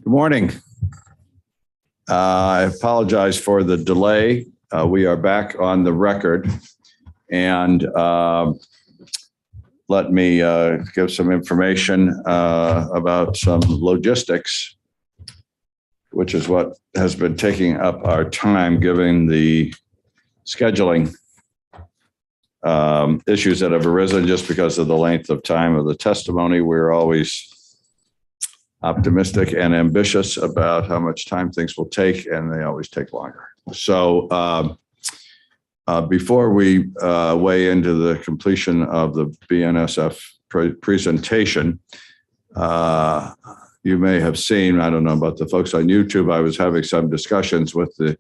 Good morning. I apologize for the delay. We are back on the record, and let me give some information about some logistics, which is what has been taking up our time given the scheduling issues that have arisen just because of the length of time of the testimony. We're always optimistic and ambitious about how much time things will take, and they always take longer. So before we weigh into the completion of the BNSF presentation, you may have seen, I don't know about the folks on YouTube, I was having some discussions with the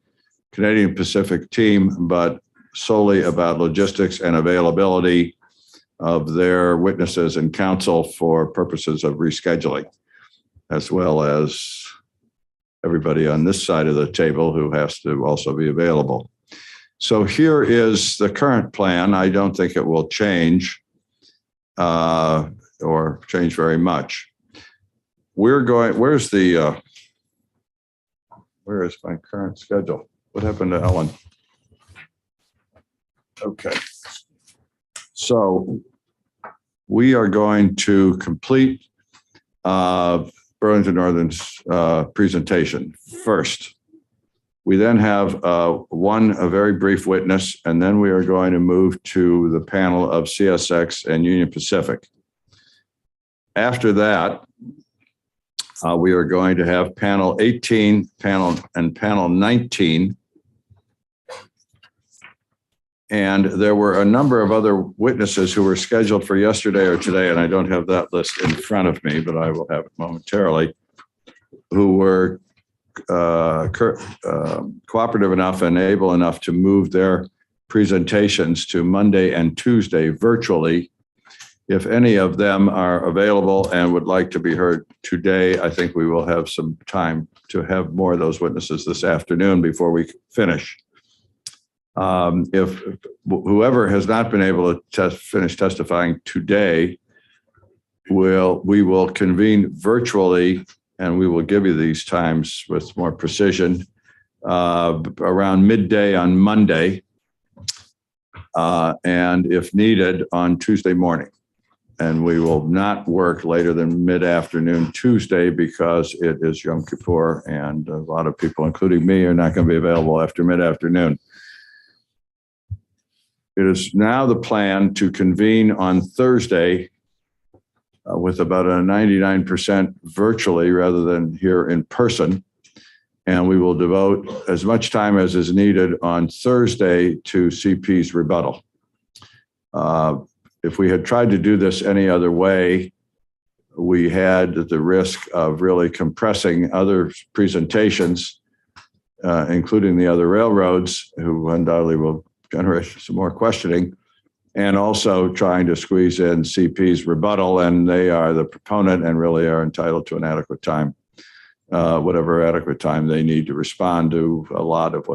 Canadian Pacific team, but solely about logistics and availability of their witnesses and counsel for purposes of rescheduling, as well as everybody on this side of the table who has to also be available. So here is the current plan. I don't think it will change or change very much. We're going, where is my current schedule? What happened to Ellen? Okay. So we are going to complete Burlington Northern's presentation first. We then have a very brief witness, and then we are going to move to the panel of CSX and Union Pacific. After that, we are going to have panel 18, panel 19. And there were a number of other witnesses who were scheduled for yesterday or today, and I don't have that list in front of me, but I will have it momentarily, who were cooperative enough and able enough to move their presentations to Monday and Tuesday virtually. If any of them are available and would like to be heard today, I think we will have some time to have more of those witnesses this afternoon before we finish. If whoever has not been able to finish testifying today, we will convene virtually, and we will give you these times with more precision around midday on Monday, and if needed on Tuesday morning. And we will not work later than mid-afternoon Tuesday because it is Yom Kippur, and a lot of people, including me, are not going to be available after mid-afternoon. It is now the plan to convene on Thursday with about a 99% virtually rather than here in person. And we will devote as much time as is needed on Thursday to CP's rebuttal. If we had tried to do this any other way, we had the risk of really compressing other presentations, including the other railroads, who undoubtedly will generate some more questioning, and also trying to squeeze in CP's rebuttal, and they are the proponent and really are entitled to an adequate time, whatever adequate time they need to respond to a lot of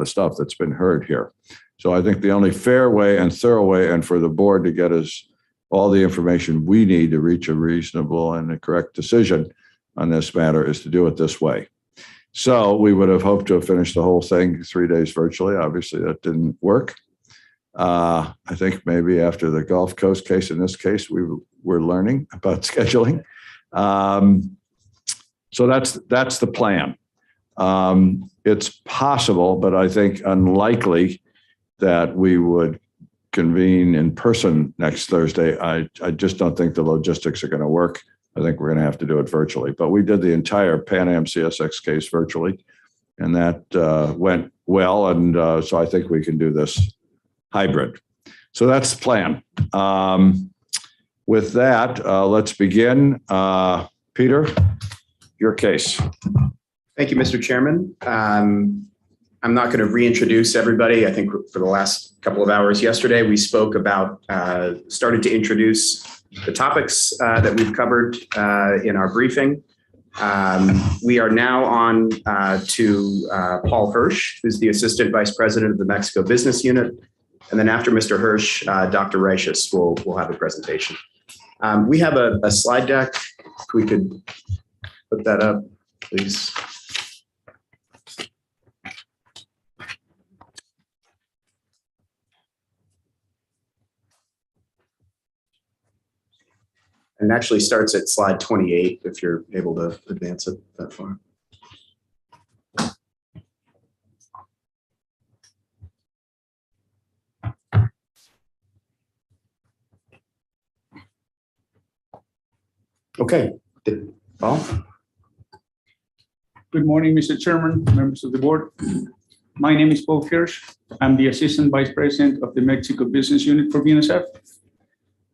stuff that's been heard here. So I think the only fair way and thorough way, and for the board to get us all the information we need to reach a reasonable and a correct decision on this matter, is to do it this way. So we would have hoped to have finished the whole thing 3 days virtually. Obviously, that didn't work. I think maybe after the Gulf Coast case, in this case, we were learning about scheduling. So that's the plan. It's possible, but I think unlikely that we would convene in person next Thursday. I just don't think the logistics are going to work. I think we're going to have to do it virtually. But we did the entire Pan Am CSX case virtually, and that went well. And so I think we can do this hybrid. So that's the plan. With that, let's begin. Peter, your case. Thank you, Mr. Chairman. I'm not going to reintroduce everybody. I think for the last couple of hours yesterday, we spoke about, started to introduce the topics that we've covered in our briefing. We are now on to Paul Hirsch, who's the Assistant Vice President of the Mexico Business Unit. And then after Mr. Hirsch, Dr. Reiches will have a presentation. We have a slide deck. If we could put that up, please. And it actually starts at slide 28, if you're able to advance it that far. Okay, Paul? Good morning, Mr. Chairman, members of the board. My name is Paul Kirsch. I'm the Assistant Vice President of the Mexico Business Unit for BNSF.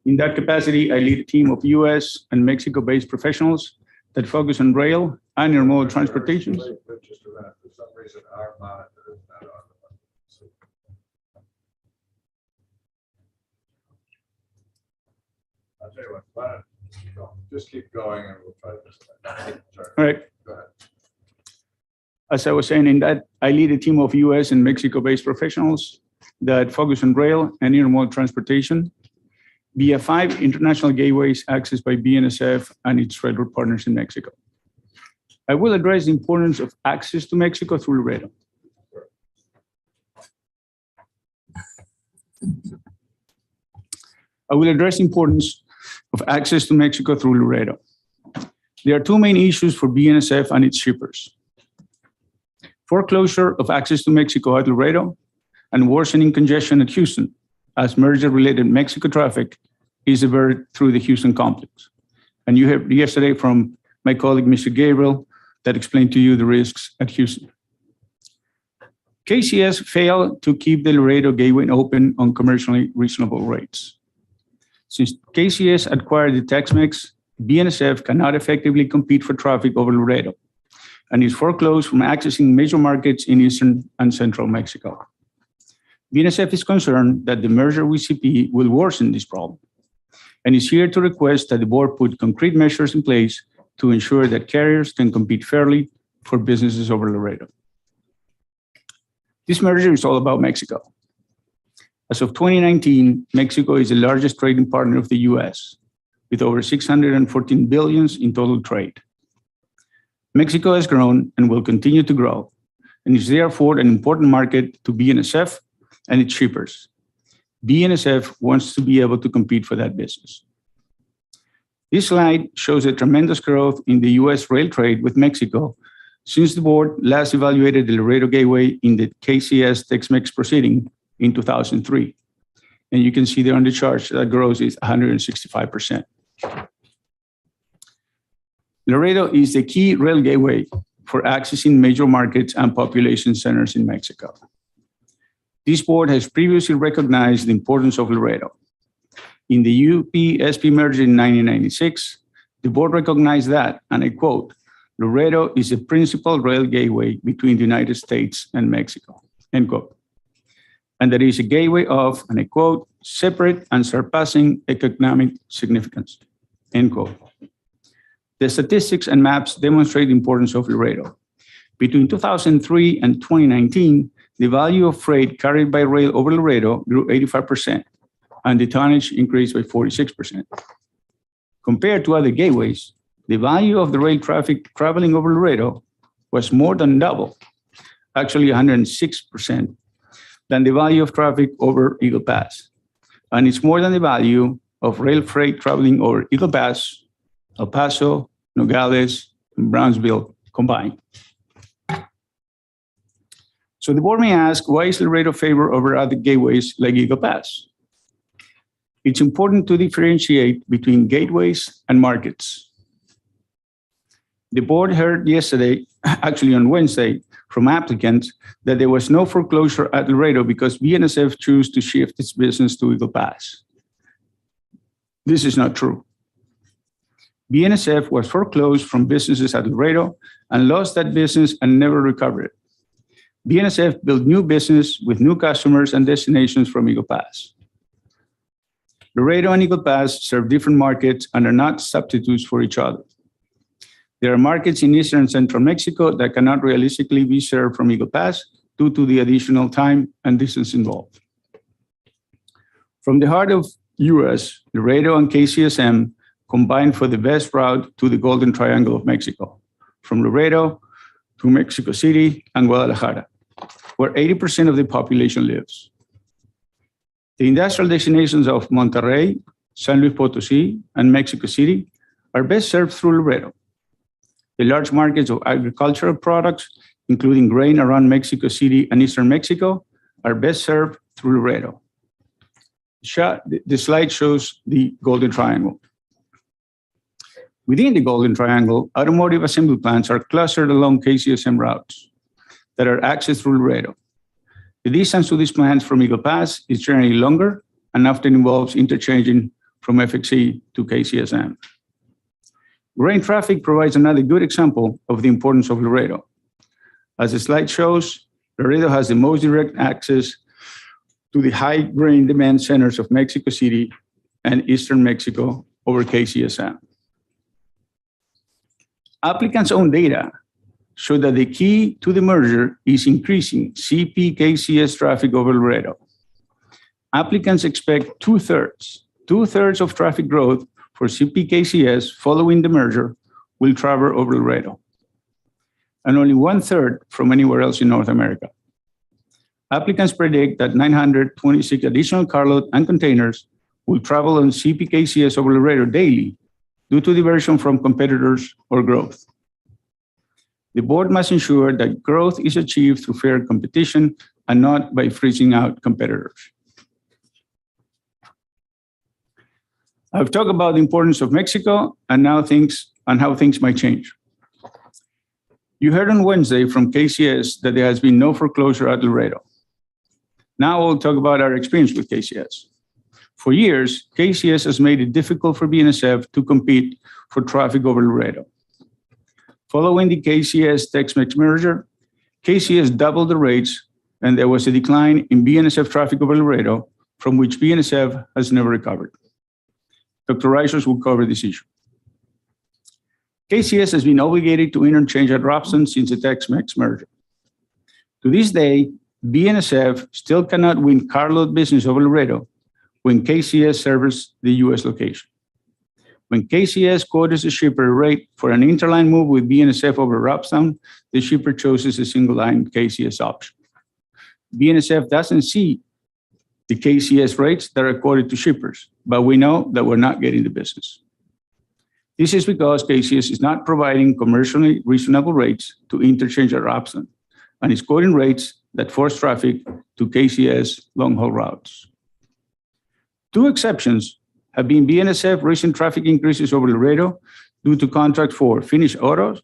In that capacity, I lead a team of US and Mexico-based professionals that focus on rail and intermodal transportation. For some reason, our monitor is not on. I'll tell you what, why don't you go? Just keep going and we'll try this. All right. Go ahead. As I was saying, in that, I lead a team of US and Mexico-based professionals that focus on rail and intermodal transportation via 5 international gateways accessed by BNSF and its railroad partners in Mexico. I will address the importance of access to Mexico through Laredo. I will address the importance of access to Mexico through Laredo. There are 2 main issues for BNSF and its shippers: foreclosure of access to Mexico at Laredo and worsening congestion at Houston, as merger-related Mexico traffic is diverted through the Houston complex. And you heard yesterday from my colleague, Mr. Gabriel, that explained to you the risks at Houston. KCS failed to keep the Laredo gateway open on commercially reasonable rates. Since KCS acquired the Tex-Mex, BNSF cannot effectively compete for traffic over Laredo and is foreclosed from accessing major markets in eastern and central Mexico. BNSF is concerned that the merger with CP will worsen this problem and is here to request that the board put concrete measures in place to ensure that carriers can compete fairly for businesses over Laredo. This merger is all about Mexico. As of 2019, Mexico is the largest trading partner of the US, with over $614 billion in total trade. Mexico has grown and will continue to grow, and is therefore an important market to BNSF and its shippers. BNSF wants to be able to compete for that business. This slide shows a tremendous growth in the US rail trade with Mexico since the board last evaluated the Laredo Gateway in the KCS Tex-Mex proceeding in 2003. And you can see there on the chart that growth is 165%. Laredo is the key rail gateway for accessing major markets and population centers in Mexico. This board has previously recognized the importance of Laredo. In the UP-SP merger in 1996, the board recognized that, and I quote, "Laredo is a principal rail gateway between the United States and Mexico," end quote. And that is a gateway of, and I quote, "separate and surpassing economic significance," end quote. The statistics and maps demonstrate the importance of Laredo. Between 2003 and 2019, the value of freight carried by rail over Laredo grew 85%, and the tonnage increased by 46%. Compared to other gateways, the value of the rail traffic traveling over Laredo was more than double, actually 106%, than the value of traffic over Eagle Pass. And it's more than the value of rail freight traveling over Eagle Pass, El Paso, Nogales, and Brownsville combined. So the board may ask, why is Laredo favored over other gateways like Eagle Pass? It's important to differentiate between gateways and markets. The board heard yesterday, actually on Wednesday, from applicants that there was no foreclosure at Laredo because BNSF chose to shift its business to Eagle Pass. This is not true. BNSF was foreclosed from businesses at Laredo and lost that business and never recovered it. BNSF built new business with new customers and destinations from Eagle Pass. Laredo and Eagle Pass serve different markets and are not substitutes for each other. There are markets in eastern and central Mexico that cannot realistically be served from Eagle Pass due to the additional time and distance involved. From the heart of US, Laredo and KCSM combined for the best route to the Golden Triangle of Mexico, from Laredo to Mexico City and Guadalajara, where 80% of the population lives. The industrial destinations of Monterrey, San Luis Potosí, and Mexico City are best served through Laredo. The large markets of agricultural products, including grain around Mexico City and Eastern Mexico, are best served through Laredo. The slide shows the Golden Triangle. Within the Golden Triangle, automotive assembly plants are clustered along KCSM routes that are accessed through Laredo. The distance to these plants from Eagle Pass is generally longer and often involves interchanging from FXE to KCSM. Grain traffic provides another good example of the importance of Laredo. As the slide shows, Laredo has the most direct access to the high grain demand centers of Mexico City and Eastern Mexico over KCSM. Applicants' own data show that the key to the merger is increasing CP-KCS traffic over Laredo. Applicants expect two-thirds of traffic growth for CP-KCS following the merger will travel over Laredo, and only 1/3 from anywhere else in North America. Applicants predict that 926 additional carload and containers will travel on CP-KCS over Laredo daily due to diversion from competitors or growth. The board must ensure that growth is achieved through fair competition and not by freezing out competitors. I've talked about the importance of Mexico and how things might change. You heard on Wednesday from KCS that there has been no foreclosure at Laredo. Now we'll talk about our experience with KCS. For years, KCS has made it difficult for BNSF to compete for traffic over Laredo. Following the KCS Tex-Mex merger, KCS doubled the rates, and there was a decline in BNSF traffic over Laredo, from which BNSF has never recovered. Dr. Reichers will cover this issue. KCS has been obligated to interchange at Robson since the Tex-Mex merger. To this day, BNSF still cannot win carload business over Laredo when KCS serves the U.S. location. When KCS quotes a shipper a rate for an interline move with BNSF over Robstown, the shipper chooses a single-line KCS option. BNSF doesn't see the KCS rates that are quoted to shippers, but we know that we're not getting the business. This is because KCS is not providing commercially reasonable rates to interchange at Robson and is quoting rates that force traffic to KCS long-haul routes. Two exceptions have been BNSF recent traffic increases over Laredo due to contract for finished autos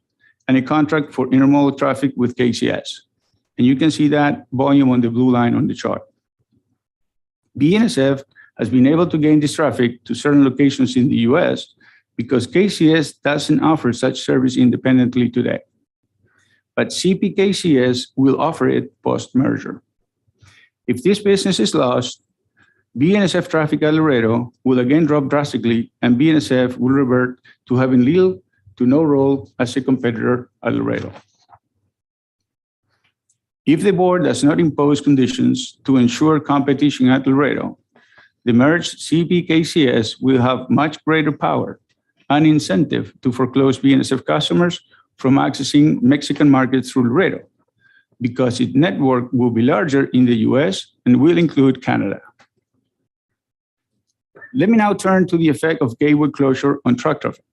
and a contract for intermodal traffic with KCS. And you can see that volume on the blue line on the chart. BNSF has been able to gain this traffic to certain locations in the US because KCS doesn't offer such service independently today. But CP-KCS will offer it post-merger. If this business is lost, BNSF traffic at Laredo will again drop drastically, and BNSF will revert to having little to no role as a competitor at Laredo. If the board does not impose conditions to ensure competition at Laredo, the merged CP-KCS will have much greater power and incentive to foreclose BNSF customers from accessing Mexican markets through Laredo, because its network will be larger in the US and will include Canada. Let me now turn to the effect of gateway closure on truck traffic.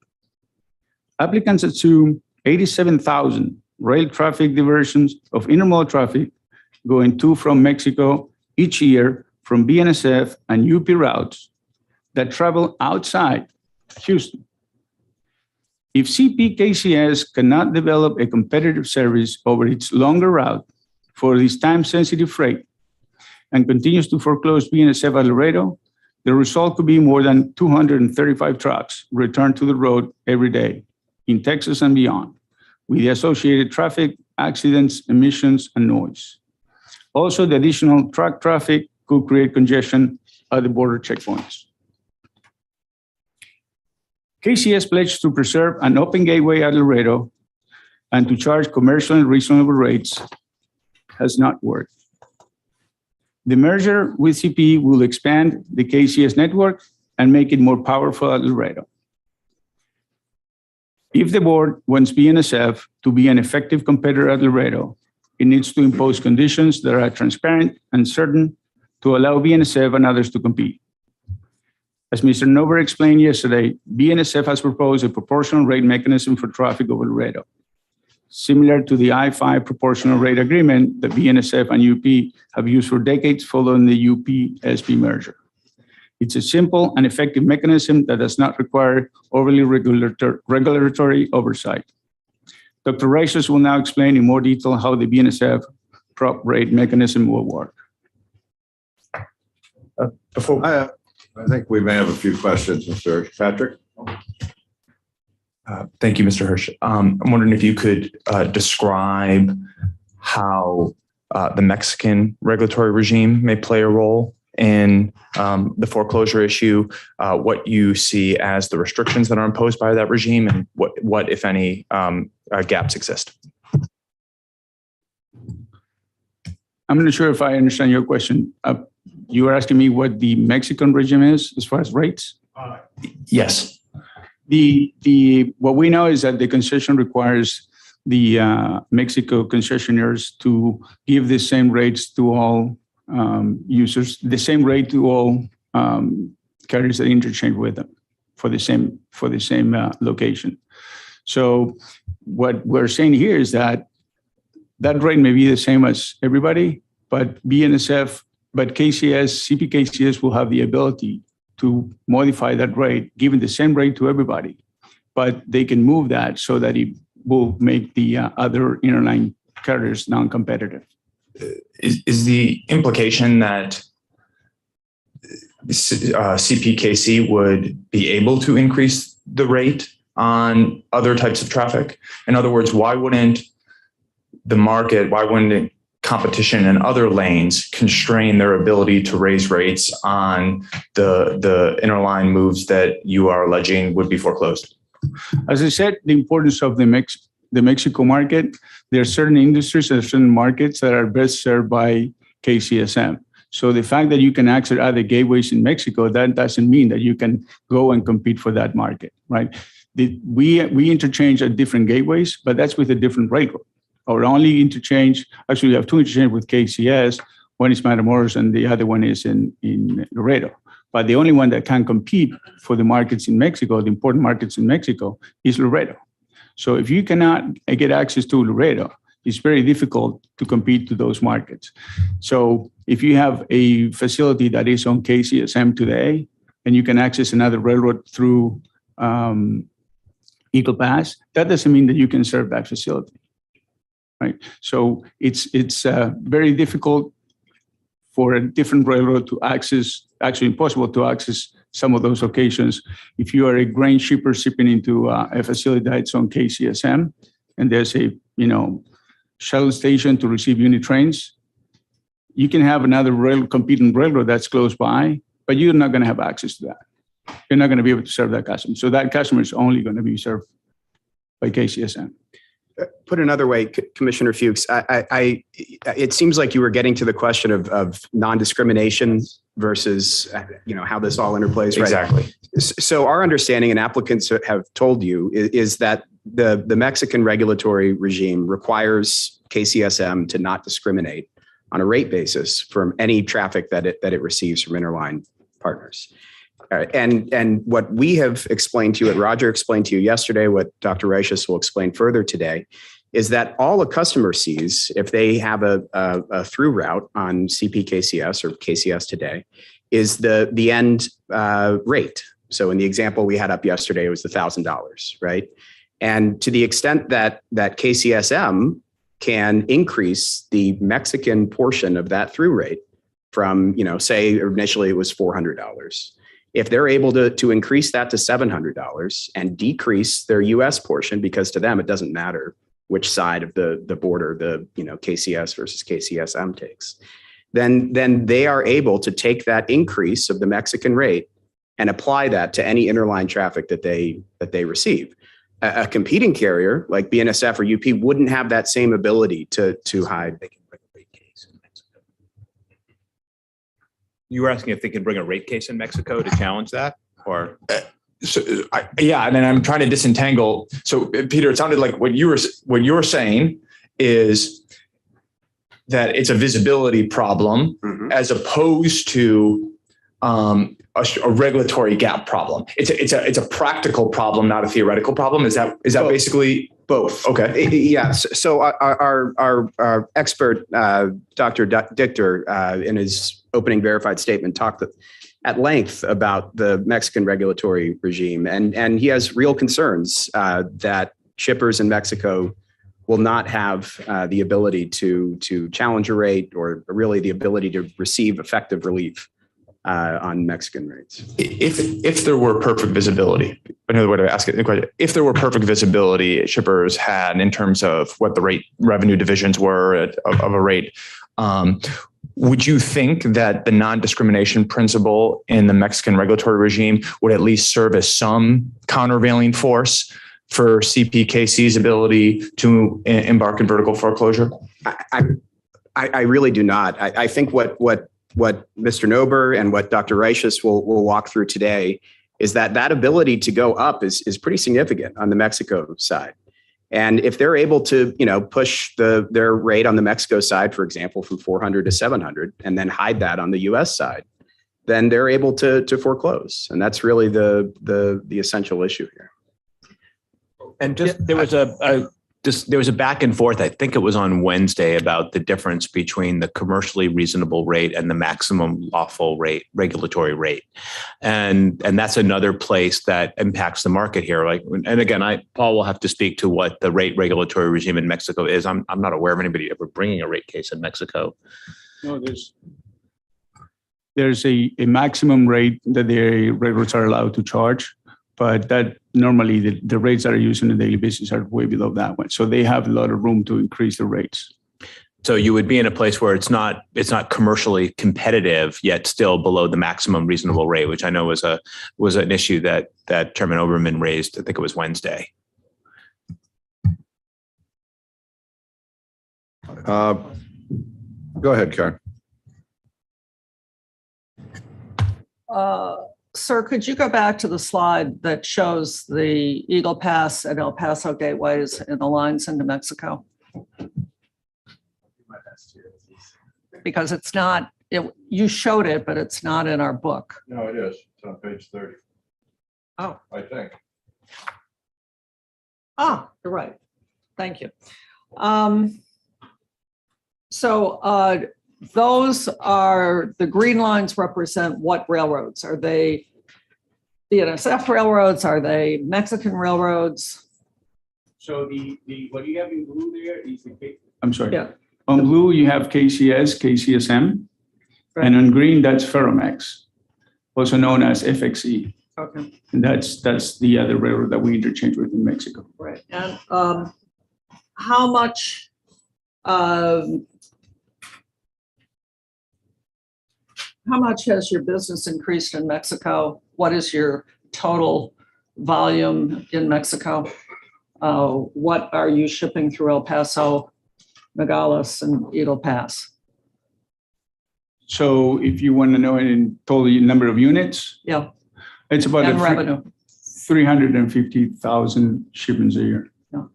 Applicants assume 87,000 rail traffic diversions of intermodal traffic going to from Mexico each year from BNSF and UP routes that travel outside Houston. If CP-KCS cannot develop a competitive service over its longer route for this time-sensitive freight and continues to foreclose BNSF at Laredo, the result could be more than 235 trucks return to the road every day in Texas and beyond, with the associated traffic, accidents, emissions, and noise. Also, the additional truck traffic could create congestion at the border checkpoints. KCS pledged to preserve an open gateway at Laredo and to charge commercial and reasonable rates has not worked. The merger with CP will expand the KCS network and make it more powerful at Laredo. If the board wants BNSF to be an effective competitor at Laredo, it needs to impose conditions that are transparent and certain to allow BNSF and others to compete. As Mr. Nover explained yesterday, BNSF has proposed a proportional rate mechanism for traffic over Laredo, similar to the I-5 proportional rate agreement that BNSF and UP have used for decades following the UP-SP merger. It's a simple and effective mechanism that does not require overly regulatory oversight. Dr. Reixas will now explain in more detail how the BNSF prop rate mechanism will work. I think we may have a few questions, Mr. Patrick. Thank you, Mr. Hirsch. I'm wondering if you could describe how the Mexican regulatory regime may play a role in the foreclosure issue, what you see as the restrictions that are imposed by that regime, and what if any, gaps exist. I'm not sure if I understand your question. You are asking me what the Mexican regime is as far as rates? Yes. What we know is that the concession requires the Mexico concessionaires to give the same rates to all users, the same rate to all carriers that interchange with them for the same location. So what we're saying here is that rate may be the same as everybody, but BNSF, but KCS, CPKCS will have the ability to modify that rate, giving the same rate to everybody, but they can move that so that it will make the other interline carriers non-competitive. Is the implication that CPKC would be able to increase the rate on other types of traffic? In other words, why wouldn't competition in other lanes constrain their ability to raise rates on the interline moves that you are alleging would be foreclosed? As I said, the importance of the Mexico market, there are certain industries and certain markets that are best served by KCSM. So the fact that you can access other gateways in Mexico, that doesn't mean that you can go and compete for that market, right? We interchange at different gateways, but that's with a different railroad. Our only interchange, actually we have two interchanges with KCS, one is Matamoros and the other one is in Laredo. But the only one that can compete for the markets in Mexico, the important markets in Mexico, is Laredo. So if you cannot get access to Laredo, it's very difficult to compete to those markets. So if you have a facility that is on KCSM today, and you can access another railroad through Eagle Pass, that doesn't mean that you can serve that facility. Right. So it's very difficult for a different railroad to access, actually impossible to access some of those locations. If you are a grain shipper shipping into a facility that's on KCSM and there's a shuttle station to receive unit trains, you can have another competing railroad that's close by, but you're not going to have access to that. You're not going to be able to serve that customer. So that customer is only going to be served by KCSM. Put another way, Commissioner Fuchs, it seems like you were getting to the question of non-discrimination versus, how this all interplays, right? Exactly. So our understanding, and applicants have told you, is that the Mexican regulatory regime requires KCSM to not discriminate on a rate basis from any traffic that it receives from interline partners. And what we have explained to you, what Roger explained to you yesterday, what Dr. Reixas will explain further today, is that all a customer sees, if they have a through route on CPKCS or KCS today, is the end rate. So in the example we had up yesterday, it was the $1,000, right? And to the extent that KCSM can increase the Mexican portion of that through rate from, say initially it was $400. If they're able to increase that to $700 and decrease their U.S. portion, because to them it doesn't matter which side of the border the KCS versus KCSM takes, then they are able to take that increase of the Mexican rate and apply that to any interline traffic that they receive. A competing carrier like BNSF or UP wouldn't have that same ability to hide. You were asking if they can bring a rate case in Mexico to challenge that, or? And then I'm trying to disentangle. So Peter, it sounded like what you were saying is that it's a visibility problem as opposed to a regulatory gap problem. It's a practical problem, not a theoretical problem. Is that basically both? Okay. Yeah. So our expert, Dr. Dichter, in his opening verified statement, talked at length about the Mexican regulatory regime, and he has real concerns that shippers in Mexico will not have the ability to challenge a rate or really the ability to receive effective relief on Mexican rates. If there were perfect visibility, another way to ask it, if there were perfect visibility shippers had in terms of what the rate revenue divisions were of a rate, would you think that the non-discrimination principle in the Mexican regulatory regime would at least serve as some countervailing force for CPKC's ability to embark in vertical foreclosure? I really do not. I think what Mr. Nober and what Dr. Reiches will walk through today is that ability to go up is pretty significant on the Mexico side. And if they're able to, push their rate on the Mexico side, for example, from 400 to 700, and then hide that on the U.S. side, then they're able to foreclose. And that's really the essential issue here. And there was a back and forth, I think it was on Wednesday, about the difference between the commercially reasonable rate and the maximum lawful rate, regulatory rate. And that's another place that impacts the market here. And again, Paul will have to speak to what the rate regulatory regime in Mexico is. I'm not aware of anybody ever bringing a rate case in Mexico. No, there's a maximum rate that the railroads are allowed to charge. But that normally the rates that are used on a daily basis are way below that one. So they have a lot of room to increase the rates. So you would be in a place where it's not commercially competitive, yet still below the maximum reasonable rate, which I know was an issue that Chairman Oberman raised. I think it was Wednesday. Go ahead, Karen. Sir, could you go back to the slide that shows the Eagle Pass and El Paso gateways and the lines into Mexico? Because it's not, you showed it, but it's not in our book. No, it is. It's on page 30. Oh. I think. Ah, you're right. Thank you. So those are, the green lines represent what railroads? Are they BNSF railroads? Are they Mexican railroads? So the what you have in blue there is the I'm sorry. Yeah. On blue you have KCS, KCSM, Right. and on green that's Ferromex, also known as FXE. Okay. And that's the other railroad that we interchange with in Mexico. Right. And how much has your business increased in Mexico? What is your total volume in Mexico? What are you shipping through El Paso, Nogales, and Eagle Pass? So if you want to know in total number of units, Yeah. it's about And revenue. 350,000 shipments a year. Yeah.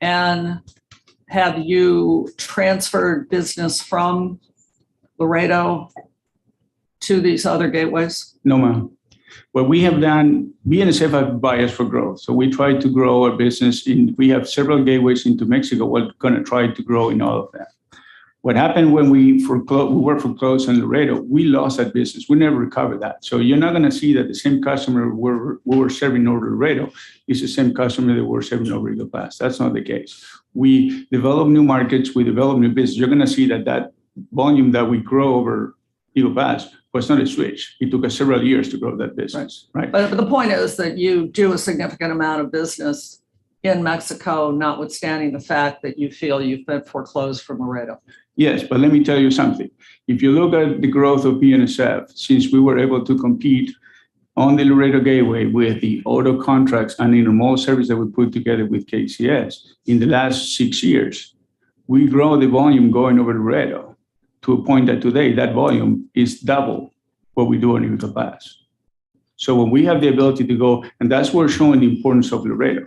And have you transferred business from Laredo to these other gateways? No, ma'am. What we have done, BNSF have bias for growth. So we try to grow our business we have several gateways into Mexico. We're going to try to grow in all of that. What happened when we were foreclosed in Laredo, we lost that business. We never recovered that. So you're not going to see that the same customer we were serving over Laredo is the same customer that we're serving over Eagle Pass. That's not the case. We develop new markets. We develop new business. You're going to see that volume that we grow over Eagle Pass was not a switch. It took us several years to grow that business, right? But the point is that you do a significant amount of business in Mexico, notwithstanding the fact that you feel you've been foreclosed from Laredo. Yes, but let me tell you something. If you look at the growth of BNSF, since we were able to compete on the Laredo Gateway with the auto contracts and intermodal service that we put together with KCS in the last 6 years, we grow the volume going over Laredo to a point that today that volume is double what we do on Eagle Pass. So when we have the ability to go, and that's where we're showing the importance of Laredo.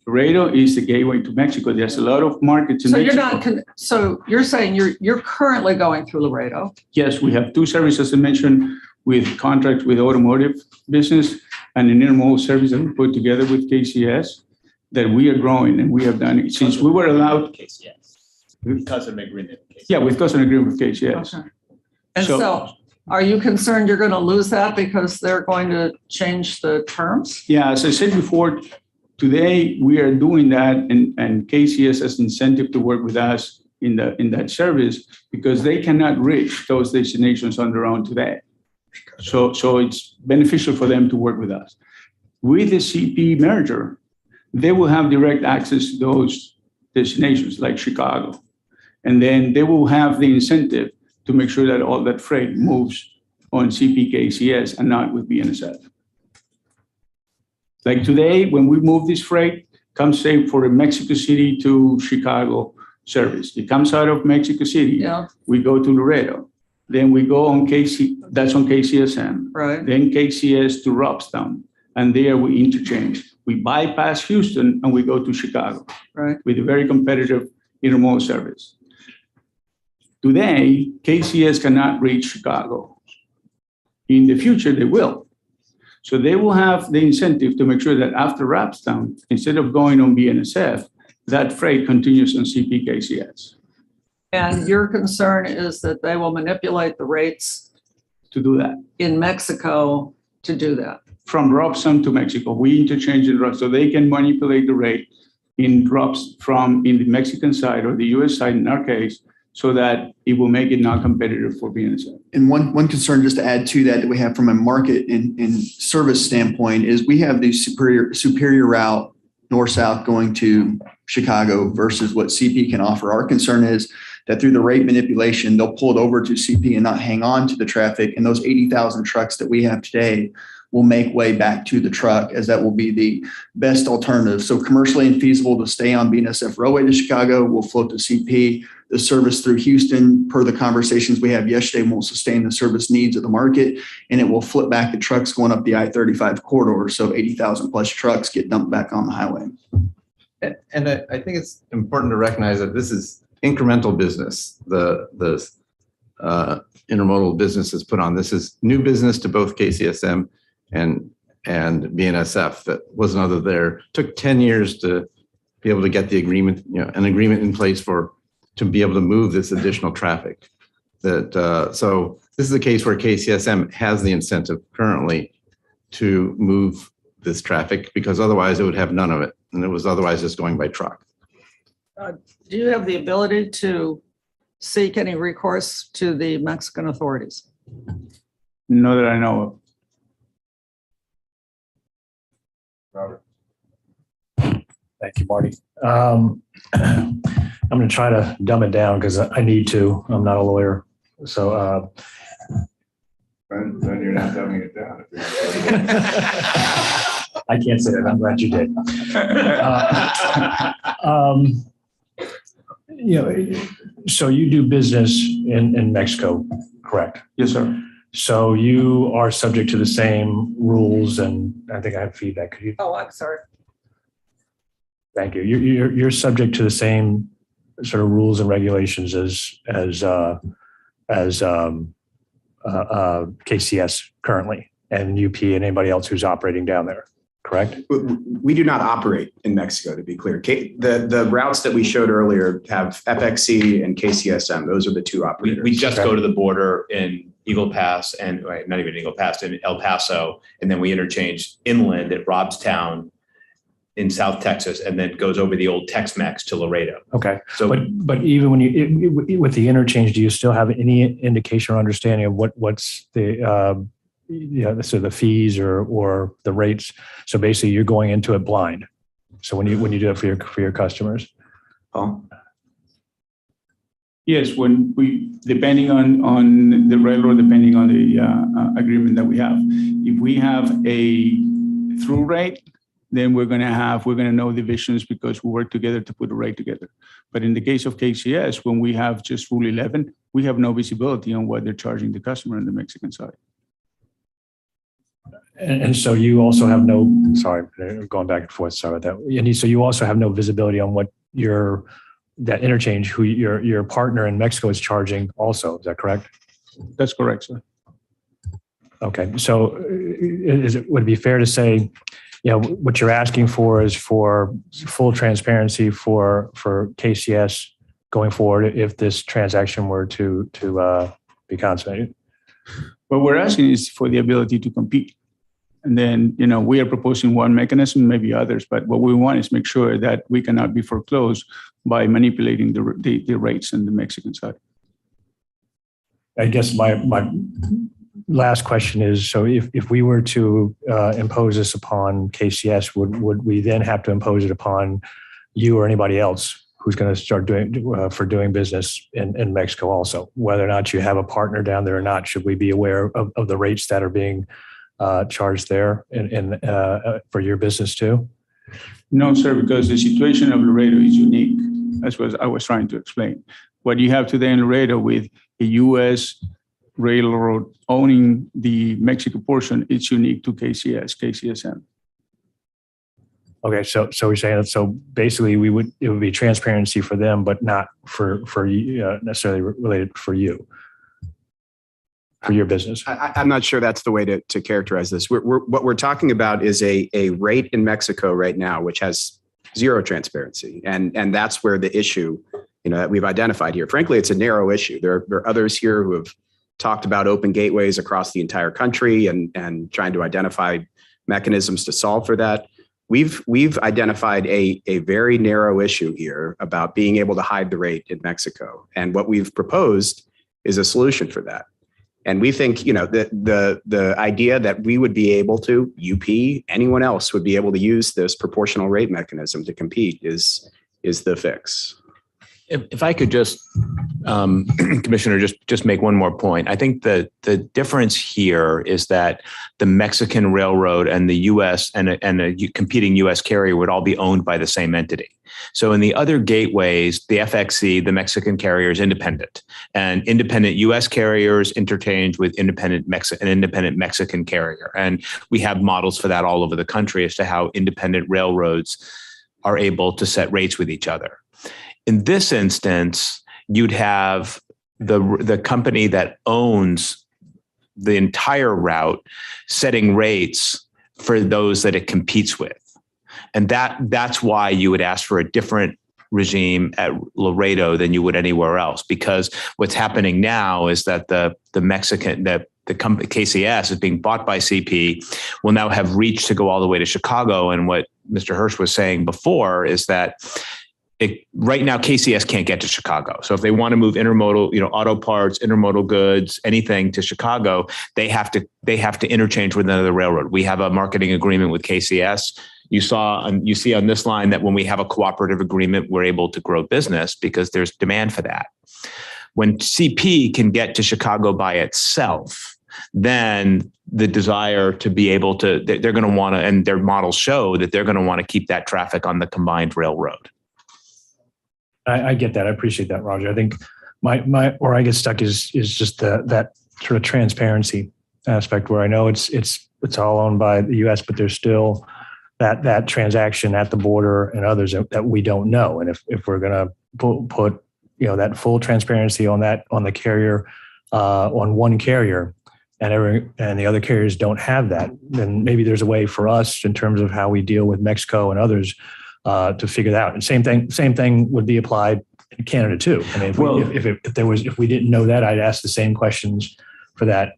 Laredo is the gateway to Mexico. There's a lot of markets in So Mexico. so you're saying you're currently going through Laredo? Yes, we have two services, as I mentioned, with contracts with automotive business and an intermodal service that we put together with KCS that we are growing, and we have done it since we were allowed. KCS. Because of an agreement. Yeah, with custom agreement with KCS. Okay. And so are you concerned you're going to lose that because they're going to change the terms? Yeah, as I said before, today we are doing that, and KCS has incentive to work with us in that service because they cannot reach those destinations on their own today. So it's beneficial for them to work with us. With the CP merger, they will have direct access to those destinations like Chicago. And then they will have the incentive to make sure that all that freight moves on CP KCS and not with BNSF. Like today, when we move this freight, comes say for a Mexico City to Chicago service. It comes out of Mexico City. Yeah. We go to Laredo. Then we go on that's on KCSM. Right. Then KCS to Robstown. And there we interchange. We bypass Houston and we go to Chicago. Right. With a very competitive intermodal service. Today, KCS cannot reach Chicago. In the future, they will. So they will have the incentive to make sure that after Robstown, instead of going on BNSF, that freight continues on CP KCS. And your concern is that they will manipulate the rates to do that. in Mexico to do that. From Robstown to Mexico, we interchange in Robstown, so they can manipulate the rate in drops from in the Mexican side or the US side in our case, so that it will make it non-competitive for BNSF. And one concern just to add to that we have from a market and service standpoint is we have the superior route north-south going to Chicago versus what CP can offer. Our concern is that through the rate manipulation, they'll pull it over to CP and not hang on to the traffic. And those 80,000 trucks that we have today will make way back to the truck, as that will be the best alternative. So commercially infeasible to stay on BNSF Railway to Chicago will float to CP. The service through Houston, per the conversations we had yesterday, won't sustain the service needs of the market, and it will flip back to trucks going up the I-35 corridor. So 80,000 plus trucks get dumped back on the highway. And I think it's important to recognize that this is incremental business. The intermodal business is put on. This is new business to both KCSM and BNSF that wasn't other there. Took 10 years to be able to get the agreement, an agreement in place to be able to move this additional traffic. So this is a case where KCSM has the incentive currently to move this traffic because otherwise it would have none of it. And it was otherwise just going by truck. Do you have the ability to seek any recourse to the Mexican authorities? Not that I know of. Robert. Thank you, Marty. I'm going to try to dumb it down because I need to. I'm not a lawyer. So Then you're not dumbing it down. I can't say that. I'm glad you did. So you do business in Mexico, correct? Yes, sir. So you are subject to the same rules, and I think I have feedback. Could you? Oh, I'm sorry. Thank you. You're subject to the same sort of rules and regulations as KCS currently, and UP and anybody else who's operating down there, correct? We do not operate in Mexico, to be clear. The routes that we showed earlier have FXC and KCSM. Those are the two operators. We just go to the border in Eagle Pass and not even Eagle Pass, in El Paso, and then we interchange inland at Robstown in South Texas, and then goes over the old Tex-Mex to Laredo. Okay. So, but even when with the interchange, do you still have any indication or understanding of what's the so the fees or the rates? So basically, you're going into it blind. So when you do it for your customers, Paul? Yes, when depending on the railroad, depending on the agreement that we have, if we have a through rate, then we're going to know divisions because we work together to put a rate together. But in the case of KCS, when we have just Rule 11, we have no visibility on what they're charging the customer on the Mexican side. And so you also have no, sorry, going back and forth, sorry about that. And so you also have no visibility on what that interchange, who your partner in Mexico is charging also. Is that correct? That's correct, sir. Okay. So would it be fair to say, what you're asking for is for full transparency for KCS going forward if this transaction were to be consummated? What we're asking is for the ability to compete. And then, we are proposing one mechanism, maybe others, but what we want is make sure that we cannot be foreclosed by manipulating the rates in the Mexican side. I guess my last question is, so if we were to impose this upon KCS, would we then have to impose it upon you or anybody else who's going to start doing business in Mexico also? Whether or not you have a partner down there or not, should we be aware of the rates that are being charged there for your business too? No, sir, because the situation of Laredo is unique. That's what I was trying to explain. What you have today in Laredo with a U.S. railroad owning the Mexico portion, it's unique to KCSM. Okay, so we're saying that, so basically it would be transparency for them, but not for you, necessarily related for you, for your business. I'm not sure that's the way to characterize this. What we're talking about is a rate in Mexico right now, which has zero transparency. And that's where the issue, that we've identified here. Frankly, it's a narrow issue. There are others here who have talked about open gateways across the entire country and trying to identify mechanisms to solve for that. We've identified a very narrow issue here about being able to hide the rate in Mexico. And what we've proposed is a solution for that. And we think, the idea that we would be able to, UP, anyone else would be able to use this proportional rate mechanism to compete is the fix. If I could just, Commissioner, just make one more point. I think the difference here is that the Mexican railroad and the U.S. and a competing U.S. carrier would all be owned by the same entity. So in the other gateways, the FXE, the Mexican carrier, is independent, and independent U.S. carriers interchange with an independent Mexican carrier. And we have models for that all over the country as to how independent railroads are able to set rates with each other. In this instance, you'd have the company that owns the entire route setting rates for those that it competes with. And that's why you would ask for a different regime at Laredo than you would anywhere else, because what's happening now is that the company KCS is being bought by CP, will now have reach to go all the way to Chicago. And what Mr. Hirsch was saying before is that right now, KCS can't get to Chicago. So if they want to move intermodal, auto parts, intermodal goods, anything to Chicago, they have to interchange with another railroad. We have a marketing agreement with KCS. You see on this line that when we have a cooperative agreement, we're able to grow business because there's demand for that. When CP can get to Chicago by itself, then the desire to be able to, they're going to want to, and their models show that they're going to want to keep that traffic on the combined railroad. I get that. I appreciate that, Roger. I think where I get stuck is just that sort of transparency aspect, where I know it's all owned by the U.S., but there's still that transaction at the border and others that we don't know. And if we're going to put that full transparency on the carrier, on one carrier, and the other carriers don't have that, then maybe there's a way for us in terms of how we deal with Mexico and others to figure that out. And same thing would be applied in Canada too. I mean, if we didn't know that, I'd ask the same questions for that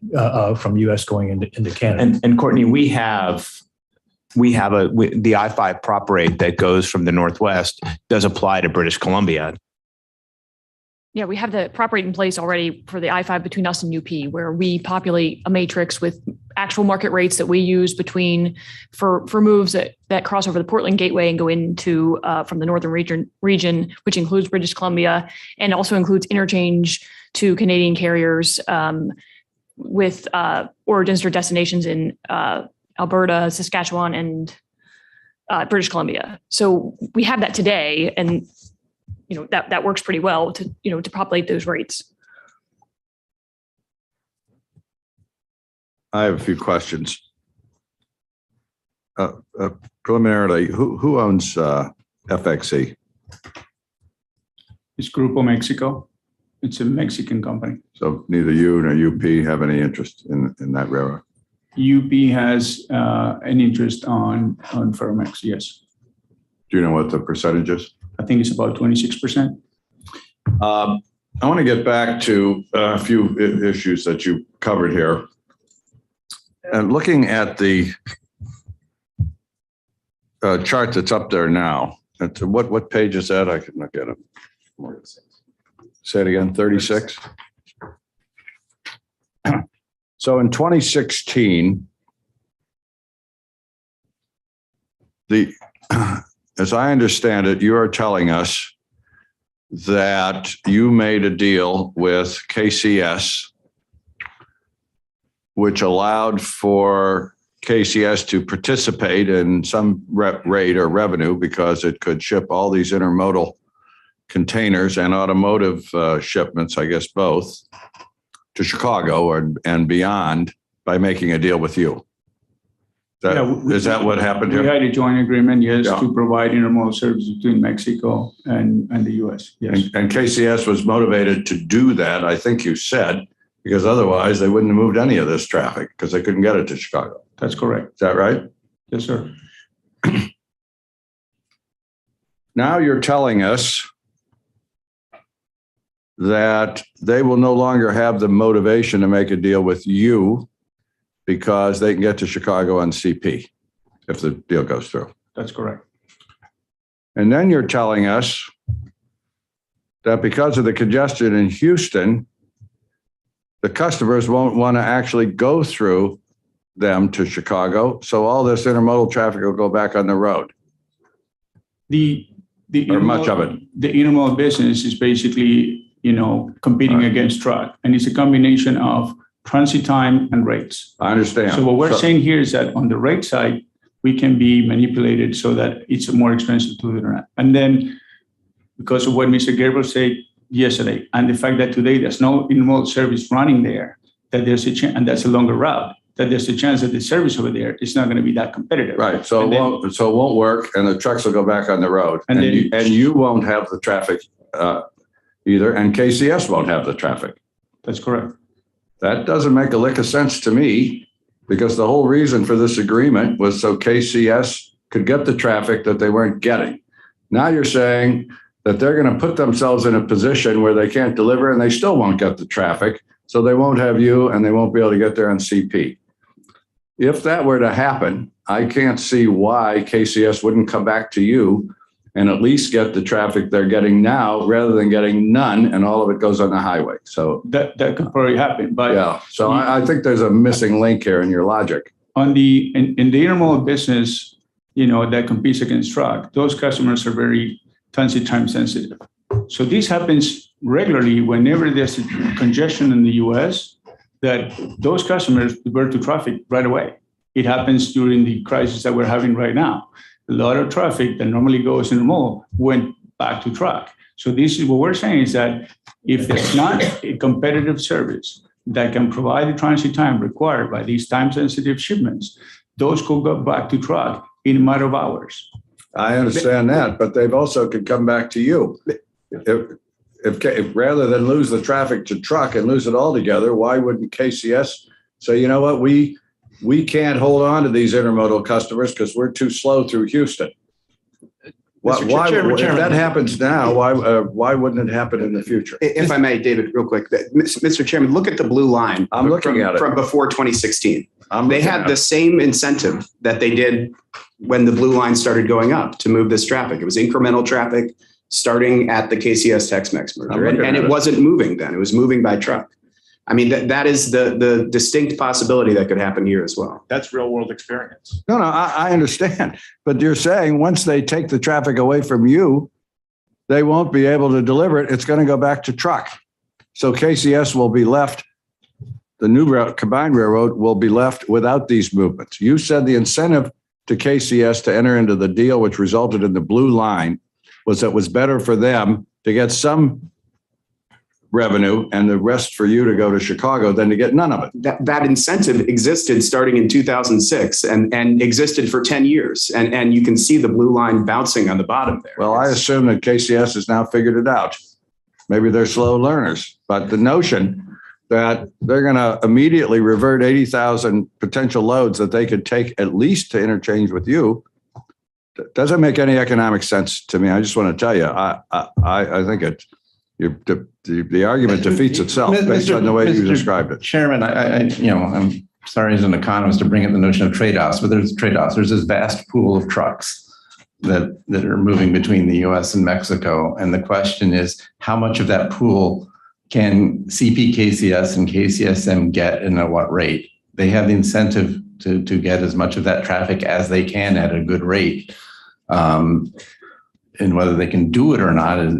from U.S. going into Canada. And Courtney, we have the I-5 prop rate that goes from the Northwest does apply to British Columbia. Yeah, we have the prop rate in place already for the I-5 between us and UP, where we populate a matrix with actual market rates that we use for moves that cross over the Portland Gateway and go into from the northern region, which includes British Columbia and also includes interchange to Canadian carriers with origins or destinations in Alberta, Saskatchewan, and British Columbia. So we have that today, and that works pretty well to populate those rates. I have a few questions. preliminarily, who owns FXE? It's Grupo Mexico. It's a Mexican company. So neither you nor UP have any interest in that railroad? UP has an interest on Ferromex, yes. Do you know what the percentage is? I think it's about 26%. I want to get back to a few issues that you covered here. And looking at the chart that's up there now, what page is that? I can look at it. Say it again, 36? So in 2016, as I understand it, you are telling us that you made a deal with KCS, which allowed for KCS to participate in some rate or revenue because it could ship all these intermodal containers and automotive shipments, I guess both, to Chicago and beyond by making a deal with you. Is that what happened here? We had a joint agreement, yes, Yeah. to provide intermodal service between Mexico and the U.S. Yes, And KCS was motivated to do that, I think you said, because otherwise they wouldn't have moved any of this traffic because they couldn't get it to Chicago. that's correct. Is that right? Yes, sir. Now you're telling us that they will no longer have the motivation to make a deal with you because they can get to Chicago on CP if the deal goes through. That's correct. And then you're telling us that because of the congestion in Houston, the customers won't want to actually go through them to Chicago. So all this intermodal traffic will go back on the road. Or much of it. The intermodal business is basically, competing against truck. And it's a combination of transit time and rates. I understand. So what we're saying here is that on the rate side, we can be manipulated so that it's more expensive to do that. And then because of what Mr. Gabriel said yesterday, and the fact that today there's no intermodal service running there, that there's a chance, and that's a longer route, that there's a chance that the service over there is not going to be that competitive. Right. So it won't work, and the trucks will go back on the road, and you won't have the traffic either, and KCS won't have the traffic. That's correct. That doesn't make a lick of sense to me, because the whole reason for this agreement was so KCS could get the traffic that they weren't getting. Now you're saying that they're going to put themselves in a position where they can't deliver and they still won't get the traffic. So they won't have you and they won't be able to get there on CP. If that were to happen, I can't see why KCS wouldn't come back to you and at least get the traffic they're getting now rather than getting none and all of it goes on the highway. So that could probably happen. But yeah, so I think there's a missing link here in your logic. In the intermodal business, that competes against truck, those customers are very transit time sensitive. So this happens regularly whenever there's a congestion in the US, that those customers divert to traffic right away. It happens during the crisis that we're having right now. A lot of traffic that normally goes in the mall went back to truck. So this is what we're saying is that if there's not a competitive service that can provide the transit time required by these time-sensitive shipments, those could go back to truck in a matter of hours. I understand that, but they've also could come back to you. If rather than lose the traffic to truck and lose it altogether, why wouldn't KCS say, you know what, we can't hold on to these intermodal customers because we're too slow through Houston? If that happens now, why wouldn't it happen in the future? If I may, David, real quick, Mr. Chairman, look at the blue line. I'm looking at it from before 2016. They had the same incentive that they did when the blue line started going up to move this traffic. It was incremental traffic starting at the KCS Tex-Mex merger, and it wasn't moving then. It was moving by truck. I mean, that is the distinct possibility that could happen here as well. That's real world experience. No, I understand. But you're saying once they take the traffic away from you, they won't be able to deliver it. It's going to go back to truck. So KCS will be left, the new combined railroad will be left without these movements. You said the incentive to KCS to enter into the deal, which resulted in the blue line, was that it was better for them to get some revenue and the rest for you to go to Chicago than to get none of it. That incentive existed starting in 2006 and existed for 10 years. And you can see the blue line bouncing on the bottom there. Well, I assume that KCS has now figured it out. Maybe they're slow learners, but the notion that they're going to immediately revert 80,000 potential loads that they could take at least to interchange with you doesn't make any economic sense to me. I just want to tell you, I think the argument defeats itself based on the way you described it. Chairman, I'm sorry as an economist to bring up the notion of trade-offs, but there's trade-offs. There's this vast pool of trucks that are moving between the U.S. and Mexico. And the question is, how much of that pool can CP, KCS, and KCSM get and at what rate? They have the incentive to get as much of that traffic as they can at a good rate. And whether they can do it or not is,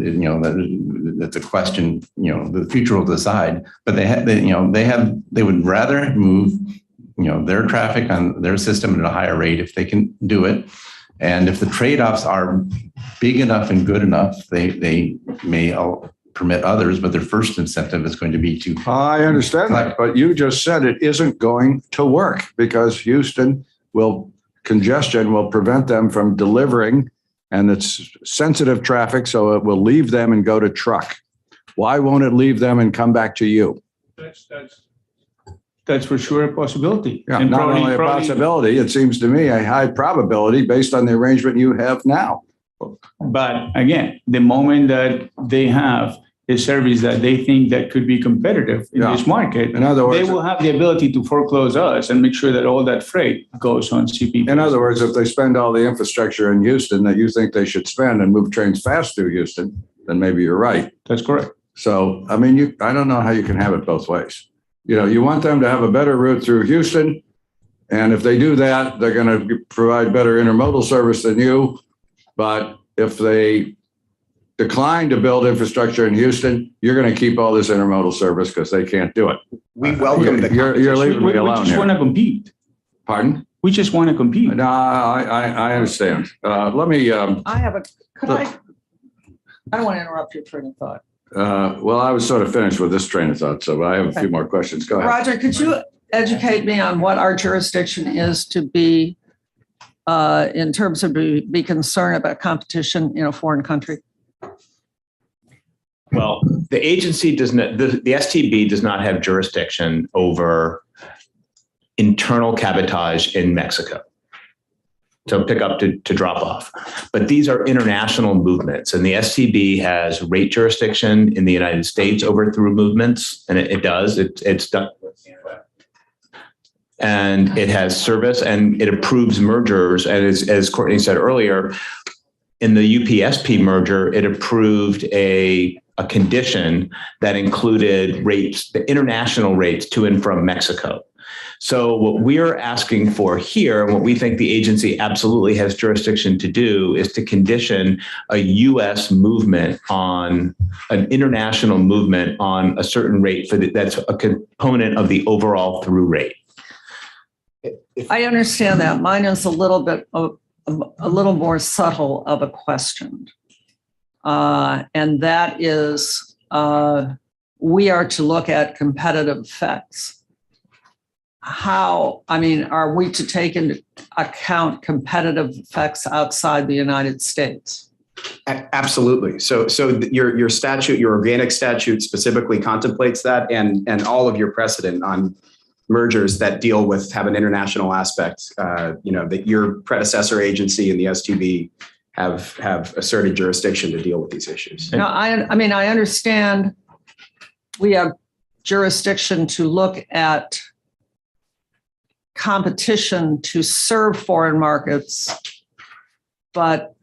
that's a question, the future will decide. But they would rather move, their traffic on their system at a higher rate if they can do it. And if the trade-offs are big enough and good enough, they may permit others, but their first incentive is going to be to. I understand that, but you just said it isn't going to work because congestion will prevent them from delivering, and it's sensitive traffic, so it will leave them and go to truck. Why won't it leave them and come back to you? That's for sure a possibility. Yeah, And not only a possibility, it seems to me a high probability based on the arrangement you have now. But again, the moment that they have a service that they think that could be competitive in this market, in other words, they will have the ability to foreclose us and make sure that all that freight goes on CP. In other words, if they spend all the infrastructure in Houston that you think they should spend and move trains fast through Houston, then maybe you're right. That's correct. So, I mean, I don't know how you can have it both ways. You want them to have a better route through Houston. And if they do that, they're going to provide better intermodal service than you. But if they decline to build infrastructure in Houston, you're going to keep all this intermodal service because they can't do it. We welcome the You're leaving me alone We just here. want to compete. Pardon? We just want to compete. No, I understand. Let me. I don't want to interrupt your train of thought. Well, I was sort of finished with this train of thought, so I have a few more questions. Go ahead. Roger, could you educate me on what our jurisdiction is to be in terms of be concerned about competition in a foreign country? Well, the agency does not, the STB does not have jurisdiction over internal cabotage in Mexico. So pick up to drop off. But these are international movements, and the STB has rate jurisdiction in the United States over through movements, and it does. It's done. And it has service, and it approves mergers. And as Courtney said earlier, in the UPSP merger, it approved a condition that included rates, the international rates to and from Mexico. So what we're asking for here, and what we think the agency absolutely has jurisdiction to do, is to condition a U.S. movement on an international movement on a certain rate that's a component of the overall through rate. I understand that. Mine is a little more subtle of a question. And that is, we are to look at competitive effects. Are we to take into account competitive effects outside the United States? Absolutely. So your statute, your organic statute specifically contemplates that, and all of your precedent on mergers that have an international aspect, that your predecessor agency and the STB have asserted jurisdiction to deal with these issues. Now, I understand we have jurisdiction to look at competition to serve foreign markets, but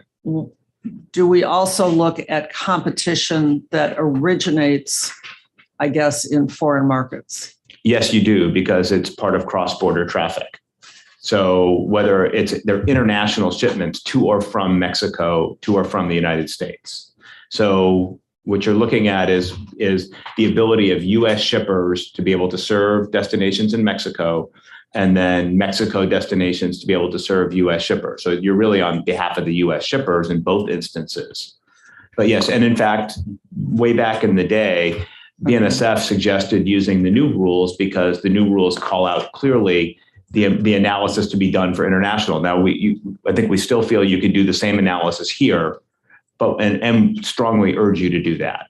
do we also look at competition that originates, I guess, in foreign markets? Yes, you do, because it's part of cross-border traffic. So whether they're international shipments to or from Mexico, to or from the United States. So what you're looking at is the ability of U.S. shippers to be able to serve destinations in Mexico, and then Mexico destinations to be able to serve U.S. shippers. So you're really on behalf of the U.S. shippers in both instances. But yes, and in fact, way back in the day, BNSF suggested using the new rules because the new rules call out clearly the analysis to be done for international. Now, I think we still feel you could do the same analysis here, but and strongly urge you to do that.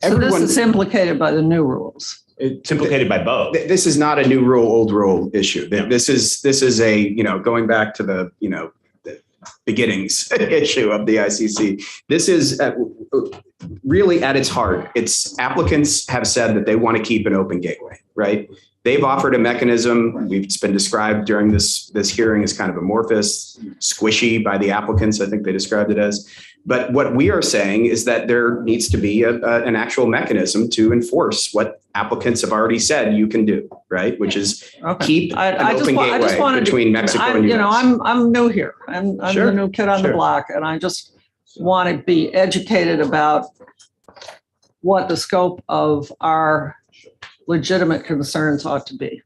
So this is implicated by the new rules. It's implicated by both. This is not a new rule, old rule issue. This is a, going back to the, the beginnings issue of the ICC. This is really at its heart. It's applicants have said that they want to keep an open gateway, right? They've offered a mechanism. It's been described during this hearing as kind of amorphous, squishy by the applicants. I think they described it as. But what we are saying is that there needs to be an actual mechanism to enforce what applicants have already said you can do, right? Which is keep an open gateway between Mexico and US. I'm new here. I'm the new kid on the block, and I just want to be educated about what the scope of our legitimate concerns ought to be.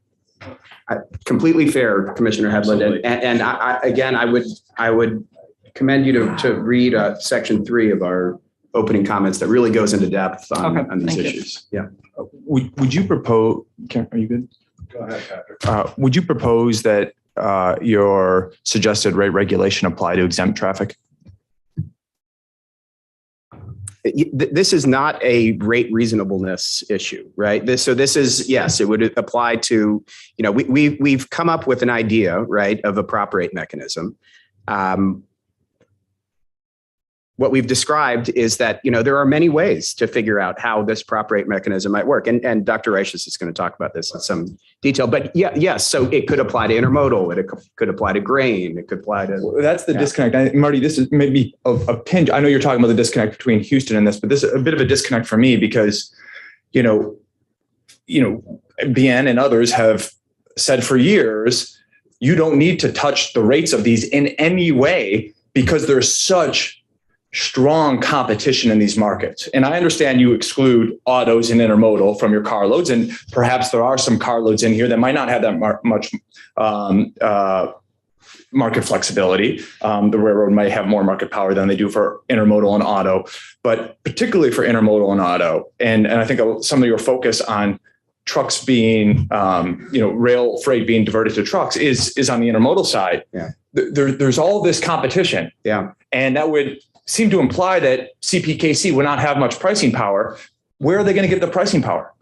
Completely fair, Commissioner Hedlund. And I would commend you to read section 3 of our opening comments that really goes into depth on these issues. Yeah. Would you propose, are you good? Go ahead, Patrick. Would you propose that your suggested rate regulation apply to exempt traffic? This is not a rate reasonableness issue, right? This is, yes, it would apply to, we've come up with an idea, right, of a prop rate mechanism. What we've described is that, there are many ways to figure out how this prop rate mechanism might work. And Dr. Reiches is going to talk about this in some detail. But yes, so it could apply to intermodal. It could apply to grain. It could apply to... Well, that's the disconnect. Marty, this is maybe a pinch. I know you're talking about the disconnect between Houston and this, but this is a bit of a disconnect for me because, BN and others have said for years, you don't need to touch the rates of these in any way because there's such strong competition in these markets. And I understand you exclude autos and intermodal from your carloads, and perhaps there are some carloads in here that might not have that much market flexibility. The railroad might have more market power than they do for intermodal and auto, but particularly for intermodal and auto. And I think some of your focus on trucks being, rail freight being diverted to trucks is on the intermodal side. Yeah. There's all this competition. Yeah. And that would seem to imply that CPKC would not have much pricing power. Where are they going to get the pricing power?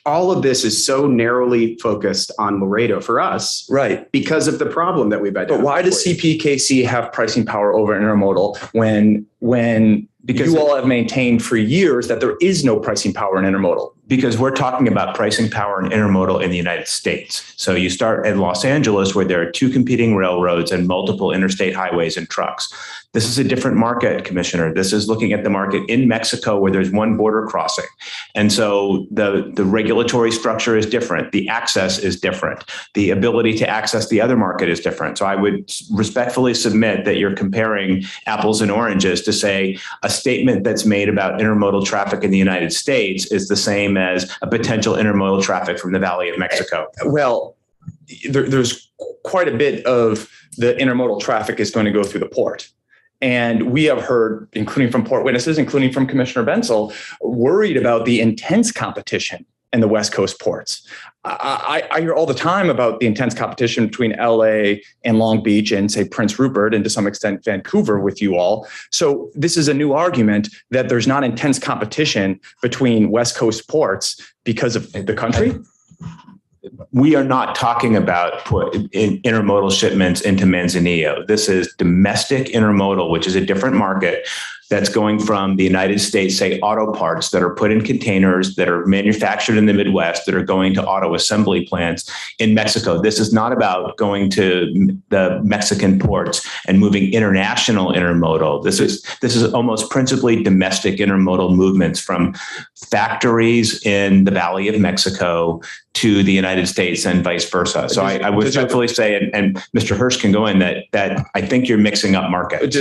All of this is so narrowly focused on Laredo for us, right? Because of the problem that we've identified. But why does CPKC have pricing power over intermodal when because you all have maintained for years that there is no pricing power in intermodal? Because we're talking about pricing power in intermodal in the United States. So you start in Los Angeles, where there are 2 competing railroads and multiple interstate highways and trucks. This is a different market, Commissioner. This is looking at the market in Mexico, where there's one border crossing. And so the regulatory structure is different. The access is different. The ability to access the other market is different. So I would respectfully submit that you're comparing apples and oranges to say a statement that's made about intermodal traffic in the United States is the same as a potential intermodal traffic from the Valley of Mexico. Well, there's quite a bit of the intermodal traffic is going to go through the port. And we have heard, including from port witnesses, including from Commissioner Bensel, worried about the intense competition in the West Coast ports. I hear all the time about the intense competition between LA and Long Beach and, say, Prince Rupert, and to some extent Vancouver with you all. So this is a new argument that there's not intense competition between West Coast ports because of the country. We are not talking about intermodal shipments into Manzanillo. This is domestic intermodal, which is a different market that's going from the United States, say auto parts that are put in containers that are manufactured in the Midwest that are going to auto assembly plants in Mexico. This is not about going to the Mexican ports and moving international intermodal. This is almost principally domestic intermodal movements from factories in the Valley of Mexico to the United States and vice versa. So I would respectfully say, and Mr. Hirsch can go in, that I think you're mixing up markets.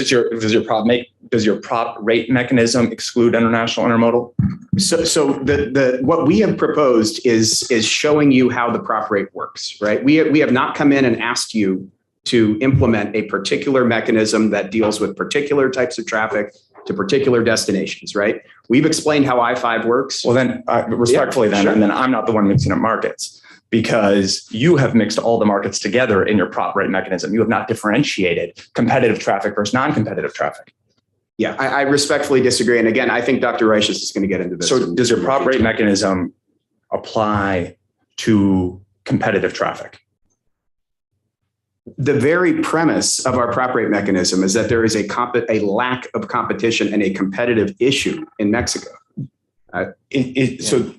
Does your prop rate mechanism exclude international intermodal? So what we have proposed is showing you how the prop rate works, right? We have not come in and asked you to implement a particular mechanism that deals with particular types of traffic to particular destinations, right? We've explained how I-5 works. Well, then respectfully, Yeah, sure. and then I'm not the one mixing up markets, because you have mixed all the markets together in your prop rate mechanism. You have not differentiated competitive traffic versus non-competitive traffic. Yeah, I respectfully disagree. And again, I think Dr. Reiches is going to get into this. So does your prop rate mechanism apply to competitive traffic? The very premise of our prop rate mechanism is that there is a lack of competition and a competitive issue in Mexico.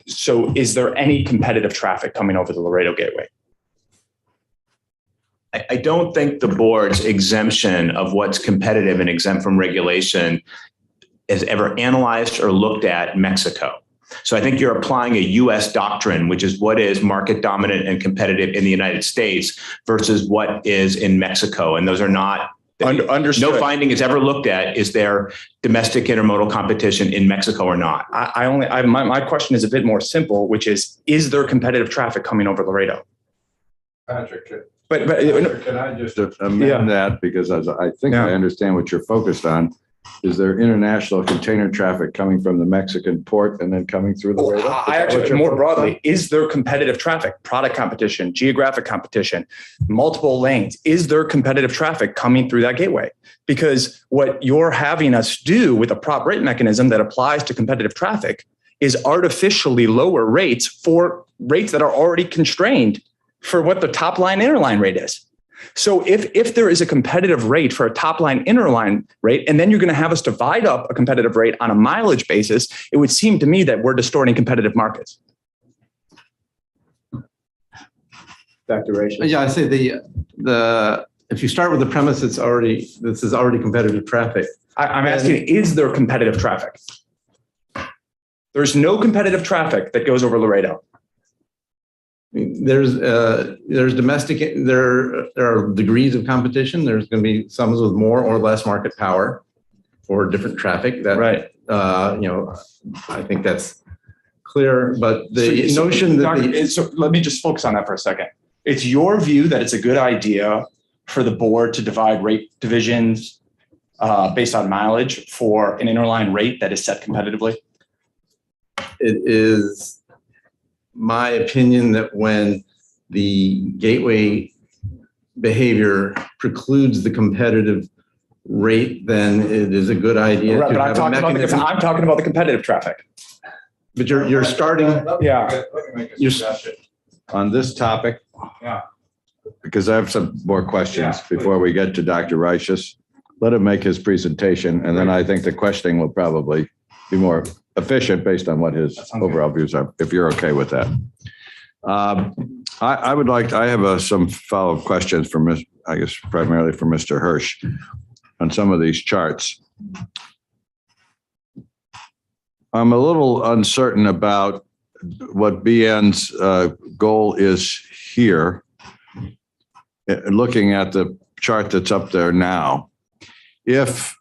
So is there any competitive traffic coming over the Laredo Gateway? I don't think the board's exemption of what's competitive and exempt from regulation has ever analyzed or looked at Mexico. So I think you're applying a U.S. doctrine, which is what is market dominant and competitive in the United States versus what is in Mexico. And those are not, Understood. no finding is ever looked at. Is there domestic intermodal competition in Mexico or not? My question is a bit more simple, which is there competitive traffic coming over Laredo? Patrick, But can I just amend that, because I think I understand what you're focused on. Is there international container traffic coming from the Mexican port and then coming through Laredo? I actually, more broadly, is there competitive traffic, product competition, geographic competition, multiple lanes? Is there competitive traffic coming through that gateway? Because what you're having us do with a prop rate mechanism that applies to competitive traffic is artificially lower rates for rates that are already constrained for what the top line interline rate is. So if there is a competitive rate for a top line interline rate, and then you're going to have us divide up a competitive rate on a mileage basis, it would seem to me that we're distorting competitive markets. Dr. Reiches. Yeah, I say if you start with the premise, this is already competitive traffic. I'm asking, is there competitive traffic? There's no competitive traffic that goes over Laredo. There's domestic, there are degrees of competition. There's going to be some with more or less market power for different traffic. That, right. I think that's clear. But the notion that so let me just focus on that for a second. It's your view that it's a good idea for the board to divide rate divisions based on mileage for an interline rate that is set competitively? it is my opinion that when the gateway behavior precludes the competitive rate, then it is a good idea Right, to but have a mechanism. I'm talking about the competitive traffic. But you're starting. Yeah. Let me make a suggestion on this topic. Yeah. Because I have some more questions before we get to Dr. Reiches. Let him make his presentation, and then I think the questioning will probably be more efficient based on what his overall views are, if you're okay with that. I have some follow-up questions for I guess primarily for Mr. Hirsch on some of these charts. I'm a little uncertain about what BN's goal is here. Looking at the chart that's up there now, if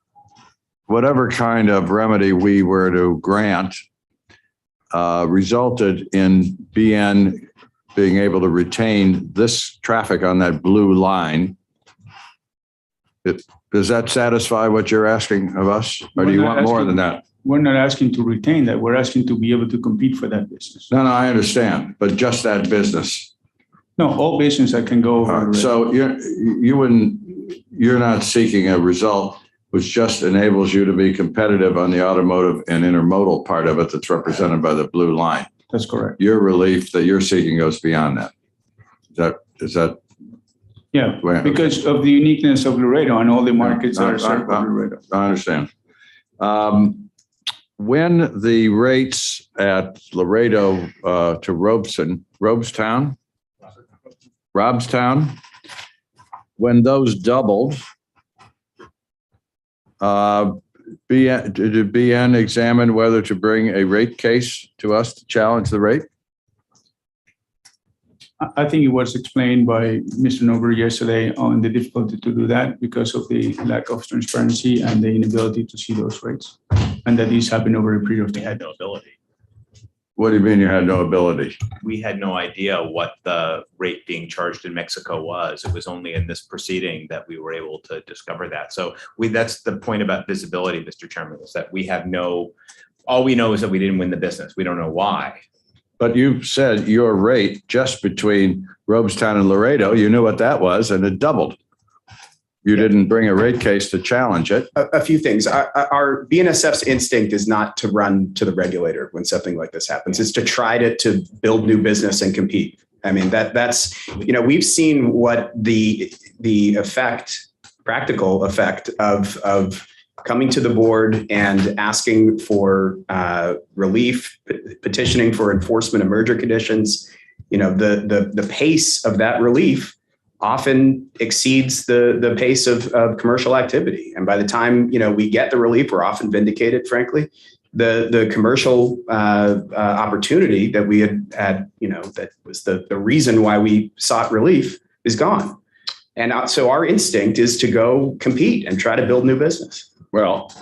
whatever kind of remedy we were to grant resulted in BN being able to retain this traffic on that blue line, does that satisfy what you're asking of us? Or do you want more than that? We're not asking to retain that. We're asking to be able to compete for that business. No, I understand, but just that business. No, all business that can go over. So you're not seeking a result which just enables you to be competitive on the automotive and intermodal part of it that's represented by the blue line. That's correct. Your relief that you're seeking goes beyond that. Is that? Yeah, because of the uniqueness of Laredo and all the markets that are served by Laredo. I understand. When the rates at Laredo to Robstown, when those doubled, did BN examine whether to bring a rate case to us to challenge the rate? I think it was explained by Mr. Nober yesterday on the difficulty to do that because of the lack of transparency and the inability to see those rates, and that these happen over a period of time. What do you mean you had no ability? We had no idea what the rate being charged in Mexico was. It was only in this proceeding that we were able to discover that. So that's the point about visibility, Mr. Chairman, is that we have all we know is that we didn't win the business. We don't know why. But you said your rate just between Robestown and Laredo, you knew what that was, and it doubled. You didn't bring a rate case to challenge it. A few things. Our BNSF's instinct is not to run to the regulator when something like this happens. It's to try to build new business and compete. I mean, that's, we've seen what the practical effect of coming to the board and asking for relief, petitioning for enforcement of merger conditions. The pace of that relief often exceeds the pace of commercial activity. And by the time, we get the relief, we're often vindicated, frankly. The commercial opportunity that we had, that was the reason why we sought relief is gone. And so our instinct is to go compete and try to build new business. Well,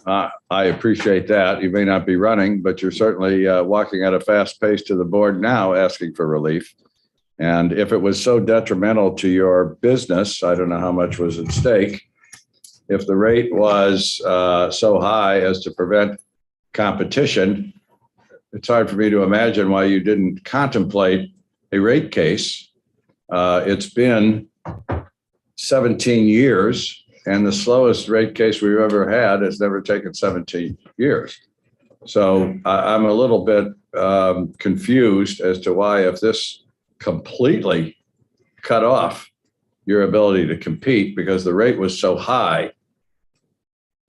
I appreciate that. You may not be running, but you're certainly walking at a fast pace to the board now asking for relief. And if it was so detrimental to your business, I don't know how much was at stake. If the rate was so high as to prevent competition, it's hard for me to imagine why you didn't contemplate a rate case. It's been 17 years, and the slowest rate case we've ever had has never taken 17 years. So I'm a little bit confused as to why, if this completely cut off your ability to compete because the rate was so high,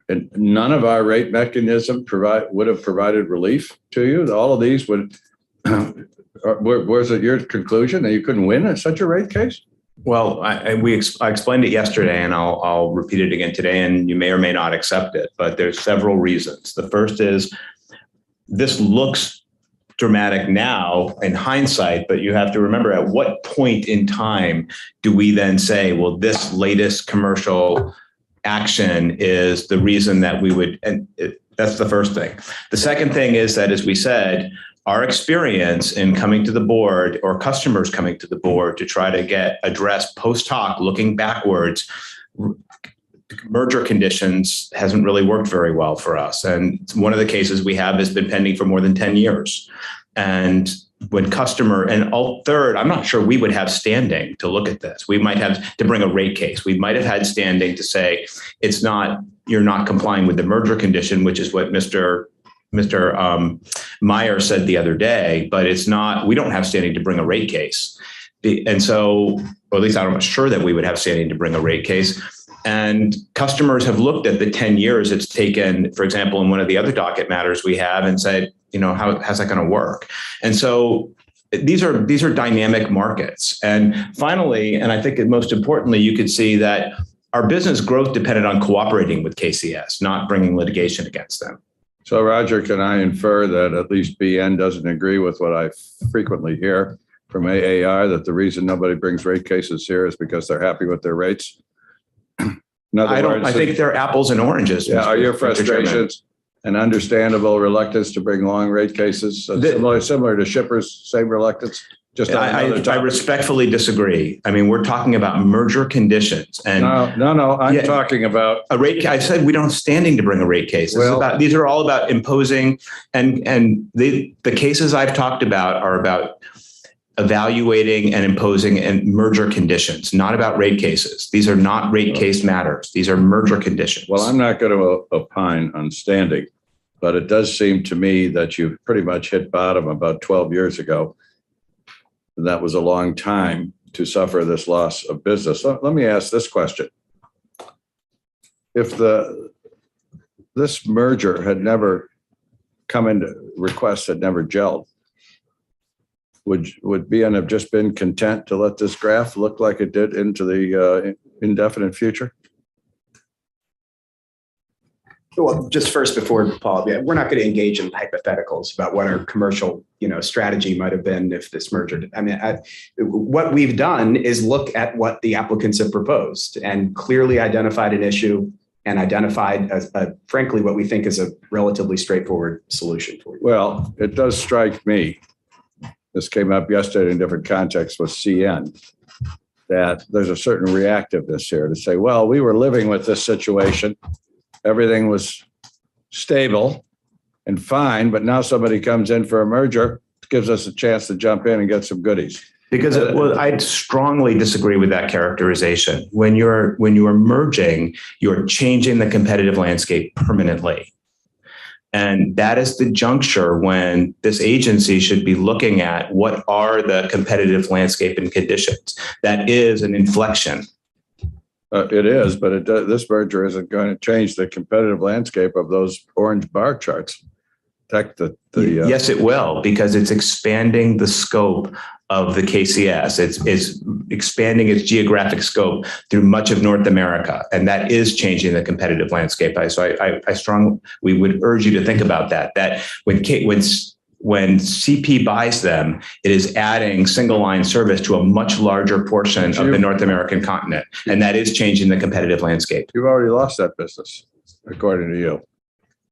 and none of our rate mechanism would have provided relief to you. All of these would. Was it your conclusion that you couldn't win such a rate case? Well, I explained it yesterday, and I'll repeat it again today, and you may or may not accept it, but there's several reasons. The first is this looks dramatic now in hindsight, but you have to remember, at what point in time do we then say, well, this latest commercial action is the reason that we would, that's the first thing. The second thing is that, as we said, our experience in coming to the board, or customers coming to the board to try to get addressed post hoc, looking backwards, merger conditions hasn't really worked very well for us. And one of the cases we have has been pending for more than 10 years. And when third, I'm not sure we would have standing to look at this. We might have to bring a rate case. We might have had standing to say, you're not complying with the merger condition, which is what Mr. Meyer said the other day, but we don't have standing to bring a rate case. And so, or at least I'm not sure that we would have standing to bring a rate case. And customers have looked at the 10 years it's taken, for example, in one of the other docket matters we have, and said, how's that going to work? And so these are dynamic markets. And finally, and I think most importantly, you could see that our business growth depended on cooperating with KCS, not bringing litigation against them. So, Roger, can I infer that at least BN doesn't agree with what I frequently hear from AAR, that the reason nobody brings rate cases here is because they're happy with their rates? I think they're apples and oranges. Yeah, are your frustrations an understandable reluctance to bring long rate cases, similar to shippers, same reluctance? Just I respectfully disagree. I mean, we're talking about merger conditions, and no. I'm talking about a rate. I said we don't have standing to bring a rate case. These are all about imposing, and the cases I've talked about are about evaluating and imposing and merger conditions, not about rate cases. These are not rate case matters. These are merger conditions. Well, I'm not going to opine on standing, but it does seem to me that you've pretty much hit bottom about 12 years ago. That was a long time to suffer this loss of business. Let me ask this question. If this merger had never come into requests, had never gelled, would BN have just been content to let this graph look like it did into the indefinite future? Well, just first, before Paul, we're not going to engage in hypotheticals about what our commercial, strategy might have been if this merger. What we've done is look at what the applicants have proposed and clearly identified an issue and identified, frankly, what we think is a relatively straightforward solution for you. Well, it does strike me, this came up yesterday in different contexts with CN, that there's a certain reactiveness here to say, well, we were living with this situation. Everything was stable and fine, but now somebody comes in for a merger, gives us a chance to jump in and get some goodies. Because I strongly disagree with that characterization. When you're merging, you're changing the competitive landscape permanently. And that is the juncture when this agency should be looking at what are the competitive landscape and conditions. That is an inflection. It is, but this merger isn't going to change the competitive landscape of those orange bar charts. Yes, it will, because it's expanding the scope of the KCS. It's expanding its geographic scope through much of North America, and that is changing the competitive landscape. We would urge you to think about that. That when CP buys them, it is adding single line service to a much larger portion of the North American continent, and that is changing the competitive landscape. You've already lost that business, according to you.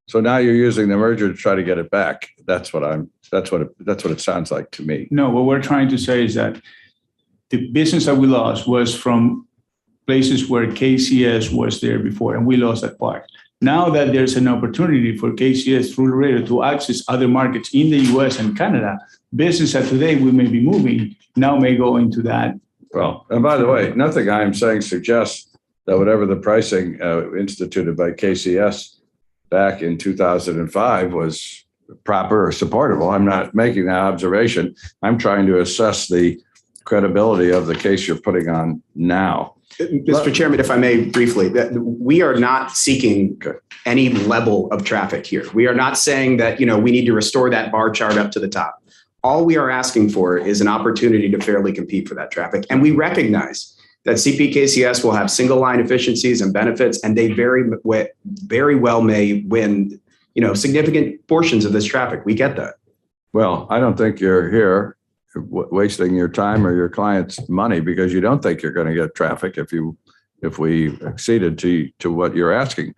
So now you're using the merger to try to get it back. That's what it sounds like to me. No, what we're trying to say is that the business that we lost was from places where KCS was there before, and we lost that part. Now that there's an opportunity for KCS through Laredo to access other markets in the US and Canada, business that today we may be moving now may go into that. Well, and by the way, nothing I'm saying suggests that whatever the pricing instituted by KCS back in 2005 was proper or supportable. I'm not making that observation. I'm trying to assess the credibility of the case you're putting on now. Mr. Chairman, if I may briefly, we are not seeking any level of traffic here. We are not saying that, we need to restore that bar chart up to the top. All we are asking for is an opportunity to fairly compete for that traffic. And we recognize that CPKCS will have single line efficiencies and benefits, and they very well may win, significant portions of this traffic. We get that. Well, I don't think you're here wasting your time or your client's money because you don't think you're going to get traffic if we acceded to what you're asking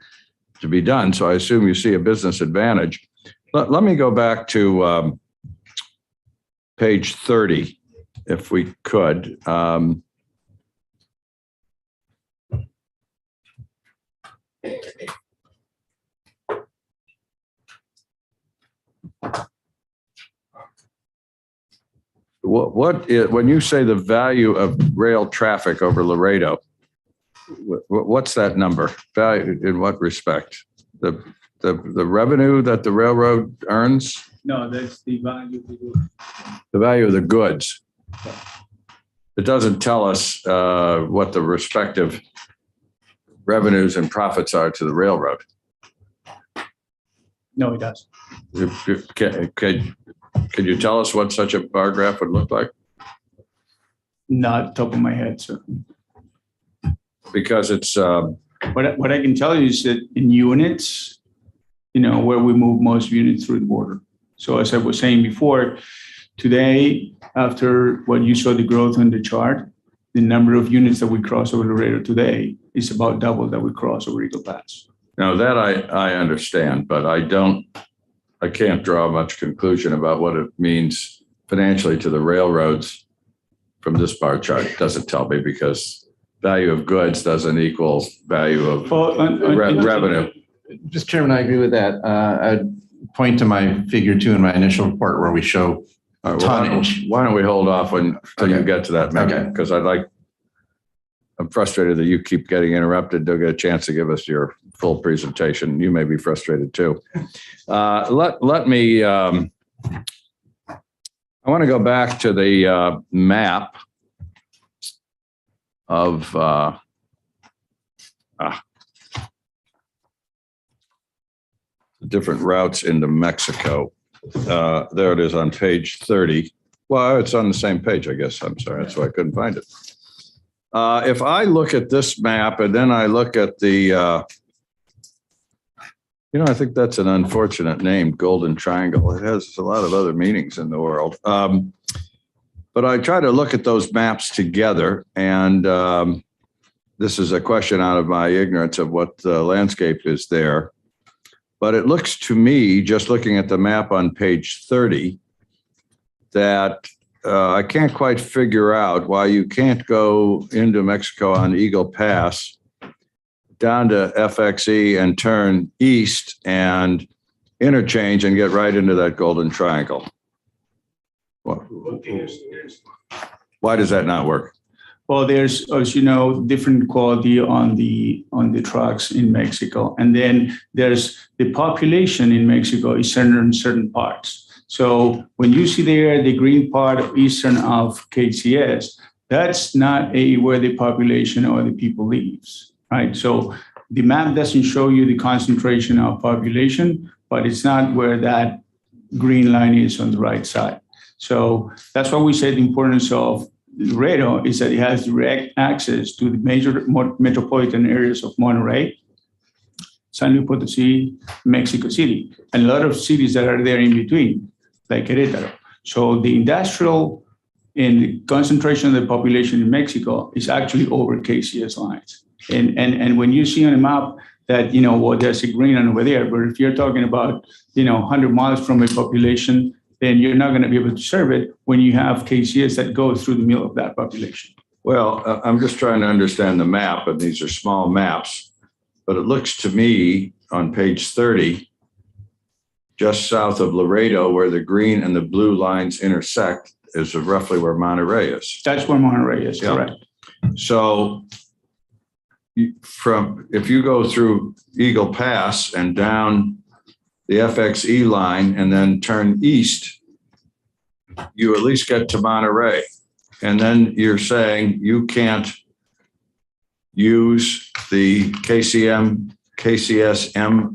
to be done. So I assume you see a business advantage. Let me go back to page 30, if we could. When you say the value of rail traffic over Laredo, what's that number? Value in what respect? The revenue that the railroad earns? No, that's the value of the goods. The value of the goods. It doesn't tell us what the respective revenues and profits are to the railroad. No, it doesn't. Could you tell us what such a bar graph would look like? Not top of my head, sir. Because it's what I can tell you is that in units, where we move most units through the border. So as I was saying before, today, after what you saw the growth on the chart, the number of units that we cross over Laredo today is about double that we cross over Eagle Pass. Now that I understand, but I can't draw much conclusion about what it means financially to the railroads from this bar chart. It doesn't tell me because value of goods doesn't equal value of revenue. Mr. Chairman, I agree with that. I'd point to my figure 2 in my initial report where we show tonnage. Why don't we hold off until you get to that, because I'm frustrated that you keep getting interrupted. Don't get a chance to give us your full presentation. You may be frustrated too. Let me, I want to go back to the map of different routes into Mexico. There it is on page 30. Well, it's on the same page, I guess. I'm sorry. That's why I couldn't find it. If I look at this map and then I look at the, I think that's an unfortunate name, Golden Triangle. It has a lot of other meanings in the world. But I try to look at those maps together and this is a question out of my ignorance of what the landscape is there. But it looks to me, just looking at the map on page 30, that I can't quite figure out why you can't go into Mexico on Eagle Pass down to FXE and turn east and interchange and get right into that golden triangle. Why does that not work? Well, there's, as you know, different quality on the trucks in Mexico. And then there's the population in Mexico is centered in certain parts. So when you see there the green part of eastern of KCS, that's not where the population or the people lives, right? So the map doesn't show you the concentration of population, but it's not where that green line is on the right side. So that's why we said the importance of Laredo is that it has direct access to the major metropolitan areas of Monterrey, San Luis Potosí, Mexico City, and a lot of cities that are there in between, like Querétaro. So the industrial and the concentration of the population in Mexico is actually over KCS lines. And when you see on a map that, there's a green line over there, but if you're talking about, 100 miles from a population, then you're not going to be able to serve it when you have KCS that goes through the middle of that population. Well, I'm just trying to understand the map, and these are small maps, but it looks to me on page 30, just south of Laredo, where the green and the blue lines intersect, is roughly where Monterrey is. That's where Monterrey is, correct. So if you go through Eagle Pass and down the FXE line and then turn east, you at least get to Monterrey. And then you're saying you can't use the KCSM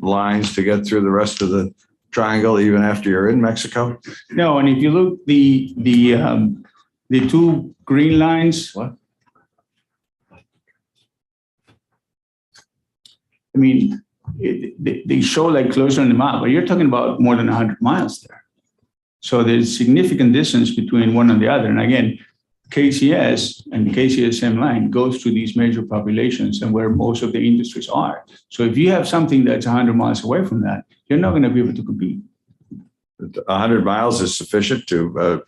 lines to get through the rest of the triangle even after you're in Mexico? No, and if you look, the two green lines. What? I mean, they show like closer on the map, but you're talking about more than 100 miles there. So there's significant distance between one and the other. And again, KCS and the KCSM line goes through these major populations and where most of the industries are. So if you have something that's 100 miles away from that, you're not going to be able to compete. 100 miles is sufficient to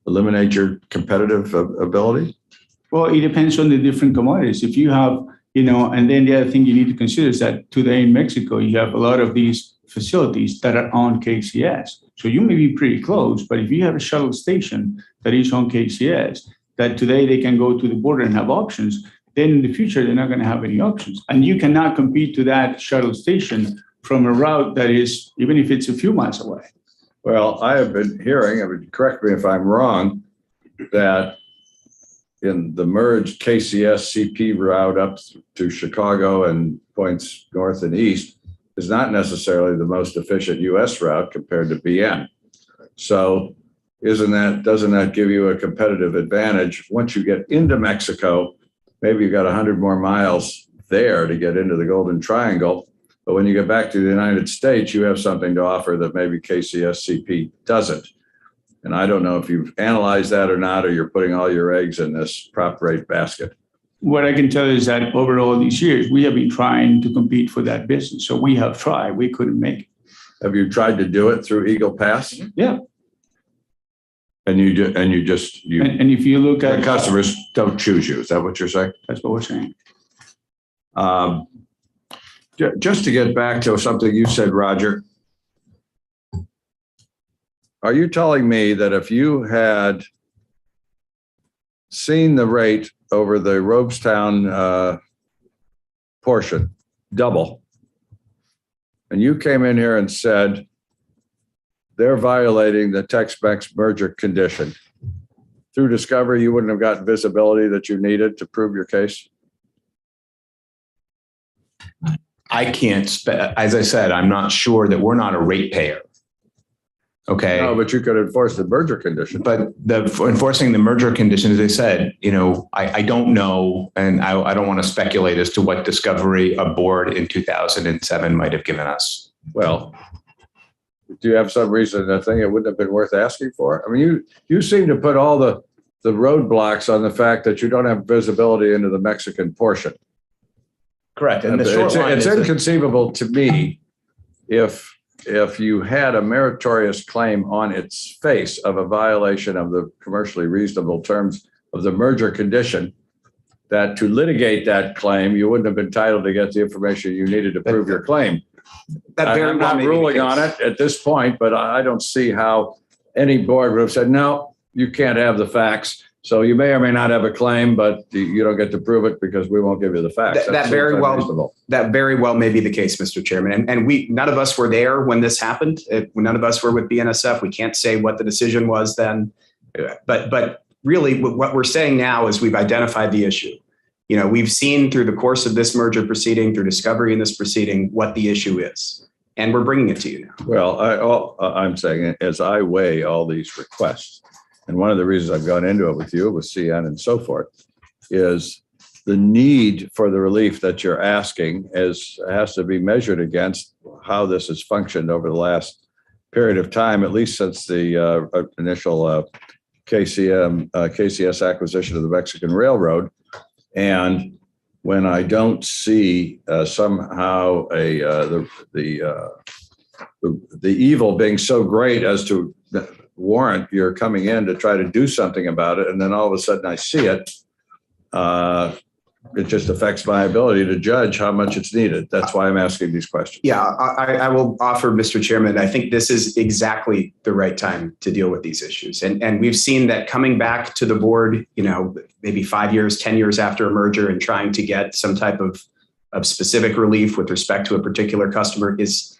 eliminate your competitive ability? Well, it depends on the different commodities. If you have, and then the other thing you need to consider is that today in Mexico, you have a lot of these facilities that are on KCS. So you may be pretty close, but if you have a shuttle station that is on KCS, that today they can go to the border and have options, then in the future, they're not going to have any options. And you cannot compete to that shuttle station from a route that is, even if it's a few miles away. Well, I have been hearing, correct me if I'm wrong, that in the merged KCS CP route up to Chicago and points north and east is not necessarily the most efficient US route compared to BN. So doesn't that give you a competitive advantage? Once you get into Mexico, maybe you've got 100 more miles there to get into the Golden Triangle. But when you get back to the United States, you have something to offer that maybe KCS CP doesn't. And I don't know if you've analyzed that or not, or you're putting all your eggs in this prop rate basket. What I can tell you is that over all these years, we have been trying to compete for that business. So we have tried. We couldn't make it. Have you tried to do it through Eagle Pass? Yeah. And if you look at customers don't choose you, is that what you're saying? That's what we're saying. Just to get back to something you said, Roger, are you telling me that if you had seen the rate over the Robestown portion double, and you came in here and said they're violating the Tex-Mex merger condition, through discovery, you wouldn't have gotten visibility that you needed to prove your case? I can't, as I said, I'm not sure that we're not a ratepayer. Okay. No, but you could enforce the merger condition. But enforcing the merger condition, as I said, I don't know, and I don't want to speculate as to what discovery a board in 2007 might have given us. Well, do you have some reason to think it wouldn't have been worth asking for? I mean, you seem to put all the the roadblocks on the fact that you don't have visibility into the Mexican portion. Correct. And the short line It's is inconceivable to me if you had a meritorious claim on its face of a violation of the commercially reasonable terms of the merger condition, that to litigate that claim, you wouldn't have been entitled to get the information you needed to prove your claim. I'm not ruling on it at this point, but I don't see how any board would have said, no, you can't have the facts. So you may or may not have a claim, but you don't get to prove it because we won't give you the facts. That very well may be the case, Mr. Chairman. And none of us were there when this happened. None of us were with BNSF. We can't say what the decision was then. But really what we're saying now is we've identified the issue. You know, we've seen through the course of this merger proceeding, through discovery in this proceeding, what the issue is. And we're bringing it to you now. Well, I'm saying as I weigh all these requests, and one of the reasons I've gone into it with you, with CN and so forth, is the need for the relief that you're asking has to be measured against how this has functioned over the last period of time, at least since the initial KCS acquisition of the Mexican Railroad. And when I don't see somehow the evil being so great as to warrant you're coming in to try to do something about it, and then all of a sudden I see it, it just affects my ability to judge how much it's needed. That's why I'm asking these questions. Yeah, I will offer, Mr. Chairman, I think this is exactly the right time to deal with these issues. And we've seen that coming back to the board, you know, maybe 5 years, 10 years after a merger and trying to get some type of specific relief with respect to a particular customer is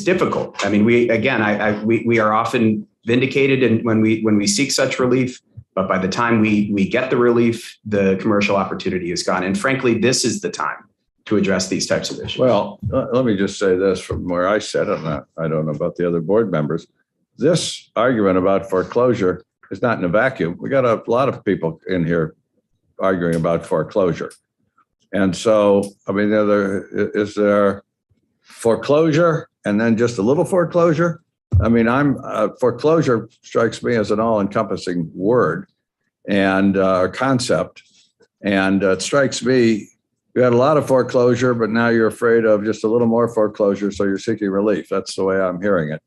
difficult. I mean, we are often vindicated and when we seek such relief, but by the time we get the relief, the commercial opportunity is gone. And frankly, this is the time to address these types of issues. Well, let me just say this from where I sit, and I don't know about the other board members. This argument about foreclosure is not in a vacuum. We got a lot of people in here arguing about foreclosure. And so, I mean, is there foreclosure and then just a little foreclosure? I mean, foreclosure strikes me as an all-encompassing word and concept. And it strikes me, you had a lot of foreclosure, but now you're afraid of just a little more foreclosure. So you're seeking relief. That's the way I'm hearing it.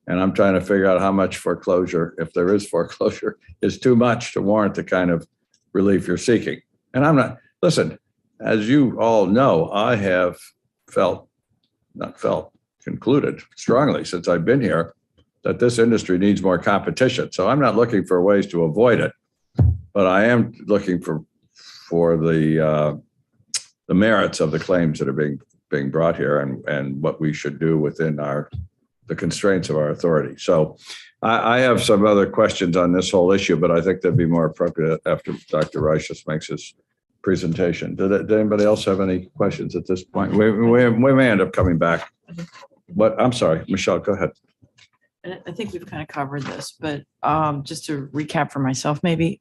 And I'm trying to figure out how much foreclosure, if there is foreclosure, is too much to warrant the kind of relief you're seeking. And listen, as you all know, I have concluded strongly since I've been here that this industry needs more competition. So I'm not looking for ways to avoid it, but I am looking for the merits of the claims that are being brought here and what we should do within the constraints of our authority. So I have some other questions on this whole issue, but I think that'd be more appropriate after Dr. Reiches makes his presentation. Did anybody else have any questions at this point? We may end up coming back. But I'm sorry, Michelle, go ahead. I think we've kind of covered this, but just to recap for myself, maybe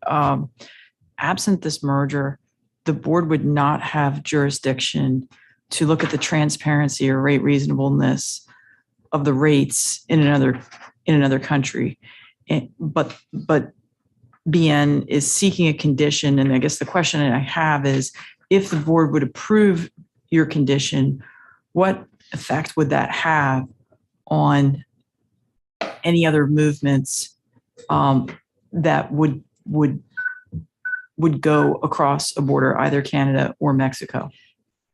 absent this merger, the board would not have jurisdiction to look at the transparency or rate reasonableness of the rates in another country. But BN is seeking a condition, and I guess the question that I have is, if the board would approve your condition, what effect would that have on any other movements that would go across a border, either Canada or Mexico?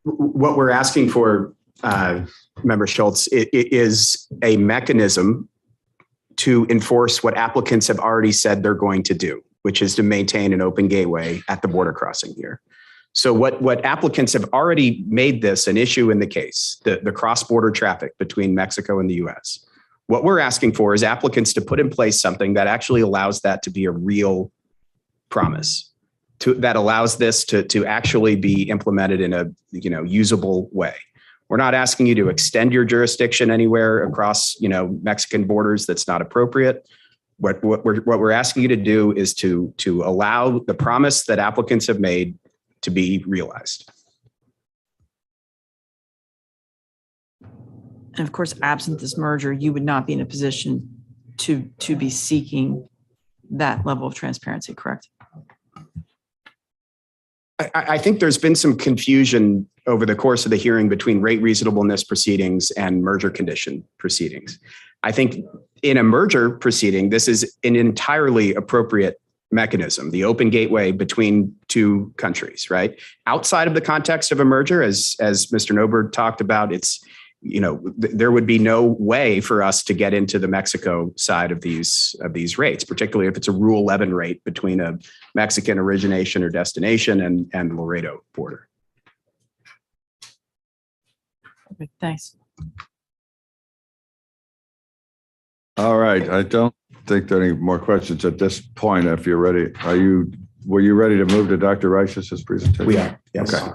What we're asking for, Member Schultz, is a mechanism to enforce what applicants have already said they're going to do, which is to maintain an open gateway at the border crossing here. So what applicants have already made this an issue in the case, the cross-border traffic between Mexico and the US. What we're asking for is applicants to put in place something that actually allows that to be a real promise, that allows this to actually be implemented in a usable way. We're not asking you to extend your jurisdiction anywhere across Mexican borders that's not appropriate. What we're asking you to do is to allow the promise that applicants have made to be realized. And of course, absent this merger, you would not be in a position to be seeking that level of transparency, correct? I think there's been some confusion over the course of the hearing between rate reasonableness proceedings and merger condition proceedings. I think in a merger proceeding, this is an entirely appropriate mechanism, the open gateway between two countries, right? Outside of the context of a merger, as Mr. Nober talked about, it's, there would be no way for us to get into the Mexico side of these rates, particularly if it's a Rule 11 rate between a Mexican origination or destination and Laredo border. Okay, thanks. All right. I don't think there are any more questions at this point. If you're ready, were you ready to move to Dr. Reich's presentation? We are, yes. Okay.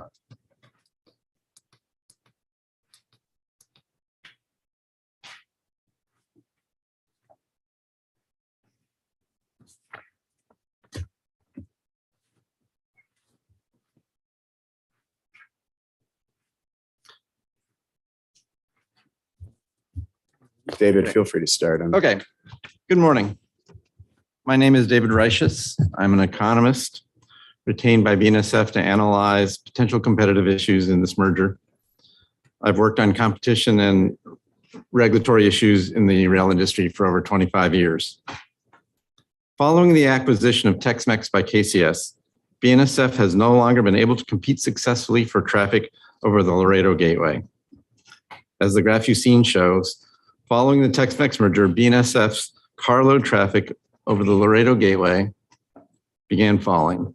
David, feel free to start. Okay. Good morning. My name is David Reiches. I'm an economist retained by BNSF to analyze potential competitive issues in this merger. I've worked on competition and regulatory issues in the rail industry for over 25 years. Following the acquisition of Tex-Mex by KCS, BNSF has no longer been able to compete successfully for traffic over the Laredo Gateway. As the graph you've seen shows, following the Tex-Mex merger, BNSF's carload traffic over the Laredo Gateway began falling.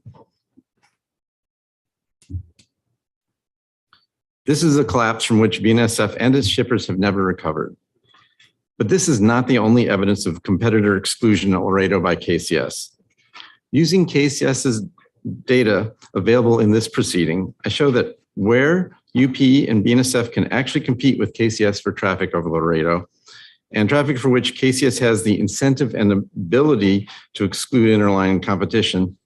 This is a collapse from which BNSF and its shippers have never recovered. But this is not the only evidence of competitor exclusion at Laredo by KCS. Using KCS's data available in this proceeding, I show that where UP and BNSF can actually compete with KCS for traffic over Laredo, and traffic for which KCS has the incentive and ability to exclude interline competition,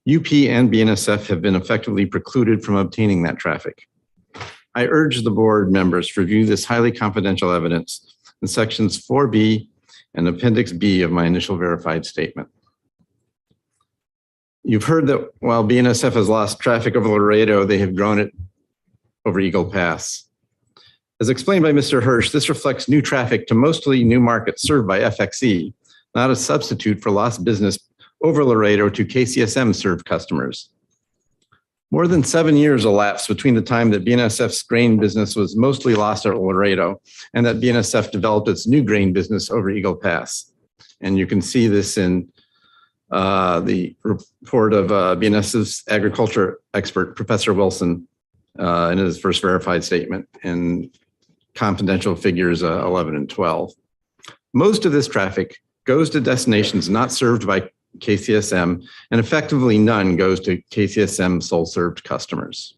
UP and BNSF have been effectively precluded from obtaining that traffic. I urge the board members to review this highly confidential evidence in sections 4B and Appendix B of my initial verified statement. You've heard that while BNSF has lost traffic over Laredo, they have grown it over Eagle Pass. As explained by Mr. Hirsch, this reflects new traffic to mostly new markets served by FXE, not a substitute for lost business over Laredo to KCSM served customers. More than 7 years elapsed between the time that BNSF's grain business was mostly lost at Laredo and that BNSF developed its new grain business over Eagle Pass. And you can see this in the report of BNSF's agriculture expert, Professor Wilson, in his first verified statement in confidential figures 11 and 12. Most of this traffic goes to destinations not served by KCSM, and effectively none goes to KCSM sole served customers.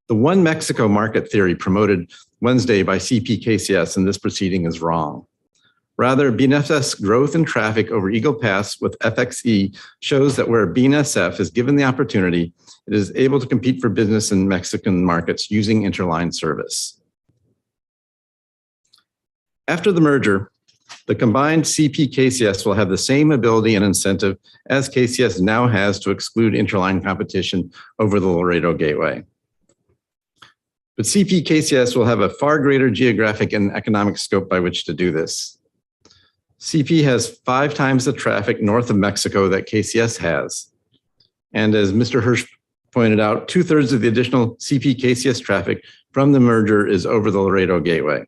The one Mexico market theory promoted Wednesday by CPKCS in this proceeding is wrong. Rather, BNSF's growth in traffic over Eagle Pass with FXE shows that where BNSF is given the opportunity, it is able to compete for business in Mexican markets using interline service. After the merger, the combined CP-KCS will have the same ability and incentive as KCS now has to exclude interline competition over the Laredo Gateway. But CP-KCS will have a far greater geographic and economic scope by which to do this. CP has 5 times the traffic north of Mexico that KCS has. And as Mr. Hirsch pointed out, 2/3 of the additional CP-KCS traffic from the merger is over the Laredo Gateway.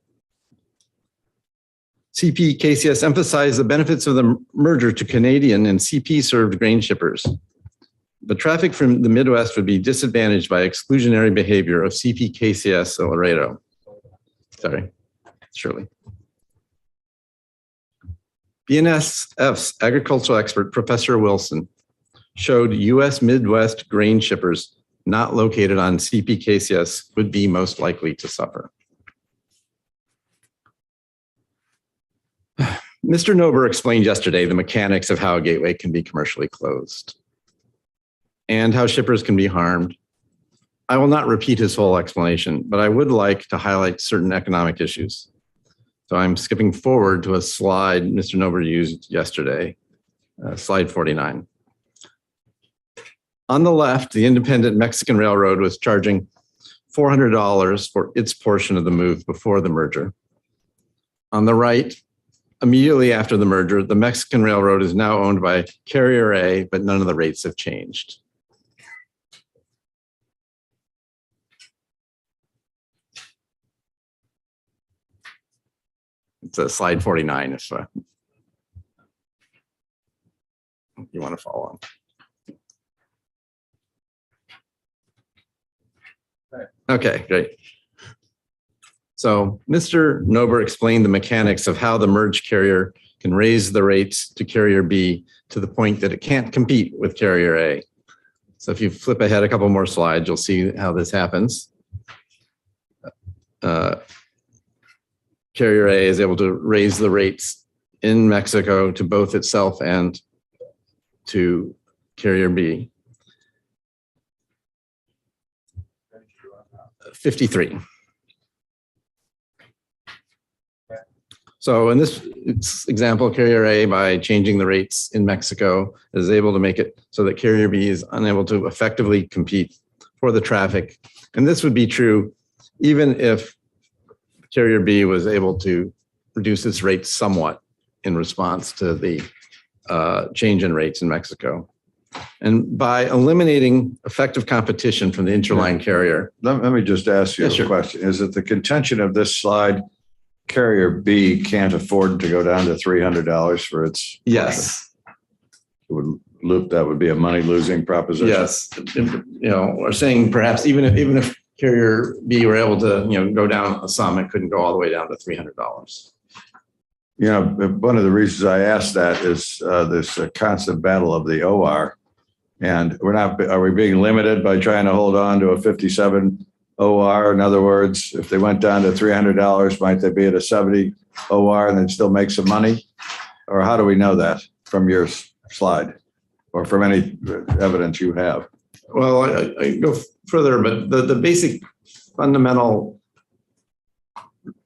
CP-KCS emphasized the benefits of the merger to Canadian and CP-served grain shippers. But traffic from the Midwest would be disadvantaged by exclusionary behavior of CP-KCS at Laredo. Sorry, Shirley. BNSF's agricultural expert, Professor Wilson, showed U.S. Midwest grain shippers not located on CP-KCS would be most likely to suffer. Mr. Nober explained yesterday the mechanics of how a gateway can be commercially closed and how shippers can be harmed. I will not repeat his whole explanation, but I would like to highlight certain economic issues. So I'm skipping forward to a slide Mr. Nober used yesterday, slide 49. On the left, the independent Mexican railroad was charging $400 for its portion of the move before the merger. On the right, immediately after the merger, the Mexican railroad is now owned by Carrier A, but none of the rates have changed. It's slide 49 if you want to follow on. Okay, great. So Mr. Nober explained the mechanics of how the merged carrier can raise the rates to Carrier B to the point that it can't compete with Carrier A. So if you flip ahead a couple more slides, you'll see how this happens. Carrier A is able to raise the rates in Mexico to both itself and to Carrier B. 53. So in this example, Carrier A, by changing the rates in Mexico, is able to make it so that Carrier B is unable to effectively compete for the traffic. And this would be true even if Carrier B was able to reduce its rates somewhat in response to the change in rates in Mexico. And by eliminating effective competition from the interline carrier. Let me just ask you a question. Is it the contention of this slide, Carrier B can't afford to go down to $300 for its? Yes. That would be a money losing proposition. Yes. We're saying perhaps even if Carrier B were able to, go down a sum, it couldn't go all the way down to $300. One of the reasons I asked that is this constant battle of the OR. And are we being limited by trying to hold on to a 57 OR? In other words, if they went down to $300, might they be at a 70 OR and then still make some money? Or how do we know that from your slide or from any evidence you have? Well, I go further, but the basic fundamental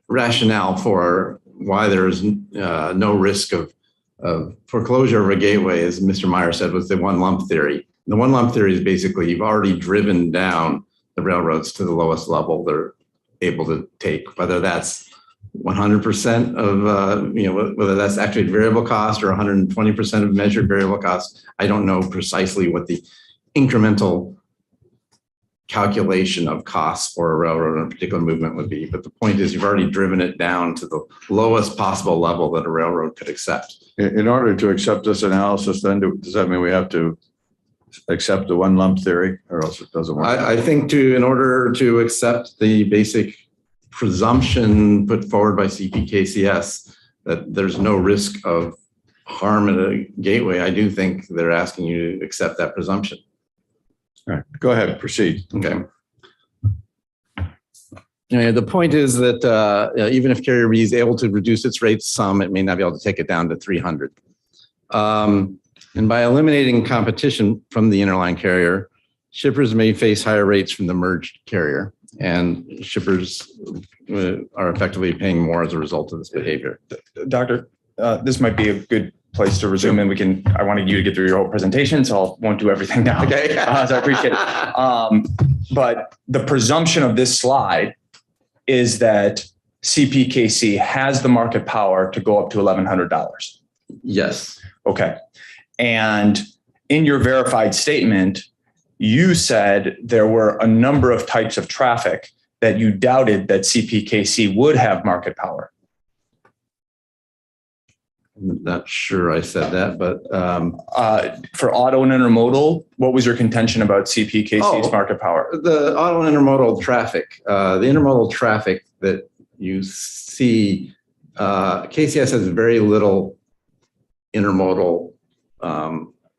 rationale for why there's no risk of foreclosure of a gateway, as Mr. Meyer said, was the one lump theory. The one lump theory is basically you've already driven down the railroads to the lowest level they're able to take, whether that's 100% of, whether that's actually variable cost or 120% of measured variable cost. I don't know precisely what the incremental calculation of costs for a railroad in a particular movement would be. But the point is you've already driven it down to the lowest possible level that a railroad could accept. In order to accept this analysis, then does that mean we have to accept the one lump theory or else it doesn't work? I think in order to accept the basic presumption put forward by CPKCS that there's no risk of harm at a gateway, I do think they're asking you to accept that presumption. All right, go ahead, proceed. Okay. The point is that even if Carrier B is able to reduce its rates some, it may not be able to take it down to 300. And by eliminating competition from the interline carrier, shippers may face higher rates from the merged carrier, and shippers are effectively paying more as a result of this behavior. Doctor, this might be a good place to resume, and I wanted you to get through your whole presentation, so I won't do everything now. Okay. So I appreciate it. But the presumption of this slide is that CPKC has the market power to go up to $1,100. Yes. Okay. And in your verified statement, you said there were a number of types of traffic that you doubted that CPKC would have market power. I'm not sure I said that, but for auto and intermodal, what was your contention about CPKC's market power? The auto and intermodal traffic, the intermodal traffic that you see, KCS has very little intermodal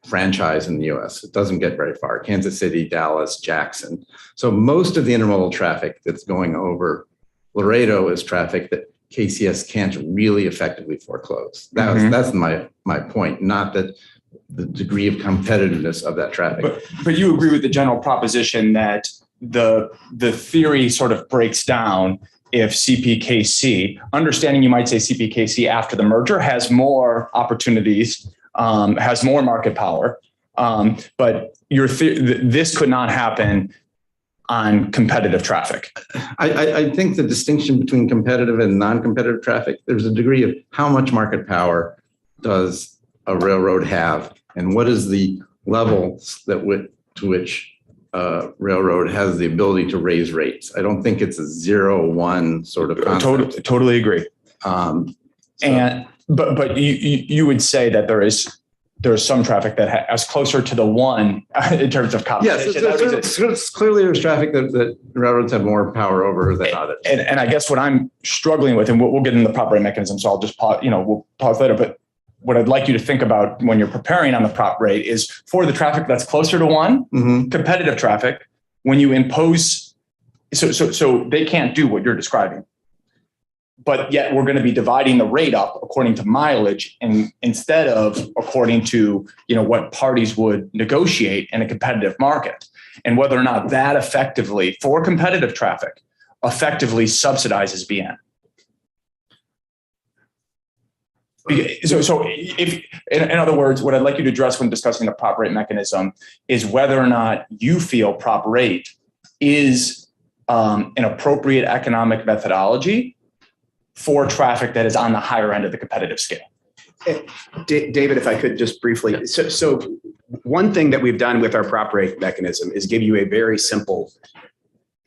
franchise in the US. It doesn't get very far. Kansas City, Dallas, Jackson. So most of the intermodal traffic that's going over Laredo is traffic that KCS can't really effectively foreclose. That's my point, not that the degree of competitiveness of that traffic. But you agree with the general proposition that the theory sort of breaks down if CPKC, understanding you might say CPKC after the merger has more opportunities, has more market power, But this could not happen on competitive traffic. I think the distinction between competitive and non-competitive traffic, there's a degree of how much market power does a railroad have, and what is the levels to which railroad has the ability to raise rates. I don't think it's a 0-1 sort of concept. Totally agree. But you would say that there is some traffic that is closer to the 1 in terms of competition. Yes, clearly there's traffic that railroads have more power over than others. And I guess what I'm struggling with, and we'll get into the prop rate mechanism, so I'll just pause, we'll pause later, but what I'd like you to think about when you're preparing on the prop rate is for the traffic that's closer to 1, competitive traffic, when you impose, so they can't do what you're describing. But yet we're going to be dividing the rate up according to mileage and instead of according to, what parties would negotiate in a competitive market, and whether or not that effectively, for competitive traffic, effectively subsidizes BN. So if, in other words, what I'd like you to address when discussing the prop rate mechanism is whether or not you feel prop rate is an appropriate economic methodology for traffic that is on the higher end of the competitive scale. David, if I could just briefly. So one thing that we've done with our prop rate mechanism is give you a very simple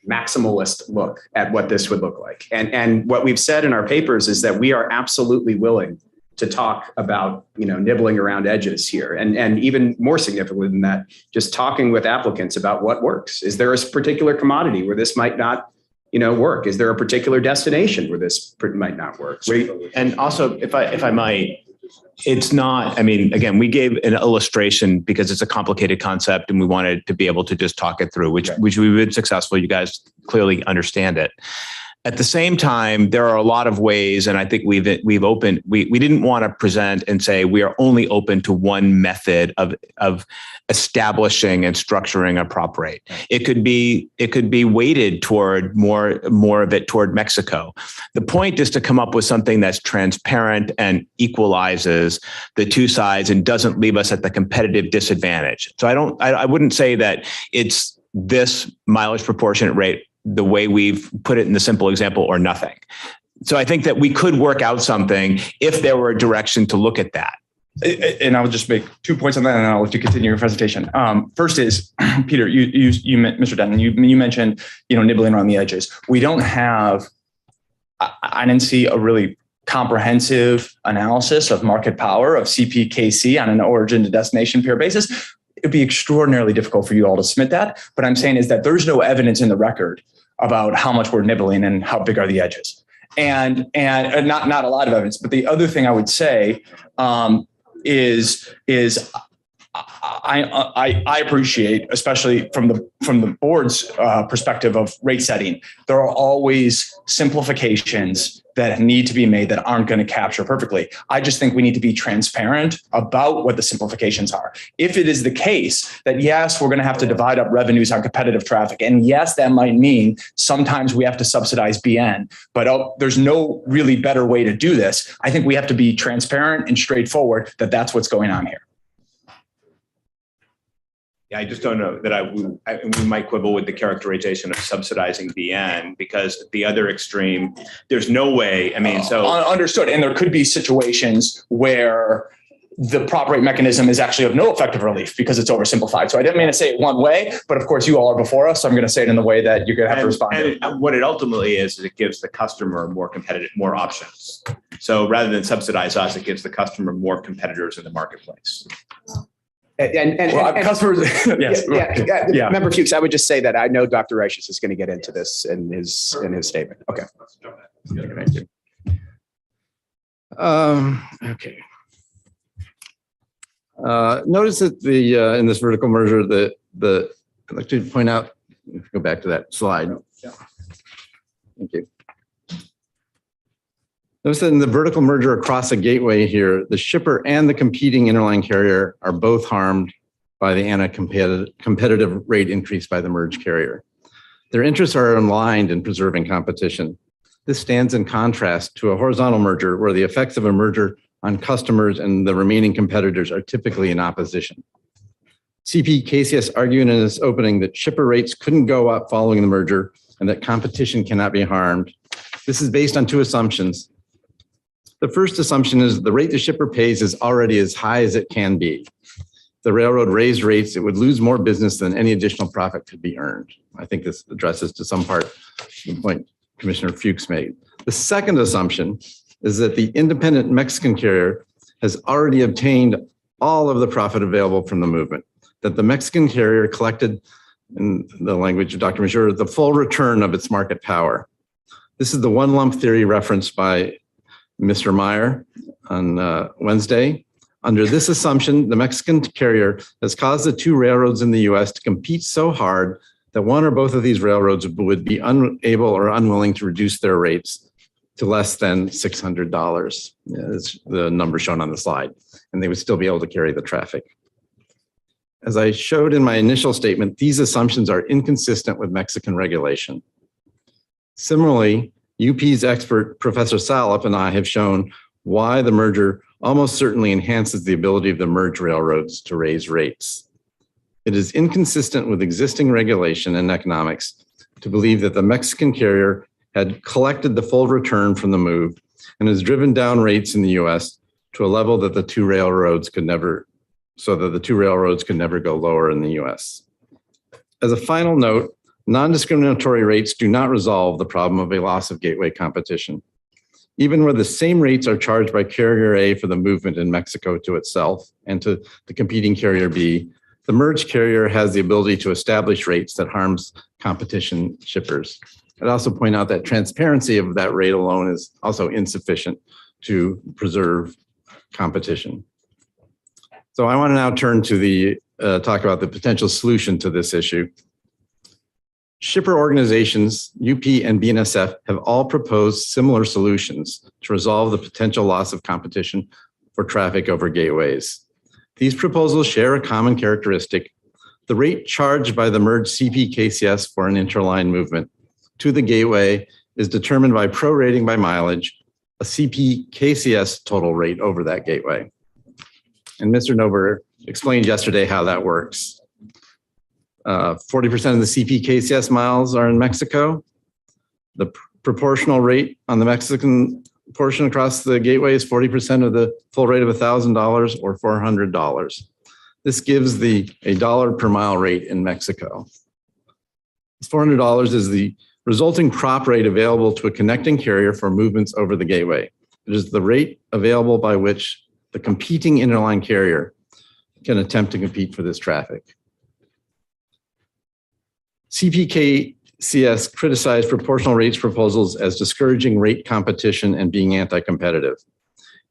maximalist look at what this would look like. And what we've said in our papers is that we are absolutely willing to talk about, nibbling around edges here. And even more significantly than that, just talking with applicants about what works. Is there a particular commodity where this might not, work? Is there a particular destination where this might not work? And also, if I might, it's not, again, we gave an illustration because it's a complicated concept and we wanted to be able to just talk it through, which we've been successful. You guys clearly understand it. At the same time, there are a lot of ways, and I think we've opened. We didn't want to present and say we are only open to one method of establishing and structuring a prop rate. It could be weighted toward more of it toward Mexico. The point is to come up with something that's transparent and equalizes the two sides and doesn't leave us at the competitive disadvantage. So I wouldn't say that it's this mileage proportionate rate the way we've put it in the simple example or nothing. So I think that we could work out something if there were a direction to look at that. And I'll just make 2 points on that and I'll let you continue your presentation. First is, Peter, you Mr. Denton, you mentioned, nibbling around the edges. We don't have, I didn't see a really comprehensive analysis of market power of CPKC on an origin to destination pair basis. It'd be extraordinarily difficult for you all to submit that. But I'm saying is that there's no evidence in the record about how much we're nibbling and how big are the edges. And not a lot of evidence. But the other thing I would say is I appreciate, especially from the board's perspective of rate setting, there are always simplifications that need to be made that aren't going to capture perfectly. I just think we need to be transparent about what the simplifications are. If it is the case that, yes, we're going to have to divide up revenues on competitive traffic, and yes, that might mean sometimes we have to subsidize BN, but there's no really better way to do this. I think we have to be transparent and straightforward that that's what's going on here. Yeah, I just don't know that we might quibble with the characterization of subsidizing BN because at the other extreme, there's no way. Understood. And there could be situations where the prop rate mechanism is actually of no effective relief because it's oversimplified. So I didn't mean to say it one way, but of course you all are before us. So I'm going to say it in the way that you're going to have to respond to. And what it ultimately is it gives the customer more options. So rather than subsidize us, it gives the customer more competitors in the marketplace. And customers, yes. Yeah. Member Fuchs, I would just say that I know Dr. Reiches is going to get into this in his statement. Okay. Thank you. Okay. Notice that in this vertical merger, I'd like to point out, if you go back to that slide. Yeah. Thank you. Notice that in the vertical merger across the gateway here, the shipper and the competing interline carrier are both harmed by the anti-competitive rate increase by the merged carrier. Their interests are aligned in preserving competition. This stands in contrast to a horizontal merger where the effects of a merger on customers and the remaining competitors are typically in opposition. CP KCS argued in its opening that shipper rates couldn't go up following the merger and that competition cannot be harmed. This is based on two assumptions. The first assumption is the rate the shipper pays is already as high as it can be. If the railroad raised rates, it would lose more business than any additional profit could be earned. I think this addresses to some part the point Commissioner Fuchs made. The second assumption is that the independent Mexican carrier has already obtained all of the profit available from the movement, that the Mexican carrier collected, in the language of Dr. Majura, the full return of its market power. This is the one lump theory referenced by Mr. Meyer on Wednesday. Under this assumption, the Mexican carrier has caused the two railroads in the US to compete so hard that one or both of these railroads would be unable or unwilling to reduce their rates to less than $600. It's the number shown on the slide, and they would still be able to carry the traffic. As I showed in my initial statement, these assumptions are inconsistent with Mexican regulation. Similarly, UP's expert, Professor Salop, and I have shown why the merger almost certainly enhances the ability of the merged railroads to raise rates. It is inconsistent with existing regulation and economics to believe that the Mexican carrier had collected the full return from the move and has driven down rates in the US to a level that the two railroads could never go lower in the US. As a final note, non-discriminatory rates do not resolve the problem of a loss of gateway competition. Even where the same rates are charged by Carrier A for the movement in Mexico to itself and to the competing Carrier B, the merged carrier has the ability to establish rates that harms competition shippers. I'd also point out that transparency of that rate alone is also insufficient to preserve competition. So I want to now turn to the talk about the potential solution to this issue. Shipper organizations, UP and BNSF, have all proposed similar solutions to resolve the potential loss of competition for traffic over gateways. These proposals share a common characteristic. The rate charged by the merged CP KCS for an interline movement to the gateway is determined by prorating by mileage, a CP KCS total rate over that gateway. And Mr. Nober explained yesterday how that works. 40% of the CP KCS miles are in Mexico. The proportional rate on the Mexican portion across the gateway is 40% of the full rate of $1,000 or $400. This gives a dollar per mile rate in Mexico. This $400 is the resulting prop rate available to a connecting carrier for movements over the gateway. It is the rate available by which the competing interline carrier can attempt to compete for this traffic. CPKCS criticized proportional rates proposals as discouraging rate competition and being anti-competitive,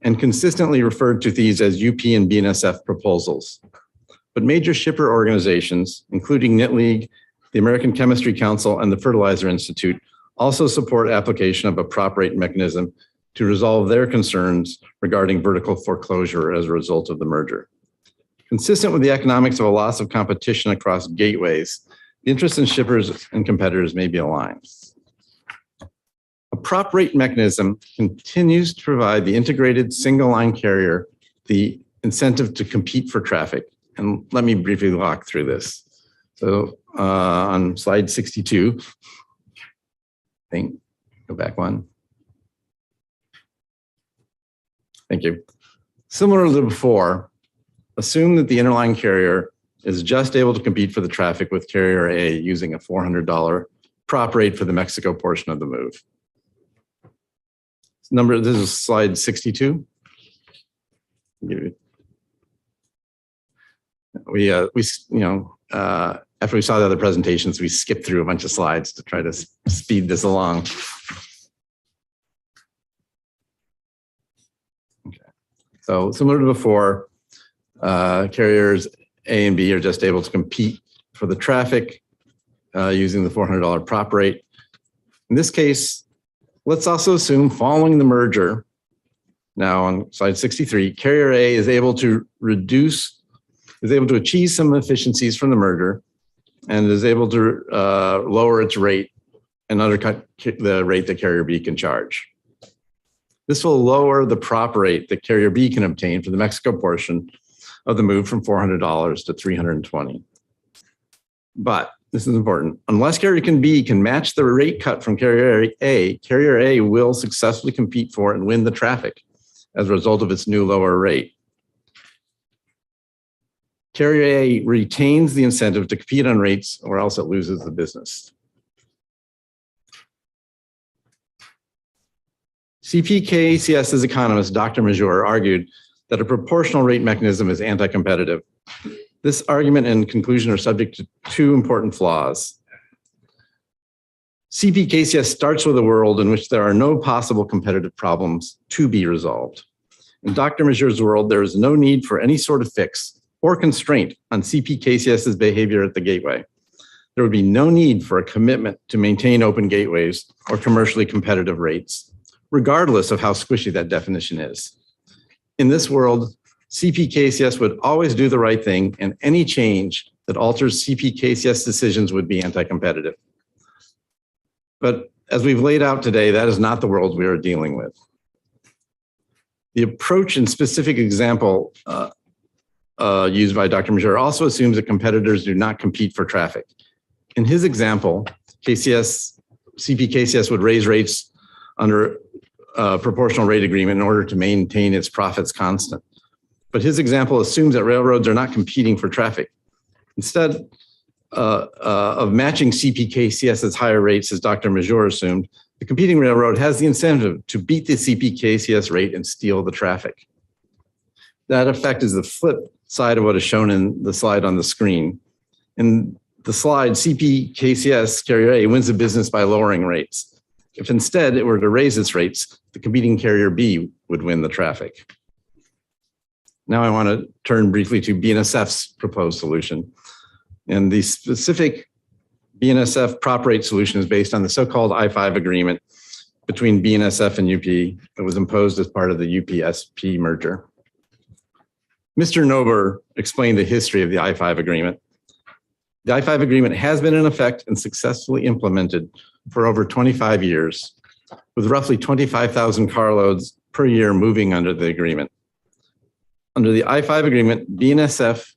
and consistently referred to these as UP and BNSF proposals. But major shipper organizations, including Knit League, the American Chemistry Council, and the Fertilizer Institute, also support application of a prop rate mechanism to resolve their concerns regarding vertical foreclosure as a result of the merger. Consistent with the economics of a loss of competition across gateways, the interest in shippers and competitors may be aligned. A prop rate mechanism continues to provide the integrated single line carrier the incentive to compete for traffic. And let me briefly walk through this. So on slide 62, go back one. Thank you. Similar to before, assume that the interline carrier is just able to compete for the traffic with Carrier A using a $400 prop rate for the Mexico portion of the move. This is slide 62. After we saw the other presentations, we skipped through a bunch of slides to try to speed this along. Okay. So similar to before, carriers A and B are just able to compete for the traffic using the $400 prop rate. In this case, let's also assume following the merger, now on slide 63, Carrier A is able to achieve some efficiencies from the merger and is able to lower its rate and undercut the rate that Carrier B can charge. This will lower the prop rate that Carrier B can obtain for the Mexico portion of the move from $400 to $320. But this is important. Unless carrier B can match the rate cut from carrier A will successfully compete for and win the traffic as a result of its new lower rate. Carrier A retains the incentive to compete on rates or else it loses the business. KCS's economist, Dr. Major, argued that a proportional rate mechanism is anti-competitive. This argument and conclusion are subject to two important flaws. KCS starts with a world in which there are no possible competitive problems to be resolved. In Dr. Major's world, there is no need for any sort of fix or constraint on KCS's behavior at the gateway. There would be no need for a commitment to maintain open gateways or commercially competitive rates, regardless of how squishy that definition is. In this world, KCS would always do the right thing, and any change that alters KCS decisions would be anti-competitive. But as we've laid out today, that is not the world we are dealing with. The approach and specific example used by Dr. Major also assumes that competitors do not compete for traffic. In his example, KCS would raise rates under a proportional rate agreement in order to maintain its profits constant. But his example assumes that railroads are not competing for traffic. Instead of matching KCS's higher rates, as Dr. Major assumed, the competing railroad has the incentive to beat the KCS rate and steal the traffic. That effect is the flip side of what is shown in the slide on the screen. In the slide, KCS carrier A wins the business by lowering rates. If instead it were to raise its rates, the competing carrier B would win the traffic. Now I want to turn briefly to BNSF's proposed solution. And the specific BNSF prop rate solution is based on the so-called I-5 agreement between BNSF and UP that was imposed as part of the UP-SP merger. Mr. Nober explained the history of the I-5 agreement. The I-5 agreement has been in effect and successfully implemented for over 25 years, with roughly 25,000 carloads per year moving under the agreement. Under the I-5 agreement, BNSF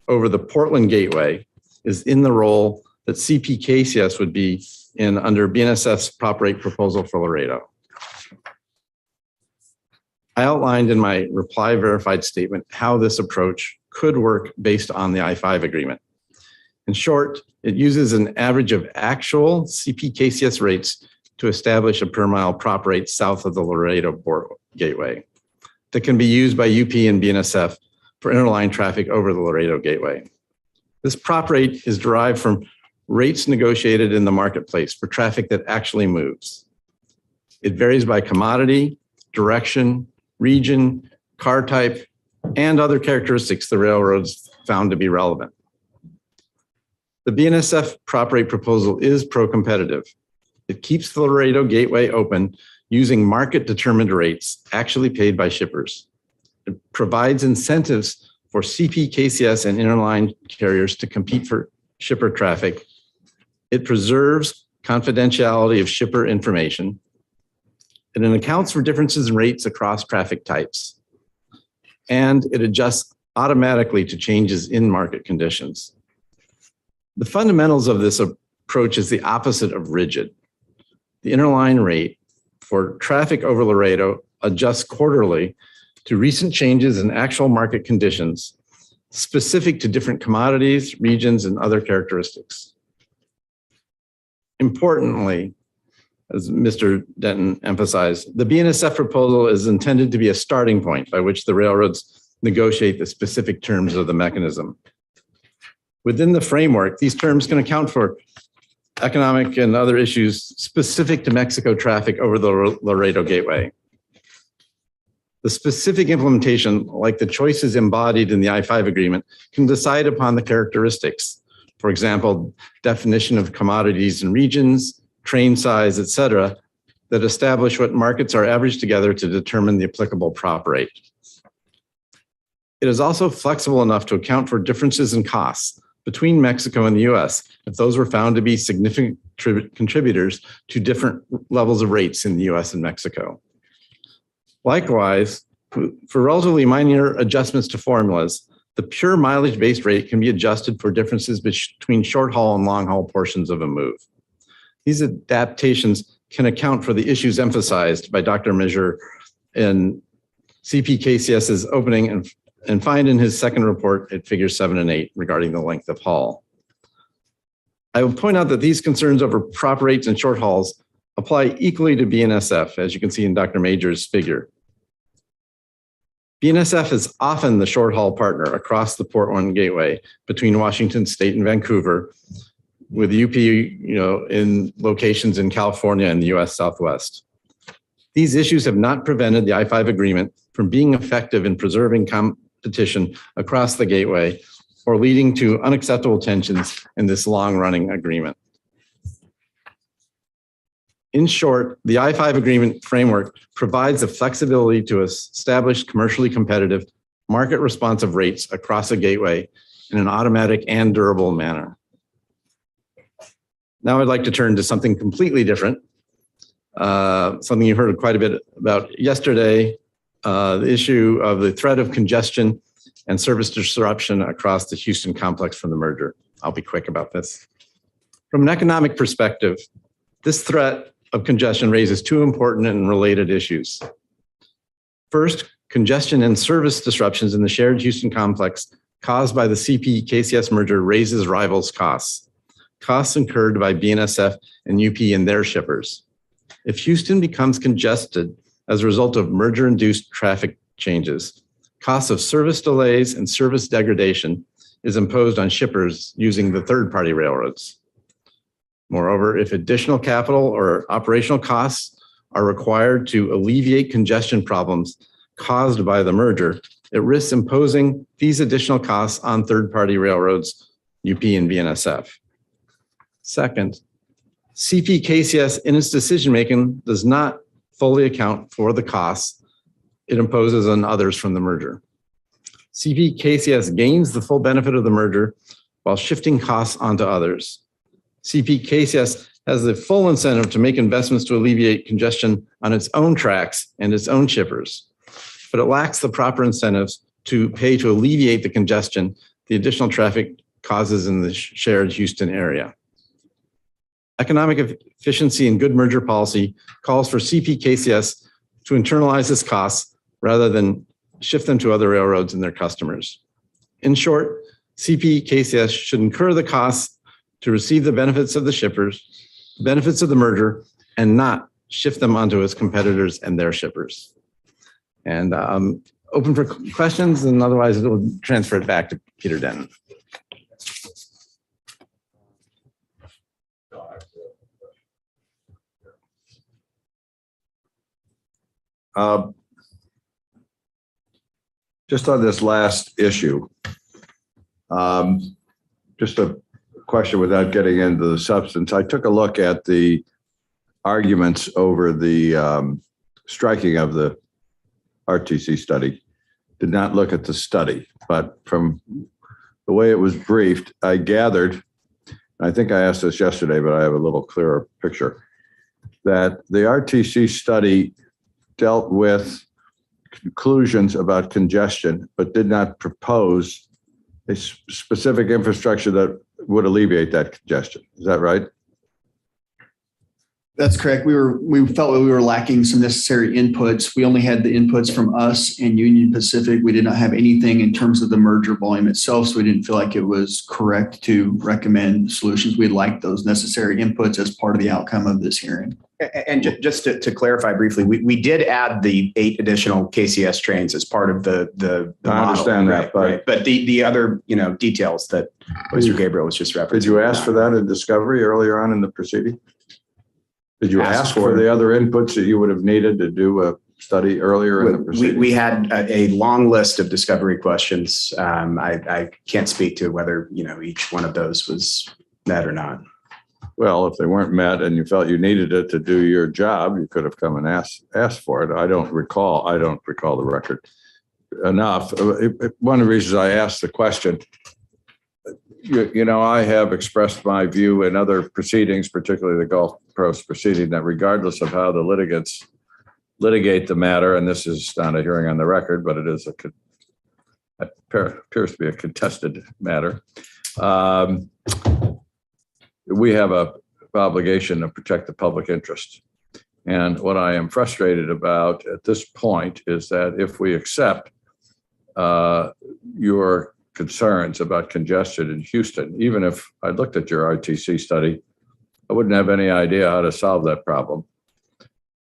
over the Portland Gateway is in the role that KCS would be in under BNSF's prop rate proposal for Laredo. I outlined in my reply verified statement how this approach could work based on the I-5 agreement. In short, it uses an average of actual KCS rates to establish a per mile prop rate south of the Laredo Gateway that can be used by UP and BNSF for interline traffic over the Laredo Gateway. This prop rate is derived from rates negotiated in the marketplace for traffic that actually moves. It varies by commodity, direction, region, car type, and other characteristics the railroads found to be relevant. The BNSF prop rate proposal is pro-competitive. It keeps the Laredo Gateway open using market-determined rates actually paid by shippers. It provides incentives for KCS and interline carriers to compete for shipper traffic. It preserves confidentiality of shipper information, and it accounts for differences in rates across traffic types. And it adjusts automatically to changes in market conditions. The fundamentals of this approach is the opposite of rigid. The interline rate for traffic over Laredo adjusts quarterly to recent changes in actual market conditions specific to different commodities, regions, and other characteristics. Importantly, as Mr. Denton emphasized, the BNSF proposal is intended to be a starting point by which the railroads negotiate the specific terms of the mechanism. Within the framework, these terms can account for economic and other issues specific to Mexico traffic over the Laredo Gateway. The specific implementation, like the choices embodied in the I-5 agreement, can decide upon the characteristics. For example, definition of commodities and regions, train size, et cetera, that establish what markets are averaged together to determine the applicable prop rate. It is also flexible enough to account for differences in costs between Mexico and the US if those were found to be significant contributors to different levels of rates in the US and Mexico. Likewise, for relatively minor adjustments to formulas, The pure mileage-based rate can be adjusted for differences between short-haul and long-haul portions of a move. These adaptations can account for the issues emphasized by Dr. Measure in CPKCS's opening and find in his second report at figures 7 and 8 regarding the length of haul. I will point out that these concerns over prop rates and short hauls apply equally to BNSF, as you can see in Dr. Major's figure. BNSF is often the short haul partner across the Port One Gateway between Washington State and Vancouver, with UP, in locations in California and the US Southwest. These issues have not prevented the I-5 agreement from being effective in preserving competition across the gateway or leading to unacceptable tensions in this long-running agreement. In short, the I-5 agreement framework provides the flexibility to establish commercially competitive, market-responsive rates across a gateway in an automatic and durable manner. Now I'd like to turn to something completely different, something you heard quite a bit about yesterday, the issue of the threat of congestion and service disruption across the Houston complex from the merger. I'll be quick about this. From an economic perspective, this threat of congestion raises two important and related issues. First, congestion and service disruptions in the shared Houston complex caused by the CP-KCS merger raises rivals costs incurred by BNSF and UP and their shippers. If Houston becomes congested as a result of merger-induced traffic changes, costs of service delays and service degradation is imposed on shippers using the third-party railroads. Moreover, if additional capital or operational costs are required to alleviate congestion problems caused by the merger, it risks imposing these additional costs on third-party railroads, UP and BNSF. Second, CP-KCS in its decision-making does not fully account for the costs it imposes on others from the merger. CP-KCS gains the full benefit of the merger while shifting costs onto others. CP-KCS has the full incentive to make investments to alleviate congestion on its own tracks and its own shippers, but it lacks the proper incentives to pay to alleviate the congestion the additional traffic causes in the shared Houston area. Economic efficiency and good merger policy calls for CP-KCS to internalize its costs rather than shift them to other railroads and their customers. In short, CP-KCS should incur the costs to receive the benefits of the shippers, the benefits of the merger, and not shift them onto its competitors and their shippers. And I'm open for questions, and otherwise it will transfer it back to Peter Denton. Just on this last issue, just a question without getting into the substance. I took a look at the arguments over the striking of the RTC study. Did not look at the study, but from the way it was briefed, I gathered, I think I asked this yesterday, but I have a little clearer picture, that the RTC study dealt with conclusions about congestion, but did not propose a specific infrastructure that would alleviate that congestion. Is that right? That's correct. We felt that we were lacking some necessary inputs. We only had the inputs from us and Union Pacific. We did not have anything in terms of the merger volume itself, so we didn't feel like it was correct to recommend solutions. We'd like those necessary inputs as part of the outcome of this hearing. And just to clarify briefly, we did add the 8 additional KCS trains as part of the I model, understand that, but the other details that Mr. Gabriel was just referencing. Did you ask for that in discovery earlier on in the proceeding? Did you ask for the other inputs that you would have needed to do a study earlier in the proceeding? We had a long list of discovery questions. I can't speak to whether each one of those was met or not. Well, if they weren't met and you felt you needed it to do your job, you could have come and asked for it. I don't recall the record enough. One of the reasons I asked the question, I have expressed my view in other proceedings, particularly the Gulf Coast proceeding, that regardless of how the litigants litigate the matter, and this is not a hearing on the record, but it is That appears to be a contested matter. We have a obligation to protect the public interest. And what I am frustrated about at this point is that if we accept your concerns about congestion in Houston, even if I looked at your RTC study, I wouldn't have any idea how to solve that problem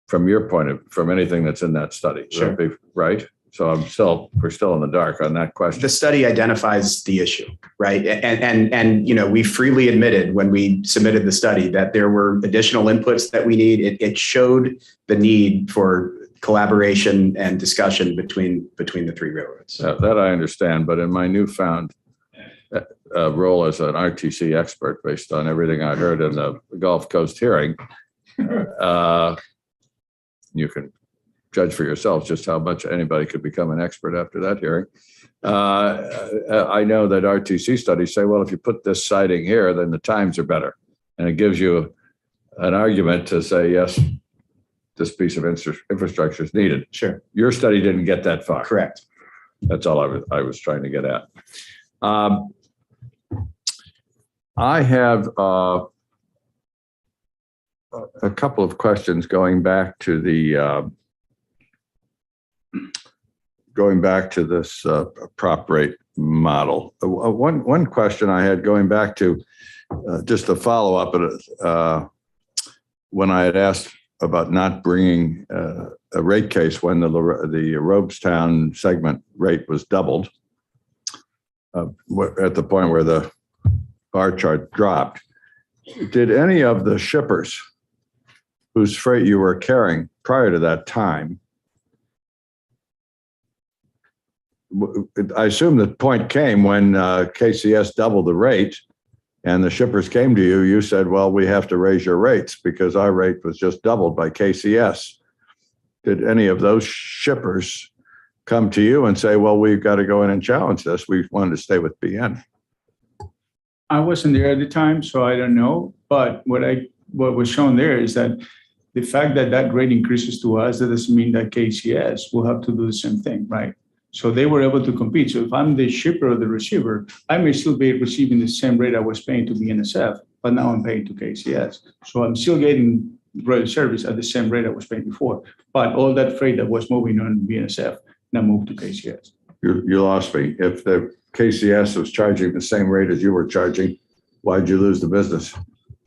from your point of, from anything that's in that study. Sure. Would that be right? So we're still in the dark on that question. The study identifies the issue, right? And we freely admitted when we submitted the study that there were additional inputs that we need. It showed the need for collaboration and discussion between the three railroads. That I understand, but in my newfound role as an RTC expert, based on everything I heard in the Gulf Coast hearing, you can judge for yourselves just how much anybody could become an expert after that hearing. I know that RTC studies say, well, if you put this siding here, then the times are better. And it gives you an argument to say, yes, this piece of infrastructure is needed. Sure. Your study didn't get that far. Correct. That's all I was trying to get at. I have a couple of questions going back to this prop rate model. One question I had going back to just a follow up when I had asked about not bringing a rate case when the Robestown segment rate was doubled at the point where the bar chart dropped. Did any of the shippers whose freight you were carrying prior to that time, I assume the point came when KCS doubled the rate and the shippers came to you, you said, well, we have to raise your rates because our rate was just doubled by KCS. Did any of those shippers come to you and say, well, we've got to go in and challenge this? We wanted to stay with BN. I wasn't there at the time, so I don't know. But what was shown there is that the fact that that rate increases to us, that doesn't mean that KCS will have to do the same thing, right? So they were able to compete. So if I'm the shipper or the receiver, I may still be receiving the same rate I was paying to BNSF, but now I'm paying to KCS. So I'm still getting rail service at the same rate I was paying before. But all that freight that was moving on BNSF now moved to KCS. You lost me. If the KCS was charging the same rate as you were charging, why'd you lose the business?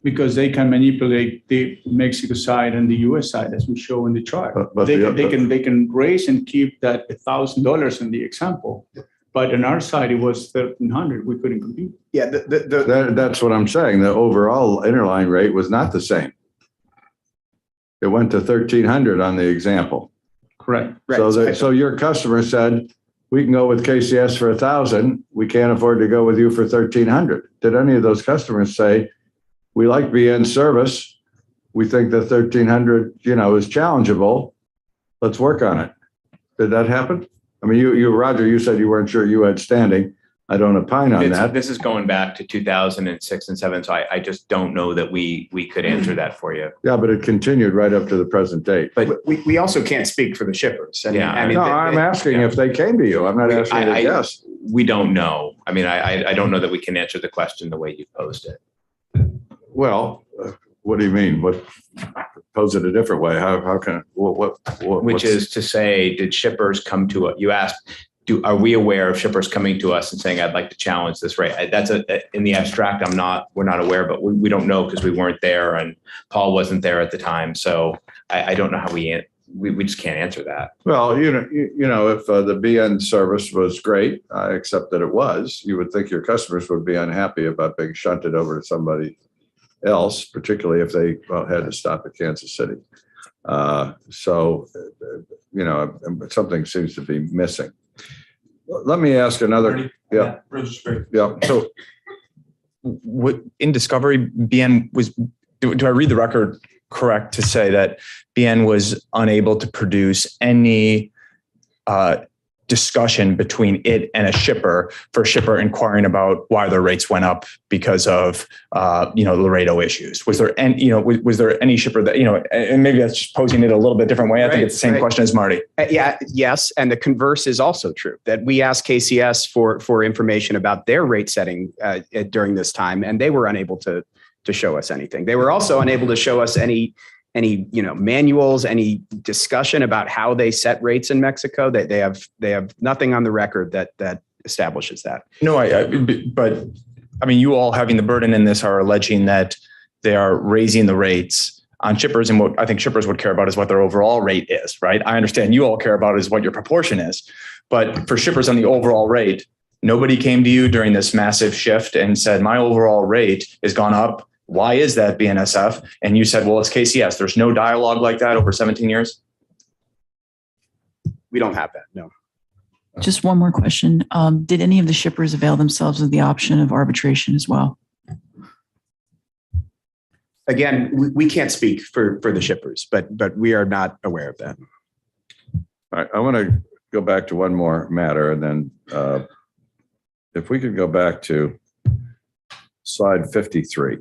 Because they can manipulate the Mexico side and the U.S. side, as we show in the chart. But they can raise and keep that $1,000 in the example, but on our side it was $1,300. We couldn't compete. Yeah, that's what I'm saying. The overall interline rate was not the same. It went to $1,300 on the example. Correct. Right. So your customer said, we can go with KCS for $1,000. We can't afford to go with you for $1,300. Did any of those customers say, we like BN service. We think that $1,300, is challengeable. Let's work on it. Did that happen? I mean, you, Roger, you said you weren't sure you had standing. I don't opine on that. This is going back to 2006 and 7, so I just don't know that we could answer that for you. Yeah, but it continued right up to the present date. But we also can't speak for the shippers. I'm asking if they came to you. I'm not asking you to guess. We don't know. I mean, I don't know that we can answer the question the way you posed it. Well, what do you mean? What? Pose it a different way. How can what? Which is to say, did shippers come to us? You asked, are we aware of shippers coming to us and saying, I'd like to challenge this rate? That's in the abstract. We're not aware, but we don't know because we weren't there and Paul wasn't there at the time. So I don't know how we just can't answer that. Well, if the BN service was great, I accept that it was. You would think your customers would be unhappy about being shunted over to somebody else, particularly if they had to stop at Kansas City. Something seems to be missing. Let me ask another. Yeah. So in discovery, BN was, do I read the record correct to say that BN was unable to produce any discussion between it and a shipper for a shipper inquiring about why their rates went up because of, Laredo issues. Was there any, was there any shipper that, and maybe that's just posing it a little bit different way. I think it's the same question as Marty. Yes. And the converse is also true, that we asked KCS for information about their rate setting during this time, and they were unable to show us anything. They were also unable to show us any manuals, any discussion about how they set rates in Mexico. They have nothing on the record that establishes that. No, but you all having the burden in this are alleging that they are raising the rates on shippers, and what I think shippers would care about is what their overall rate is, right? I understand you all care about is what your proportion is, but for shippers on the overall rate, nobody came to you during this massive shift and said, my overall rate has gone up. Why is that, BNSF? And you said, well, it's KCS. There's no dialogue like that over 17 years? We don't have that, no. Just one more question. Did any of the shippers avail themselves of the option of arbitration as well? Again, we can't speak for the shippers, but we are not aware of that. All right, I want to go back to one more matter, and then if we could go back to slide 53.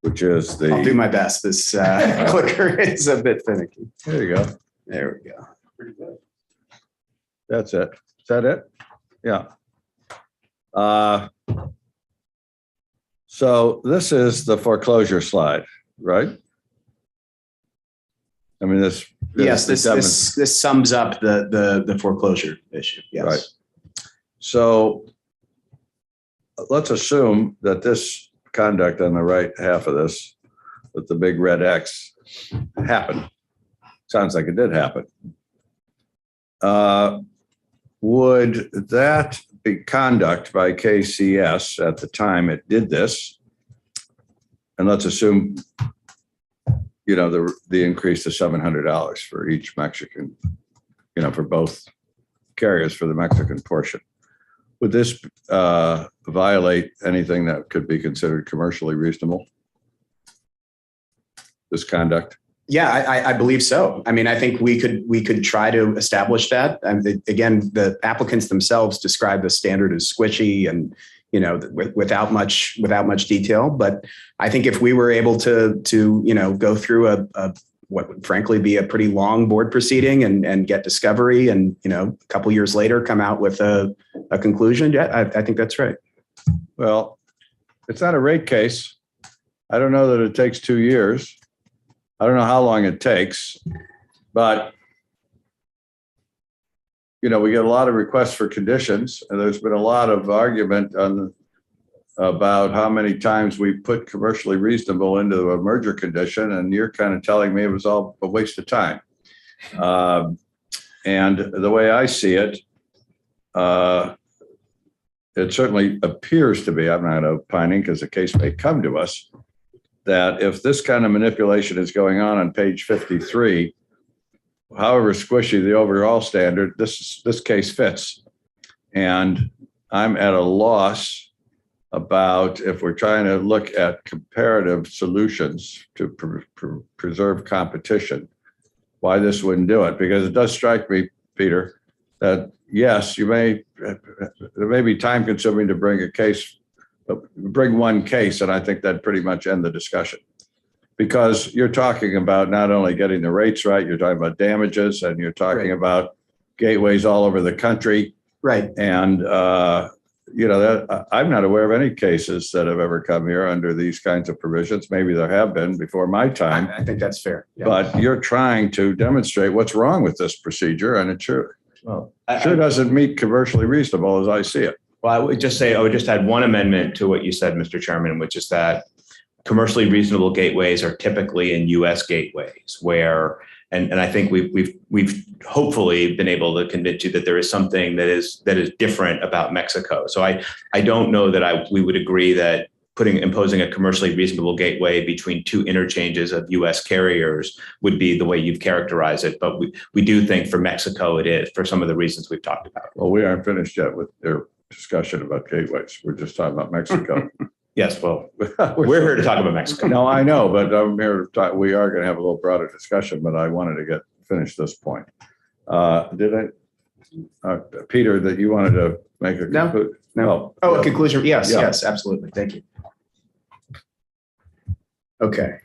Which is I'll do my best. This clicker is a bit finicky. There you go. There we go. Pretty good. That's it. Is that it? Yeah. So this is the foreclosure slide, right? I mean, this sums up the foreclosure issue. Yes. Right. So let's assume that this conduct on the right half of this, with the big red X, happened. Sounds like it did happen. Would that be conduct by KCS at the time it did this? And let's assume, the increase to $700 for each Mexican, for both carriers for the Mexican portion. Would this violate anything that could be considered commercially reasonable? This conduct? Yeah, I believe so. I think we could try to establish that. And again, the applicants themselves describe the standard as squishy and without much detail. But I think if we were able to go through a what would frankly be a pretty long board proceeding and get discovery and, a couple years later come out with a conclusion. Yeah, I think that's right. Well, it's not a rate case. I don't know that it takes 2 years. I don't know how long it takes, but, we get a lot of requests for conditions, and there's been a lot of argument about how many times we put commercially reasonable into a merger condition, and you're kind of telling me it was all a waste of time. And the way I see it, it certainly appears to be, I'm not opining because the case may come to us, that if this kind of manipulation is going on page 53, however squishy the overall standard, this case fits. And I'm at a loss about, if we're trying to look at comparative solutions to preserve competition, why this wouldn't do it. Because it does strike me, Peter, that yes, it may be time consuming to bring one case, and I think that'd pretty much end the discussion. Because you're talking about not only getting the rates right, you're talking about damages, and you're talking about gateways all over the country. Right. And, that I'm not aware of any cases that have ever come here under these kinds of provisions. Maybe there have been before my time. I think that's fair. Yeah. But you're trying to demonstrate what's wrong with this procedure, and it sure doesn't meet commercially reasonable as I see it. Well, I would just add one amendment to what you said, Mr. Chairman, which is that commercially reasonable gateways are typically in U.S. gateways where, and I think we've hopefully been able to convince you that there is something that is different about Mexico. So I don't know that we would agree that imposing a commercially reasonable gateway between two interchanges of U.S. carriers would be the way you've characterized it. But we do think for Mexico it is, for some of the reasons we've talked about. Well, we aren't finished yet with their discussion about gateways. We're just talking about Mexico. Yes, well, We're here to talk about Mexico. No, I know, but I'm here to talk, we are going to have a little broader discussion, but I wanted to finish this point. Peter, that you wanted to make a No. conclusion? No. Oh, a conclusion. Yes, Yeah. yes, absolutely. Thank you. Okay.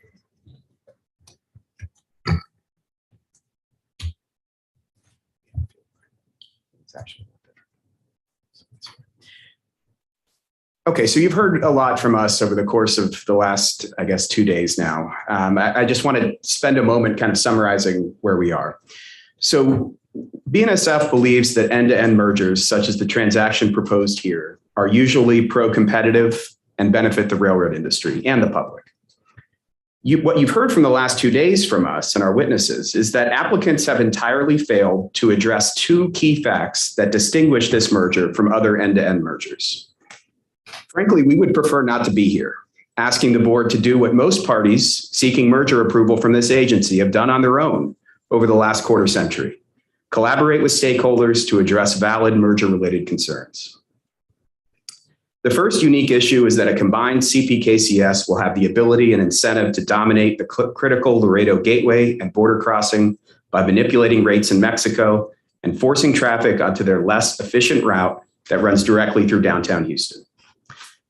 Okay, so you've heard a lot from us over the course of the last, I guess, 2 days now. I just want to spend a moment kind of summarizing where we are. So BNSF believes that end-to-end mergers, such as the transaction proposed here, are usually pro-competitive and benefit the railroad industry and the public. What you've heard from the last 2 days from us and our witnesses is that applicants have entirely failed to address two key facts that distinguish this merger from other end-to-end mergers. Frankly, we would prefer not to be here, asking the board to do what most parties seeking merger approval from this agency have done on their own over the last quarter century: collaborate with stakeholders to address valid merger-related concerns. The first unique issue is that a combined CPKCS will have the ability and incentive to dominate the critical Laredo gateway and border crossing by manipulating rates in Mexico and forcing traffic onto their less efficient route that runs directly through downtown Houston.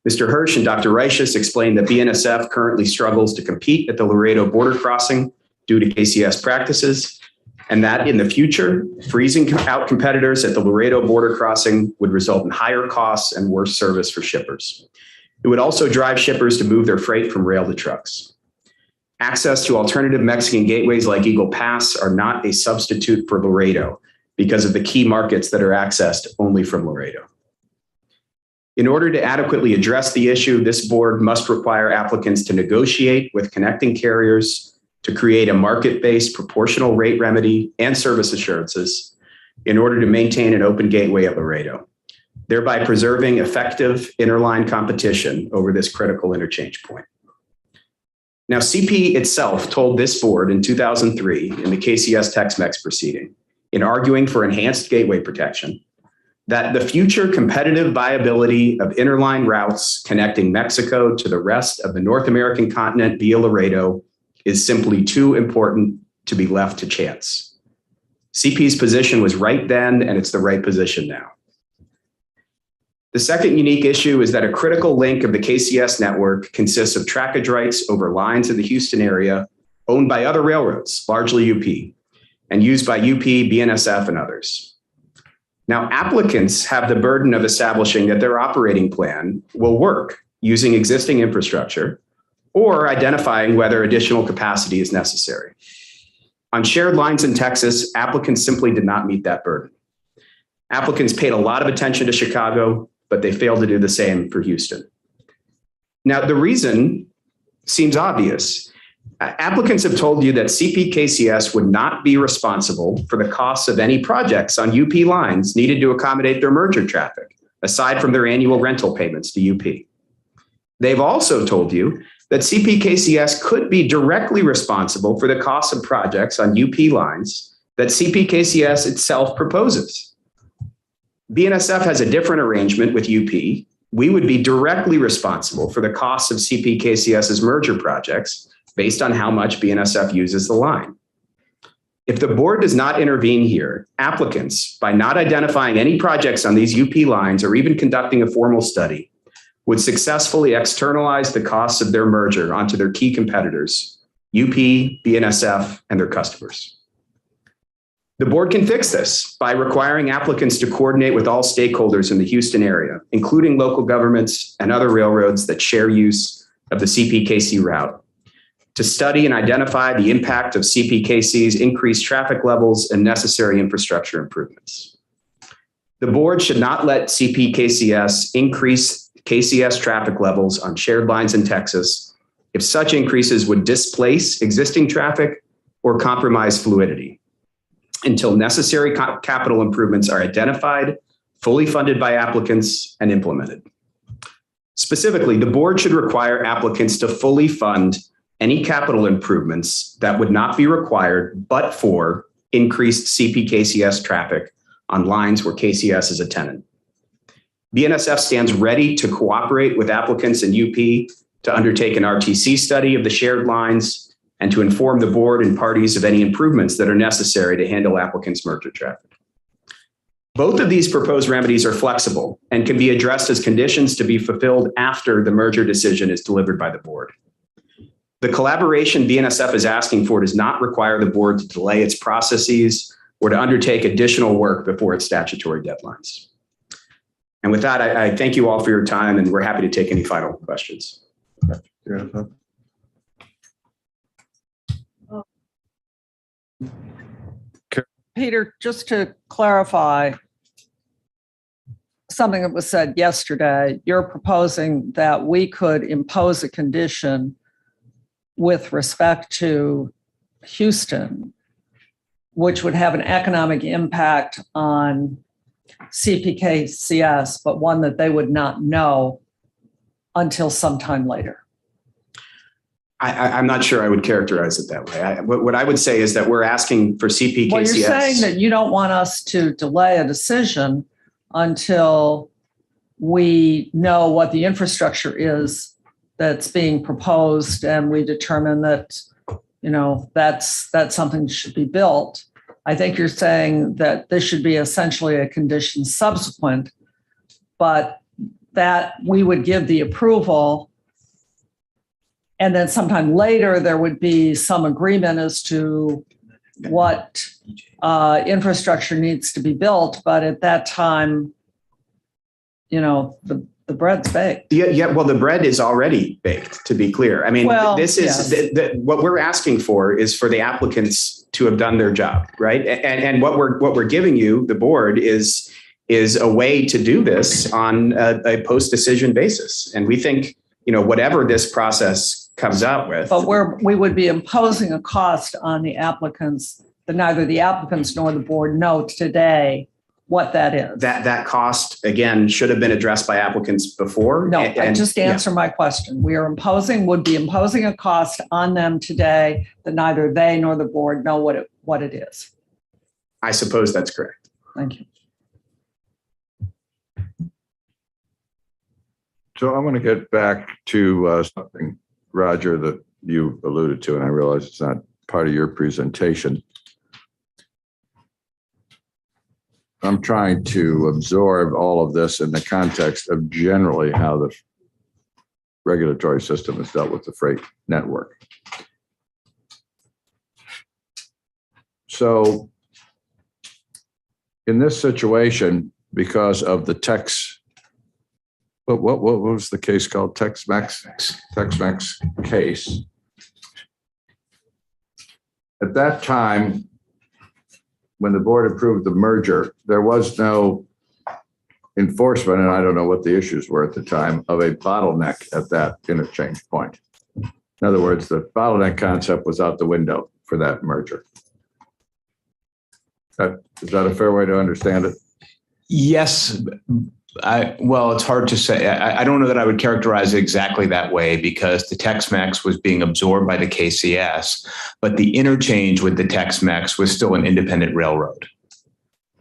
Mr. Hirsch and Dr. Reiches explained that BNSF currently struggles to compete at the Laredo border crossing due to KCS practices, and that in the future, freezing out competitors at the Laredo border crossing would result in higher costs and worse service for shippers. It would also drive shippers to move their freight from rail to trucks. Access to alternative Mexican gateways like Eagle Pass are not a substitute for Laredo because of the key markets that are accessed only from Laredo. In order to adequately address the issue, this board must require applicants to negotiate with connecting carriers to create a market-based proportional rate remedy and service assurances in order to maintain an open gateway at Laredo, thereby preserving effective interline competition over this critical interchange point. Now, CP itself told this board in 2003 in the KCS Tex-Mex proceeding, in arguing for enhanced gateway protection, that the future competitive viability of interline routes connecting Mexico to the rest of the North American continent via Laredo is simply too important to be left to chance. CP's position was right then, and it's the right position now. The second unique issue is that a critical link of the KCS network consists of trackage rights over lines in the Houston area owned by other railroads, largely UP, and used by UP, BNSF, and others. Now, applicants have the burden of establishing that their operating plan will work using existing infrastructure or identifying whether additional capacity is necessary. On shared lines in Texas, applicants simply did not meet that burden. Applicants paid a lot of attention to Chicago, but they failed to do the same for Houston. Now, the reason seems obvious. Applicants have told you that CPKCS would not be responsible for the costs of any projects on UP lines needed to accommodate their merger traffic, aside from their annual rental payments to UP. They've also told you that CPKCS could be directly responsible for the costs of projects on UP lines that CPKCS itself proposes. BNSF has a different arrangement with UP. We would be directly responsible for the costs of CPKCS's merger projects based on how much BNSF uses the line. If the board does not intervene here, applicants, by not identifying any projects on these UP lines or even conducting a formal study, would successfully externalize the costs of their merger onto their key competitors, UP, BNSF, and their customers. The board can fix this by requiring applicants to coordinate with all stakeholders in the Houston area, including local governments and other railroads that share use of the CPKC route, to study and identify the impact of CPKC's increased traffic levels and necessary infrastructure improvements. The board should not let CPKCS increase KCS traffic levels on shared lines in Texas if such increases would displace existing traffic or compromise fluidity until necessary capital improvements are identified, fully funded by applicants, and implemented. Specifically, the board should require applicants to fully fund any capital improvements that would not be required but for increased CPKCS traffic on lines where KCS is a tenant. BNSF stands ready to cooperate with applicants and UP to undertake an RTC study of the shared lines and to inform the board and parties of any improvements that are necessary to handle applicants' merger traffic. Both of these proposed remedies are flexible and can be addressed as conditions to be fulfilled after the merger decision is delivered by the board. The collaboration BNSF is asking for does not require the board to delay its processes or to undertake additional work before its statutory deadlines. And with that, I thank you all for your time, and we're happy to take any final questions. Peter, just to clarify something that was said yesterday, you're proposing that we could impose a condition with respect to Houston, which would have an economic impact on CPKCS, but one that they would not know until sometime later. I'm not sure I would characterize it that way. What I would say is that we're asking for CPKCS. Well, you're saying that you don't want us to delay a decision until we know what the infrastructure is that's being proposed, and we determine that, that's something that should be built. I think you're saying that this should be essentially a condition subsequent, but that we would give the approval, and then sometime later there would be some agreement as to what infrastructure needs to be built. But at that time, the bread's baked. Yeah. Well, the bread is already baked, to be clear. I mean, this is what we're asking for is for the applicants to have done their job, right? And what we're giving you, the board, is a way to do this on a post-decision basis. And we think, whatever this process comes out with. But we would be imposing a cost on the applicants that neither the applicants nor the board know today what that is. That cost, again, should have been addressed by applicants before. No, just answer my question. Would be imposing a cost on them today that neither they nor the board know what it is. I suppose that's correct. Thank you. So I'm going to get back to something, Roger, that you alluded to, and I realize it's not part of your presentation. I'm trying to absorb all of this in the context of generally how the regulatory system has dealt with the freight network. So in this situation, because of the what was the case called? Tex-Mex case. At that time, when the board approved the merger, there was no enforcement, and I don't know what the issues were at the time, of a bottleneck at that interchange point. In other words, the bottleneck concept was out the window for that merger. Is that a fair way to understand it? Yes. Well, it's hard to say. I don't know that I would characterize it exactly that way, because the Tex-Mex was being absorbed by the KCS, but the interchange with the Tex-Mex was still an independent railroad.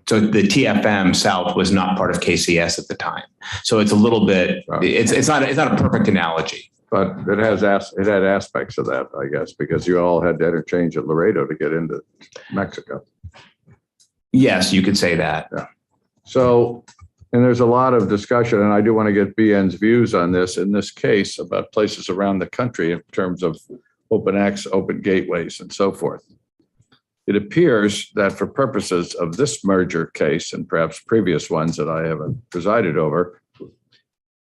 So the TFM South was not part of KCS at the time. So it's a little bit, it's not a perfect analogy. But it had aspects of that, I guess, because you all had to interchange at Laredo to get into Mexico. Yes, you could say that. Yeah. So, and there's a lot of discussion, and I do want to get BN's views on this in this case about places around the country in terms of open access, open gateways, and so forth. It appears that for purposes of this merger case and perhaps previous ones that I haven't presided over,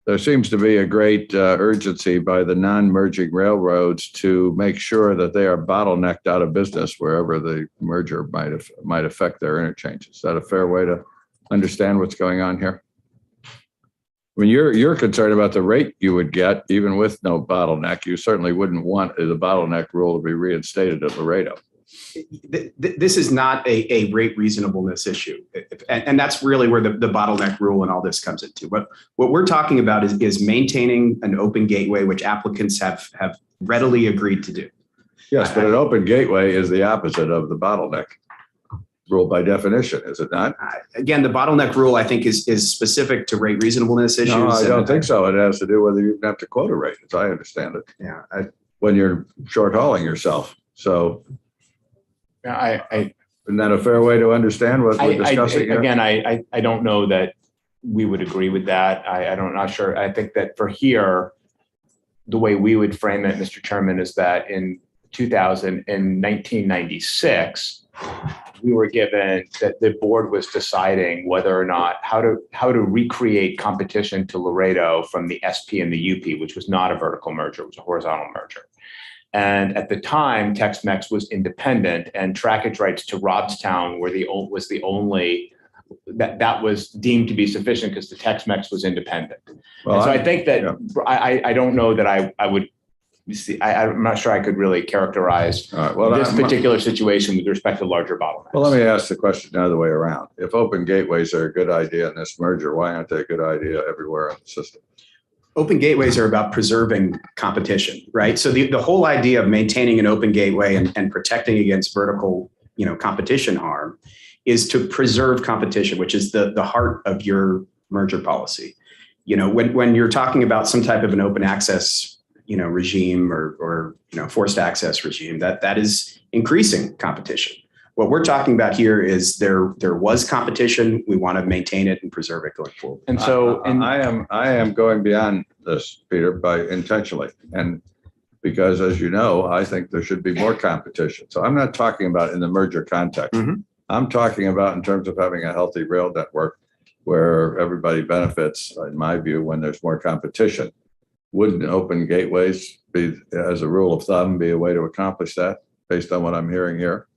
there seems to be a great urgency by the non-merging railroads to make sure that they are bottlenecked out of business wherever the merger might affect their interchange. Is that a fair way to understand what's going on here? I mean, you're concerned about the rate you would get even with no bottleneck. You certainly wouldn't want the bottleneck rule to be reinstated at Laredo. This is not a rate reasonableness issue. And that's really where the bottleneck rule and all this comes into. But what we're talking about is maintaining an open gateway, which applicants have readily agreed to do. Yes, but an open gateway is the opposite of the bottleneck. rule by definition, is it not? Again, the bottleneck rule, I think, is specific to rate reasonableness issues. No, I don't think so. It has to do whether you have to quote a rate, as I understand it, Yeah, when you're short hauling yourself. So isn't that a fair way to understand what we're discussing here? Again, I don't know that we would agree with that. Not sure. I think that for here, the way we would frame it, Mr. Chairman, is that in 1996, we were given that the board was deciding whether or not how to recreate competition to Laredo from the SP and the UP, which was not a vertical merger, it was a horizontal merger. And at the time, Tex-Mex was independent, and trackage rights to Robstown was the only that was deemed to be sufficient because the Tex-Mex was independent. Well, and so I think that I don't know that I would see. I'm not sure I could really characterize this particular situation with respect to larger bottlenecks. Well, let me ask the question the other way around. If open gateways are a good idea in this merger, why aren't they a good idea everywhere in the system? Open gateways are about preserving competition, right? So the whole idea of maintaining an open gateway and protecting against vertical, competition harm is to preserve competition, which is the heart of your merger policy. When you're talking about some type of an open access, regime or forced access regime, that is increasing competition. What we're talking about here is there was competition. We want to maintain it and preserve it going forward. And so, I am going beyond this, Peter, by intentionally, and because, as you know, I think there should be more competition. So I'm not talking about in the merger context. Mm-hmm. I'm talking about in terms of having a healthy rail network where everybody benefits, in my view, when there's more competition. Wouldn't open gateways be, as a rule of thumb, be a way to accomplish that based on what I'm hearing here?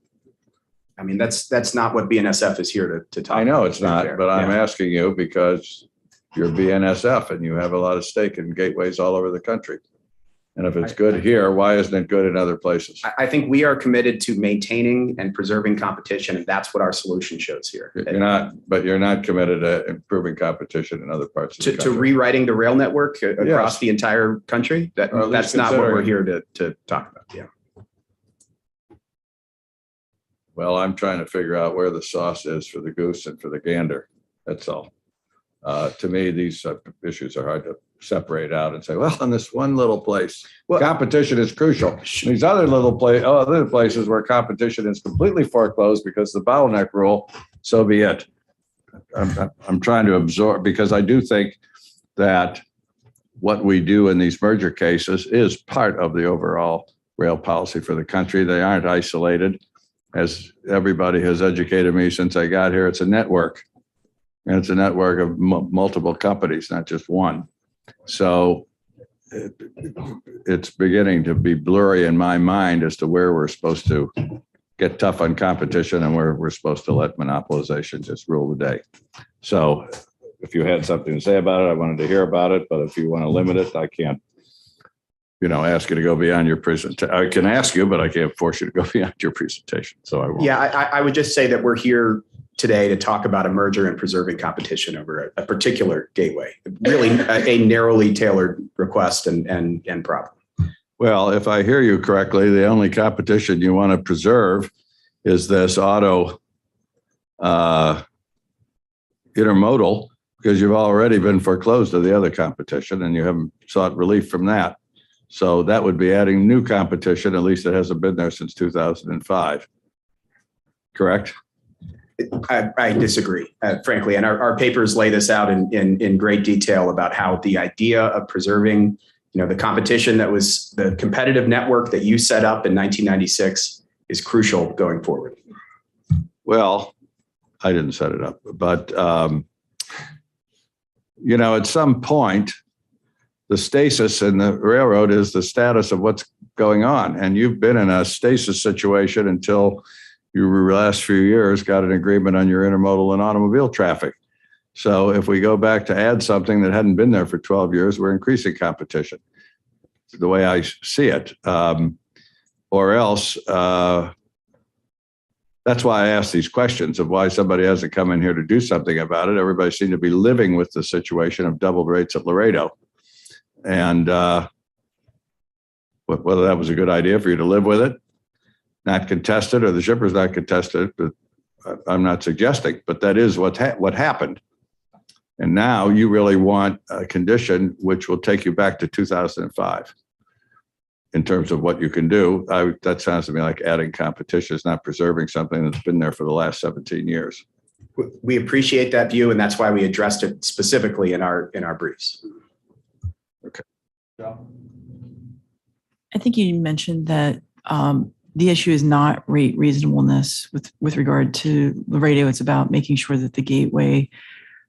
I mean, that's not what BNSF is here to talk about. I know it's not, there. but I'm Yeah. asking you because you're BNSF and you have a lot of stake in gateways all over the country. And if it's good here, why isn't it good in other places? I think we are committed to maintaining and preserving competition, and that's what our solution shows here. You're not committed to improving competition in other parts of the To country. rewriting the rail network across Yes. the entire country. Or at least That's not what we're considering. here to talk about. Yeah. Well, I'm trying to figure out where the sauce is for the goose and for the gander. That's all. To me, these issues are hard to separate out and say, well, in this one little place, competition is crucial. These other other places where competition is completely foreclosed because the bottleneck rule, so be it. I'm trying to absorb, because I do think that what we do in these merger cases is part of the overall rail policy for the country. They aren't isolated. As everybody has educated me since I got here, it's a network. And it's a network of multiple companies, not just one. So it's beginning to be blurry in my mind as to where we're supposed to get tough on competition and where we're supposed to let monopolization just rule the day. So if you had something to say about it, I wanted to hear about it. But if you want to limit it, I can't, ask you to go beyond your presentation. I can ask you, but I can't force you to go beyond your presentation. So I won't. Yeah, I would just say that we're here today to talk about a merger and preserving competition over a particular gateway, really a narrowly tailored request and problem. Well, if I hear you correctly, the only competition you want to preserve is this auto intermodal, because you've already been foreclosed to the other competition and you haven't sought relief from that. So that would be adding new competition. At least it hasn't been there since 2005. Correct? I disagree, frankly, and our papers lay this out in great detail about how the idea of preserving, the competition that was the competitive network that you set up in 1996 is crucial going forward. Well, I didn't set it up, but at some point, the stasis in the railroad is the status of what's going on, and you've been in a stasis situation until you last few years got an agreement on your intermodal and automobile traffic. So if we go back to add something that hadn't been there for 12 years, we're increasing competition, the way I see it. Or else, that's why I ask these questions of why somebody hasn't come in here to do something about it. Everybody seemed to be living with the situation of doubled rates at Laredo. And whether that was a good idea for you to live with it, not contested, or the shippers not contested, but I'm not suggesting, but that is what happened. And now you really want a condition which will take you back to 2005 in terms of what you can do. That sounds to me like adding competition is not preserving something that's been there for the last 17 years. We appreciate that view, and that's why we addressed it specifically in our briefs. Okay. I think you mentioned that the issue is not rate reasonableness with regard to Laredo. It's about making sure that the gateway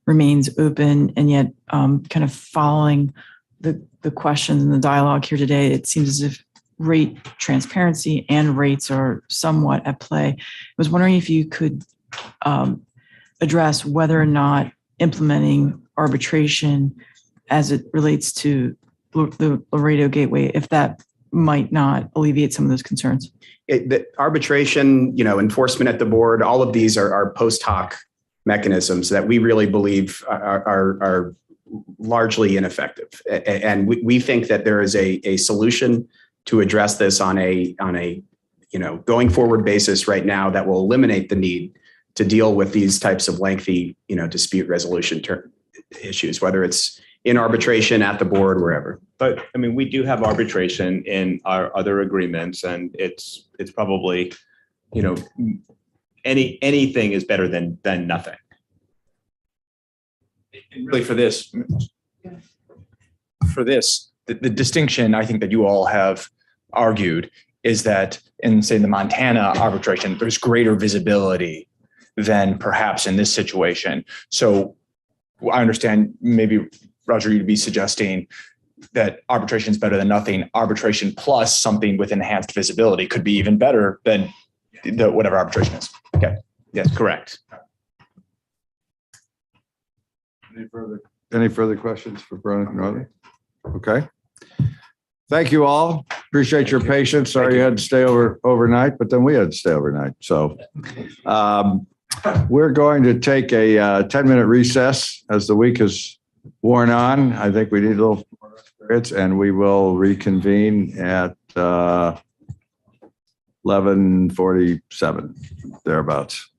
remains open, and yet kind of following the questions and the dialogue here today, it seems as if rate transparency and rates are somewhat at play. I was wondering if you could address whether or not implementing arbitration as it relates to the Laredo Gateway, if that might not alleviate some of those concerns. The arbitration, enforcement at the board, all of these are post hoc mechanisms that we really believe are largely ineffective. And we think that there is a solution to address this on a going forward basis right now that will eliminate the need to deal with these types of lengthy, dispute resolution issues, whether it's in arbitration at the board, wherever. But I mean, we do have arbitration in our other agreements, and it's probably, anything is better than nothing. And really for this, the distinction I think that you all have argued is that in, say, the Montana arbitration, there's greater visibility than perhaps in this situation. So I understand maybe, Roger, you'd be suggesting that arbitration is better than nothing. Arbitration plus something with enhanced visibility could be even better than whatever arbitration is. Okay. Yes, correct. Any further questions for Brian Northern? Okay. Thank you all. Appreciate your patience. Sorry you had to stay overnight, but then we had to stay overnight. So we're going to take a 10-minute recess as the week is worn on. I think we need a little more spirits, and we will reconvene at 11:47, thereabouts.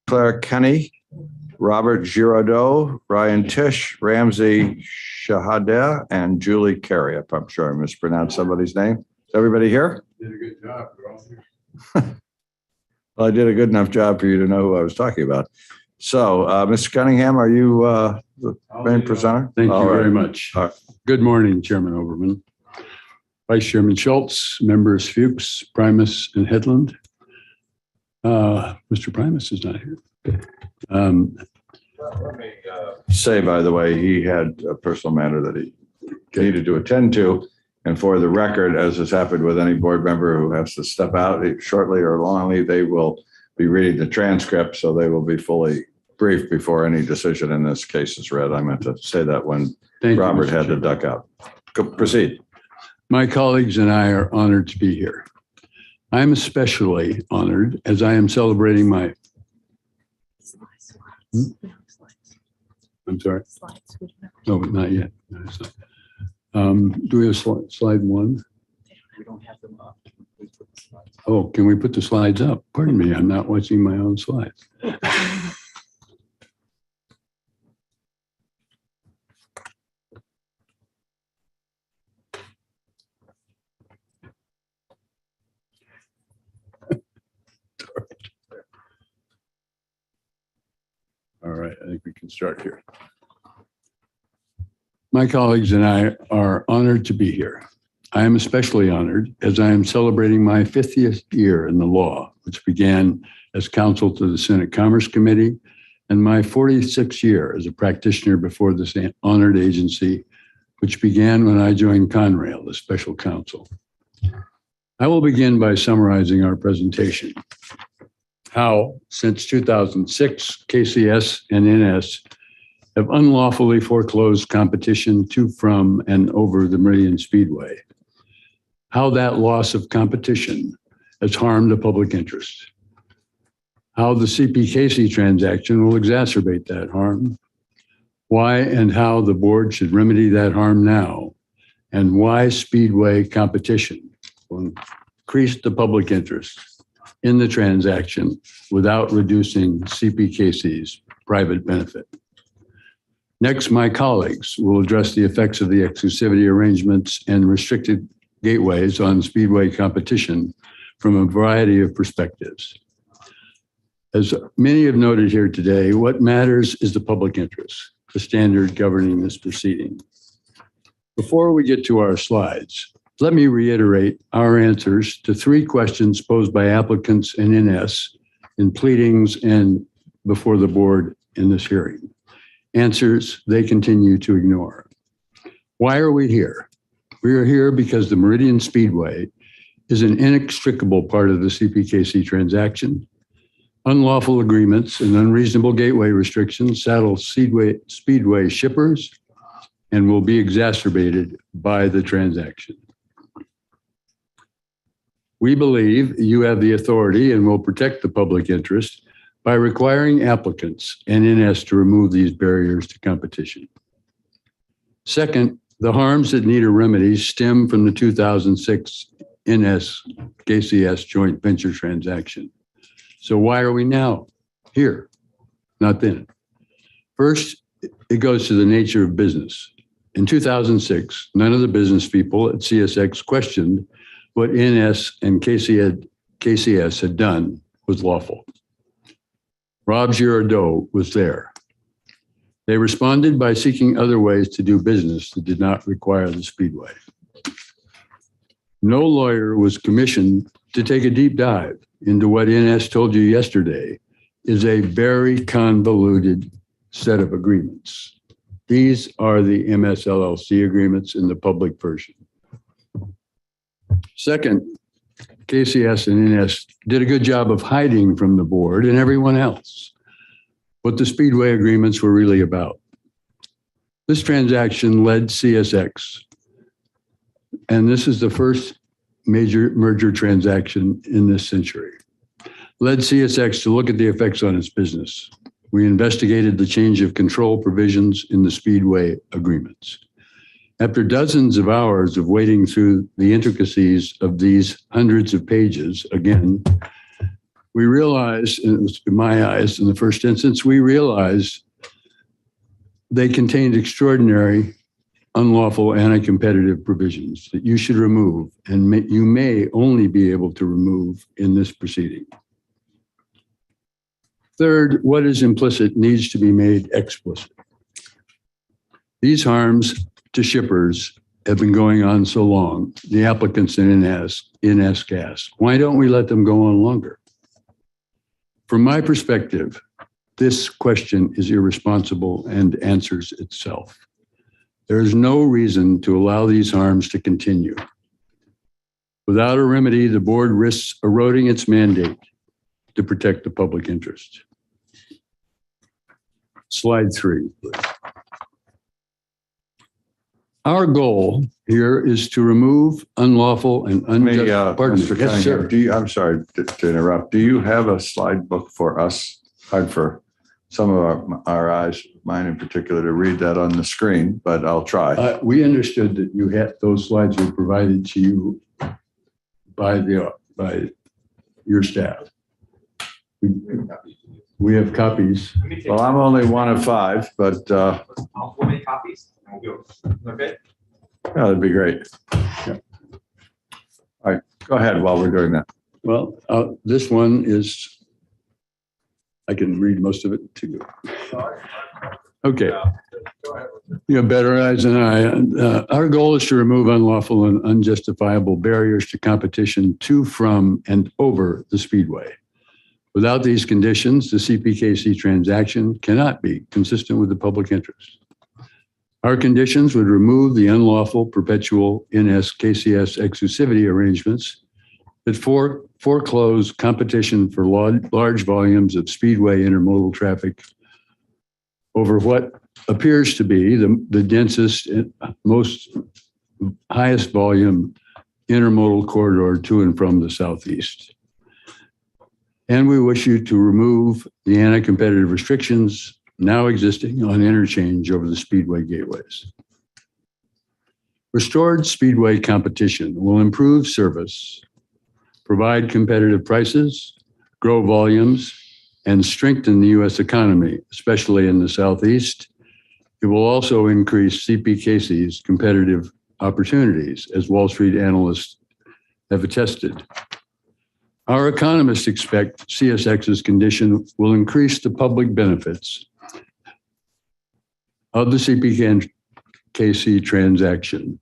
Claire Kenny, Robert Giraudeau, Ryan Tisch, Ramsey Shahadeh, and Julie Carey. If I'm sure I mispronounced somebody's name. Is everybody here? Did a good job. Well, I did a good enough job for you to know who I was talking about. So, Mr. Cunningham, are you the main presenter? Thank All you very right. much. Good morning, Chairman Overman, Vice Chairman Schultz, members Fuchs, Primus, and Headland. Mr. Primus is not here. Let me say, by the way, he had a personal matter that he needed to attend to. And for the record, as has happened with any board member who has to step out shortly or longly, they will be reading the transcript, so they will be fully briefed before any decision in this case is read. I meant to say that when Robert had to duck out. Proceed. My colleagues and I are honored to be here. I'm especially honored as I am celebrating my. I'm sorry. No, not yet. No, it's not. Do we have slide one? We don't have them up. Oh, can we put the slides up? Pardon me, I'm not watching my own slides. All right, I think we can start here. My colleagues and I are honored to be here. I am especially honored as I am celebrating my 50th year in the law, which began as counsel to the Senate Commerce Committee, and my 46th year as a practitioner before this honored agency, which began when I joined Conrail as special counsel. I will begin by summarizing our presentation. How, since 2006, KCS and NS have unlawfully foreclosed competition to, from, and over the Meridian Speedway. How that loss of competition has harmed the public interest. How the CPKC transaction will exacerbate that harm. Why and how the board should remedy that harm now. And why Speedway competition will increase the public interest in the transaction without reducing CPKC's private benefit. Next, my colleagues will address the effects of the exclusivity arrangements and restricted gateways on Speedway competition from a variety of perspectives. As many have noted here today, what matters is the public interest, the standard governing this proceeding. Before we get to our slides, let me reiterate our answers to 3 questions posed by applicants and NS in pleadings and before the board in this hearing. Answers they continue to ignore. Why are we here? We are here because the Meridian Speedway is an inextricable part of the CPKC transaction. Unlawful agreements and unreasonable gateway restrictions saddle Speedway shippers and will be exacerbated by the transaction. We believe you have the authority and will protect the public interest by requiring applicants and NS to remove these barriers to competition. Second, the harms that need a remedy stem from the 2006 NS KCS joint venture transaction. So why are we now here, not then? First, it goes to the nature of business. In 2006, none of the business people at CSX questioned what NS and KCS had done was lawful. Rob Giraudeau was there. They responded by seeking other ways to do business that did not require the Speedway. No lawyer was commissioned to take a deep dive into what NS told you yesterday is a very convoluted set of agreements. These are the MSLLC agreements in the public version. Second, KCS and NS did a good job of hiding from the board and everyone else what the Speedway agreements were really about. This transaction led CSX, and this is the first major merger transaction in this century, led CSX to look at the effects on its business. We investigated the change of control provisions in the Speedway agreements. After dozens of hours of wading through the intricacies of these hundreds of pages, again, We realized, and it was in my eyes in the first instance, we realized they contained extraordinary, unlawful, anti-competitive provisions that you should remove, and you may only be able to remove in this proceeding. Third, what is implicit needs to be made explicit. These harms to shippers have been going on so long, the applicants in NS gas. Why don't we let them go on longer? From my perspective, this question is irresponsible and answers itself. There is no reason to allow these harms to continue. Without a remedy, the board risks eroding its mandate to protect the public interest. Slide 3, please. Our goal here is to remove unlawful and unjust. Pardon me. Mr. Yes, sir. Cunningham, I'm sorry to interrupt. Do you have a slide book for us? Hard for some of our eyes, mine in particular, to read that on the screen, but I'll try. We understood that you had those slides were provided to you by your staff. We have copies. Well, I'm only one of 5, but How many copies? Okay. yeah, that'd be great. Yeah. All right, go ahead while we're doing that. Well, this one is, I can read most of it to you. Okay. You have better eyes than I. Our goal is to remove unlawful and unjustifiable barriers to competition to, from, and over the Speedway. Without these conditions, the CPKC transaction cannot be consistent with the public interest. Our conditions would remove the unlawful perpetual NS KCS exclusivity arrangements that foreclose competition for large volumes of Speedway intermodal traffic over what appears to be the densest and most highest volume intermodal corridor to and from the Southeast. And we wish you to remove the anti-competitive restrictions now existing on interchange over the Speedway gateways. Restored Speedway competition will improve service, provide competitive prices, grow volumes, and strengthen the U.S. economy, especially in the Southeast. It will also increase CPKC's competitive opportunities, as Wall Street analysts have attested. Our economists expect CSX's condition will increase the public benefits of the CPKC transaction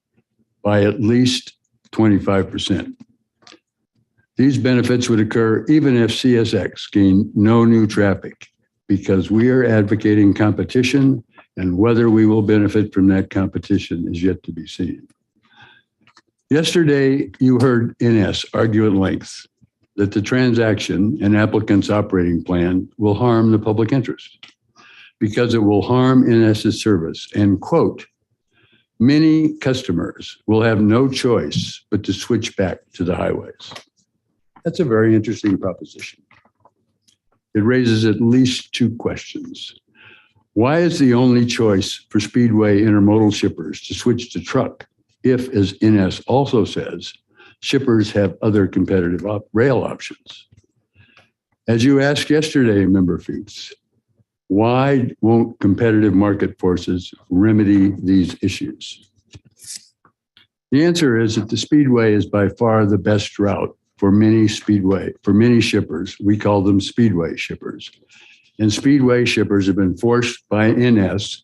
by at least 25%. These benefits would occur even if CSX gained no new traffic, because we are advocating competition, and whether we will benefit from that competition is yet to be seen. Yesterday, you heard NS argue at length that the transaction and applicant's operating plan will harm the public interest because it will harm NS's service, and quote, many customers will have no choice but to switch back to the highways. That's a very interesting proposition. It raises at least 2 questions. Why is the only choice for Speedway intermodal shippers to switch to truck if, as NS also says, shippers have other competitive rail options? As you asked yesterday, Member Fuchs, why won't competitive market forces remedy these issues? The answer is that the Speedway is by far the best route for many shippers. We call them Speedway shippers. And Speedway shippers have been forced by NS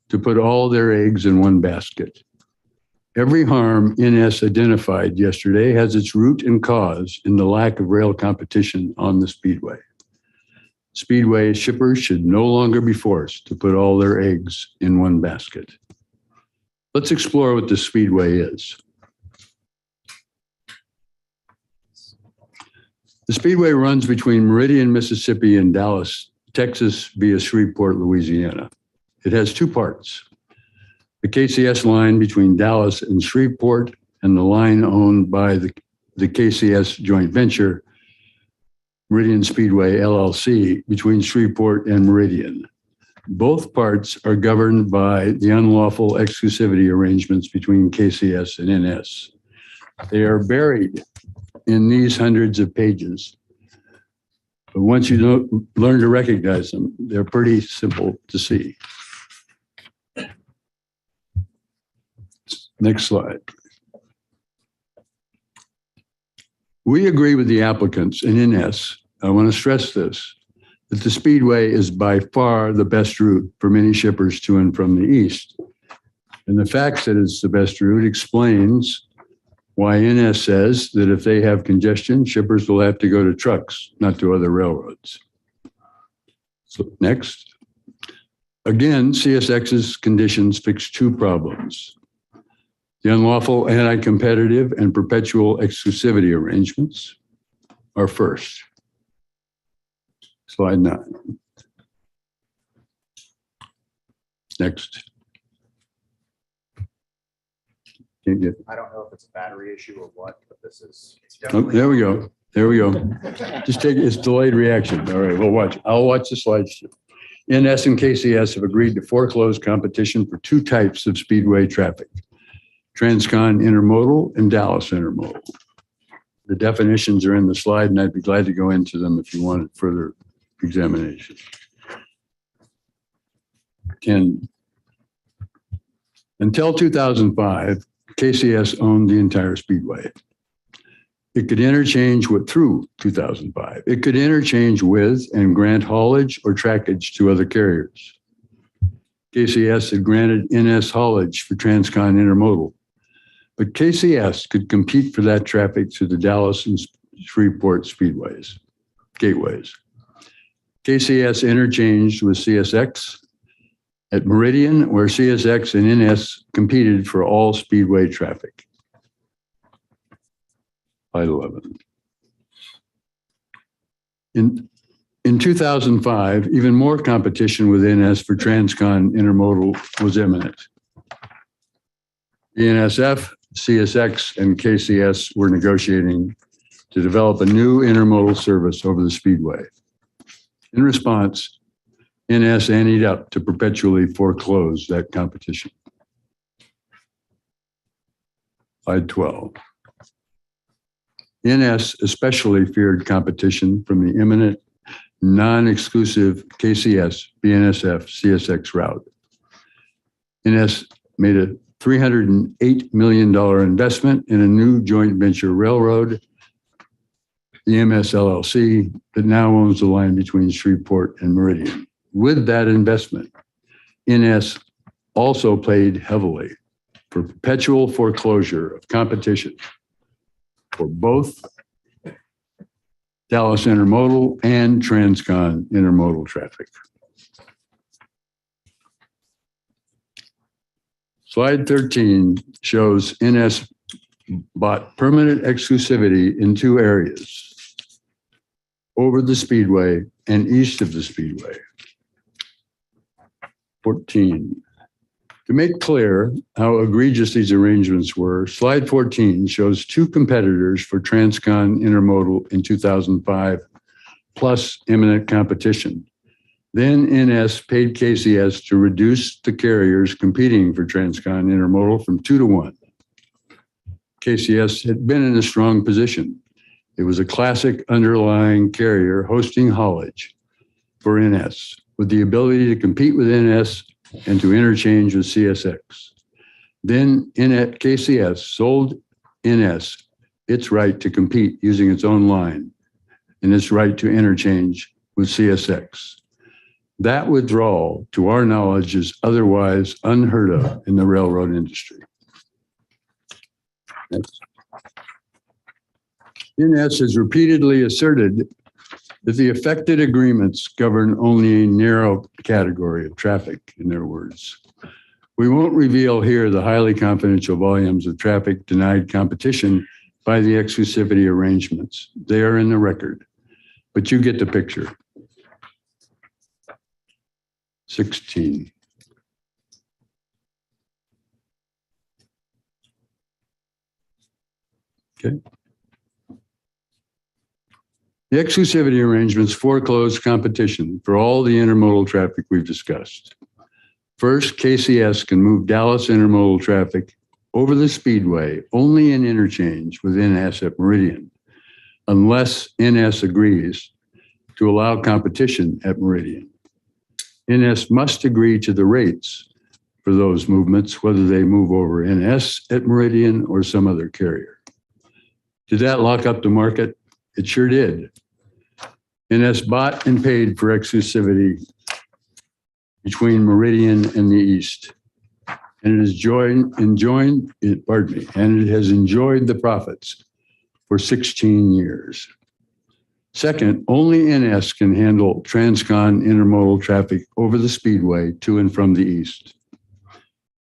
to put all their eggs in one basket. Every harm NS identified yesterday has its root and cause in the lack of rail competition on the Speedway. Speedway shippers should no longer be forced to put all their eggs in one basket. Let's explore what the Speedway is. The Speedway runs between Meridian, Mississippi and Dallas, Texas via Shreveport, Louisiana. It has 2 parts: the KCS line between Dallas and Shreveport, and the line owned by the KCS joint venture, Meridian Speedway LLC, between Shreveport and Meridian. Both parts are governed by the unlawful exclusivity arrangements between KCS and NS. They are buried in these hundreds of pages But once you learn to recognize them, they're pretty simple to see. Next slide. We agree with the applicants and INS. I want to stress this, that the Speedway is by far the best route for many shippers to and from the east. And the fact that it's the best route explains why INS says that if they have congestion, shippers will have to go to trucks, not to other railroads. So next. Again, CSX's conditions fix two problems. The unlawful anti-competitive and perpetual exclusivity arrangements are first. Slide 9. Next. Can't get. I don't know if it's a battery issue or what, but this is. Oh, there we go. There we go. Just take it's delayed reaction. All right, we'll watch. I'll watch the slides. INS and KCS have agreed to foreclose competition for two types of Speedway traffic: Transcon Intermodal and Dallas Intermodal. The definitions are in the slide, and I'd be glad to go into them if you wanted further examination. Until 2005, KCS owned the entire Speedway. It could interchange through 2005. It could interchange with and grant haulage or trackage to other carriers. KCS had granted NS haulage for Transcon Intermodal, but KCS could compete for that traffic through the Dallas and Shreveport Speedways, gateways. KCS interchanged with CSX at Meridian, where CSX and NS competed for all Speedway traffic. Slide 11. In 2005, even more competition with NS for Transcon Intermodal was imminent. BNSF, CSX, and KCS were negotiating to develop a new intermodal service over the Speedway. In response, NS anteed up to perpetually foreclose that competition. Slide 12. NS especially feared competition from the imminent non-exclusive KCS, BNSF, CSX route. NS made a $308 million investment in a new joint venture railroad, the MS LLC, that now owns the line between Shreveport and Meridian. With that investment, NS also paid heavily for perpetual foreclosure of competition for both Dallas Intermodal and Transcon Intermodal traffic. Slide 13 shows NS bought permanent exclusivity in two areas: over the Speedway and east of the Speedway. 14. To make clear how egregious these arrangements were, slide 14 shows two competitors for Transcon Intermodal in 2005, plus imminent competition. Then NS paid KCS to reduce the carriers competing for Transcon Intermodal from 2 to 1. KCS had been in a strong position. It was a classic underlying carrier hosting haulage for NS, with the ability to compete with NS and to interchange with CSX. Then KCS sold NS its right to compete using its own line and its right to interchange with CSX. That withdrawal, to our knowledge, is otherwise unheard of in the railroad industry. Next. NS has repeatedly asserted that the affected agreements govern only a narrow category of traffic, in their words. We won't reveal here the highly confidential volumes of traffic denied competition by the exclusivity arrangements. They are in the record, but you get the picture. 16. Okay. The exclusivity arrangements foreclose competition for all the intermodal traffic we've discussed. First, KCS can move Dallas intermodal traffic over the Speedway only in interchange with NS at Meridian, unless NS agrees to allow competition at Meridian. NS must agree to the rates for those movements, whether they move over NS at Meridian or some other carrier. Did that lock up the market? It sure did. NS bought and paid for exclusivity between Meridian and the East. And it has enjoyed the profits for 16 years. Second, only NS can handle transcon intermodal traffic over the Speedway to and from the East.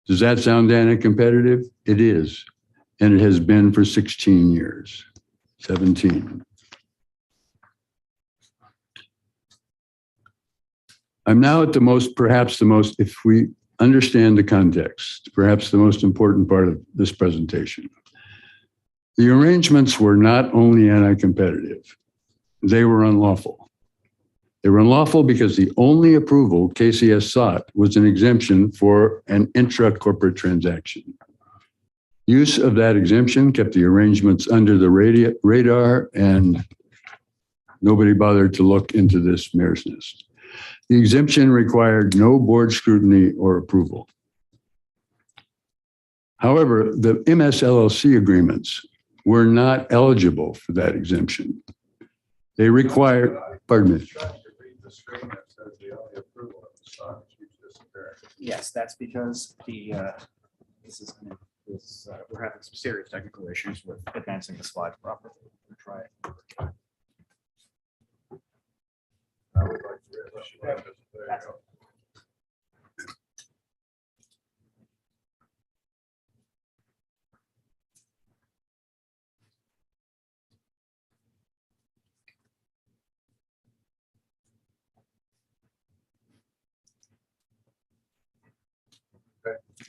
Does that sound anti-competitive? It is, and it has been for 16 years, 17. I'm now at if we understand the context, perhaps the most important part of this presentation. The arrangements were not only anti-competitive, they were unlawful. They were unlawful because the only approval KCS sought was an exemption for an intra-corporate transaction. Use of that exemption kept the arrangements under the radar, and nobody bothered to look into this mare's nest. The exemption required no board scrutiny or approval. However, the MS LLC agreements were not eligible for that exemption. They required, pardon me. Yes, that's because we're having some serious technical issues with advancing the slides properly. We'll try it.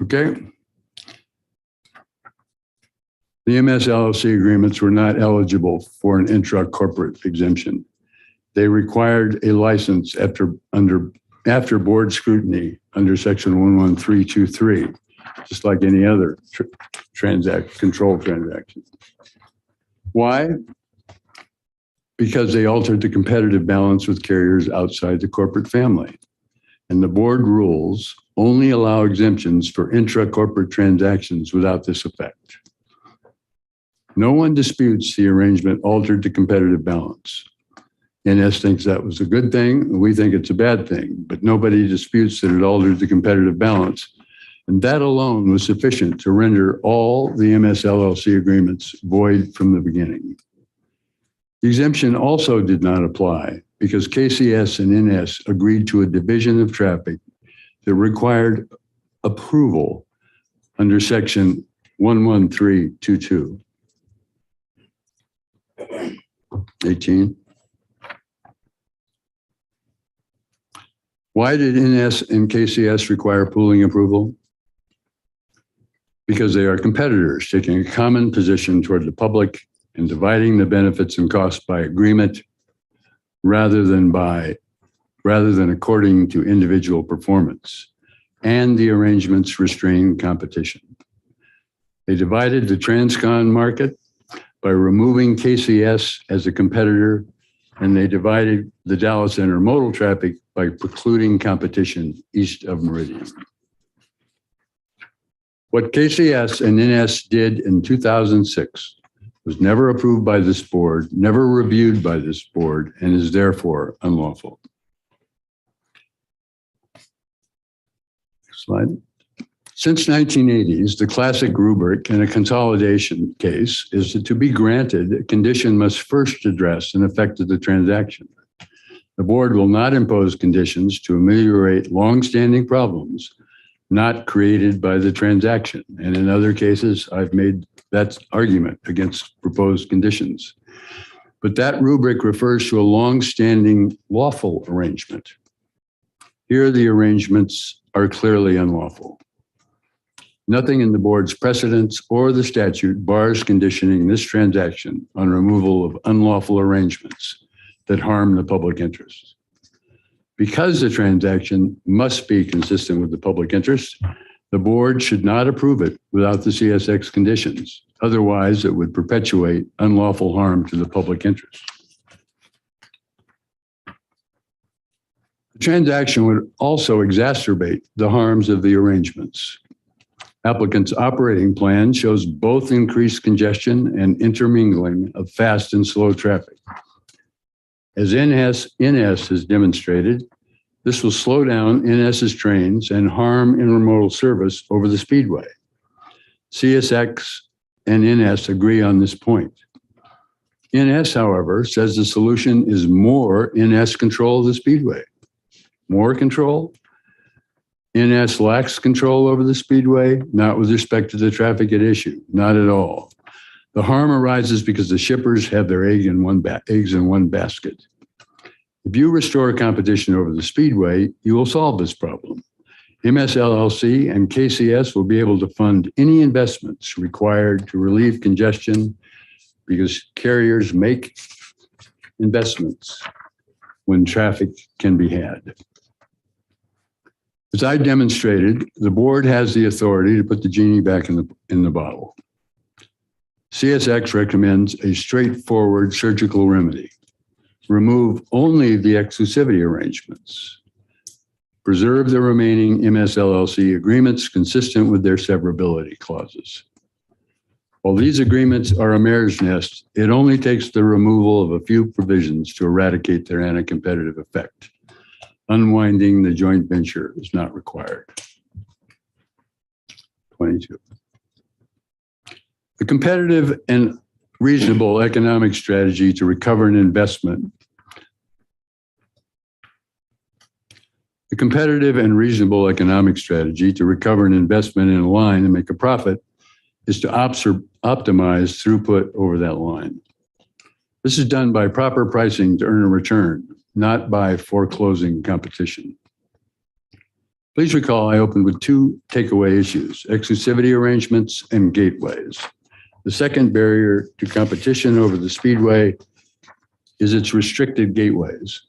Okay. The MS LLC agreements were not eligible for an intra-corporate exemption. They required a license after board scrutiny under section 11323, just like any other control transaction. Why? Because they altered the competitive balance with carriers outside the corporate family. And the board rules only allow exemptions for intra-corporate transactions without this effect. No one disputes the arrangement altered the competitive balance. NS thinks that was a good thing. We think it's a bad thing, but nobody disputes that it altered the competitive balance. And that alone was sufficient to render all the MS LLC agreements void from the beginning. The exemption also did not apply because KCS and NS agreed to a division of traffic that required approval under section 11322. 18. Why did NS and KCS require pooling approval? Because they are competitors taking a common position toward the public and dividing the benefits and costs by agreement rather than according to individual performance, and the arrangements restrain competition. They divided the transcon market by removing KCS as a competitor, and they divided the Dallas intermodal traffic by precluding competition east of Meridian. What KCS and NS did in 2006 was never approved by this board, never reviewed by this board, and is therefore unlawful. Next slide. Since 1980s, the classic rubric in a consolidation case is that to be granted, a condition must first address an effect of the transaction. The board will not impose conditions to ameliorate longstanding problems not created by the transaction. And in other cases, I've made that argument against proposed conditions. But that rubric refers to a longstanding lawful arrangement. Here, the arrangements are clearly unlawful. Nothing in the board's precedents or the statute bars conditioning this transaction on removal of unlawful arrangements that harm the public interest. Because the transaction must be consistent with the public interest, the board should not approve it without the CSX conditions. Otherwise, it would perpetuate unlawful harm to the public interest. The transaction would also exacerbate the harms of the arrangements. Applicant's operating plan shows both increased congestion and intermingling of fast and slow traffic. As NS has demonstrated, this will slow down NS's trains and harm intermodal service over the Speedway. CSX and NS agree on this point. NS, however, says the solution is more NS control of the Speedway. More control? NS lacks control over the Speedway, not with respect to the traffic at issue, not at all. The harm arises because the shippers have their eggs in one basket. If you restore competition over the Speedway, you will solve this problem. MS LLC and KCS will be able to fund any investments required to relieve congestion because carriers make investments when traffic can be had. As I demonstrated, the board has the authority to put the genie back in the bottle. CSX recommends a straightforward surgical remedy. Remove only the exclusivity arrangements. Preserve the remaining MS-LLC agreements consistent with their severability clauses. While these agreements are a mare's nest, it only takes the removal of a few provisions to eradicate their anti-competitive effect. Unwinding the joint venture is not required. 22. The competitive and reasonable economic strategy to recover an investment. The competitive and reasonable economic strategy to recover an investment in a line and make a profit is to optimize throughput over that line. This is done by proper pricing to earn a return, not by foreclosing competition. Please recall I opened with two takeaway issues, exclusivity arrangements and gateways. The second barrier to competition over the Speedway is its restricted gateways.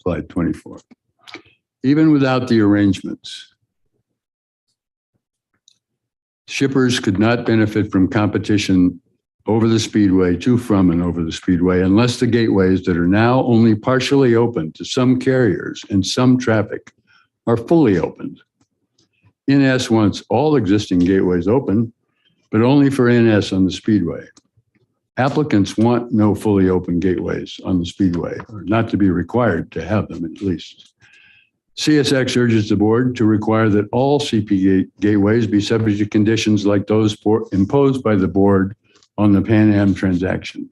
Slide 24. Even without the arrangements, shippers could not benefit from competition over the Speedway, to, from, and over the Speedway, unless the gateways that are now only partially open to some carriers and some traffic are fully opened. NS wants all existing gateways open, but only for NS on the Speedway. Applicants want no fully open gateways on the Speedway, or not to be required to have them at least. CSX urges the board to require that all CP gateways be subject to conditions like those imposed by the board on the Pan Am transaction.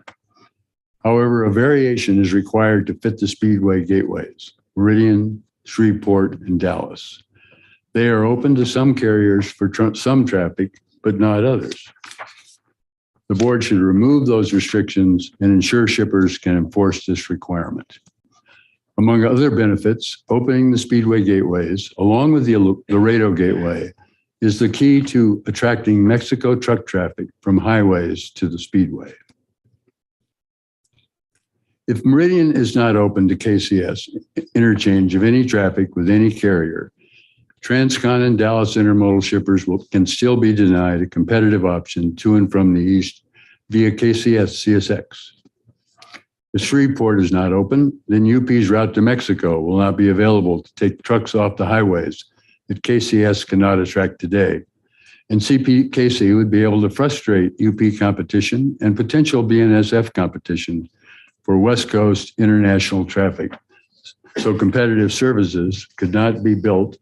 However, a variation is required to fit the Speedway gateways, Meridian, Shreveport, and Dallas. They are open to some carriers for some traffic, but not others. The board should remove those restrictions and ensure shippers can enforce this requirement. Among other benefits, opening the Speedway gateways, along with the Laredo gateway, is the key to attracting Mexico truck traffic from highways to the Speedway. If Meridian is not open to KCS interchange of any traffic with any carrier, Transcon and Dallas intermodal shippers can still be denied a competitive option to and from the east via KCS CSX. If Shreveport is not open, then UP's route to Mexico will not be available to take trucks off the highways that KCS cannot attract today. And CPKC would be able to frustrate UP competition and potential BNSF competition for West Coast international traffic. So competitive services could not be built,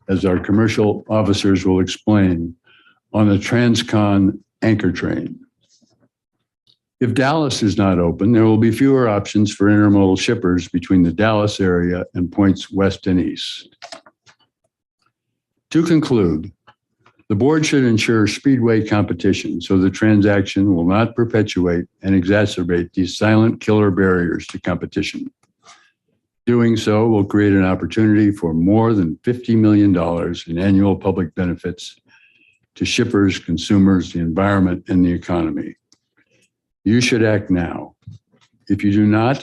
as our commercial officers will explain, on a Transcon anchor train. If Dallas is not open, there will be fewer options for intermodal shippers between the Dallas area and points west and east. To conclude, the board should ensure Speedway competition so the transaction will not perpetuate and exacerbate these silent killer barriers to competition. Doing so will create an opportunity for more than $50 million in annual public benefits to shippers, consumers, the environment, and the economy. You should act now. If you do not,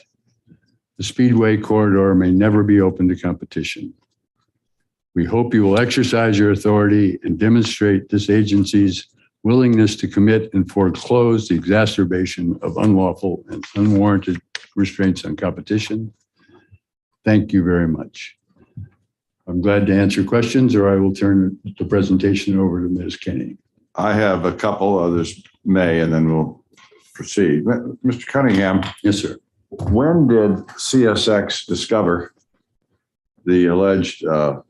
the Speedway corridor may never be open to competition. We hope you will exercise your authority and demonstrate this agency's willingness to commit and foreclose the exacerbation of unlawful and unwarranted restraints on competition. Thank you very much. I'm glad to answer questions, or I will turn the presentation over to Ms. Kenny. I have a couple, others may, and then we'll proceed. Mr. Cunningham, Yes, sir. when did CSX discover the alleged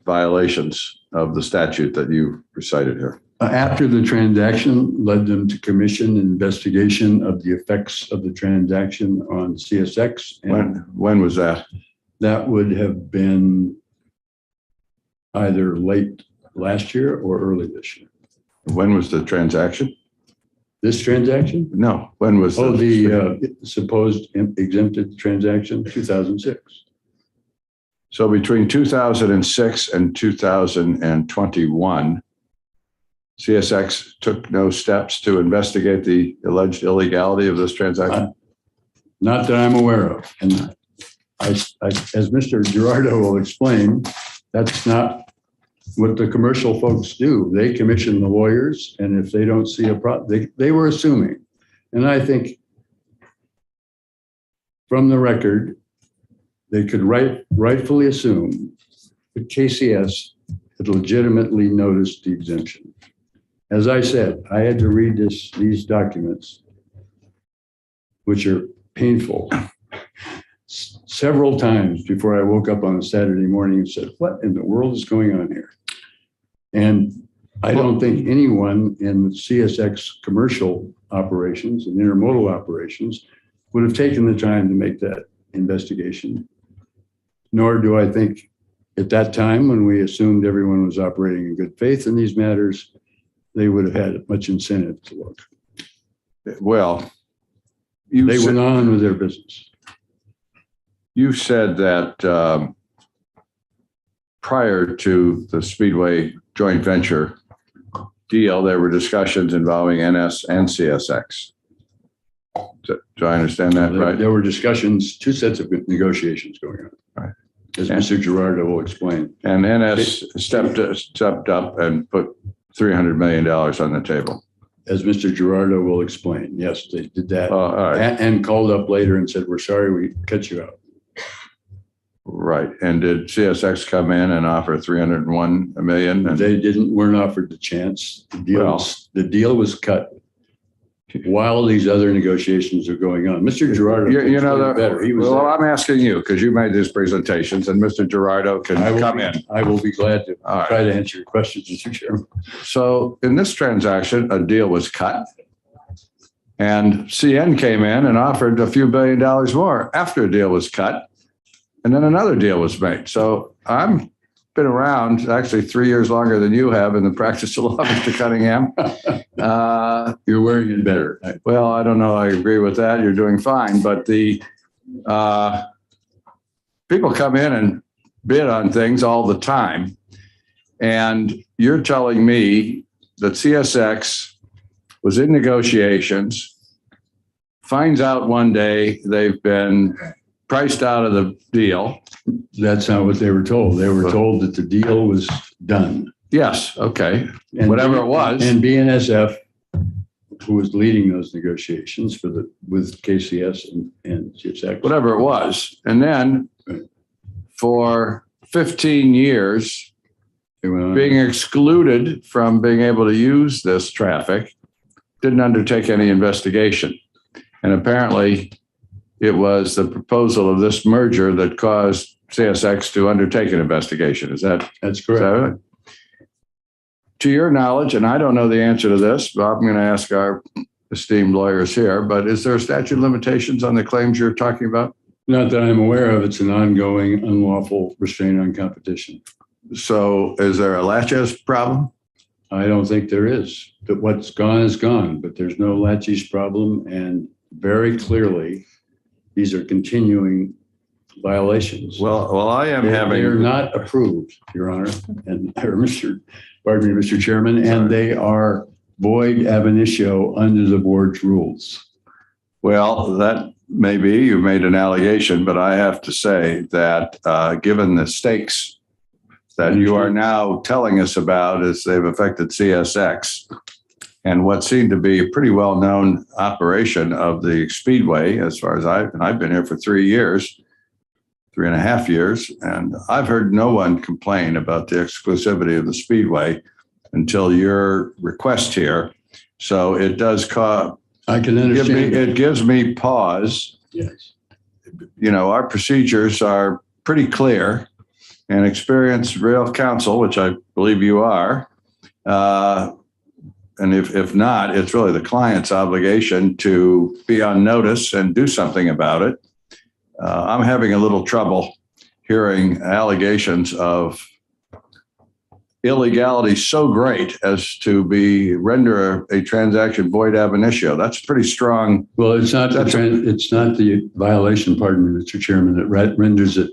violations of the statute that you recited here? After the transaction led them to commission an investigation of the effects of the transaction on CSX. And When was that? that would have been either late last year or early this year. When was the transaction? This transaction? No, when was the supposed exempted transaction? 2006. So between 2006 and 2021, CSX took no steps to investigate the alleged illegality of this transaction? Not that I'm aware of. And as Mr. Gerardo will explain, that's not what the commercial folks do. They commission the lawyers, and if they don't see a problem, they were assuming. And I think from the record, they could rightfully assume that KCS had legitimately noticed the exemption. As I said, I had to read these documents, which are painful, several times before I woke up on a Saturday morning and said, what in the world is going on here? And I don't think anyone in the CSX commercial operations and intermodal operations would have taken the time to make that investigation. Nor do I think at that time, when we assumed everyone was operating in good faith in these matters, they would have had much incentive to look. Well, they went on with their business. You said that prior to the Speedway joint venture deal, there were discussions involving NS and CSX. Do I understand that right? There were discussions, two sets of negotiations going on. Right. As Mr. Gerardo will explain. And NS stepped up and put $300 million on the table. As Mr. Gerardo will explain. Yes, they did that. All right. And called up later and said, we're sorry, we cut you out. Right. And did CSX come in and offer $301 million? And they weren't offered the chance. The deal was cut while these other negotiations are going on. Mr. Gerardo, well, I'm asking you because you made these presentations, and Mr. Gerardo can come in. I will be glad to try to answer your questions, Mr. Chairman. So in this transaction, a deal was cut, and CN came in and offered a few $1 billion more after a deal was cut, and then another deal was made. So I'm been around actually 3 years longer than you have in the practice of law, Mr. Cunningham. You're wearing it better. Well, I don't know. I agree with that. You're doing fine. But the people come in and bid on things all the time. And you're telling me that CSX was in negotiations, finds out one day they've been priced out of the deal. That's not what they were told. They were told that the deal was done. Yes. Okay. And whatever it was. And BNSF, who was leading those negotiations with KCS and CSX. Whatever it was. And then for 15 years, being excluded from being able to use this traffic, didn't undertake any investigation. And apparently it was the proposal of this merger that caused CSX to undertake an investigation. That's correct. Is that right? To your knowledge, and I don't know the answer to this, but I'm going to ask our esteemed lawyers here, but is there a statute of limitations on the claims you're talking about? Not that I'm aware of. It's an ongoing unlawful restraint on competition. So is there a laches problem? I don't think there is. But what's gone is gone, but there's no laches problem. And very clearly, these are continuing violations. Well, I am having. They're not approved, Your Honor, and Mr. Chairman, and they are void ab initio under the board's rules. Well, that may be. You made an allegation, but I have to say that given the stakes that you are now telling us about as they've affected CSX and what seemed to be a pretty well-known operation of the Speedway, as far as I've been here for 3 years, 3.5 years, and I've heard no one complain about the exclusivity of the Speedway until your request here. So it does cause, I can understand. it gives me pause. Yes. Our procedures are pretty clear, and experienced rail counsel, which I believe you are. And if not, it's really the client's obligation to be on notice and do something about it. I'm having a little trouble hearing allegations of illegality so great as to render a transaction void ab initio. That's pretty strong. Well, it's not the violation, pardon me, Mr. Chairman, that renders it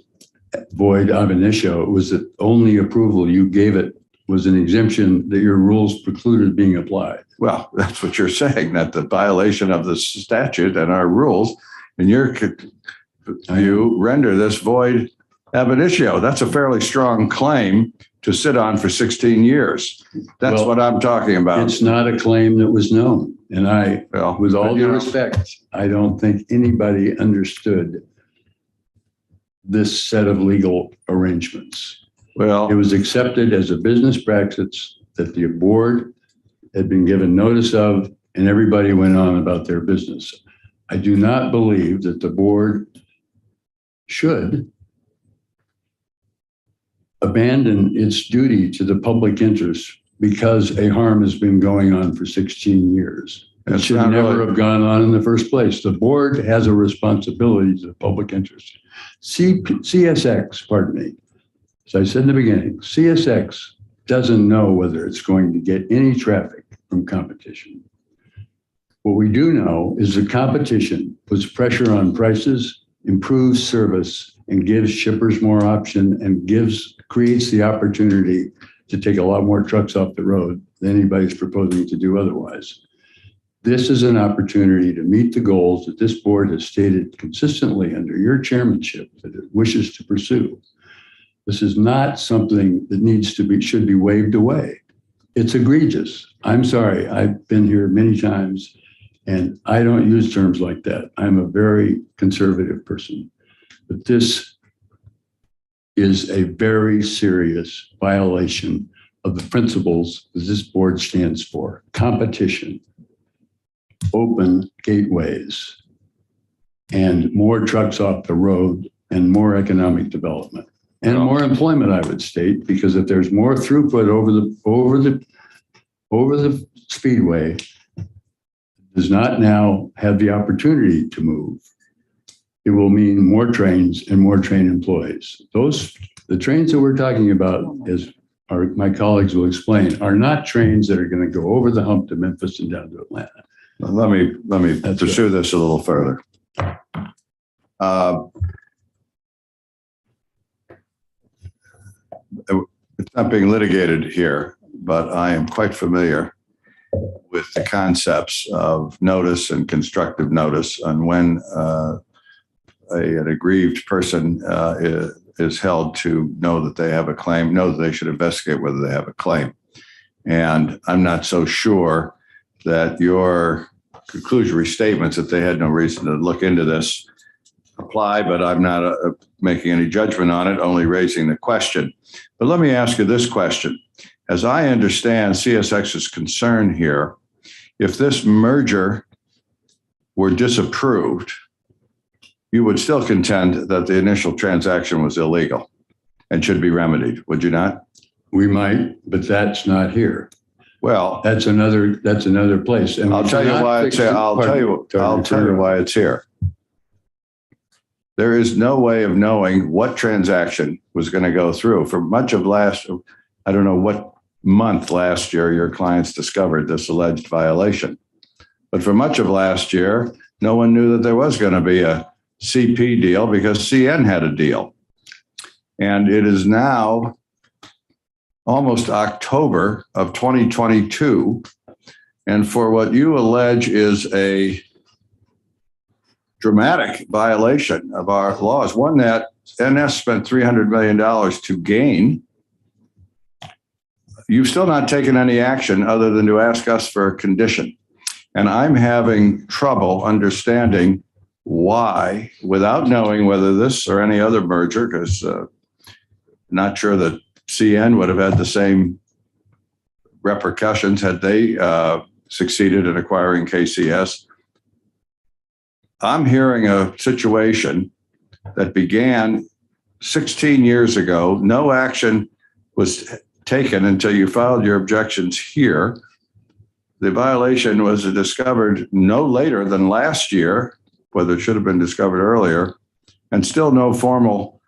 void ab initio. It was the only approval you gave it was an exemption that your rules precluded being applied. Well, that's what you're saying, that the violation of the statute and our rules, and you render this void ab initio. That's a fairly strong claim to sit on for 16 years. That's what I'm talking about. It's not a claim that was known. And with all due respect, I don't think anybody understood this set of legal arrangements. Well, it was accepted as a business practice that the board had been given notice of, and everybody went on about their business. I do not believe that the board should abandon its duty to the public interest because a harm has been going on for 16 years. It should never have gone on in the first place. The board has a responsibility to the public interest. CSX, pardon me, as I said in the beginning, CSX doesn't know whether it's going to get any traffic from competition. What we do know is the competition puts pressure on prices, improves service, and gives shippers more option and creates the opportunity to take a lot more trucks off the road than anybody's proposing to do otherwise. This is an opportunity to meet the goals that this board has stated consistently under your chairmanship that it wishes to pursue. This is not something that should be waved away. It's egregious. I'm sorry, I've been here many times and I don't use terms like that. I'm a very conservative person, but this is a very serious violation of the principles that this board stands for: competition, open gateways, and more trucks off the road, and more economic development, and more employment, I would state, because if there's more throughput over the speedway, does not now have the opportunity to move, it will mean more trains and more train employees. The trains that we're talking about, as my colleagues will explain, are not trains that are going to go over the hump to Memphis and down to Atlanta. Let me pursue this a little further. It's not being litigated here, but I am quite familiar with the concepts of notice and constructive notice, and when an aggrieved person is held to know that they have a claim, know that they should investigate whether they have a claim. And I'm not so sure that your conclusory statements that they had no reason to look into this apply, but I'm not making any judgment on it, only raising the question. But let me ask you this question. As I understand CSX's concern here, if this merger were disapproved, you would still contend that the initial transaction was illegal and should be remedied, would you not? We might, but that's not here. Well, that's another place. And I'll tell you why it's here. I'll tell you why it's here. There is no way of knowing what transaction was going to go through. For much of I don't know what month last year your clients discovered this alleged violation. But for much of last year, no one knew that there was going to be a CP deal because CN had a deal. And it is now almost October of 2022. And for what you allege is a dramatic violation of our laws, one that NS spent $300 million to gain, you've still not taken any action other than to ask us for a condition. And I'm having trouble understanding why, without knowing whether this or any other merger, because not sure that CN would have had the same repercussions had they succeeded in acquiring KCS. I'm hearing a situation that began 16 years ago. No action was taken until you filed your objections here. The violation was discovered no later than last year, whether it should have been discovered earlier, and still no formal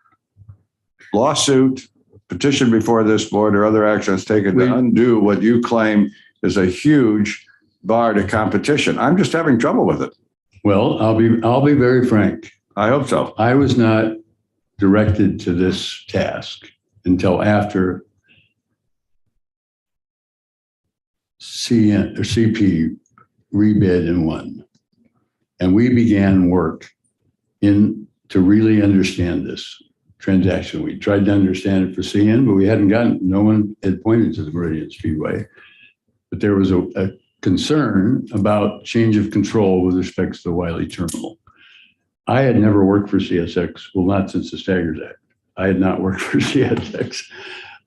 lawsuit, petition before this board, or other actions taken to undo what you claim is a huge bar to competition. I'm just having trouble with it. Well, I'll be very frank. I hope so. I was not directed to this task until after CN or CP rebid and won. And we began work to really understand this transaction. We tried to understand it for CN, but no one had pointed to the Meridian Speedway. But there was a concern about change of control with respect to the Wiley Terminal. I had never worked for CSX, well, not since the Staggers Act. I had not worked for CSX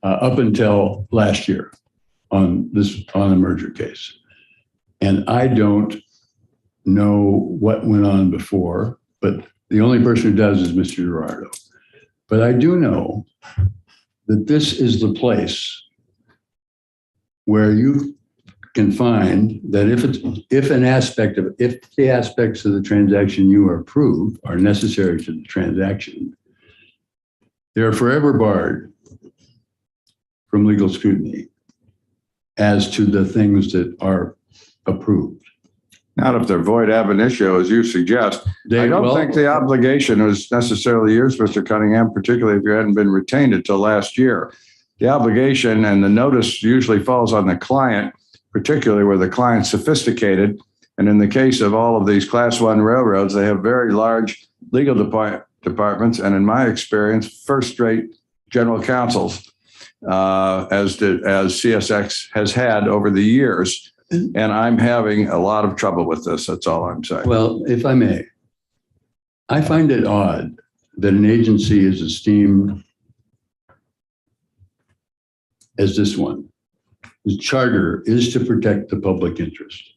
up until last year on a merger case. And I don't know what went on before, but the only person who does is Mr. Gerardo. But I do know that this is the place where you can find that if the aspects of the transaction you approve are necessary to the transaction, they're forever barred from legal scrutiny as to the things that are approved. Not if they're void ab initio, as you suggest. I don't think the obligation was necessarily yours, Mr. Cunningham, particularly if you hadn't been retained until last year. The obligation and the notice usually falls on the client, particularly where the client's sophisticated. And in the case of all of these Class 1 railroads, they have very large legal departments, and in my experience, first-rate general counsels, as CSX has had over the years. And I'm having a lot of trouble with this. That's all I'm saying. Well, if I may, I find it odd that an agency as esteemed as this one, whose charter is to protect the public interest,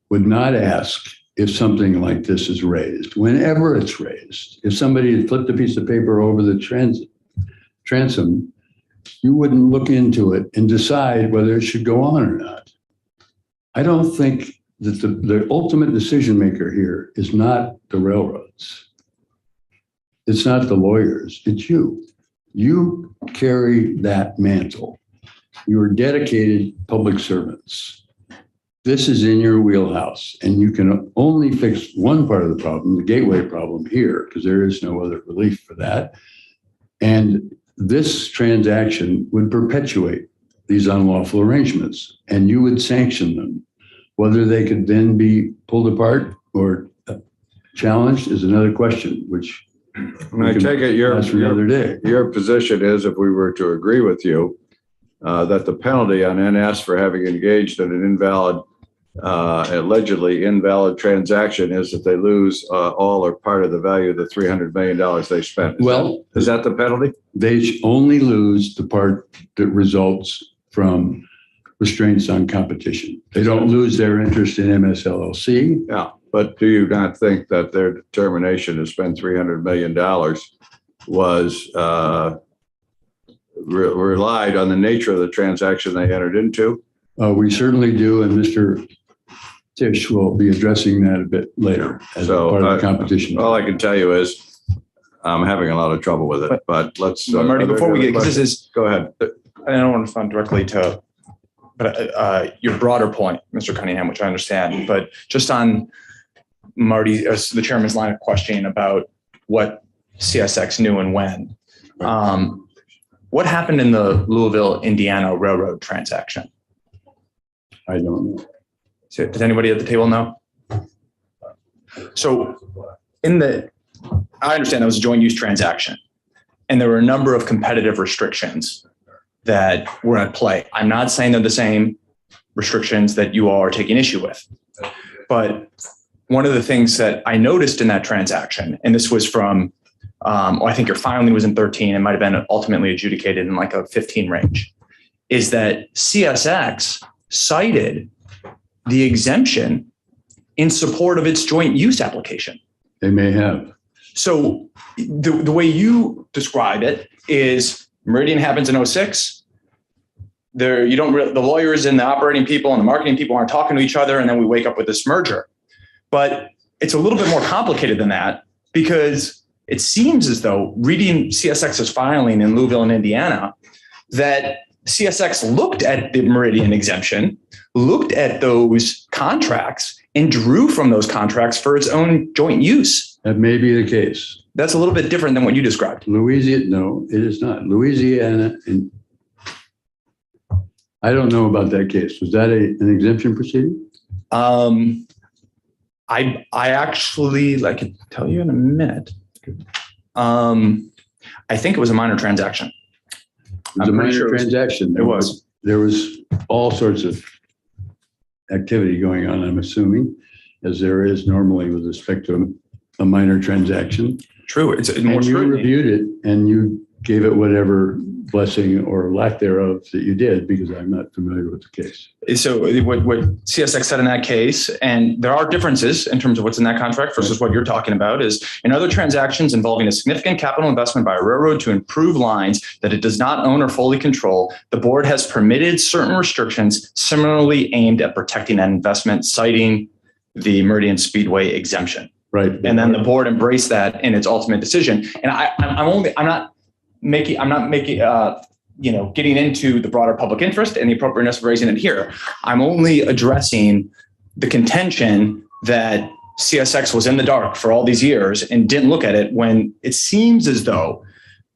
would not ask if something like this is raised, whenever it's raised. If somebody had flipped a piece of paper over the transom, you wouldn't look into it and decide whether it should go on or not. I don't think that the ultimate decision maker here is not the railroads. It's not the lawyers, it's you. You carry that mantle. You are dedicated public servants. This is in your wheelhouse, and you can only fix one part of the problem, the gateway problem here, because there is no other relief for that. And this transaction would perpetuate these unlawful arrangements, and you would sanction them. Whether they could then be pulled apart or challenged is another question, which I take it your position is, if we were to agree with you, that the penalty on NS for having engaged in an invalid, allegedly invalid transaction is that they lose all or part of the value of the $300 million they spent. Is that the penalty? They only lose the part that results from restraints on competition. They don't lose their interest in MSLLC. Yeah, but do you not think that their determination to spend $300 million was relied on the nature of the transaction they entered into? We certainly do, and Mr. Tisch will be addressing that a bit later as part of the competition. All I can tell you is I'm having a lot of trouble with it, but let's... Marty, before we get, because this is... Go ahead. I don't want to respond directly to your broader point, Mr. Cunningham, which I understand, but just on Marty, the chairman's line of questioning about what CSX knew and when. What happened in the Louisville, Indiana railroad transaction? I don't know. Does anybody at the table know? So I understand that was a joint use transaction, and there were a number of competitive restrictions that were at play. I'm not saying they're the same restrictions that you all are taking issue with, but one of the things that I noticed in that transaction, and this was from, I think your filing was in 13, it might have been ultimately adjudicated in like a 15 range, is that CSX cited the exemption in support of its joint use application. They may have. So the way you describe it is Meridian happens in 06. The lawyers and the operating people and the marketing people aren't talking to each other. And then we wake up with this merger. But it's a little bit more complicated than that, because it seems as though, reading CSX's filing in Louisville and Indiana, that CSX looked at the Meridian exemption, looked at those contracts, and drew from those contracts for its own joint use. That may be the case. That's a little bit different than what you described. Louisiana, no, it is not. Louisiana, and I don't know about that case. Was that an exemption proceeding? I actually, I can tell you in a minute. I think it was a minor transaction. It was a minor transaction. It was. There was all sorts of activity going on, I'm assuming, as there is normally with respect to a minor transaction. True. It's more and you scrutiny. reviewed it and you gave it whatever blessing or lack thereof that you did, because I'm not familiar with the case. So what CSX said in that case, and there are differences in terms of what's in that contract versus what you're talking about, is in other transactions involving a significant capital investment by a railroad to improve lines that it does not own or fully control, the board has permitted certain restrictions similarly aimed at protecting that investment, citing the Meridian Speedway exemption. Right. And then the board embraced that in its ultimate getting into the broader public interest and the appropriateness of raising it here. I'm only addressing the contention that CSX was in the dark for all these years and didn't look at it, when it seems as though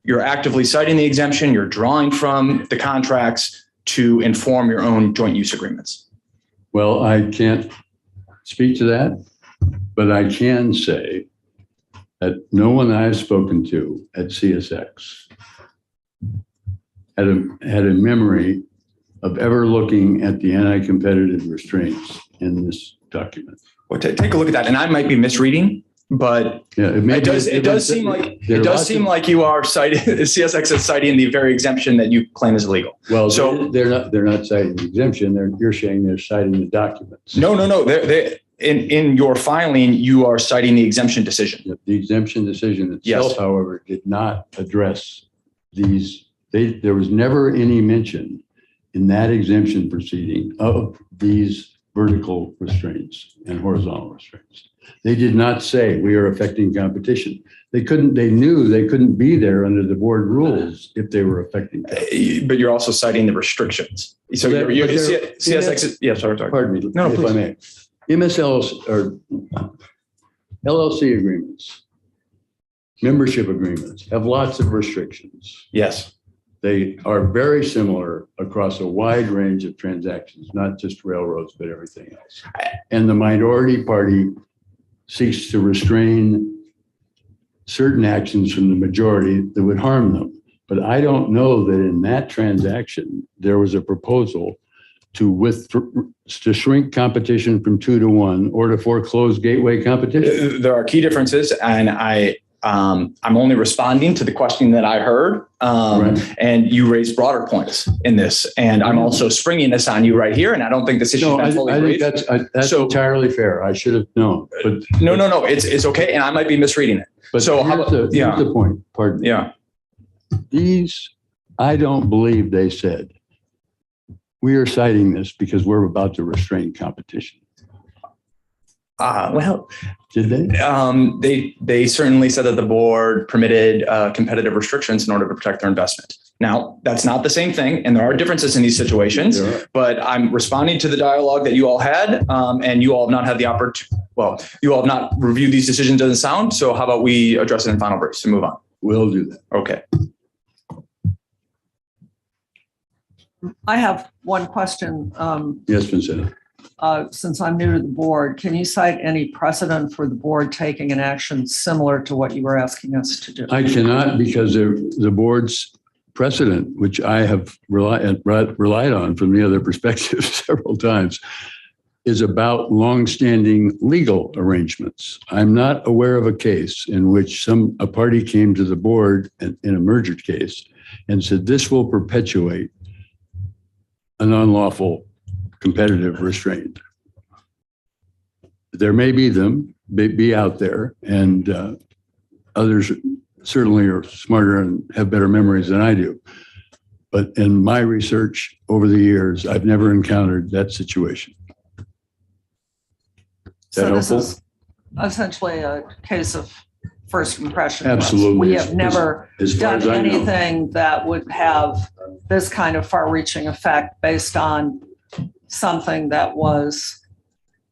you're actively citing the exemption, you're drawing from the contracts to inform your own joint use agreements. Well, I can't speak to that, but I can say that no one I've spoken to at CSX had a memory of ever looking at the anti-competitive restraints in this document. Well, take a look at that, and I might be misreading, but yeah, it does seem like you are citing CSX is citing the very exemption that you claim is illegal. Well, so they're not citing the exemption. You're saying they're citing the documents. No. They in your filing, you are citing the exemption decision. The exemption decision itself, yes, however, did not address these. There was never any mention in that exemption proceeding of these vertical restraints and horizontal restraints. They did not say we are affecting competition. They knew they couldn't be there under the board rules if they were affecting competition. But you're also citing the restrictions. So CSX, yeah, sorry. Pardon me, no, if please. I may. MSLs or LLC agreements, membership agreements have lots of restrictions. Yes. They are very similar across a wide range of transactions, not just railroads, but everything else. And the minority party seeks to restrain certain actions from the majority that would harm them. But I don't know that in that transaction, there was a proposal to shrink competition from 2 to 1 or to foreclose gateway competition. There are key differences, and I'm only responding to the question that I heard. Right. And you raised broader points in this, and I'm also springing this on you right here. And I don't think this issue is fully briefed. I think that's entirely fair. I should have known. But no, it's okay, and I might be misreading it. But so here's the point. Pardon me. Yeah. These, I don't believe they said, we are citing this because we're about to restrain competition. Well, did they? They certainly said that the board permitted competitive restrictions in order to protect their investment. Now, that's not the same thing, and there are differences in these situations. But I'm responding to the dialogue that you all had, and you all have not had the opportunity. Well, you all have not reviewed these decisions as a sound. So, how about we address it in final briefs and move on? We'll do that. Okay. I have one question. Yes, Vincent. Since I'm new to the board, can you cite any precedent for the board taking an action similar to what you were asking us to do? I cannot, because the board's precedent, which I have relied on from the other perspective several times, is about longstanding legal arrangements. I'm not aware of a case in which a party came to the board in a merger case and said, this will perpetuate an unlawful competitive restraint. There may be out there, and others certainly are smarter and have better memories than I do. But in my research over the years, I've never encountered that situation. So this is essentially a case of first impression. Absolutely. We have never as far done as I know. anything that would have this kind of far-reaching effect based on something that was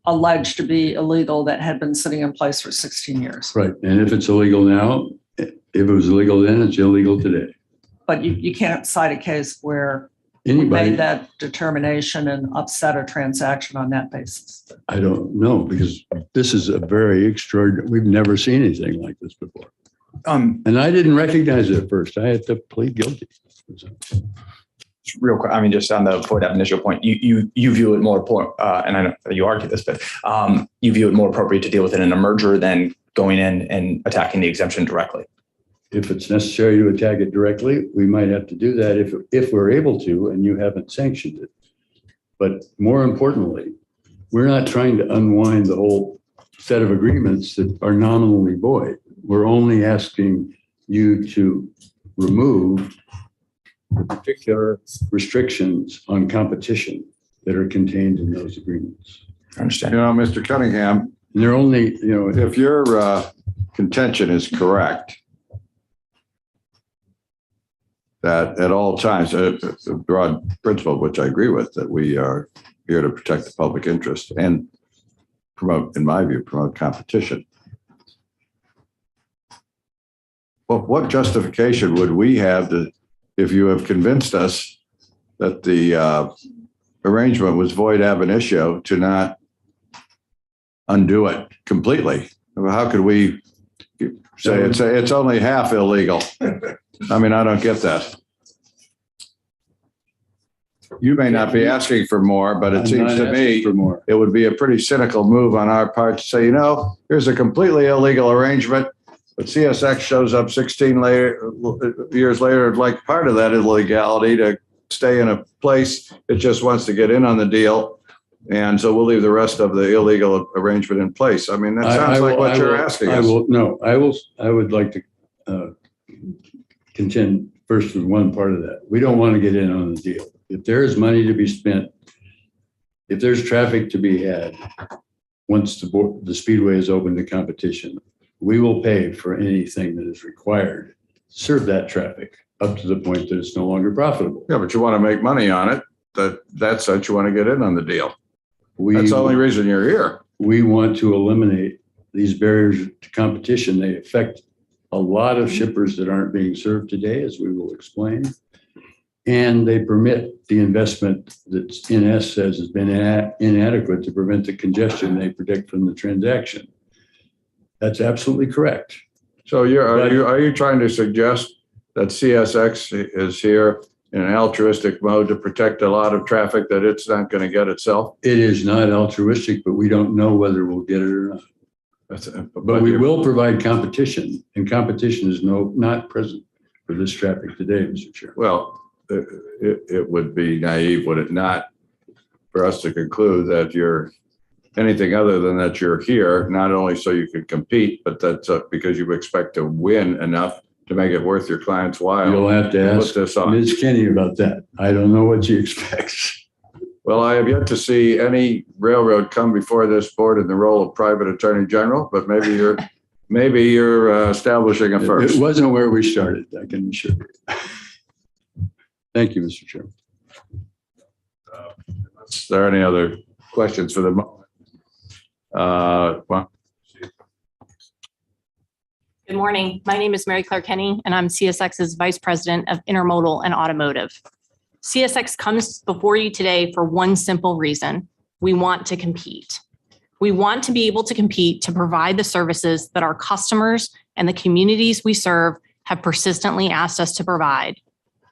alleged to be illegal that had been sitting in place for 16 years. Right. And if it's illegal now, if it was illegal then, it's illegal today. But you can't cite a case where we Anybody, made that determination and upset a transaction on that basis. I don't know, because this is a very extraordinary, we've never seen anything like this before. And I didn't recognize it at first. I had to plead guilty. Real quick, I mean, just on the for that initial point, you view it more, and I know you argue this, but you view it more appropriate to deal with it in a merger than going in and attacking the exemption directly. If it's necessary to attack it directly, we might have to do that if we're able to, and you haven't sanctioned it. But more importantly, we're not trying to unwind the whole set of agreements that are nominally void. We're only asking you to remove the particular restrictions on competition that are contained in those agreements. I understand. Mr. Cunningham, And they're only, if your contention is correct, that at all times, a broad principle, which I agree with, that we are here to protect the public interest and promote, in my view, promote competition. Well, what justification would we have if you have convinced us that the arrangement was void ab initio, to not undo it completely? How could we say it's only half illegal? I mean, I don't get that. You may not be asking for more, but it seems to me it would be a pretty cynical move on our part to say, here's a completely illegal arrangement, but CSX shows up 16 years later, like part of that illegality, to stay in a place it just wants to get in on the deal. And so we'll leave the rest of the illegal arrangement in place. I mean, that sounds like what you're asking us. I would like to contend first with one part of that. We don't want to get in on the deal. If there is money to be spent, if there's traffic to be had, once the Speedway is open to competition, we will pay for anything that is required to serve that traffic up to the point that it's no longer profitable. Yeah, but you want to make money on it. That's such you want to get in on the deal. That's the only reason you're here. We want to eliminate these barriers to competition. They affect a lot of shippers that aren't being served today, as we will explain. And they permit the investment that NS says has been inadequate to prevent the congestion they predict from the transaction. That's absolutely correct. So are you trying to suggest that CSX is here in an altruistic mode to protect a lot of traffic that it's not going to get itself? It is not altruistic, but we don't know whether we'll get it or not. But we will provide competition, and competition is not present for this traffic today, Mr. Chair. Well, it would be naive, would it not, for us to conclude that you're anything other than that you're here, not only so you can compete, but that's because you expect to win enough to make it worth your client's while. You'll have to ask Ms. Kenny about that. I don't know what she expects. Well, I have yet to see any railroad come before this board in the role of private attorney general, but maybe you're establishing a first. It wasn't where we started, I can assure you. Thank you, Mr. Chairman. Is there any other questions for the moment? Good morning. My name is Mary Claire Kenny, and I'm CSX's Vice President of Intermodal and Automotive. CSX comes before you today for one simple reason. We want to compete. We want to be able to compete to provide the services that our customers and the communities we serve have persistently asked us to provide.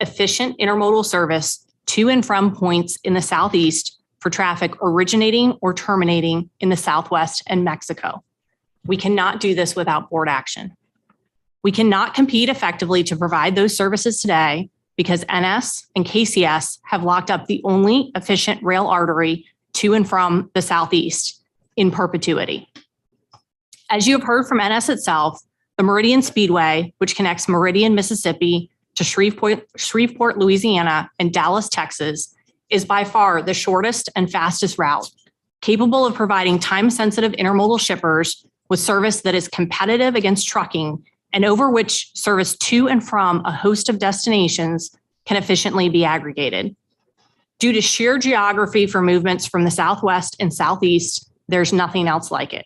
Efficient intermodal service to and from points in the Southeast for traffic originating or terminating in the Southwest and Mexico. We cannot do this without board action. We cannot compete effectively to provide those services today because NS and KCS have locked up the only efficient rail artery to and from the Southeast in perpetuity. As you have heard from NS itself, the Meridian Speedway, which connects Meridian, Mississippi to Shreveport, Louisiana, and Dallas, Texas, is by far the shortest and fastest route, capable of providing time-sensitive intermodal shippers with service that is competitive against trucking and over which service to and from a host of destinations can efficiently be aggregated. Due to sheer geography for movements from the Southwest and Southeast, there's nothing else like it.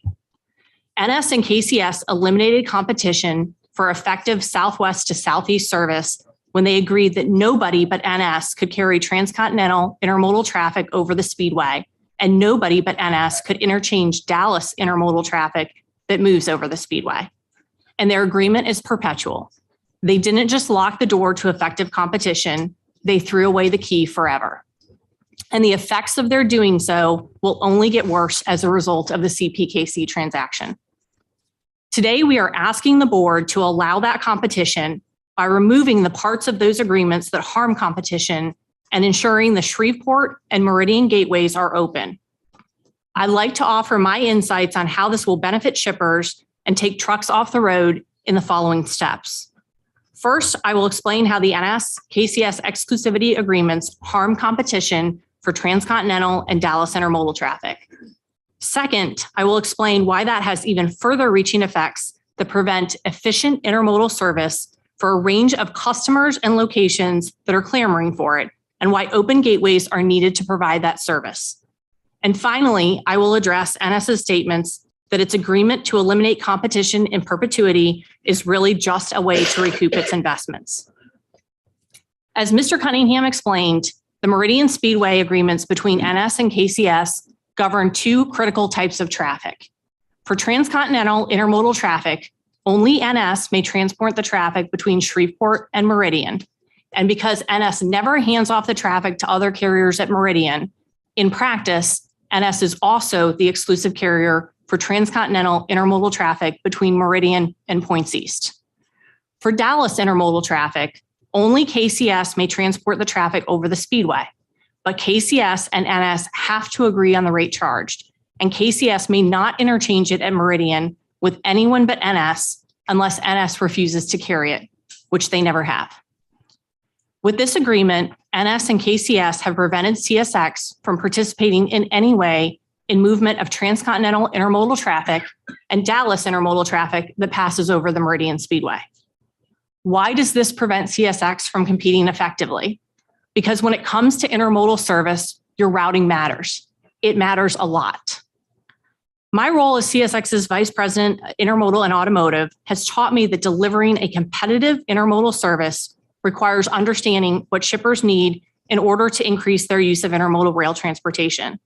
NS and KCS eliminated competition for effective Southwest to Southeast service when they agreed that nobody but NS could carry transcontinental intermodal traffic over the Speedway, and nobody but NS could interchange Dallas intermodal traffic that moves over the Speedway. And their agreement is perpetual. They didn't just lock the door to effective competition, they threw away the key forever. And the effects of their doing so will only get worse as a result of the CPKC transaction. Today, we are asking the board to allow that competition by removing the parts of those agreements that harm competition and ensuring the Shreveport and Meridian gateways are open. I'd like to offer my insights on how this will benefit shippers and take trucks off the road in the following steps. First, I will explain how the NS-KCS exclusivity agreements harm competition for transcontinental and Dallas intermodal traffic. Second, I will explain why that has even further reaching effects that prevent efficient intermodal service for a range of customers and locations that are clamoring for it, and why open gateways are needed to provide that service. And finally, I will address NS's statements that its agreement to eliminate competition in perpetuity is really just a way to recoup its investments. As Mr. Cunningham explained, the Meridian Speedway agreements between NS and KCS govern two critical types of traffic. For transcontinental intermodal traffic, only NS may transport the traffic between Shreveport and Meridian. And because NS never hands off the traffic to other carriers at Meridian, in practice, NS is also the exclusive carrier for transcontinental intermodal traffic between Meridian and Points East. For Dallas intermodal traffic, only KCS may transport the traffic over the Speedway, but KCS and NS have to agree on the rate charged, and KCS may not interchange it at Meridian with anyone but NS unless NS refuses to carry it, which they never have. With this agreement, NS and KCS have prevented CSX from participating in any way in movement of transcontinental intermodal traffic and Dallas intermodal traffic that passes over the Meridian Speedway. Why does this prevent CSX from competing effectively? Because when it comes to intermodal service, your routing matters. It matters a lot. My role as CSX's Vice President, Intermodal and Automotive has taught me that delivering a competitive intermodal service requires understanding what shippers need in order to increase their use of intermodal rail transportation.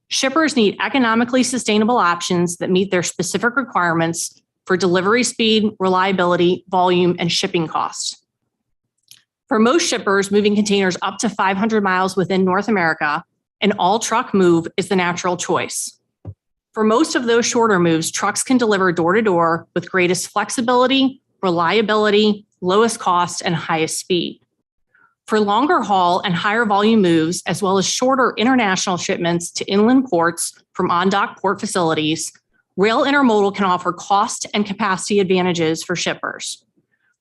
Shippers need economically sustainable options that meet their specific requirements for delivery speed, reliability, volume, and shipping costs. For most shippers, moving containers up to 500 miles within North America, an all-truck move is the natural choice. For most of those shorter moves, trucks can deliver door-to-door with greatest flexibility, reliability, lowest cost, and highest speed. For longer haul and higher volume moves, as well as shorter international shipments to inland ports from on-dock port facilities, rail intermodal can offer cost and capacity advantages for shippers.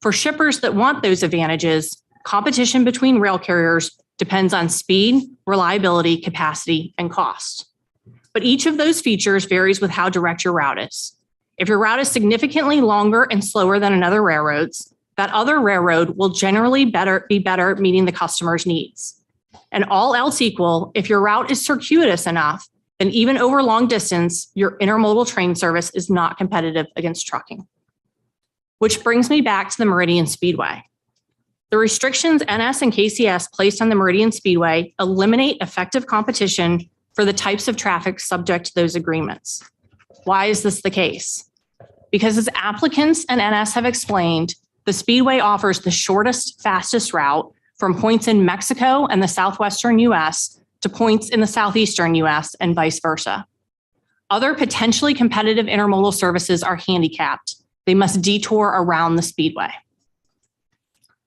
For shippers that want those advantages, competition between rail carriers depends on speed, reliability, capacity, and cost. But each of those features varies with how direct your route is. If your route is significantly longer and slower than another railroad's, that other railroad will generally be better meeting the customer's needs. And all else equal, if your route is circuitous enough, then even over long distance, your intermodal train service is not competitive against trucking. Which brings me back to the Meridian Speedway. The restrictions NS and KCS placed on the Meridian Speedway eliminate effective competition for the types of traffic subject to those agreements. Why is this the case? Because as applicants and NS have explained, the Speedway offers the shortest, fastest route from points in Mexico and the southwestern US to points in the southeastern US and vice versa. Other potentially competitive intermodal services are handicapped. They must detour around the Speedway.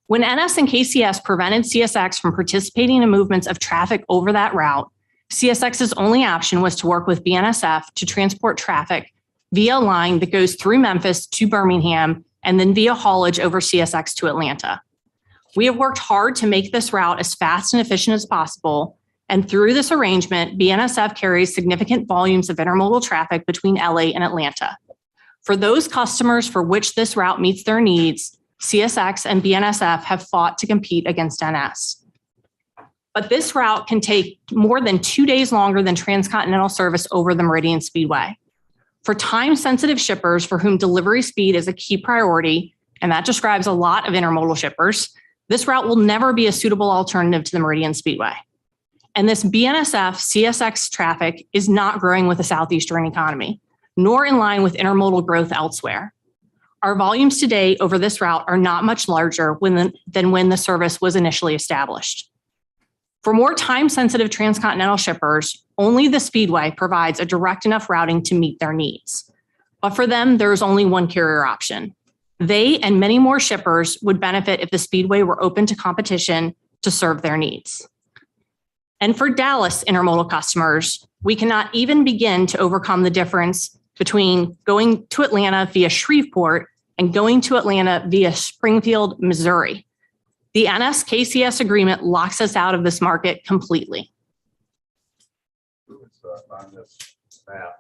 When NS and KCS prevented CSX from participating in movements of traffic over that route, CSX's only option was to work with BNSF to transport traffic via a line that goes through Memphis to Birmingham and then via haulage over CSX to Atlanta. We have worked hard to make this route as fast and efficient as possible, and through this arrangement, BNSF carries significant volumes of intermodal traffic between LA and Atlanta. For those customers for which this route meets their needs, CSX and BNSF have fought to compete against NS. But this route can take more than 2 days longer than transcontinental service over the Meridian Speedway. For time-sensitive shippers for whom delivery speed is a key priority, and that describes a lot of intermodal shippers, this route will never be a suitable alternative to the Meridian Speedway. And this BNSF CSX traffic is not growing with the Southeastern economy, nor in line with intermodal growth elsewhere. Our volumes today over this route are not much larger than when the service was initially established. For more time-sensitive transcontinental shippers, only the Speedway provides a direct enough routing to meet their needs. But for them, there is only one carrier option. They and many more shippers would benefit if the Speedway were open to competition to serve their needs. And for Dallas intermodal customers, we cannot even begin to overcome the difference between going to Atlanta via Shreveport and going to Atlanta via Springfield, Missouri. The NS-KCS agreement locks us out of this market completely. On this map,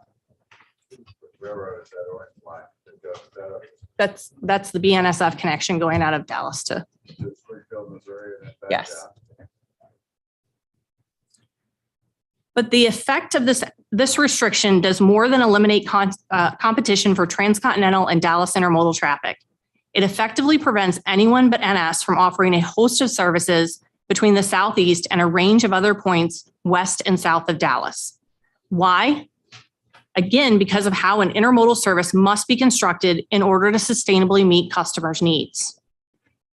railroad is that orange line that goes That's the BNSF connection going out of Dallas to Springfield, Missouri, and then back yes. down. But the effect of this restriction does more than eliminate competition for transcontinental and Dallas intermodal traffic. It effectively prevents anyone but NS from offering a host of services between the Southeast and a range of other points west and south of Dallas. Why? Again, because of how an intermodal service must be constructed in order to sustainably meet customers' needs.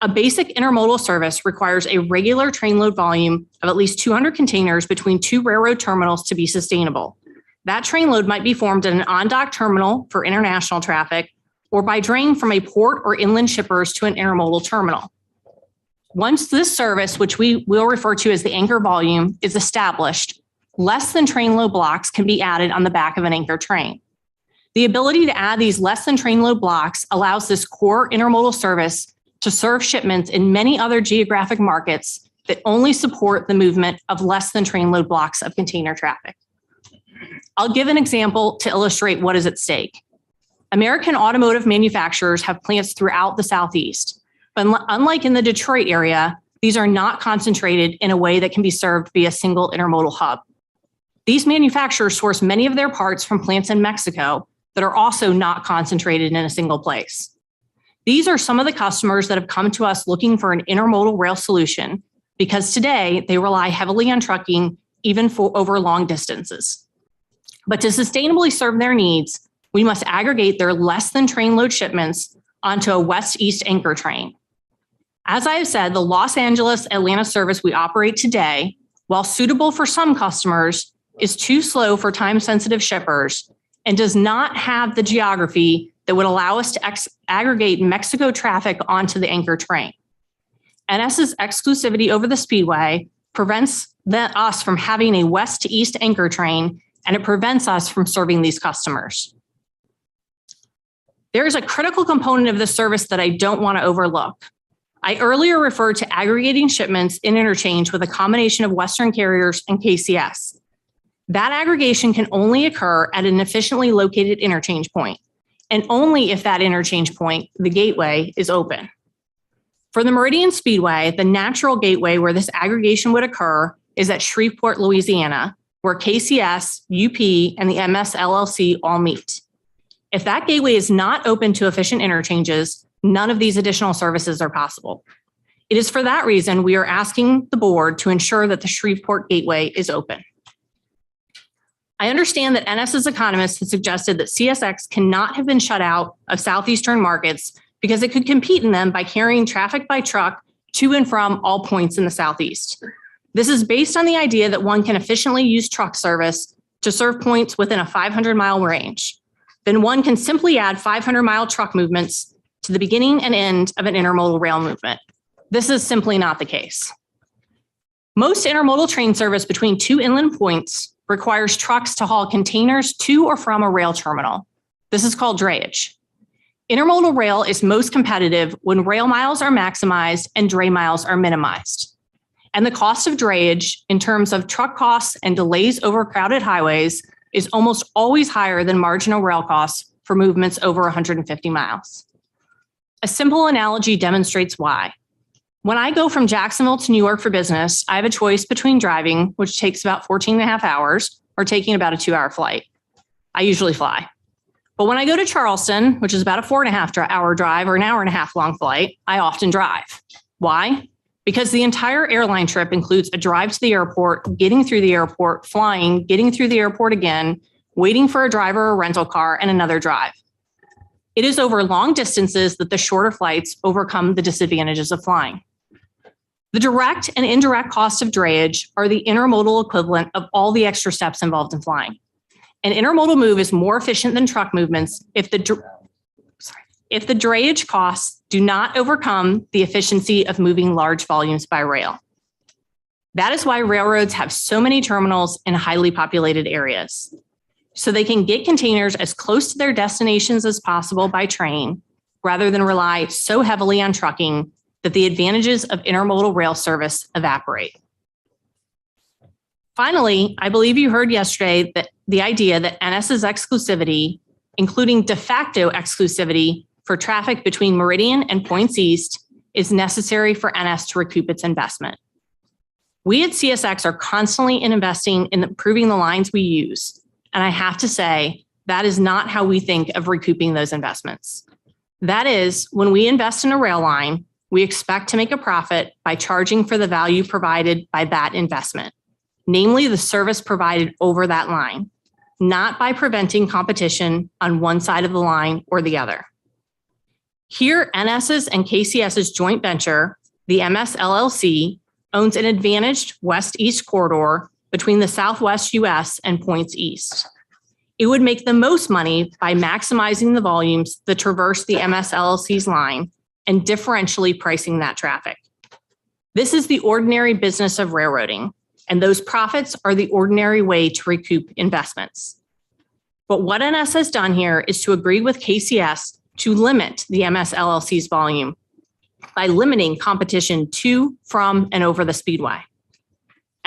A basic intermodal service requires a regular train load volume of at least 200 containers between two railroad terminals to be sustainable. That train load might be formed at an on-dock terminal for international traffic or by draying from a port or inland shippers to an intermodal terminal. Once this service, which we will refer to as the anchor volume, is established, less than train load blocks can be added on the back of an anchor train. The ability to add these less than train load blocks allows this core intermodal service to serve shipments in many other geographic markets that only support the movement of less than train load blocks of container traffic. I'll give an example to illustrate what is at stake. American automotive manufacturers have plants throughout the Southeast, but unlike in the Detroit area, these are not concentrated in a way that can be served via a single intermodal hub. These manufacturers source many of their parts from plants in Mexico that are also not concentrated in a single place. These are some of the customers that have come to us looking for an intermodal rail solution because today they rely heavily on trucking even for over long distances. But to sustainably serve their needs, we must aggregate their less than train load shipments onto a west-east anchor train. As I have said, the Los Angeles-Atlanta service we operate today, while suitable for some customers, is too slow for time-sensitive shippers and does not have the geography that would allow us to aggregate Mexico traffic onto the anchor train. NS's exclusivity over the Speedway prevents us from having a west to east anchor train, and it prevents us from serving these customers. There is a critical component of this service that I don't want to overlook. I earlier referred to aggregating shipments in interchange with a combination of Western carriers and KCS. That aggregation can only occur at an efficiently located interchange point, and only if that interchange point, the gateway, is open. For the Meridian Speedway, the natural gateway where this aggregation would occur is at Shreveport, Louisiana, where KCS, UP, and the MS LLC all meet. If that gateway is not open to efficient interchanges, none of these additional services are possible. It is for that reason we are asking the board to ensure that the Shreveport gateway is open. I understand that NS's economists have suggested that CSX cannot have been shut out of Southeastern markets because it could compete in them by carrying traffic by truck to and from all points in the Southeast. This is based on the idea that one can efficiently use truck service to serve points within a 500-mile range. Then one can simply add 500-mile truck movements to the beginning and end of an intermodal rail movement. This is simply not the case. Most intermodal train service between two inland points requires trucks to haul containers to or from a rail terminal. This is called drayage. Intermodal rail is most competitive when rail miles are maximized and dray miles are minimized. And the cost of drayage in terms of truck costs and delays over crowded highways is almost always higher than marginal rail costs for movements over 150 miles. A simple analogy demonstrates why. When I go from Jacksonville to New York for business, I have a choice between driving, which takes about 14 and a half hours, or taking about a 2-hour flight. I usually fly. But when I go to Charleston, which is about a 4.5-hour drive or an hour and a half long flight, I often drive. Why? Because the entire airline trip includes a drive to the airport, getting through the airport, flying, getting through the airport again, waiting for a driver or rental car, and another drive. It is over long distances that the shorter flights overcome the disadvantages of flying. The direct and indirect cost of drayage are the intermodal equivalent of all the extra steps involved in flying. An intermodal move is more efficient than truck movements if the drayage costs do not overcome the efficiency of moving large volumes by rail. That is why railroads have so many terminals in highly populated areas, so they can get containers as close to their destinations as possible by train, rather than rely so heavily on trucking that the advantages of intermodal rail service evaporate. Finally, I believe you heard yesterday that the idea that NS's exclusivity, including de facto exclusivity for traffic between Meridian and Points East, is necessary for NS to recoup its investment. We at CSX are constantly investing in improving the lines we use, and I have to say that is not how we think of recouping those investments. That is, when we invest in a rail line, we expect to make a profit by charging for the value provided by that investment, namely the service provided over that line, not by preventing competition on one side of the line or the other. Here, NS's and KCS's joint venture, the MS LLC, owns an advantaged west-east corridor between the Southwest US and Points East. It would make the most money by maximizing the volumes that traverse the MS LLC's line and differentially pricing that traffic. This is the ordinary business of railroading, and those profits are the ordinary way to recoup investments. But what NS has done here is to agree with KCS to limit the MS LLC's volume by limiting competition to, from, and over the Speedway.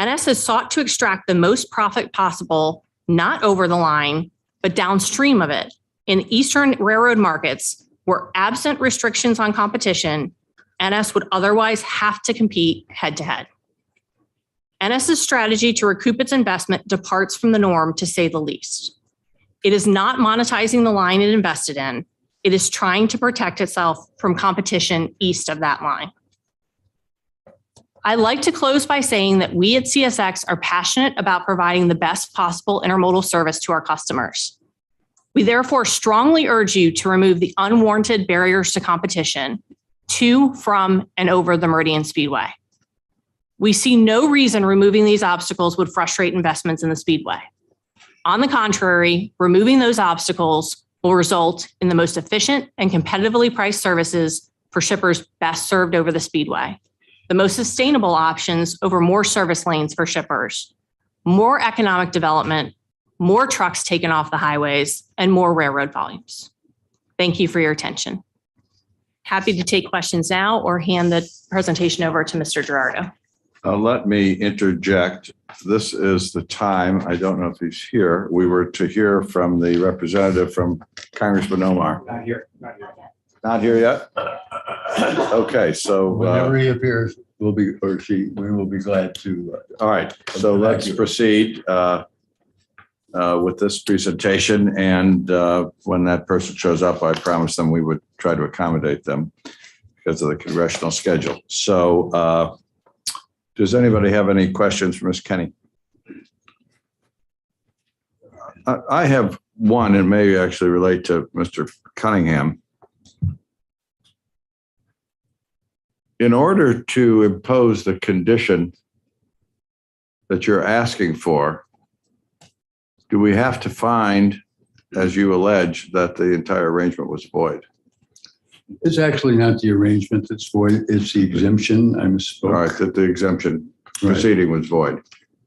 NS has sought to extract the most profit possible, not over the line, but downstream of it in Eastern railroad markets where, absent restrictions on competition, NS would otherwise have to compete head-to-head. NS's strategy to recoup its investment departs from the norm, to say the least. It is not monetizing the line it invested in. It is trying to protect itself from competition east of that line. I'd like to close by saying that we at CSX are passionate about providing the best possible intermodal service to our customers. We therefore strongly urge you to remove the unwarranted barriers to competition to, from, and over the Meridian Speedway. We see no reason removing these obstacles would frustrate investments in the Speedway. On the contrary, removing those obstacles will result in the most efficient and competitively priced services for shippers best served over the Speedway, the most sustainable options over more service lanes for shippers, more economic development, more trucks taken off the highways, and more railroad volumes. Thank you for your attention. Happy to take questions now or hand the presentation over to Mr. Gerardo. Let me interject. This is the time, I don't know if he's here, we were to hear from the representative from Congressman Omar. Not here, not here. Not here yet? Okay, so. Whenever he appears, we'll be, or she, we will be glad to. All right, so let's proceed with this presentation. And when that person shows up, I promised them we would try to accommodate them because of the congressional schedule. So does anybody have any questions for Ms. Kenny? I have one, and may actually relate to Mr. Cunningham. In order to impose the condition that you're asking for, do we have to find, as you allege, that the entire arrangement was void? It's actually not the arrangement that's void, it's the exemption. I misspoke. All right, that the exemption Right. proceeding was void.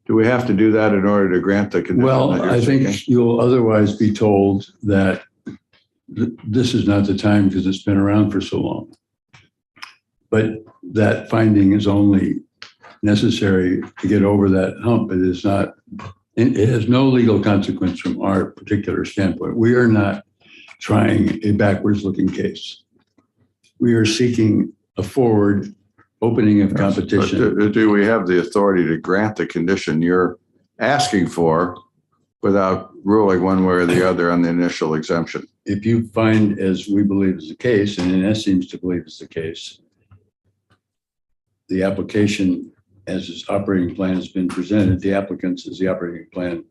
Do we have to do that in order to grant the condition? Well, that you're I think seeking? you'll otherwise be told that this is not the time because it's been around for so long. But that finding is only necessary to get over that hump. It is not, it has no legal consequence from our particular standpoint. We are not trying a backwards looking case. We are seeking a forward opening of competition. But do we have the authority to grant the condition you're asking for without ruling one way or the other on the initial exemption? If you find, as we believe is the case, and NS seems to believe is the case, the application as its operating plan has been presented, the applicants as the operating plan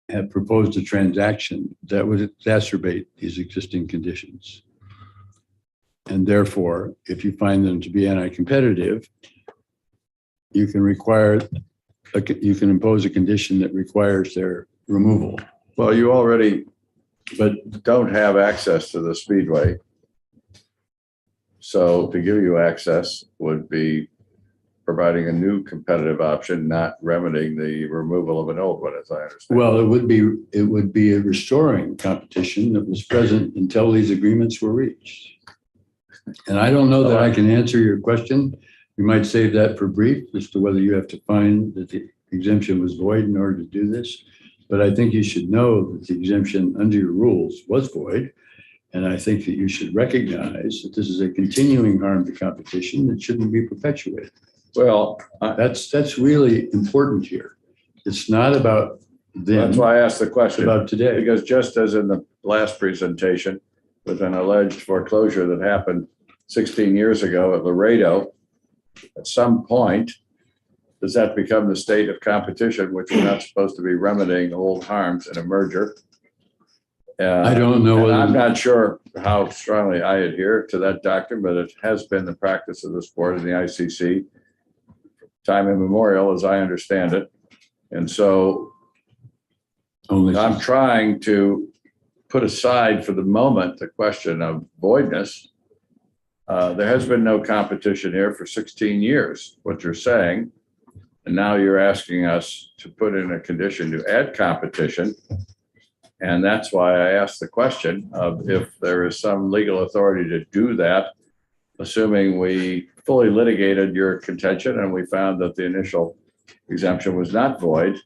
have proposed a transaction that would exacerbate these existing conditions. And therefore, if you find them to be anti-competitive, you can impose a condition that requires their removal. Well, you already don't have access to the Speedway. So to give you access would be providing a new competitive option, not remedying the removal of an old one, as I understand. Well, it would be a restoring competition that was present until these agreements were reached. And I don't know that I can answer your question. You might save that for brief as to whether you have to find that the exemption was void in order to do this. But I think you should know that the exemption under your rules was void. And I think that you should recognize that this is a continuing harm to competition that shouldn't be perpetuated. Well, that's really important here. It's not about them. that's why I asked the question. It's about today. Because just as in the last presentation with an alleged foreclosure that happened 16 years ago at Laredo, at some point, does that become the state of competition, which we're not supposed to be remedying old harms in a merger? I don't know. I'm not sure how strongly I adhere to that doctrine, but it has been the practice of this board and the ICC time immemorial, as I understand it. And so I'm trying to put aside for the moment the question of voidness. There has been no competition here for 16 years, what you're saying. And now you're asking us to put in a condition to add competition. And that's why I asked the question of if there is some legal authority to do that, assuming we fully litigated your contention and we found that the initial exemption was not void.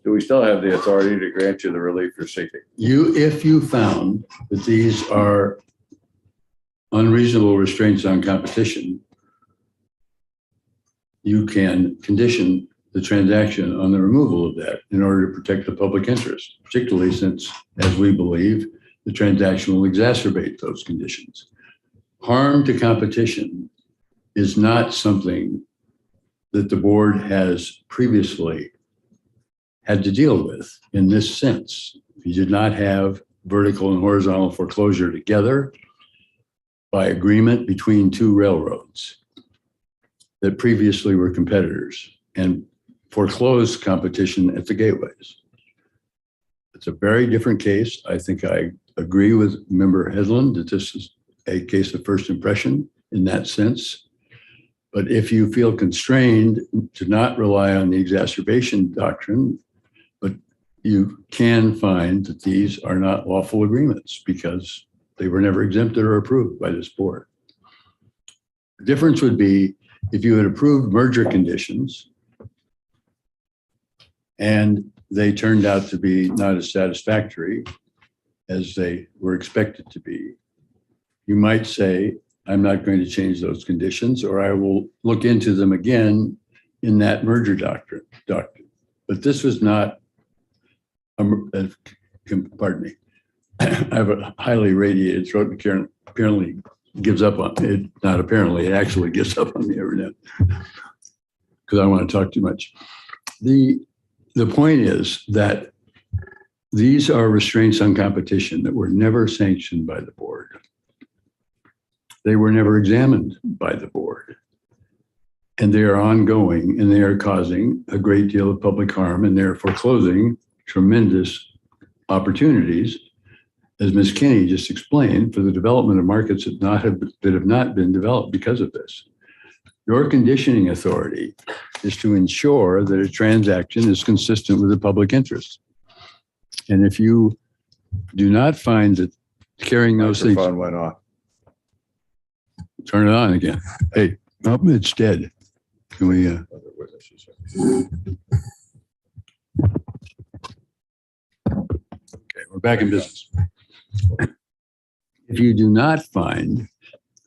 Do we still have the authority to grant you the relief you're seeking? If you found that these are unreasonable restraints on competition, you can condition the transaction on the removal of that in order to protect the public interest, particularly since, as we believe, the transaction will exacerbate those conditions. Harm to competition is not something that the board has previously had to deal with in this sense. You did not have vertical and horizontal foreclosure together by agreement between two railroads that previously were competitors and foreclosed competition at the gateways. It's a very different case. I think I agree with Member Hedlund that this is a case of first impression in that sense. But if you feel constrained to not rely on the exacerbation doctrine, but you can find that these are not lawful agreements because they were never exempted or approved by this board. The difference would be if you had approved merger conditions and they turned out to be not as satisfactory as they were expected to be, you might say, I'm not going to change those conditions, or I will look into them again in that merger doctrine. But this was not, pardon me, I have a highly radiated throat and apparently gives up on it. Not apparently, it actually gives up on the internet because I want to talk too much. The point is that these are restraints on competition that were never sanctioned by the board. They were never examined by the board. and they are ongoing, and they are causing a great deal of public harm, and they're foreclosing tremendous opportunities, as Ms. Kinney just explained, for the development of markets that have not been developed because of this. Your conditioning authority is to ensure that a transaction is consistent with the public interest. And if you do not find that carrying those things... Microphone went off. Turn it on again. Hey, it's dead. Can we... Okay, we're back in business. If you do not find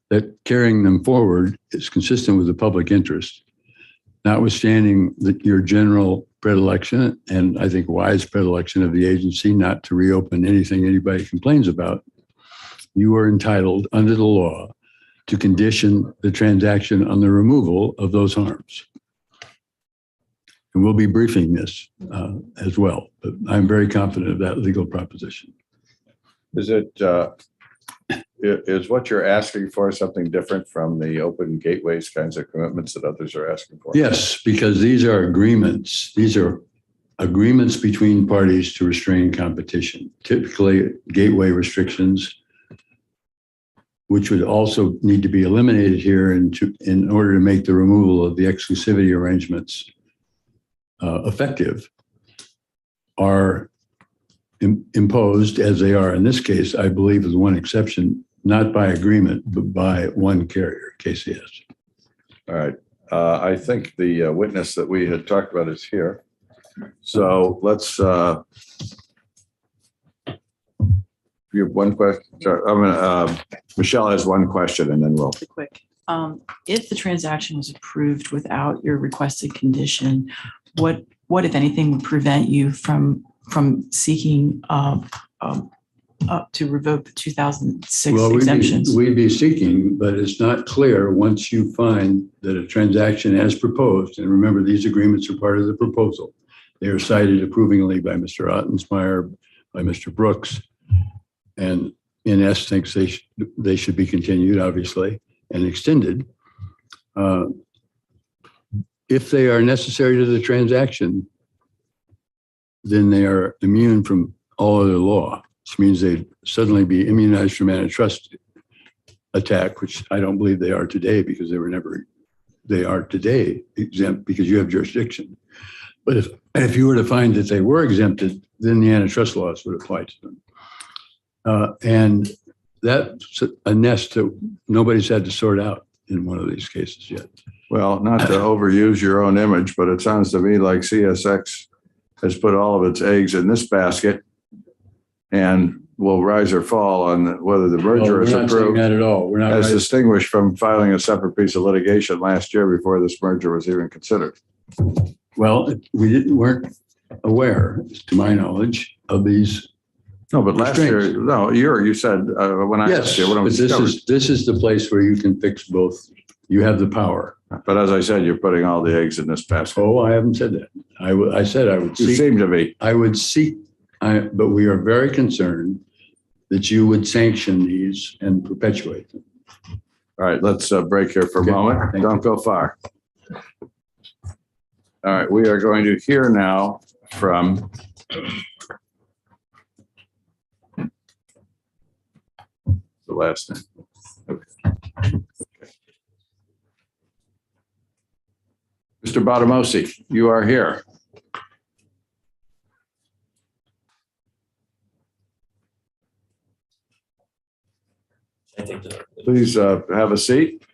that carrying them forward is consistent with the public interest, notwithstanding your general predilection, and I think wise predilection of the agency not to reopen anything anybody complains about, you are entitled under the law to condition the transaction on the removal of those harms. And we'll be briefing this as well, but I'm very confident of that legal proposition. Is what you're asking for something different from the open gateways kinds of commitments that others are asking for? Yes, because these are agreements. These are agreements between parties to restrain competition, typically gateway restrictions, which would also need to be eliminated here in order to make the removal of the exclusivity arrangements effective, are imposed as they are in this case, I believe, with one exception, not by agreement, but by one carrier, KCS. All right. I think the witness that we had talked about is here. So let's, you have one question. Michelle has one question and then we'll. Quick. If the transaction was approved without your requested condition, what if anything would prevent you from seeking to revoke the 2006 exemptions? We'd be seeking, but it's not clear once you find that a transaction as proposed, and remember, these agreements are part of the proposal. They are cited approvingly by Mr. Ottensmeyer, by Mr. Brooks, and INS thinks they should be continued, obviously, and extended. If they are necessary to the transaction, then they are immune from all other law, which means they'd suddenly be immunized from antitrust attack, which I don't believe they are today because they are today exempt because you have jurisdiction. But if you were to find that they were exempted, then the antitrust laws would apply to them. And that's a nest that nobody's had to sort out in one of these cases yet. Well, not to overuse your own image, but it sounds to me like CSX has put all of its eggs in this basket and will rise or fall on whether the merger is approved. Not at all. We're not as distinguished from filing a separate piece of litigation last year before this merger was even considered. Well, we weren't aware, to my knowledge, of these. No, but last year, you said when I asked you, but this is the place where you can fix both. You have the power. But as I said, you're putting all the eggs in this basket. Oh, I haven't said that. I said I would seek. You seem to be. I would seek, but we are very concerned that you would sanction these and perpetuate them. All right, let's break here for a moment. Don't go far. All right, we are going to hear now from the last name. Okay. Mr. Batamosi, you are here. Please have a seat.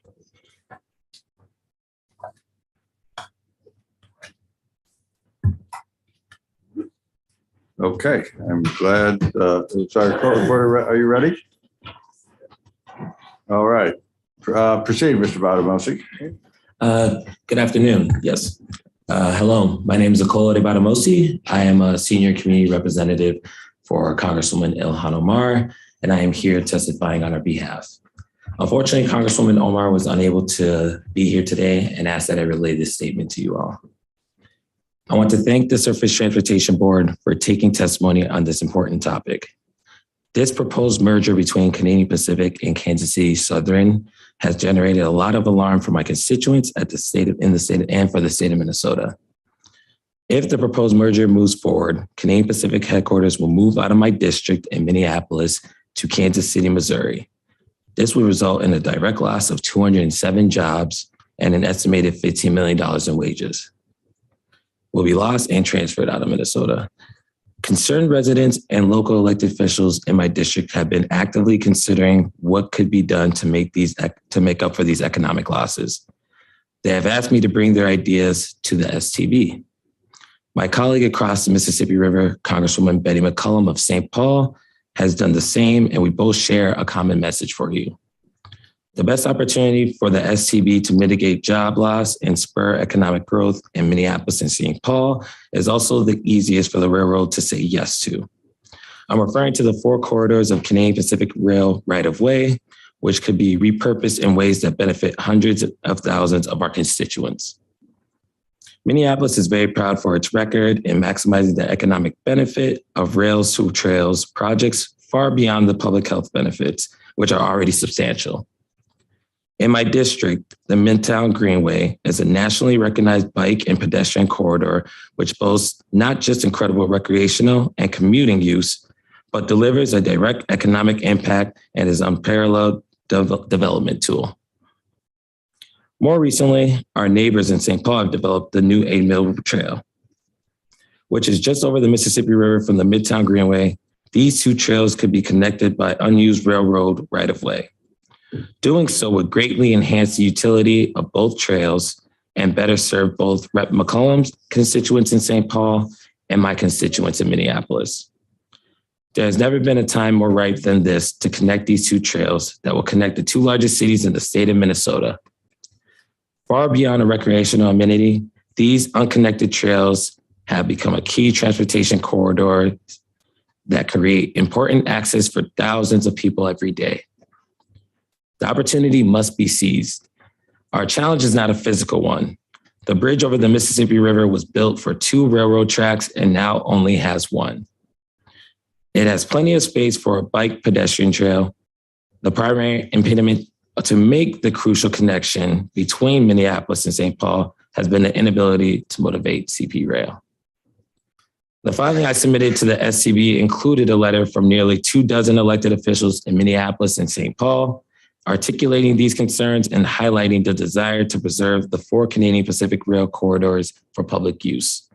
Okay, I'm glad. Sorry, court reporter, are you ready? All right. Proceed, Mr. Batamosi. Good afternoon. Yes. Hello, my name is Akola de Batamosi. I am a senior community representative for Congresswoman Ilhan Omar, and I am here testifying on her behalf. Unfortunately, Congresswoman Omar was unable to be here today and asked that I relay this statement to you all. I want to thank the Surface Transportation Board for taking testimony on this important topic. This proposed merger between Canadian Pacific and Kansas City Southern has generated a lot of alarm for my constituents in the state and for the state of Minnesota. If the proposed merger moves forward, Canadian Pacific headquarters will move out of my district in Minneapolis to Kansas City, Missouri. This would result in a direct loss of 207 jobs and an estimated $15 million in wages will be lost and transferred out of Minnesota. Concerned residents and local elected officials in my district have been actively considering what could be done to make up for these economic losses. They have asked me to bring their ideas to the STB. My colleague across the Mississippi River, Congresswoman Betty McCollum of St. Paul, has done the same, and we both share a common message for you. The best opportunity for the STB to mitigate job loss and spur economic growth in Minneapolis and St. Paul is also the easiest for the railroad to say yes to. I'm referring to the 4 corridors of Canadian Pacific Rail right-of-way, which could be repurposed in ways that benefit hundreds of thousands of our constituents. Minneapolis is very proud for its record in maximizing the economic benefit of rails to trails projects far beyond the public health benefits, which are already substantial. In my district, the Midtown Greenway is a nationally recognized bike and pedestrian corridor, which boasts not just incredible recreational and commuting use, but delivers a direct economic impact and is an unparalleled development tool. More recently, our neighbors in St. Paul have developed the new 8 Mile Trail, which is just over the Mississippi River from the Midtown Greenway. These 2 trails could be connected by unused railroad right-of-way. Doing so would greatly enhance the utility of both trails and better serve both Rep. McCollum's constituents in St. Paul and my constituents in Minneapolis. There has never been a time more ripe than this to connect these 2 trails that will connect the 2 largest cities in the state of Minnesota. Far beyond a recreational amenity, these unconnected trails have become a key transportation corridor that create important access for thousands of people every day. The opportunity must be seized. Our challenge is not a physical one. The bridge over the Mississippi River was built for 2 railroad tracks and now only has 1. It has plenty of space for a bike pedestrian trail. The primary impediment to make the crucial connection between Minneapolis and St. Paul has been the inability to motivate CP Rail. The filing I submitted to the STB included a letter from nearly 24 elected officials in Minneapolis and St. Paul, articulating these concerns and highlighting the desire to preserve the 4 Canadian Pacific Rail corridors for public use.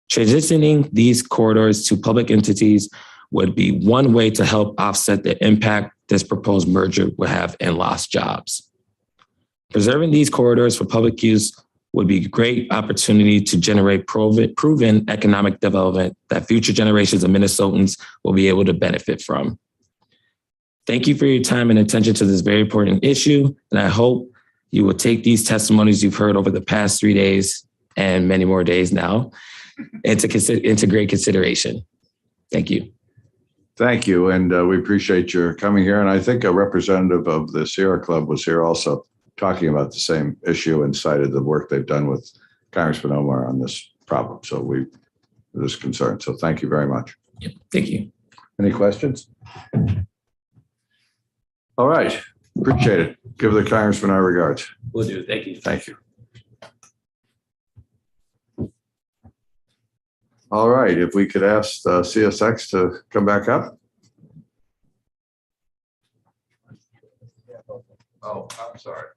Transitioning these corridors to public entities would be one way to help offset the impact this proposed merger will have in lost jobs. Preserving these corridors for public use would be a great opportunity to generate proven economic development that future generations of Minnesotans will be able to benefit from. Thank you for your time and attention to this very important issue, and I hope you will take these testimonies you've heard over the past 3 days and many more days now into great consideration. Thank you. Thank you, and we appreciate your coming here. And I think a representative of the Sierra Club was here also talking about the same issue and cited the work they've done with Congressman Omar on this problem. So we this concern. So thank you very much. Yep, thank you. Any questions? All right, appreciate it. Give the Congressman our regards. Will do. Thank you. Thank you. All right, if we could ask CSX to come back up. Oh, I'm sorry.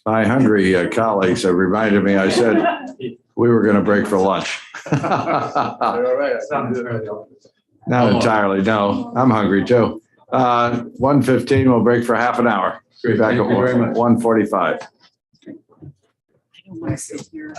My hungry colleagues have reminded me, I said we were going to break for lunch. Not entirely, no. I'm hungry too. 1:15, we'll break for half an hour. Be back at 1:45. I don't want to sit here.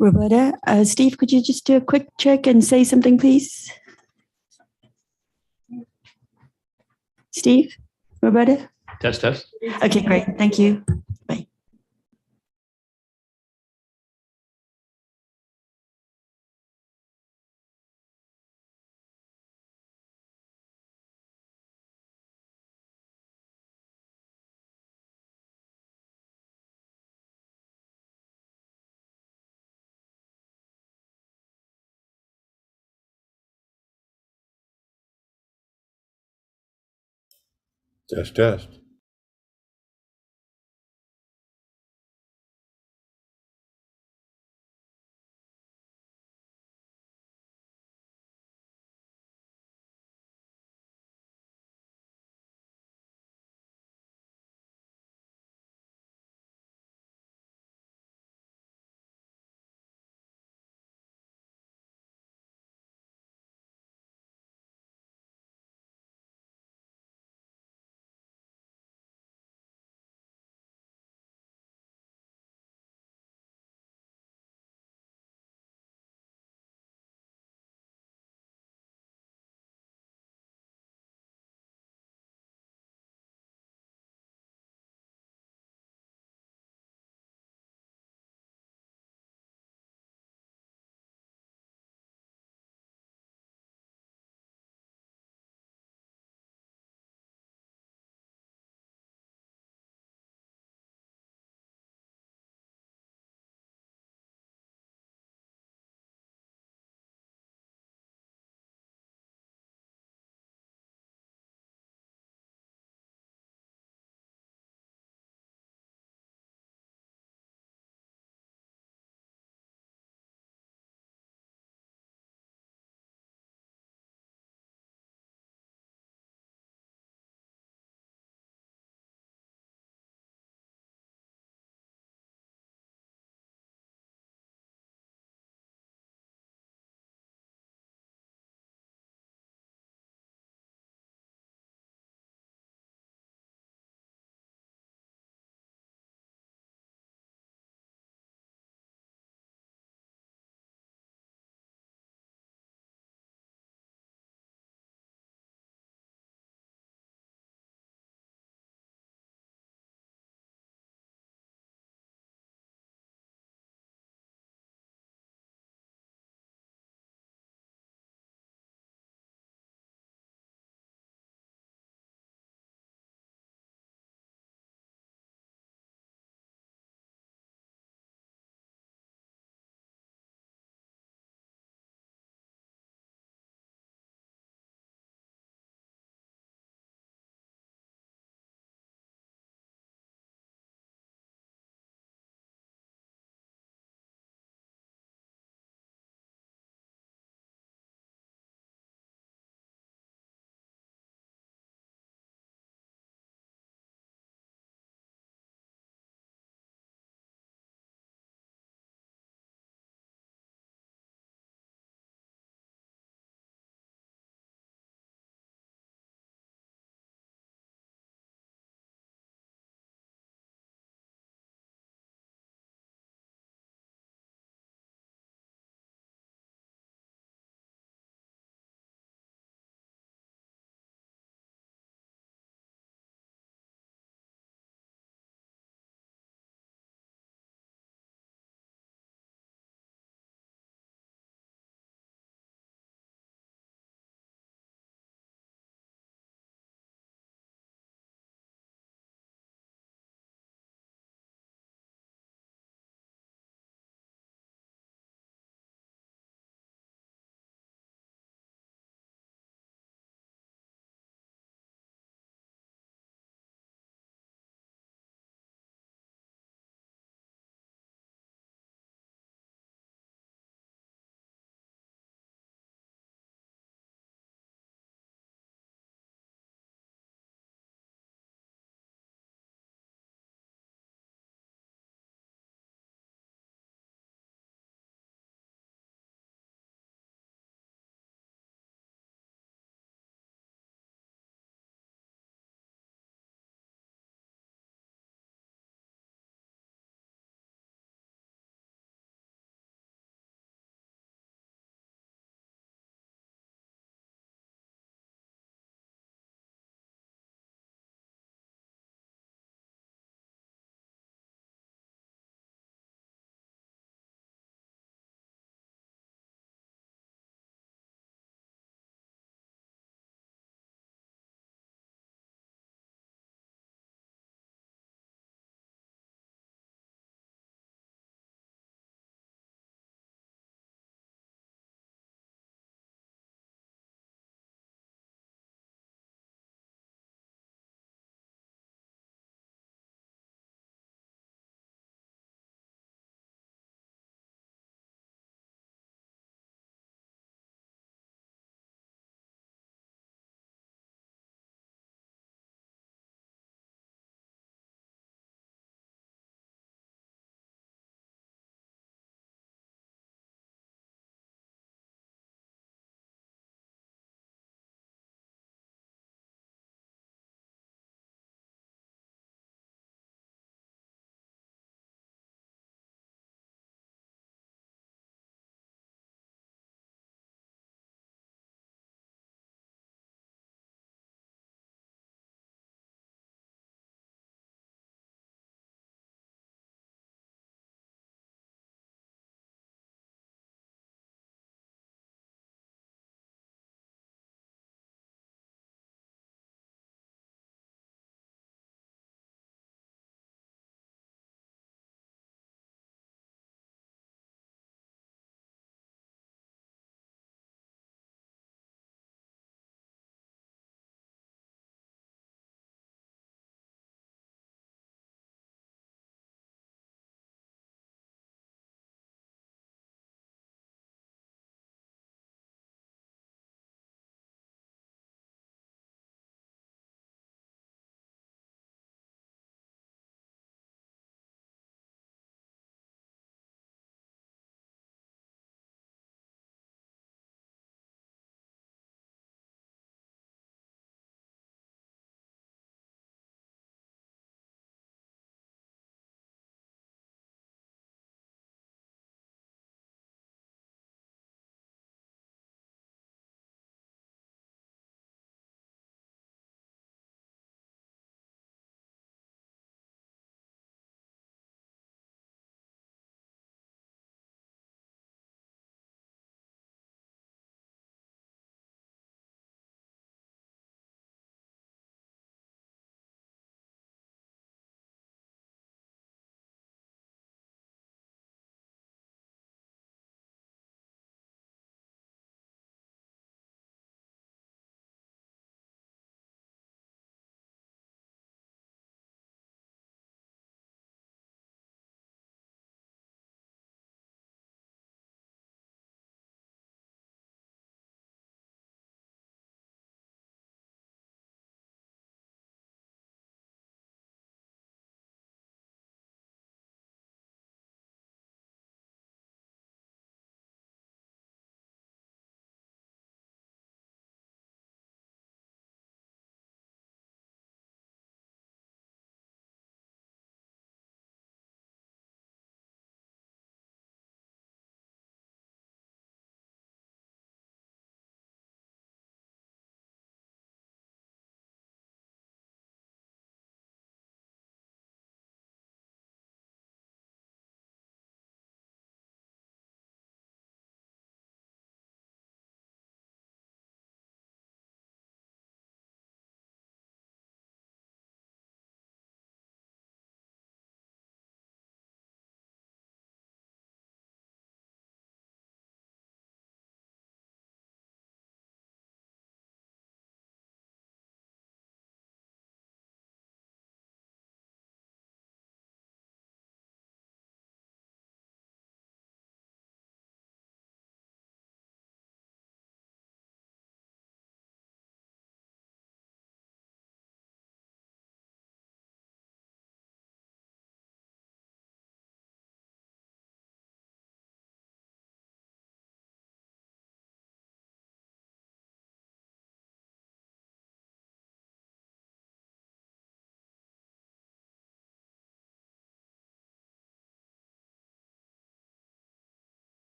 Roberta. Steve, could you just do a quick check and say something, please? Steve? Roberta? Test, test. Okay, great. Thank you. Bye. Test, test.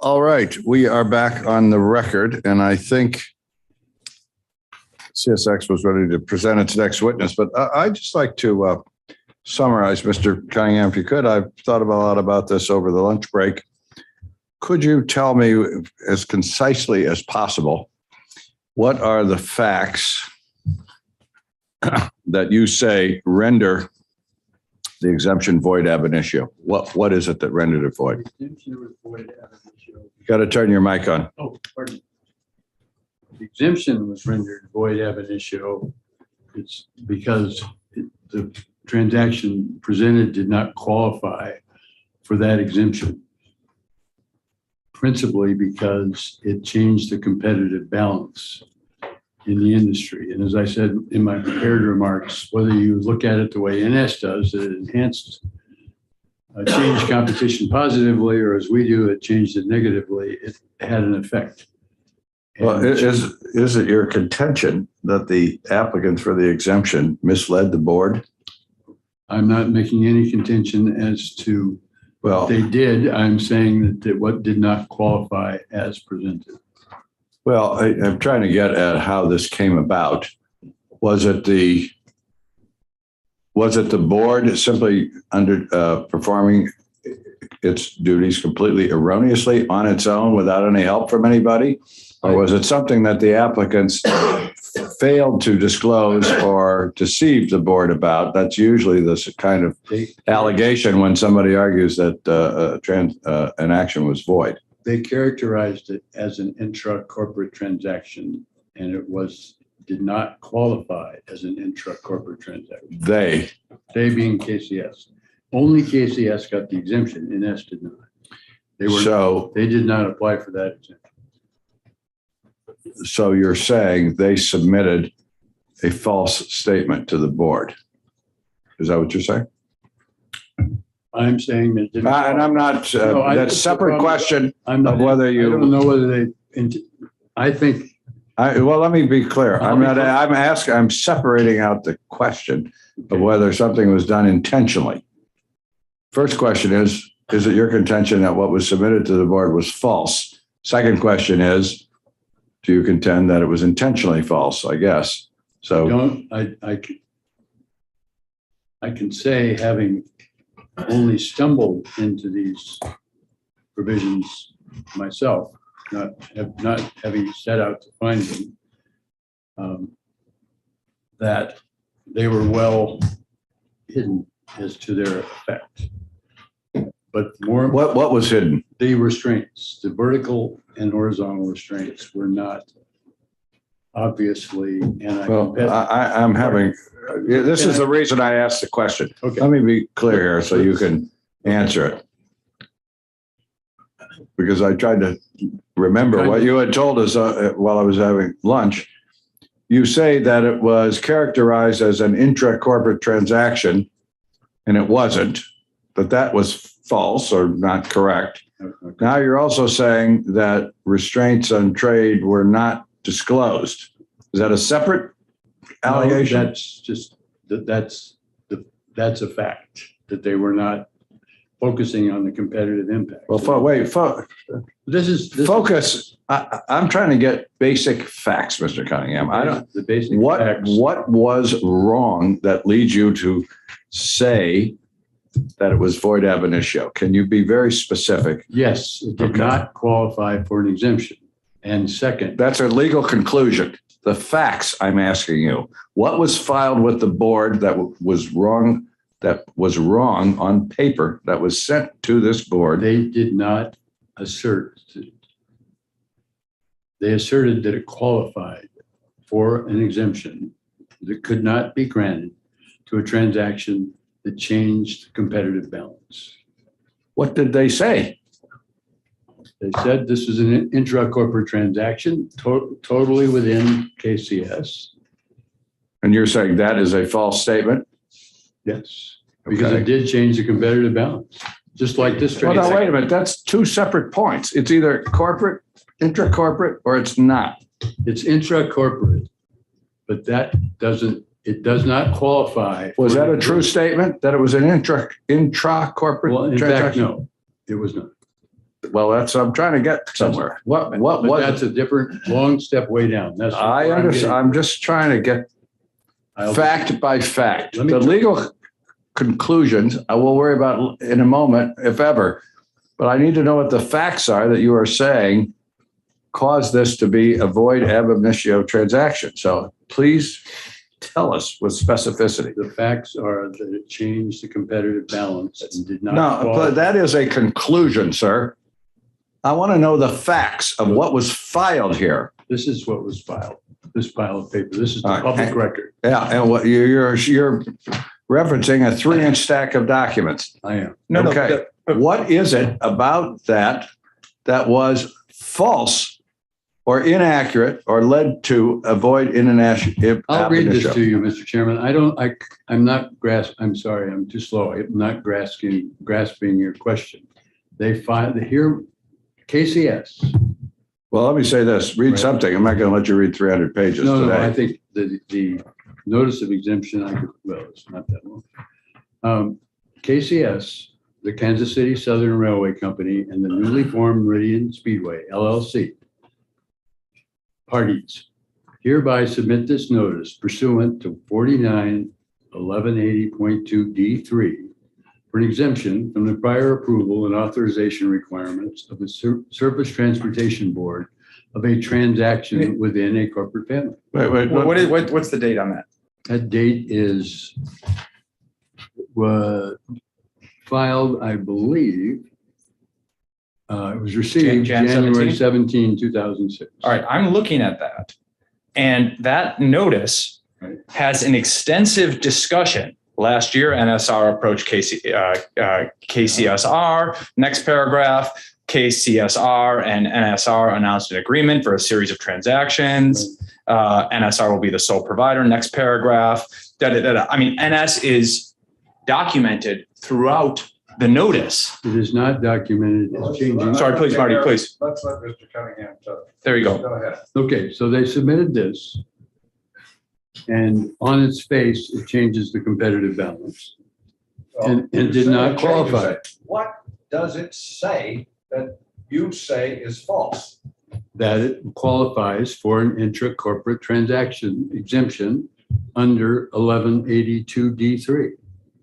All right, we are back on the record, and I think CSX was ready to present its next witness, but I'd just like to summarize, Mr. Cunningham, if you could. I've thought a lot about this over the lunch break. Could you tell me as concisely as possible, what are the facts that you say render the exemption void ab initio? What is it that rendered it void? You got to turn your mic on. Oh, pardon. The exemption was rendered void ab initio. It's because the transaction presented did not qualify for that exemption. Principally because it changed the competitive balance in the industry. And as I said in my prepared remarks, whether you look at it the way NS does, that it enhanced, changed competition positively, or as we do, it changed it negatively, it had an effect. Well, is it your contention that the applicants for the exemption misled the board? I'm not making any contention as to what they did. I'm saying that what did not qualify as presented. Well, I'm trying to get at how this came about. Was it the board simply performing its duties completely erroneously on its own without any help from anybody? Or was it something that the applicants failed to disclose or deceive the board about? That's usually this kind of allegation when somebody argues that an action was void. They characterized it as an intra-corporate transaction, and it did not qualify as an intra-corporate transaction. They being KCS. Only KCS got the exemption, NS did not. They did not apply for that exemption. So you're saying they submitted a false statement to the board. Is that what you're saying? I'm saying that. And I'm not, that's a separate question of whether you. I don't know whether I think. Well, let me be clear. I'm separating out the question of whether something was done intentionally. First question is it your contention that what was submitted to the board was false? Second question is, do you contend that it was intentionally false? I guess. So I can say, having only stumbled into these provisions myself, not having set out to find them, that they were well hidden as to their effect. But more, what was hidden? The restraints, the vertical and horizontal restraints, were not obviously Well, I'm having. This is the reason I asked the question. Okay. Let me be clear here so you can answer it. Because I tried to remember what you had told us while I was having lunch. You say that it was characterized as an intra-corporate transaction, and it wasn't, but that was false or not correct. Okay. Now you're also saying that restraints on trade were not disclosed. Is that a separate allegation? No, that's just that's a fact that they were not focusing on the competitive impact. Well, focus. I'm trying to get basic facts, Mr. Cunningham. I don't. The basic facts. What was wrong that leads you to say that it was void ab initio? Can you be very specific? Yes, it did not qualify for an exemption. And second, that's a legal conclusion. The facts I'm asking you, what was filed with the board that was wrong, on paper, that was sent to this board? They did not assert. They asserted that it qualified for an exemption that could not be granted to a transaction that changed competitive balance. What did they say? They said this was an intra-corporate transaction, totally within KCS. And you're saying that is a false statement? Yes, because it did change the competitive balance, just like this Well, transaction. now, wait a minute. That's two separate points. It's either corporate, intra-corporate, or it's not. It's intra-corporate, but it does not qualify. Was that a true statement that it was an intra-corporate Well, in transaction? fact, no, it was not. Well, I'm trying to get somewhere. What But was that's it? a different, long step way down. That's. I where I'm understand. getting- I'm just trying to get I'll- fact by fact. Let me The try. legal conclusions, I will worry about in a moment, if ever. But I need to know what the facts are that you are saying caused this to be a void ab initio transaction. So please tell us with specificity. The facts are that it changed the competitive balance and did not. No, but that is a conclusion, sir. I want to know the facts of what was filed here. This is what was filed, this pile of paper. This is the All right. public record. Yeah, and what you're referencing a 3-inch stack of documents. I am. Okay. What is it about that was false or inaccurate or led to avoid international? I'll read this to you, Mr. Chairman. I'm sorry, I'm too slow. I'm not grasping your question. They filed here, KCS. Well, let me say this, read Right. something. I'm not going to let you read 300 pages No, today. I think the notice of exemption, it's not that long. KCS, the Kansas City Southern Railway Company, and the newly formed Meridian Speedway, LLC, parties hereby submit this notice pursuant to 49-1180.2 D3 for an exemption from the prior approval and authorization requirements of the Surface Transportation Board of a transaction within a corporate family. What's the date on that? That date is filed, I believe. It was received Jan January 17? 17, 2006. All right, I'm looking at that. And that notice has an extensive discussion. Last year, NSR approached KCSR. Next paragraph, KCSR and NSR announced an agreement for a series of transactions. NSR will be the sole provider. Next paragraph. I mean, NS is documented throughout the notice. It is not documented. It's changing. Sorry, please, Marty, please. Let's let Mr. Cunningham talk. There you go. Go ahead. Okay, so they submitted this. And on its face, it changes the competitive balance. And did not qualify. What does it say that you say is false? That it qualifies for an intra-corporate transaction exemption under 1182 D3.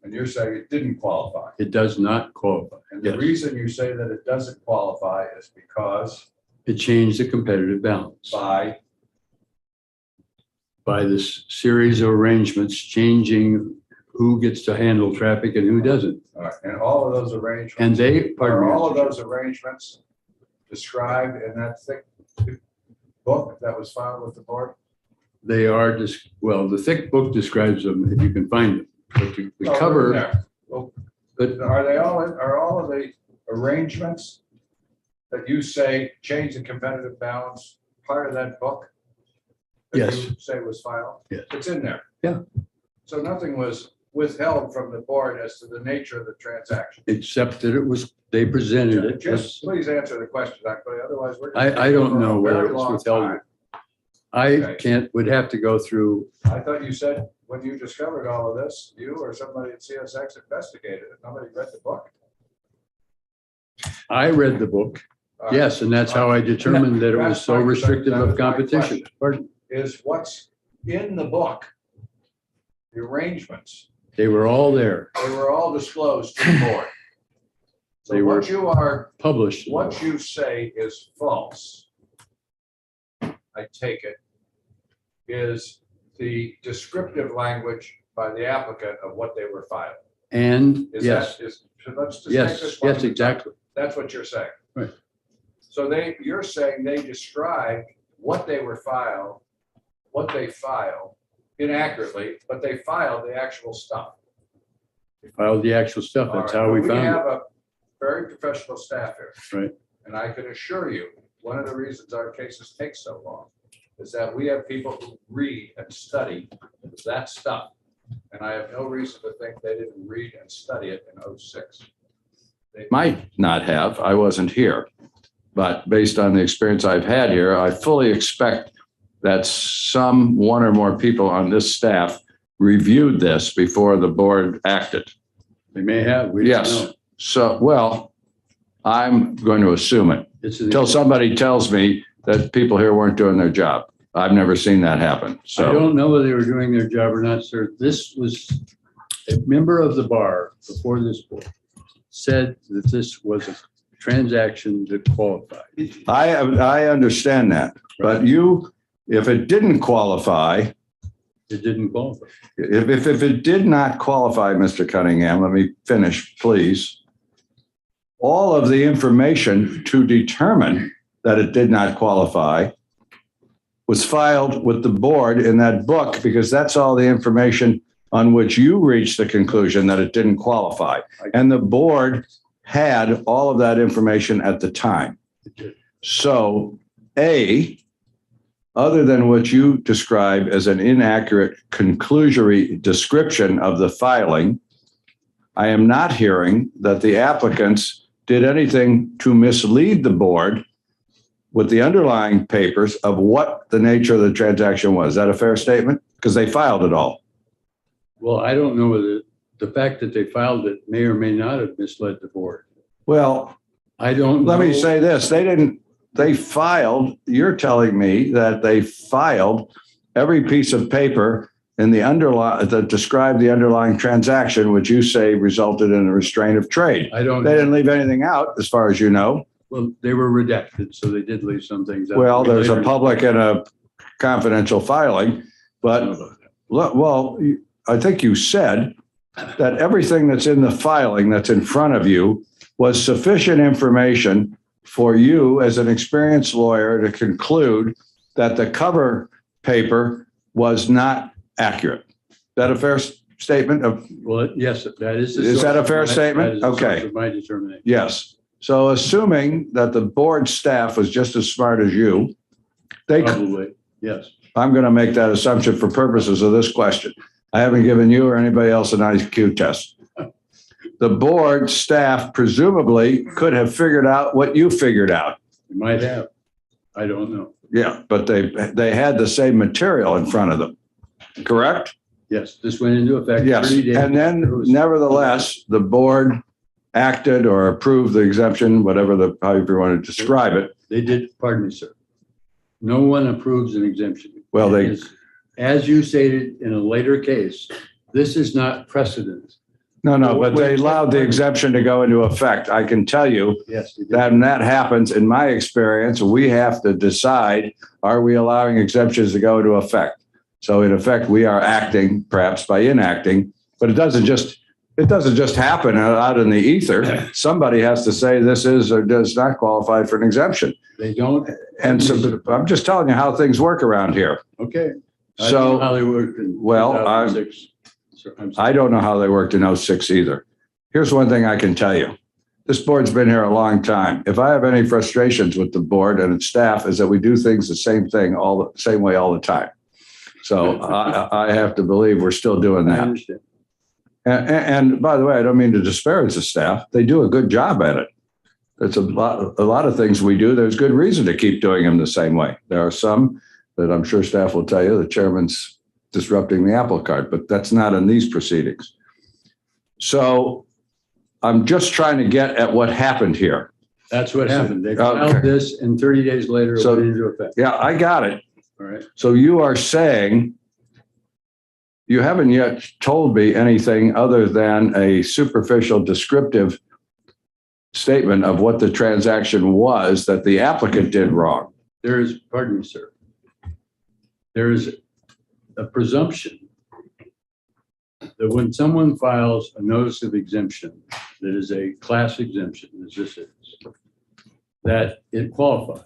And you're saying it didn't qualify. It does not qualify. And the Yes. reason you say that it doesn't qualify is because It changed the competitive balance by this series of arrangements changing who gets to handle traffic and who doesn't. and all of those arrangements. And they, pardon me, Are all of those arrangements described in that thick book that was filed with the board? they are well, the thick book describes them if you can find them. But the Oh, cover, there. Well, but are all of the arrangements that you say change the competitive balance part of that book? That Yes. you say was filed? Yes. It's in there. Yeah. So nothing was withheld from the board as to the nature of the transaction. except that they presented it. Just please answer the question, otherwise we're. I don't know whether it was withheld. time. I would have to go through. I thought you said when you discovered all of this, you or somebody at CSX investigated it. Nobody read the book. I read the book. Yes, and that's how I determined that it was so restrictive of competition. Pardon? Is what's in the book, the arrangements, They were all there. they were all disclosed to the board. So They what were you are, published. what you say is false, I take it, is the descriptive language by the applicant of what they were filing. And Is yes, that, so let's just take yes, this one yes, at a time. exactly. That's what you're saying. Right. So you're saying they described what they filed inaccurately, but they filed the actual stuff. They filed the actual stuff. That's All how right, we but found have it. a very professional staff here. Right. And I can assure you, one of the reasons our cases take so long is that we have people who read and study that stuff. And I have no reason to think they didn't read and study it in 2006. They might not have, I wasn't here. But based on the experience I've had here, I fully expect that one or more people on this staff reviewed this before the board acted. They may have. We don't Yes. know. So, well, I'm going to assume it until somebody tells me that people here weren't doing their job. I've never seen that happen. I So don't know whether they were doing their job or not, sir. This was a member of the bar before this board said that this was a transaction that qualified. I understand that, but if it didn't qualify, It didn't qualify. if it did not qualify, Mr. Cunningham, let me finish, please. All of the information to determine that it did not qualify was filed with the board in that book, because that's all the information on which you reached the conclusion that it didn't qualify. And the board had all of that information at the time. So other than what you describe as an inaccurate conclusory description of the filing, I am not hearing that the applicants did anything to mislead the board with the underlying papers of what the nature of the transaction was. Is that a fair statement? Because they filed it all. Well, I don't know whether the fact that they filed it may or may not have misled the board. Well, I don't know. Let me say this. They filed, you're telling me that they filed every piece of paper in the that described the underlying transaction, which you say resulted in a restraint of trade. I don't They know. didn't leave anything out, as far as you know. Well, they were redacted, so they did leave some things out. Well, there's a public and a confidential filing, but well, I think you said that everything that's in the filing that's in front of you was sufficient information for you as an experienced lawyer to conclude that the cover paper was not accurate. Is that a fair statement of? Well, yes, that is. Is that a fair statement? Okay. My determination. Yes. So assuming that the board staff was just as smart as you, Probably, yes. I'm going to make that assumption for purposes of this question. I haven't given you or anybody else an IQ test. The board staff presumably could have figured out what you figured out. You might have. I don't know. Yeah, but they had the same material in front of them, correct? Yes, this went into effect. Yes, 30 days and then nevertheless, the board acted or approved the exemption, however you want to describe it. They did, pardon me, sir. No one approves an exemption. Well, as you stated in a later case, this is not precedent. No, but they allowed the exemption to go into effect. I can tell you Yes, they did. that when that happens, in my experience, we have to decide, are we allowing exemptions to go into effect? So in effect, we are acting perhaps by enacting, but it doesn't just happen out in the ether. Somebody has to say this is or does not qualify for an exemption. They don't. And so I'm just telling you how things work around here. Okay. I So, don't know how they worked in well, 2006. I don't know how they worked in 06 either. Here's one thing I can tell you. This board's been here a long time. If I have any frustrations with the board and its staff, is that we do things the same way all the time. So I have to believe we're still doing I that. understand. And by the way, I don't mean to disparage the staff. They do a good job at it. There's a lot of things we do. There's good reason to keep doing them the same way. There are some that I'm sure staff will tell you the chairman's disrupting the apple cart, but that's not in these proceedings. So I'm just trying to get at what happened here. That's what happened. They filed this and 30 days later it went into effect. Yeah, I got it. All right. So you are saying you haven't yet told me anything other than a superficial descriptive statement of what the transaction was that the applicant did wrong. Pardon me, sir. There is a presumption that when someone files a notice of exemption that is a class exemption, as this is, that it qualifies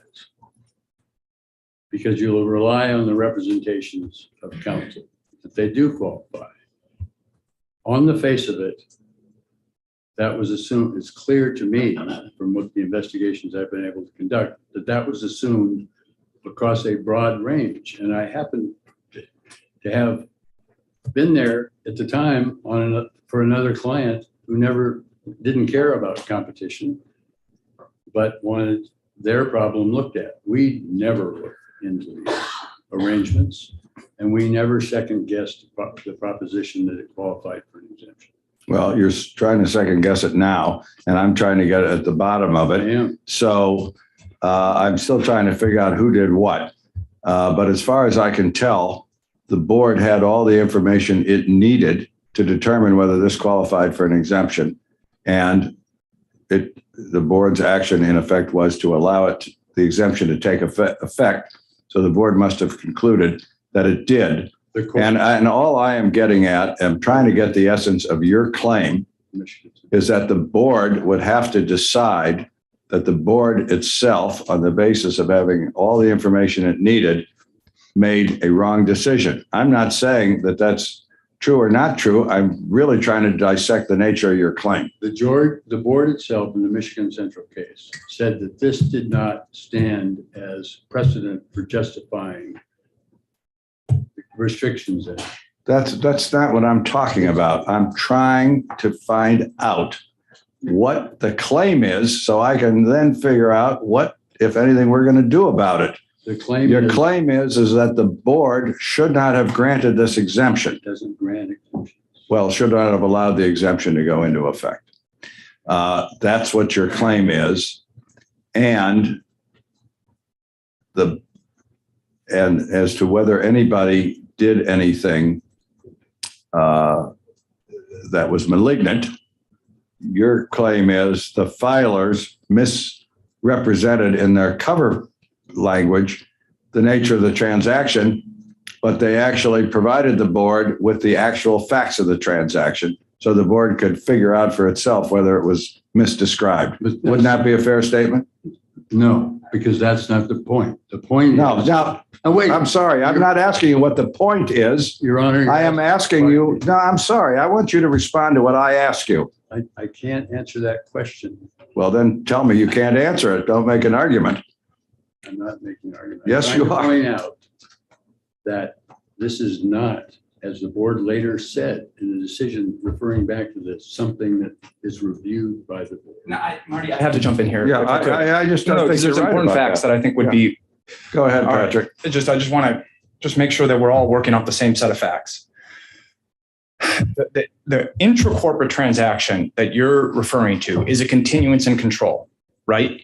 because you'll rely on the representations of counsel that they do qualify. On the face of it, that was assumed. It's clear to me from what the investigations I've been able to conduct that was assumed across a broad range. And I happen to have been there at the time for another client who didn't care about competition, but wanted their problem looked at. We never looked into these arrangements, and we never second guessed the proposition that it qualified for an exemption. Well, you're trying to second guess it now, and I'm trying to get at the bottom of it. So I'm still trying to figure out who did what. But as far as I can tell, the board had all the information it needed to determine whether this qualified for an exemption. And the board's action, in effect, was to allow the exemption to take effect. So the board must have concluded that it did. And all I am getting at, I'm trying to get the essence of your claim, is that the board would have to decide that the board itself, on the basis of having all the information it needed, made a wrong decision. I'm not saying that that's true or not true. I'm really trying to dissect the nature of your claim. The board itself in the Michigan Central case said that this did not stand as precedent for justifying restrictions in it. That's not what I'm talking about. I'm trying to find out what the claim is so I can then figure out what, if anything, we're going to do about it. Your claim is that the board should not have granted this exemption. Doesn't grant exemptions. Well, should not have allowed the exemption to go into effect. That's what your claim is. And as to whether anybody did anything that was malignant, your claim is the filers misrepresented in their cover language the nature of the transaction, but they actually provided the board with the actual facts of the transaction so the board could figure out for itself whether it was misdescribed. Wouldn't that be a fair statement? No, because that's not the point. The point is... No, wait, I'm sorry. I'm not asking you what the point is. Your Honor. I am asking you... No, I'm sorry. I want you to respond to what I ask you. I can't answer that question. Well, then tell me you can't answer it. Don't make an argument. I'm not making an argument. Yes, you are. I'm trying to point out that this is not, as the board later said in the decision referring back to this, something that is reviewed by the board. Now, Marty, I have to jump in here. Yeah, I just don't think there's important facts that I think would be. Go ahead, Patrick. I just want to just make sure that we're all working off the same set of facts. The intra-corporate transaction that you're referring to is a continuance in control, right?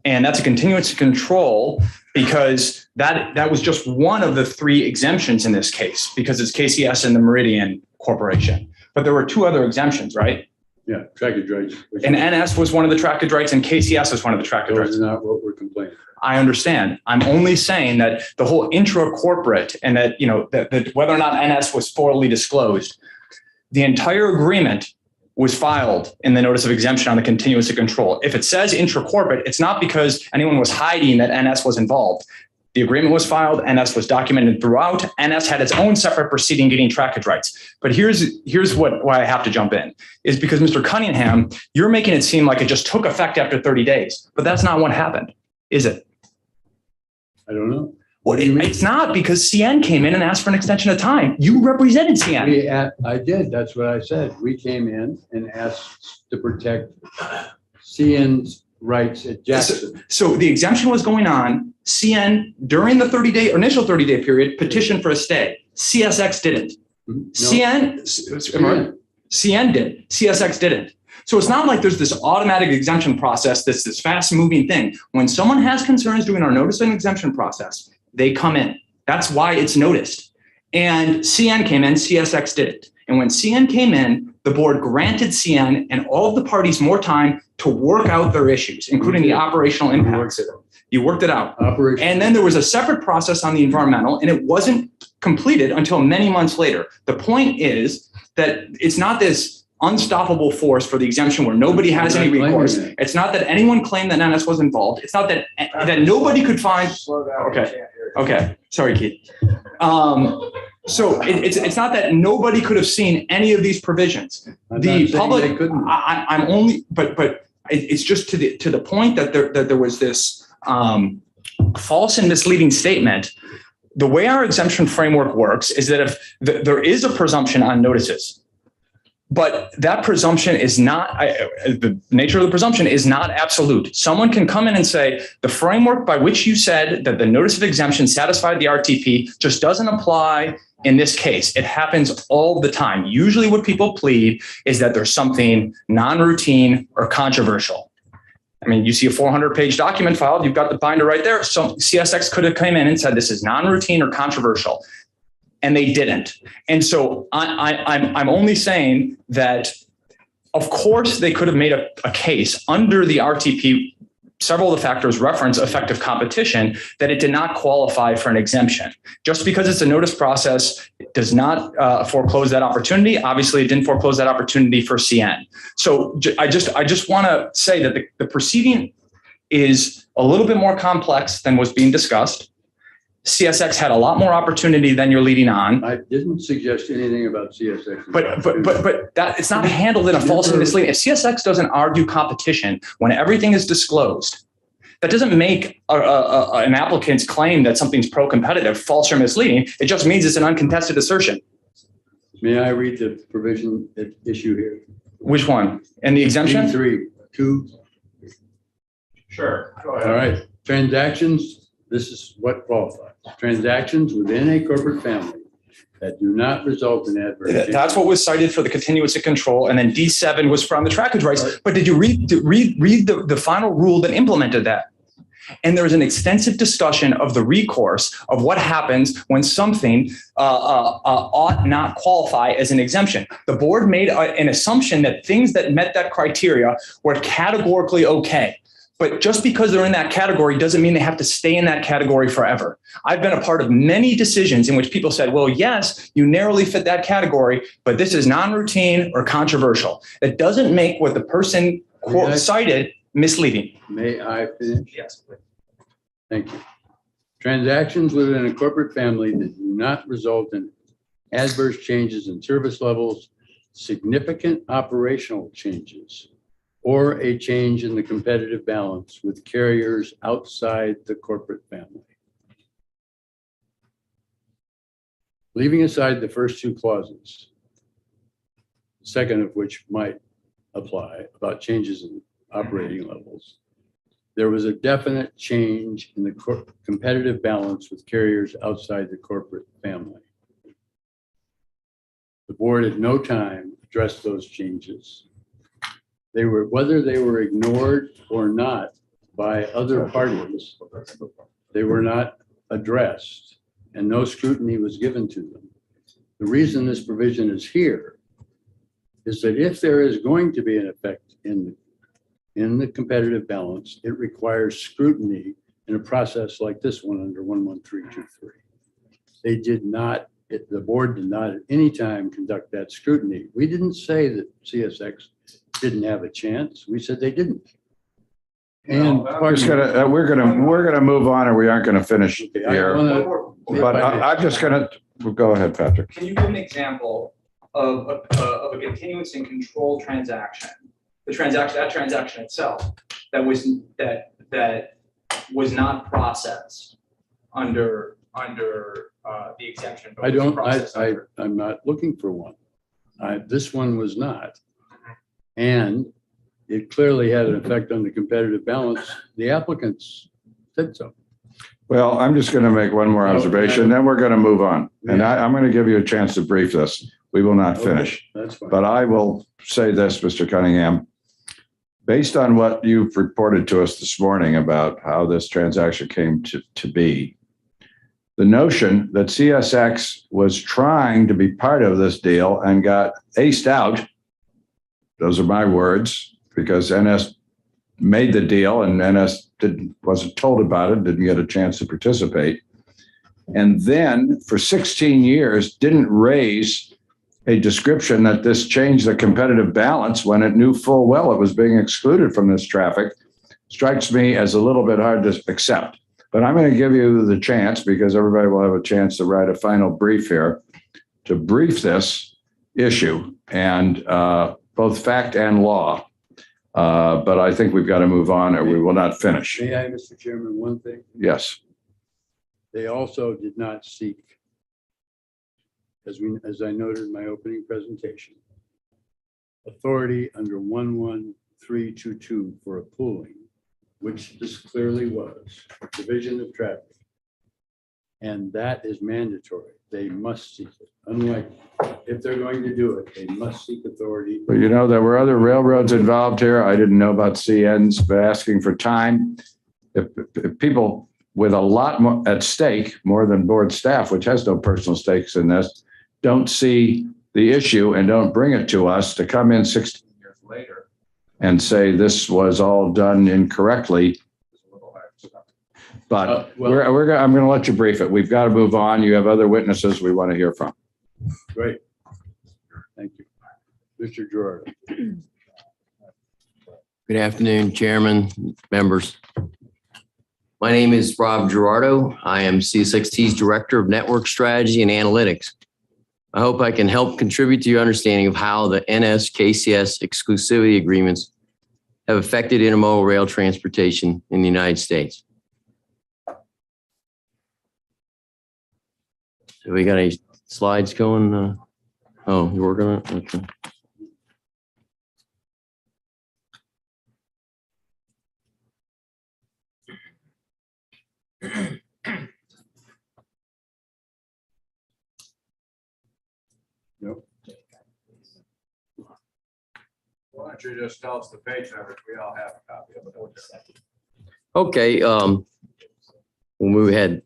And that's a continuance in control because that was just one of the three exemptions in this case, because it's KCS and the Meridian Corporation. But there were two other exemptions, right? Yeah, trackage rights. And NS was one of the trackage rights and KCS was one of the trackage rights. That's not what we're complaining. I understand. I'm only saying that the whole intra-corporate and that, that whether or not NS was fully disclosed, the entire agreement was filed in the notice of exemption on the continuance of control. If it says intra-corporate, it's not because anyone was hiding that NS was involved. The agreement was filed, NS was documented throughout, NS had its own separate proceeding getting trackage rights. But here's why I have to jump in, is because Mr. Cunningham, you're making it seem like it just took effect after 30 days, but that's not what happened, is it? I don't know. It's not, because CN came in and asked for an extension of time. You represented CN. I did. That's what I said. We came in and asked to protect CN's rights at Jackson. So the exemption was going on. CN, during the initial 30-day period, petitioned for a stay. CSX didn't. No. CN did. CSX didn't. So it's not like there's this automatic exemption process, this fast-moving thing. When someone has concerns during our notice and exemption process, they come in. That's why it's noticed. And CN came in, CSX didn't. And when CN came in, the board granted CN and all of the parties more time to work out their issues, including the operational impacts. You worked it out. And then there was a separate process on the environmental, and it wasn't completed until many months later. The point is that it's not this unstoppable force for the exemption where nobody has any recourse. It's not that anyone claimed that NS was involved. It's not that nobody could find. Okay. Sorry, Keith. So it's not that nobody could have seen any of these provisions. The public, I'm only, but it's just to the point that there was this false and misleading statement. The way our exemption framework works is that if there is a presumption on notices, But that presumption is not, the nature of the presumption is not absolute. Someone can come in and say, the framework by which you said that the notice of exemption satisfied the RTP just doesn't apply in this case. It happens all the time. Usually what people plead is that there's something non-routine or controversial. I mean, you see a 400-page document filed, you've got the binder right there. So CSX could have come in and said, this is non-routine or controversial. And they didn't. And so I'm only saying that, of course, they could have made a case under the RTP. Several of the factors reference effective competition, that it did not qualify for an exemption. Just because it's a notice process, it does not foreclose that opportunity. Obviously, it didn't foreclose that opportunity for CN. So I just want to say that the proceeding is a little bit more complex than was being discussed. CSX had a lot more opportunity than you're leading on. I didn't suggest anything about CSX. But that it's not handled in a false and misleading. If CSX doesn't argue competition when everything is disclosed, that doesn't make an applicant's claim that something's pro-competitive false or misleading. It just means it's an uncontested assertion. May I read the provision at issue here? Which one? And the exemption? B3(2). Sure. Go ahead. All right. Transactions, this is what qualifies. Transactions within a corporate family that do not result in adverse. That's what was cited for the continuance of control. And then D7 was from the trackage rights. But did you read the final rule that implemented that? And there was an extensive discussion of the recourse of what happens when something ought not qualify as an exemption. The board made an assumption that things that met that criteria were categorically okay. But just because they're in that category doesn't mean they have to stay in that category forever. I've been a part of many decisions in which people said, well, yes, you narrowly fit that category, but this is non-routine or controversial. That doesn't make what the person cited misleading. May I finish? Yes, please. Thank you. Transactions within a corporate family that do not result in adverse changes in service levels, significant operational changes, or a change in the competitive balance with carriers outside the corporate family. Leaving aside the first two clauses, the second of which might apply about changes in operating levels, there was a definite change in the competitive balance with carriers outside the corporate family. The board at no time addressed those changes. They were, whether they were ignored or not by other parties, they were not addressed and no scrutiny was given to them. The reason this provision is here is that if there is going to be an effect in the competitive balance, it requires scrutiny in a process like this one under 11323. They did not, the board did not at any time conduct that scrutiny. We didn't say that CSX didn't have a chance. We said they didn't. And we're gonna move on, or we aren't gonna finish here. But I'm just gonna go ahead, Patrick. Can you give an example of a continuance and control transaction? That transaction itself that was not processed under the exemption. I'm not looking for one. This one was not. And it clearly had an effect on the competitive balance. The applicants said so. Well, I'm just going to make one more observation, then we're going to move on. And I'm going to give you a chance to brief this. We will not finish. That's fine. But I will say this, Mr. Cunningham. Based on what you've reported to us this morning about how this transaction came to be, the notion that CSX was trying to be part of this deal and got aced out, those are my words, because NS made the deal and NS wasn't told about it, didn't get a chance to participate. And then for 16 years, didn't raise a description that this changed the competitive balance when it knew full well it was being excluded from this traffic, strikes me as a little bit hard to accept. But I'm going to give you the chance, because everybody will have a chance to write a final brief here, to brief this issue and both fact and law. But I think we've got to move on or we will not finish. May I, Mr. Chairman, one thing? Yes. They also did not seek, as I noted in my opening presentation, authority under 11322 for a pooling, which this clearly was, division of traffic. And that is mandatory. They must seek it. Unlike if they're going to do it, they must seek authority. But you know, there were other railroads involved here. I didn't know about CN's, but asking for time. If people with a lot more at stake, more than board staff, which has no personal stakes in this, don't see the issue and don't bring it to us to come in 16 years later and say this was all done incorrectly. But I'm going to let you brief it. We've got to move on. You have other witnesses we want to hear from. Great. Thank you. Mr. Gerardo. Good afternoon, Chairman, members. My name is Rob Gerardo. I am CSXT's Director of Network Strategy and Analytics. I hope I can help contribute to your understanding of how the NS-KCS exclusivity agreements have affected intermodal rail transportation in the United States. So we got any slides going? Oh, you're working on it? Okay. Nope. Why don't you just tell us the page numbers? We all have a copy of it. Okay, we'll move ahead.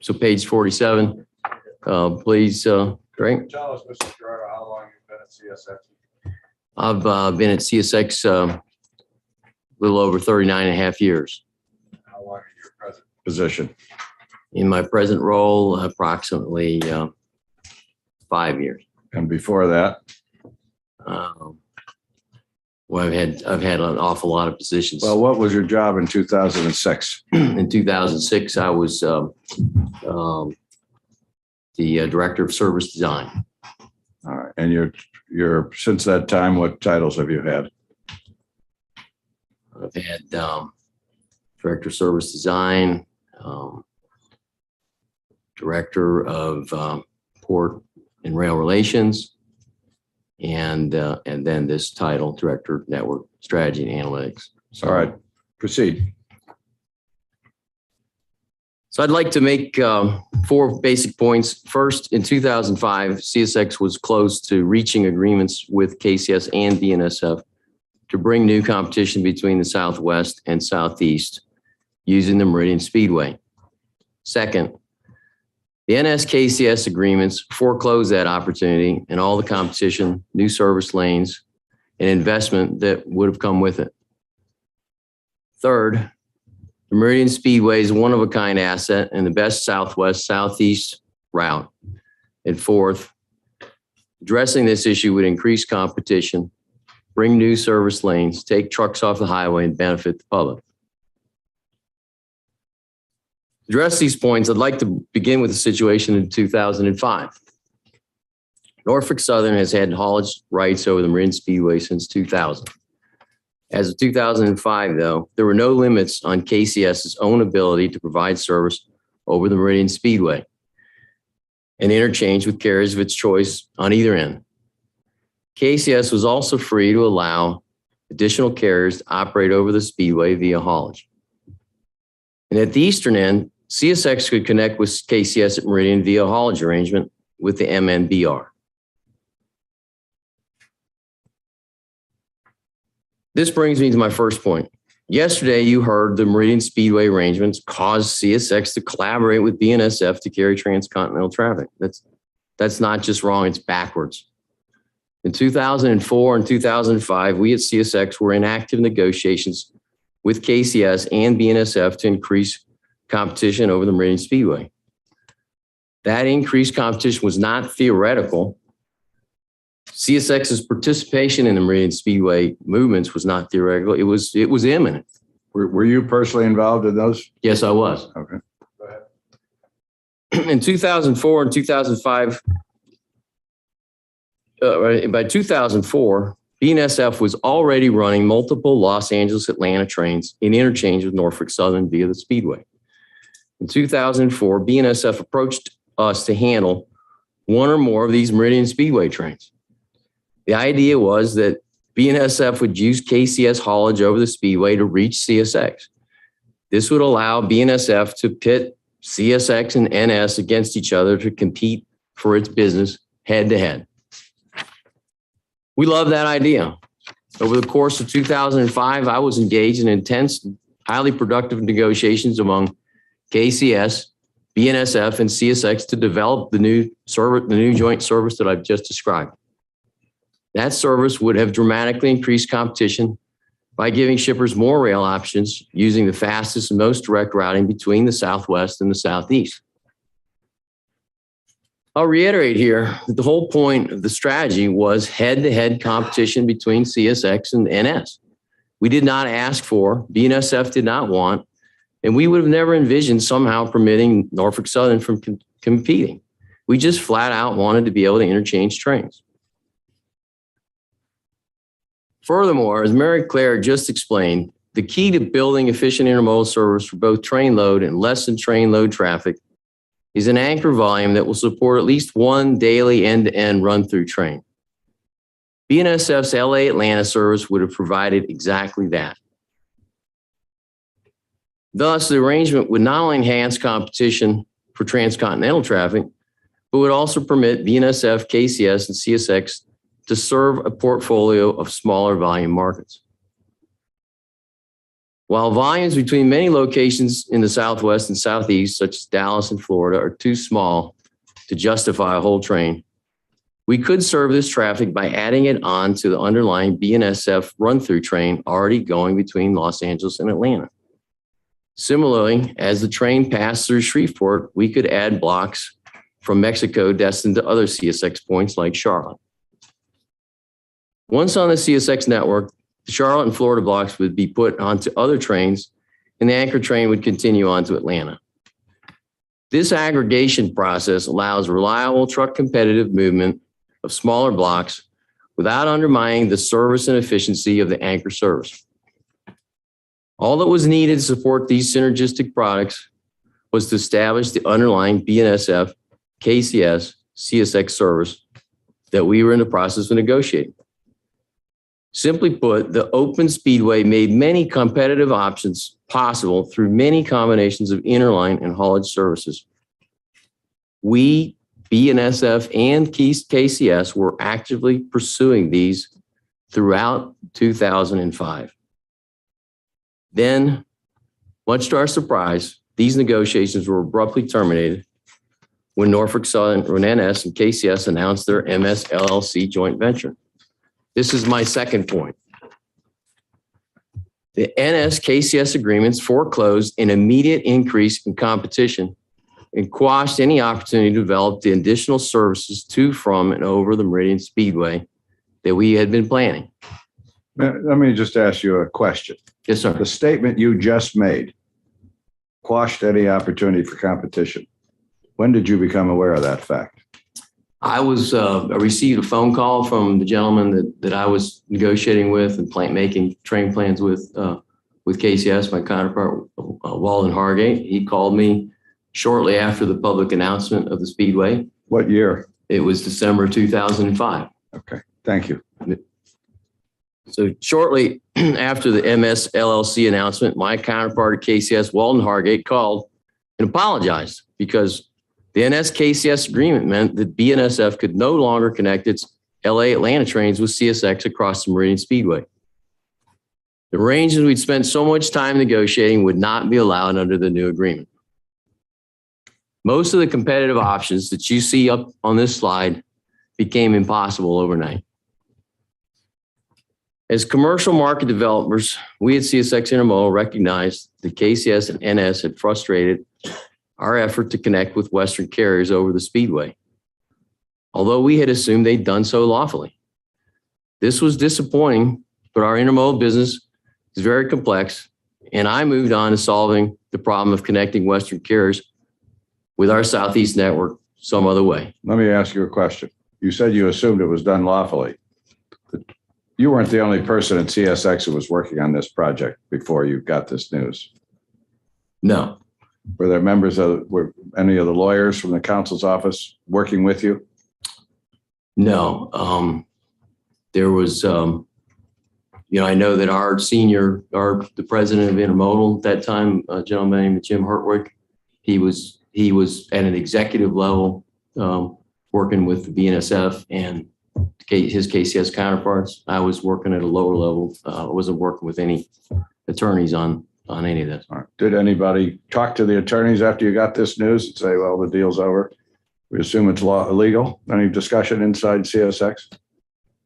So page 47, please, Greg. Tell us, Mr. Gerardo, how long you've been at CSX? I've been at CSX a little over 39 and a half years. How long are your present position? In my present role, approximately 5 years. And before that? Well, I've had an awful lot of positions. Well, what was your job in 2006? In 2006, I was the Director of Service Design. All right. And you're since that time, what titles have you had? I've had Director of Service Design, Director of Port and Rail Relations, and then this title, Director of Network Strategy and Analytics. So, all right, proceed. So I'd like to make 4 basic points. First, in 2005, CSX was close to reaching agreements with KCS and BNSF to bring new competition between the Southwest and Southeast using the Meridian Speedway. Second, the NS-KCS agreements foreclosed that opportunity and all the competition, new service lanes, and investment that would have come with it. Third, the Meridian Speedway is a one-of-a-kind asset and the best Southwest-Southeast route. And fourth, addressing this issue would increase competition, bring new service lanes, take trucks off the highway, and benefit the public. To address these points, I'd like to begin with the situation in 2005. Norfolk Southern has had haulage rights over the Meridian Speedway since 2000. As of 2005, though, there were no limits on KCS's own ability to provide service over the Meridian Speedway and interchange with carriers of its choice on either end. KCS was also free to allow additional carriers to operate over the Speedway via haulage. And at the eastern end, CSX could connect with KCS at Meridian via haulage arrangement with the MNBR. This brings me to my first point. Yesterday, you heard the Meridian Speedway arrangements caused CSX to collaborate with BNSF to carry transcontinental traffic. That's not just wrong, it's backwards. In 2004 and 2005, we at CSX were in active negotiations with KCS and BNSF to increase competition over the Meridian Speedway. That increased competition was not theoretical. CSX's participation in the Meridian Speedway movements was not theoretical. It was imminent. Were you personally involved in those? Yes, I was. Okay. Go ahead. In 2004 and 2005, by 2004, BNSF was already running multiple Los Angeles Atlanta trains in interchange with Norfolk Southern via the Speedway. In 2004, BNSF approached us to handle one or more of these Meridian Speedway trains. The idea was that BNSF would use KCS haulage over the Speedway to reach CSX. This would allow BNSF to pit CSX and NS against each other to compete for its business head to head. We love that idea. Over the course of 2005, I was engaged in intense, highly productive negotiations among KCS, BNSF, and CSX to develop the new joint service that I've just described. That service would have dramatically increased competition by giving shippers more rail options using the fastest and most direct routing between the Southwest and the Southeast. I'll reiterate here that the whole point of the strategy was head-to-head competition between CSX and NS. We did not ask for, BNSF did not want, and we would have never envisioned somehow permitting Norfolk Southern from competing. We just flat out wanted to be able to interchange trains. Furthermore, as Mary Claire just explained, the key to building efficient intermodal service for both train load and less than train load traffic is an anchor volume that will support at least one daily end-to-end run-through train. BNSF's LA Atlanta service would have provided exactly that. Thus, the arrangement would not only enhance competition for transcontinental traffic, but would also permit BNSF, KCS, and CSX to serve a portfolio of smaller volume markets. While volumes between many locations in the Southwest and Southeast, such as Dallas and Florida, are too small to justify a whole train, we could serve this traffic by adding it on to the underlying BNSF run-through train already going between Los Angeles and Atlanta. Similarly, as the train passed through Shreveport, we could add blocks from Mexico destined to other CSX points like Charlotte. Once on the CSX network, the Charlotte and Florida blocks would be put onto other trains, and the anchor train would continue on to Atlanta. This aggregation process allows reliable truck competitive movement of smaller blocks without undermining the service and efficiency of the anchor service. All that was needed to support these synergistic products was to establish the underlying BNSF, KCS, CSX service that we were in the process of negotiating. Simply put, the open speedway made many competitive options possible through many combinations of interline and haulage services. We, BNSF, and KCS were actively pursuing these throughout 2005. Then, much to our surprise, these negotiations were abruptly terminated when Norfolk Southern, NS, and KCS announced their MS LLC joint venture. This is my second point. The NS-KCS agreements foreclosed an immediate increase in competition and quashed any opportunity to develop the additional services to, from, and over the Meridian Speedway that we had been planning. Let me just ask you a question. Yes, sir. The statement you just made, quashed any opportunity for competition. When did you become aware of that fact? I received a phone call from the gentleman that I was negotiating with and making train plans with KCS, my counterpart, Walden Hargate. He called me shortly after the public announcement of the Speedway. What year? It was December 2005. Okay, thank you. So shortly after the MS LLC announcement, my counterpart at KCS, Walden Hargate, called and apologized because the NS-KCS agreement meant that BNSF could no longer connect its LA Atlanta trains with CSX across the Meridian Speedway. The arrangements we'd spent so much time negotiating would not be allowed under the new agreement. Most of the competitive options that you see up on this slide became impossible overnight. As commercial market developers, we at CSX Intermodal recognized that KCS and NS had frustrated our effort to connect with Western carriers over the Speedway, although we had assumed they'd done so lawfully. This was disappointing, but our intermodal business is very complex, and I moved on to solving the problem of connecting Western carriers with our Southeast network some other way. Let me ask you a question. You said you assumed it was done lawfully. You weren't the only person at CSX who was working on this project before you got this news. No. Were there were any of the lawyers from the counsel's office working with you? No. There was, I know that the president of Intermodal at that time, a gentleman named Jim Hertwig, he was at an executive level working with the BNSF and his KCS counterparts. I was working at a lower level. I wasn't working with any attorneys on any of this. All right. Did anybody talk to the attorneys after you got this news and say, well, the deal's over? We assume it's illegal. Any discussion inside CSX?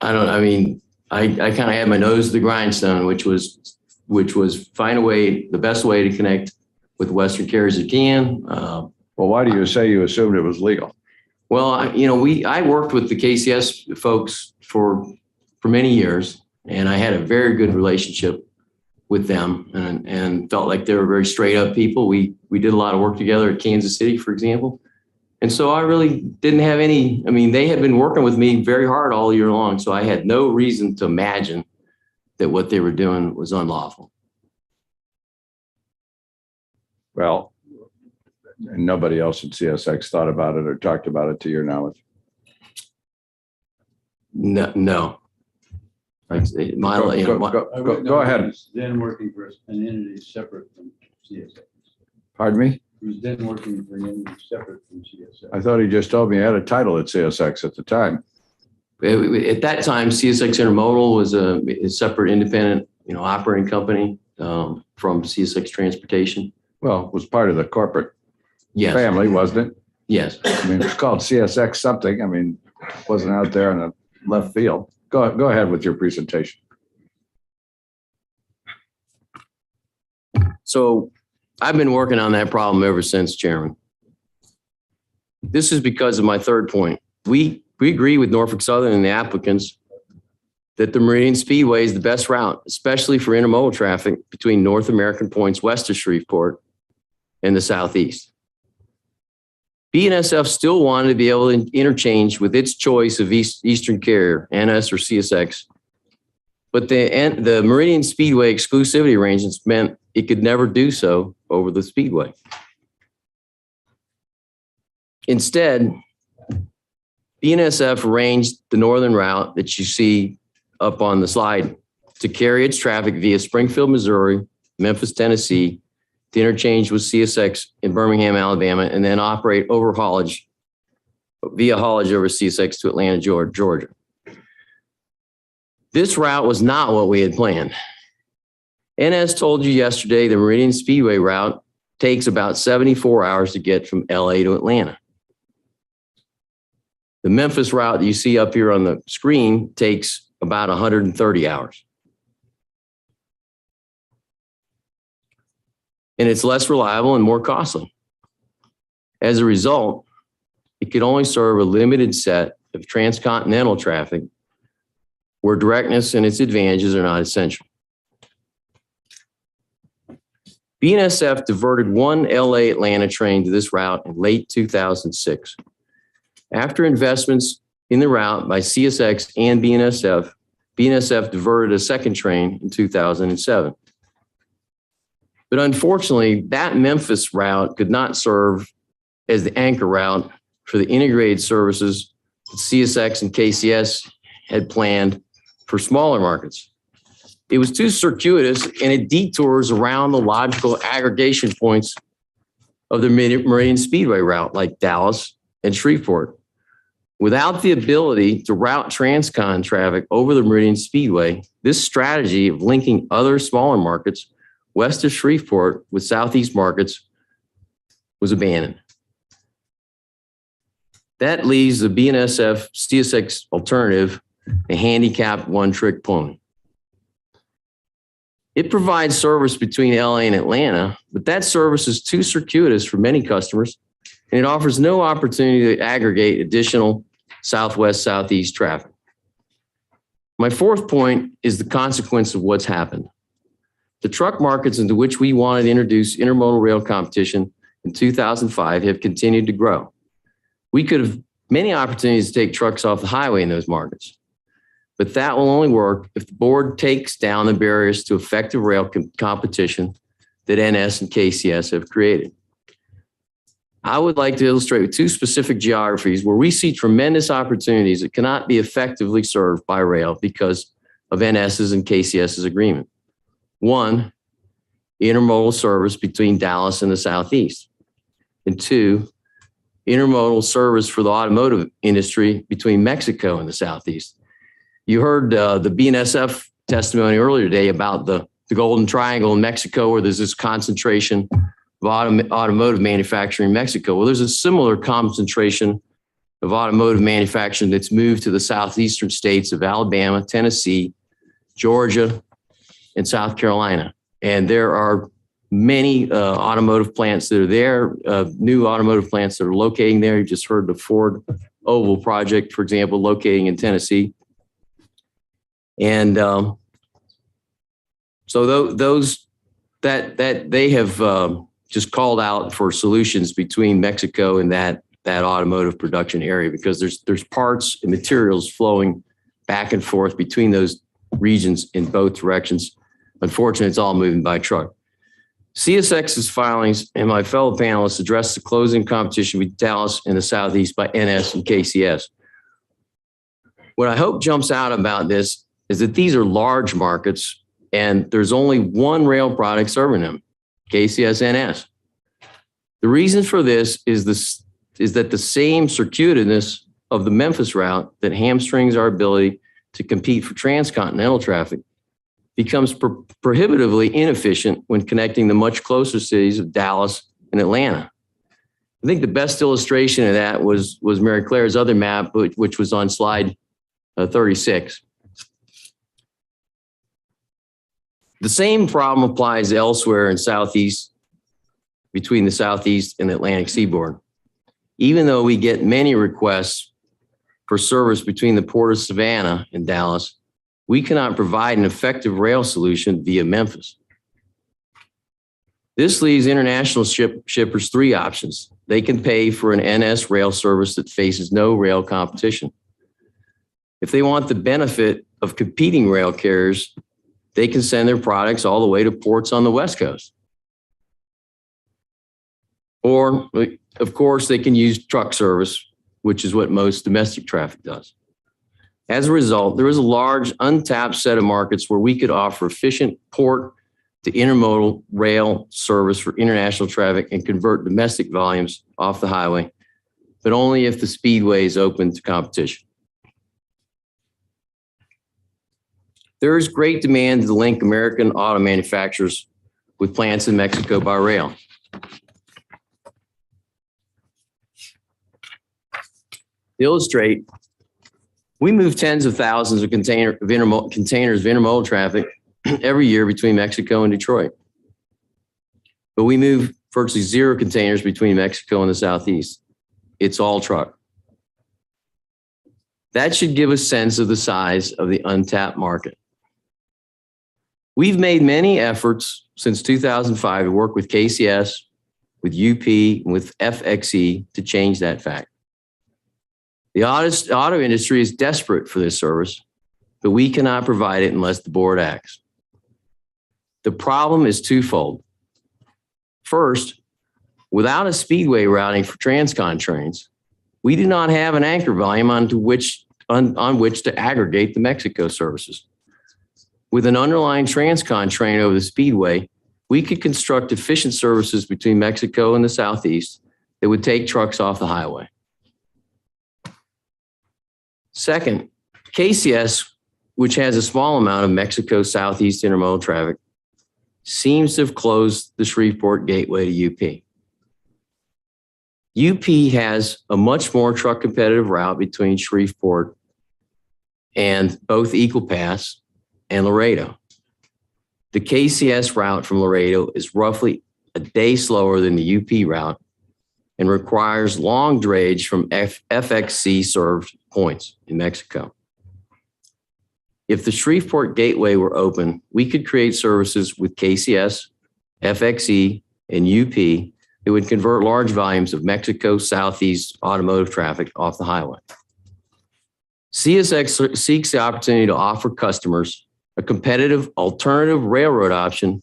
I kind of had my nose to the grindstone, which was find a way, the best way to connect with Western carriers you can. Well, why do you say you assumed it was legal? Well, I worked with the KCS folks for many years, and I had a very good relationship with them and felt like they were very straight up people. We did a lot of work together at Kansas City, for example. And so I really didn't have they had been working with me very hard all year long. So I had no reason to imagine that what they were doing was unlawful. Well, nobody else at CSX thought about it or talked about it to your knowledge? No. Go ahead. Then working for an entity separate from CSX. Pardon me? He was then working for an entity separate from CSX. I thought he just told me he had a title at CSX at the time. At that time, CSX Intermodal was a separate independent, operating company from CSX Transportation. Well, it was part of the corporate family, wasn't it? Yes. It's called CSX something. It wasn't out there in the left field. Go ahead with your presentation. So I've been working on that problem ever since, Chairman. This is because of my third point. We agree with Norfolk Southern and the applicants that the Meridian Speedway is the best route, especially for intermodal traffic between North American points west of Shreveport and the Southeast. BNSF still wanted to be able to interchange with its choice of Eastern carrier, NS or CSX. But the Meridian Speedway exclusivity arrangements meant it could never do so over the Speedway. Instead, BNSF arranged the northern route that you see up on the slide to carry its traffic via Springfield, Missouri, Memphis, Tennessee, to interchange with CSX in Birmingham, Alabama, and then operate via haulage over CSX to Atlanta, Georgia. This route was not what we had planned. And as told you yesterday, the Meridian Speedway route takes about 74 hours to get from LA to Atlanta. The Memphis route that you see up here on the screen takes about 130 hours. And it's less reliable and more costly. As a result, it could only serve a limited set of transcontinental traffic where directness and its advantages are not essential. BNSF diverted one LA Atlanta train to this route in late 2006. After investments in the route by CSX and BNSF, BNSF diverted a second train in 2007. But unfortunately, that Memphis route could not serve as the anchor route for the integrated services that CSX and KCS had planned for smaller markets. It was too circuitous and it detours around the logical aggregation points of the Meridian Speedway route like Dallas and Shreveport. Without the ability to route transcon traffic over the Meridian Speedway, this strategy of linking other smaller markets west of Shreveport with Southeast markets was abandoned. That leaves the BNSF CSX alternative a handicapped one-trick pony. It provides service between LA and Atlanta, but that service is too circuitous for many customers, and it offers no opportunity to aggregate additional Southwest-Southeast traffic. My fourth point is the consequence of what's happened. The truck markets into which we wanted to introduce intermodal rail competition in 2005 have continued to grow. We could have many opportunities to take trucks off the highway in those markets, but that will only work if the board takes down the barriers to effective rail competition that NS and KCS have created. I would like to illustrate with two specific geographies where we see tremendous opportunities that cannot be effectively served by rail because of NS's and KCS's agreement. One, intermodal service between Dallas and the Southeast. And two, intermodal service for the automotive industry between Mexico and the Southeast. You heard the BNSF testimony earlier today about the Golden Triangle in Mexico, where there's this concentration of automotive manufacturing in Mexico. Well, there's a similar concentration of automotive manufacturing that's moved to the southeastern states of Alabama, Tennessee, Georgia, and South Carolina. And there are many automotive plants that are there, new automotive plants that are locating there. You just heard the Ford Oval project, for example, locating in Tennessee. And so those that they have just called out for solutions between Mexico and that automotive production area, because there's parts and materials flowing back and forth between those regions in both directions. Unfortunately, it's all moving by truck. CSX's filings and my fellow panelists address the closing competition with Dallas and the Southeast by NS and KCS. What I hope jumps out about this is that these are large markets and there's only one rail product serving them, KCS NS. The reason for this is that the same circuitousness of the Memphis route that hamstrings our ability to compete for transcontinental traffic becomes prohibitively inefficient when connecting the much closer cities of Dallas and Atlanta. I think the best illustration of that was Mary Claire's other map, which was on slide 36. The same problem applies elsewhere in Southeast, between the Southeast and the Atlantic seaboard. Even though we get many requests for service between the Port of Savannah and Dallas, we cannot provide an effective rail solution via Memphis. This leaves international shippers three options. They can pay for an NS rail service that faces no rail competition. If they want the benefit of competing rail carriers, they can send their products all the way to ports on the West Coast. Or, of course, they can use truck service, which is what most domestic traffic does. As a result, there is a large untapped set of markets where we could offer efficient port to intermodal rail service for international traffic and convert domestic volumes off the highway, but only if the Speedway is open to competition. There is great demand to link American auto manufacturers with plants in Mexico by rail. To illustrate, we move tens of thousands of containers of intermodal traffic every year between Mexico and Detroit. But we move virtually zero containers between Mexico and the Southeast. It's all truck. That should give a sense of the size of the untapped market. We've made many efforts since 2005 to work with KCS, with UP, and with FXE to change that fact. The auto industry is desperate for this service, but we cannot provide it unless the board acts. The problem is twofold. First, without a speedway routing for transcon trains, we do not have an anchor volume on which to aggregate the Mexico services. With an underlying transcon train over the speedway, we could construct efficient services between Mexico and the Southeast that would take trucks off the highway. Second, KCS, which has a small amount of Mexico Southeast intermodal traffic, seems to have closed the Shreveport gateway to UP. UP has a much more truck competitive route between Shreveport and both Eagle Pass and Laredo. The KCS route from Laredo is roughly a day slower than the UP route and requires long drayage from FXC served points in Mexico. If the Shreveport gateway were open, we could create services with KCS, FXE, and UP that would convert large volumes of Mexico Southeast automotive traffic off the highway. CSX seeks the opportunity to offer customers a competitive alternative railroad option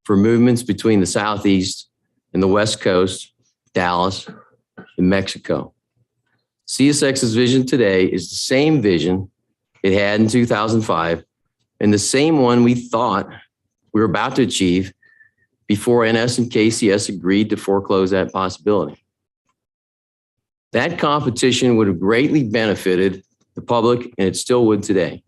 for movements between the Southeast and the West Coast Dallas, and Mexico. CSX's vision today is the same vision it had in 2005 and the same one we thought we were about to achieve before NS and KCS agreed to foreclose that possibility. That competition would have greatly benefited the public, and it still would today.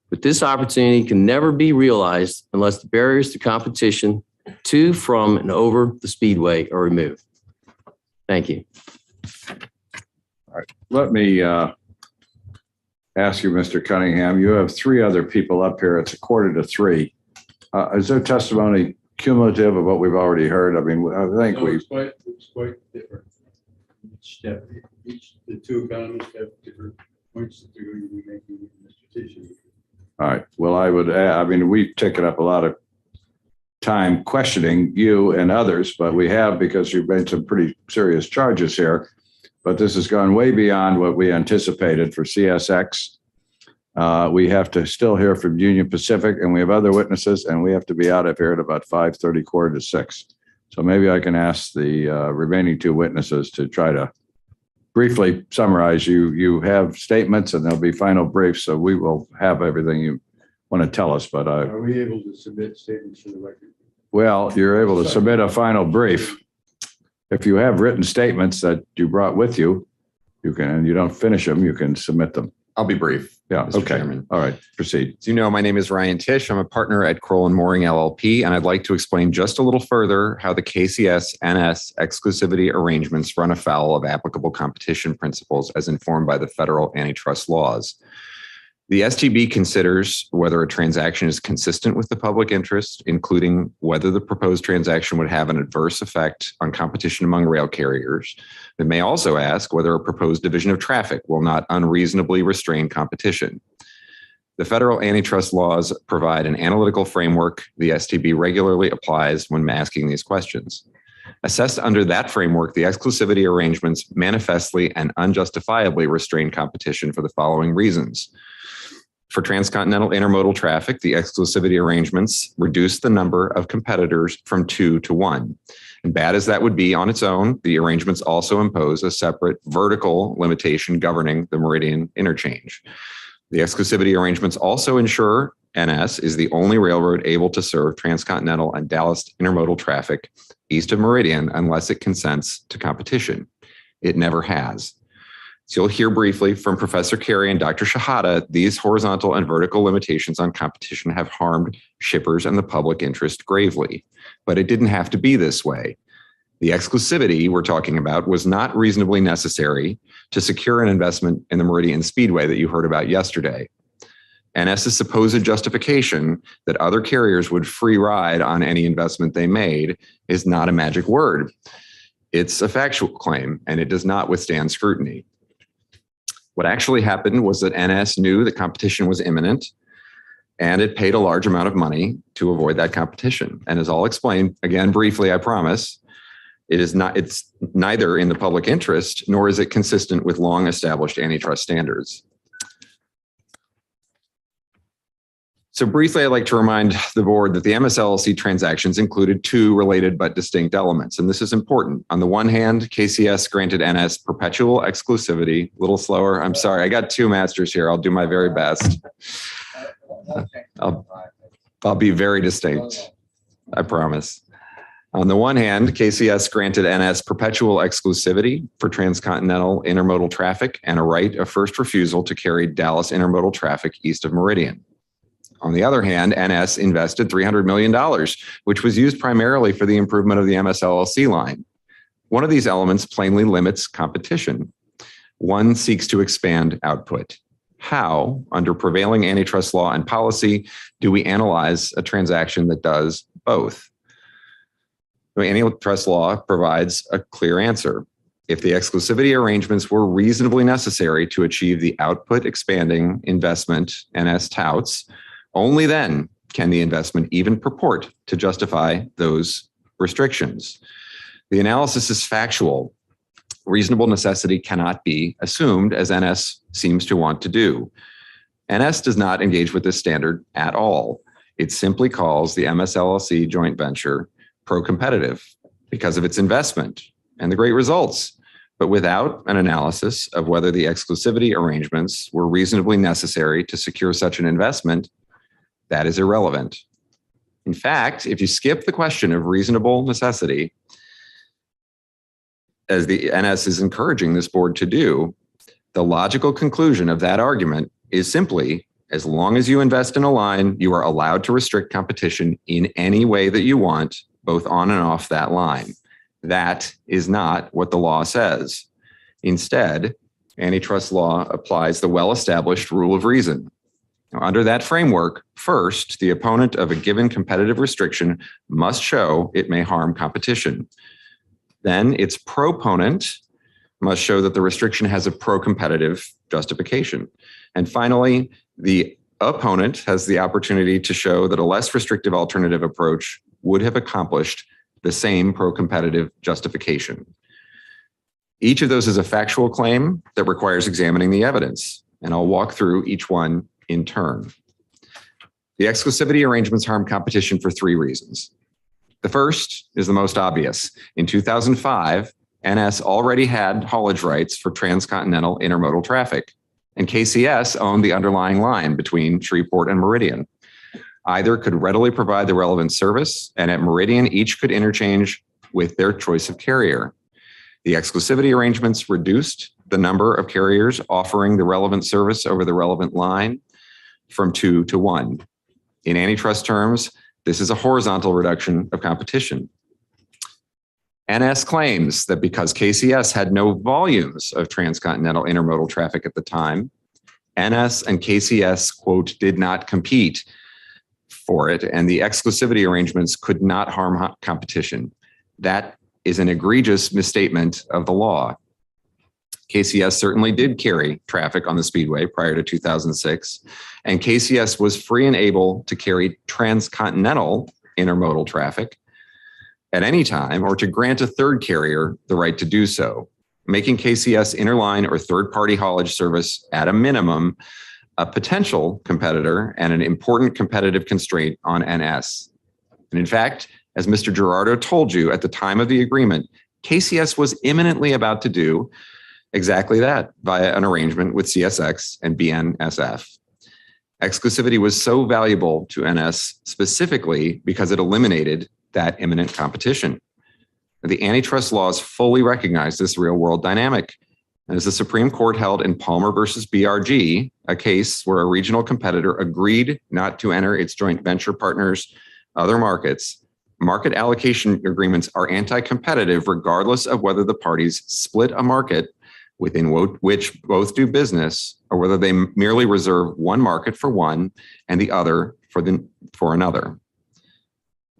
But this opportunity can never be realized unless the barriers to competition to, from, and over the Speedway are removed. Thank you. All right. Let me ask you, Mr. Cunningham, you have three other people up here. It's 2:45. Is their testimony cumulative of what we've already heard? I mean, I think it's quite different. Each step, the two economists have different points that they're going to be making in this petition. All right. Well, I would add, I mean, we've taken up a lot of time questioning you and others, but we have because you've made some pretty serious charges here. But this has gone way beyond what we anticipated for CSX. We have to still hear from Union Pacific, and we have other witnesses, and we have to be out of here at about 5:30, 5:45. So maybe I can ask the remaining two witnesses to try to briefly summarize. You have statements, and there'll be final briefs, so we will have everything you want to tell us. But are we able to submit statements for the record? Well, you're able to submit a final brief. If you have written statements that you brought with you, you can, and you don't finish them, you can submit them. I'll be brief. Yeah. Mr. Okay. Chairman. All right. Proceed. As you know, my name is Ryan Tisch. I'm a partner at Kroll & Mooring LLP, and I'd like to explain just a little further how the KCS-NS exclusivity arrangements run afoul of applicable competition principles as informed by the federal antitrust laws. The STB considers whether a transaction is consistent with the public interest, including whether the proposed transaction would have an adverse effect on competition among rail carriers. It may also ask whether a proposed division of traffic will not unreasonably restrain competition. The federal antitrust laws provide an analytical framework the STB regularly applies when asking these questions. Assessed under that framework, the exclusivity arrangements manifestly and unjustifiably restrain competition for the following reasons. For transcontinental intermodal traffic, the exclusivity arrangements reduce the number of competitors from 2 to 1. And bad as that would be on its own, the arrangements also impose a separate vertical limitation governing the Meridian interchange. The exclusivity arrangements also ensure NS is the only railroad able to serve transcontinental and Dallas intermodal traffic east of Meridian unless it consents to competition. It never has. So you'll hear briefly from Professor Carey and Dr. Shahada, these horizontal and vertical limitations on competition have harmed shippers and the public interest gravely. But it didn't have to be this way. The exclusivity we're talking about was not reasonably necessary to secure an investment in the Meridian Speedway that you heard about yesterday. NS's supposed justification that other carriers would free ride on any investment they made is not a magic word. It's a factual claim, and it does not withstand scrutiny. What actually happened was that NS knew that competition was imminent, and it paid a large amount of money to avoid that competition. And as I'll explain, again, briefly, I promise, it's neither in the public interest, nor is it consistent with long established antitrust standards. So briefly, I'd like to remind the board that the MSLLC transactions included two related but distinct elements, and this is important. On the one hand, KCS granted NS perpetual exclusivity. A little slower. I'm sorry. I got two masters here. I'll do my very best. I'll be very distinct. I promise. On the one hand, KCS granted NS perpetual exclusivity for transcontinental intermodal traffic and a right of first refusal to carry Dallas intermodal traffic east of Meridian. On the other hand, NS invested $300 million, which was used primarily for the improvement of the MSLLC line. One of these elements plainly limits competition. One seeks to expand output. How, under prevailing antitrust law and policy, do we analyze a transaction that does both? The antitrust law provides a clear answer. If the exclusivity arrangements were reasonably necessary to achieve the output expanding investment NS touts, only then can the investment even purport to justify those restrictions. The analysis is factual. Reasonable necessity cannot be assumed, as NS seems to want to do. NS does not engage with this standard at all. It simply calls the MSLLC joint venture pro-competitive because of its investment, and the great results, but without an analysis of whether the exclusivity arrangements were reasonably necessary to secure such an investment, that is irrelevant. In fact, if you skip the question of reasonable necessity, as the NS is encouraging this board to do, the logical conclusion of that argument is simply, as long as you invest in a line, you are allowed to restrict competition in any way that you want, both on and off that line. That is not what the law says. Instead, antitrust law applies the well-established rule of reason. Now, under that framework, first, the opponent of a given competitive restriction must show it may harm competition. Then its proponent must show that the restriction has a pro-competitive justification. And finally, the opponent has the opportunity to show that a less restrictive alternative approach would have accomplished the same pro-competitive justification. Each of those is a factual claim that requires examining the evidence, and I'll walk through each one in turn. The exclusivity arrangements harm competition for three reasons. The first is the most obvious. In 2005, NS already had haulage rights for transcontinental intermodal traffic, and KCS owned the underlying line between Shreveport and Meridian. Either could readily provide the relevant service, and at Meridian, each could interchange with their choice of carrier. The exclusivity arrangements reduced the number of carriers offering the relevant service over the relevant line from 2 to 1. In antitrust terms, this is a horizontal reduction of competition. NS claims that because KCS had no volumes of transcontinental intermodal traffic at the time, NS and KCS, quote, did not compete for it, and the exclusivity arrangements could not harm competition. That is an egregious misstatement of the law. KCS certainly did carry traffic on the Speedway prior to 2006, and KCS was free and able to carry transcontinental intermodal traffic at any time or to grant a third carrier the right to do so, making KCS interline or third-party haulage service at a minimum a potential competitor and an important competitive constraint on NS. And in fact, as Mr. Gerardo told you at the time of the agreement, KCS was imminently about to do exactly that via an arrangement with CSX and BNSF. Exclusivity was so valuable to NS specifically because it eliminated that imminent competition. The antitrust laws fully recognize this real-world dynamic. And as the Supreme Court held in Palmer versus BRG, a case where a regional competitor agreed not to enter its joint venture partners' other markets, market allocation agreements are anti-competitive regardless of whether the parties split a market within which both do business or whether they merely reserve one market for one and the other for another.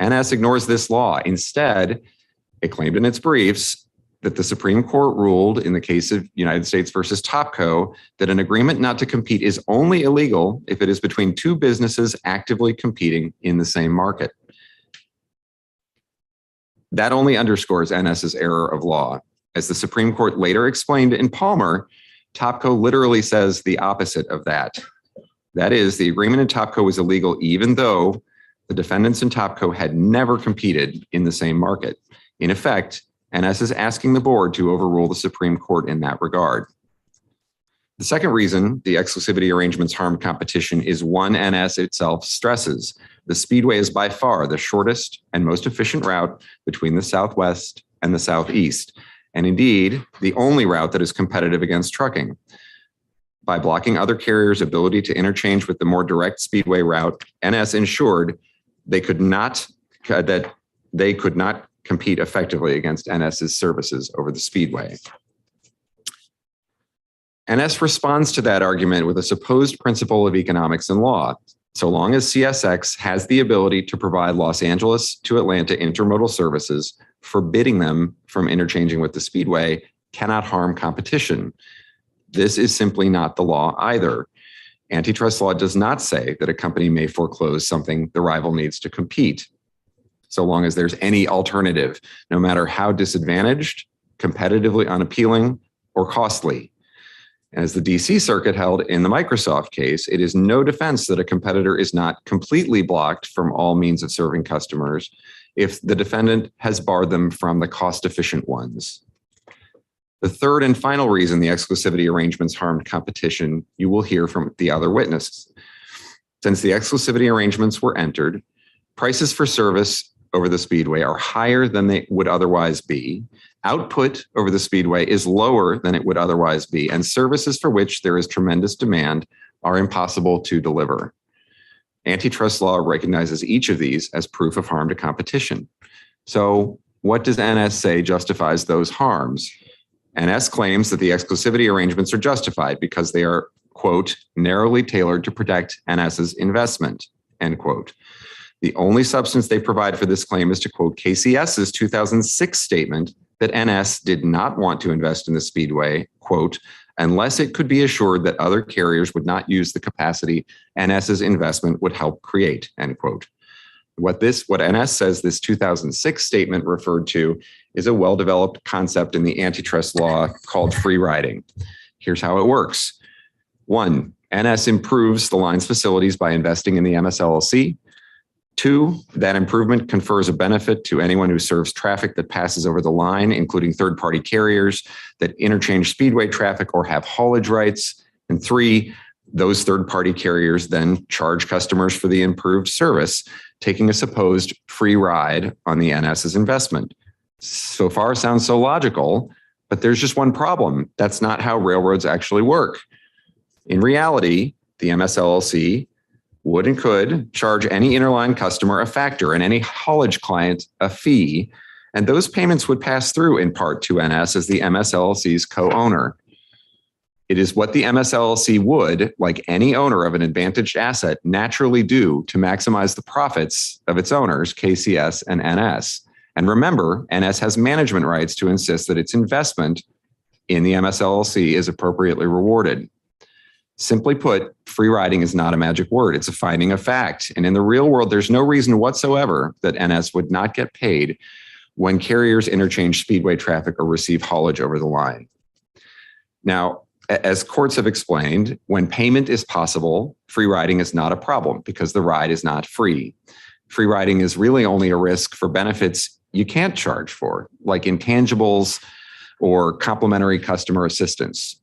NS ignores this law. Instead, it claimed in its briefs that the Supreme Court ruled in the case of United States versus Topco that an agreement not to compete is only illegal if it is between two businesses actively competing in the same market. That only underscores NS's error of law. As the Supreme Court later explained in Palmer, Topco literally says the opposite of that. That is, the agreement in Topco was illegal even though the defendants in Topco had never competed in the same market. In effect, NS is asking the board to overrule the Supreme Court in that regard. The second reason the exclusivity arrangements harm competition is one NS itself stresses. The Speedway is by far the shortest and most efficient route between the Southwest and the Southeast, and indeed, the only route that is competitive against trucking. By blocking other carriers' ability to interchange with the more direct Speedway route, NS ensured they could not compete effectively against NS's services over the Speedway. NS responds to that argument with a supposed principle of economics and law. So long as CSX has the ability to provide Los Angeles to Atlanta intermodal services, forbidding them from interchanging with the Speedway cannot harm competition. This is simply not the law either. Antitrust law does not say that a company may foreclose something the rival needs to compete, so long as there's any alternative, no matter how disadvantaged, competitively unappealing, or costly. As the DC Circuit held in the Microsoft case, it is no defense that a competitor is not completely blocked from all means of serving customers if the defendant has barred them from the cost-efficient ones. The third and final reason the exclusivity arrangements harmed competition, you will hear from the other witnesses. Since the exclusivity arrangements were entered, prices for service over the Speedway are higher than they would otherwise be. Output over the Speedway is lower than it would otherwise be, and services for which there is tremendous demand are impossible to deliver. Antitrust law recognizes each of these as proof of harm to competition. So what does NS say justifies those harms? NS claims that the exclusivity arrangements are justified because they are, quote, narrowly tailored to protect NS's investment, end quote. The only substance they provide for this claim is to quote KCS's 2006 statement that NS did not want to invest in the Speedway, quote, unless it could be assured that other carriers would not use the capacity NS's investment would help create, end quote. What NS says this 2006 statement referred to is a well-developed concept in the antitrust law called free riding. Here's how it works. 1, NS improves the line's facilities by investing in the MSLLC. 2, that improvement confers a benefit to anyone who serves traffic that passes over the line, including third-party carriers that interchange Speedway traffic or have haulage rights. And 3, those third-party carriers then charge customers for the improved service, taking a supposed free ride on the NS's investment. So far sounds so logical, but there's just one problem. That's not how railroads actually work. In reality, the MSLLC would and could charge any interline customer a factor and any haulage client a fee, and those payments would pass through in part to NS as the MSLLC's co-owner. It is what the MSLLC would, like any owner of an advantaged asset, naturally do to maximize the profits of its owners, KCS and NS. And remember, NS has management rights to insist that its investment in the MSLLC is appropriately rewarded. Simply put, free riding is not a magic word. It's a finding of fact. And in the real world, there's no reason whatsoever that NS would not get paid when carriers interchange Speedway traffic or receive haulage over the line. Now, as courts have explained, when payment is possible, free riding is not a problem because the ride is not free. Free riding is really only a risk for benefits you can't charge for, like intangibles or complimentary customer assistance.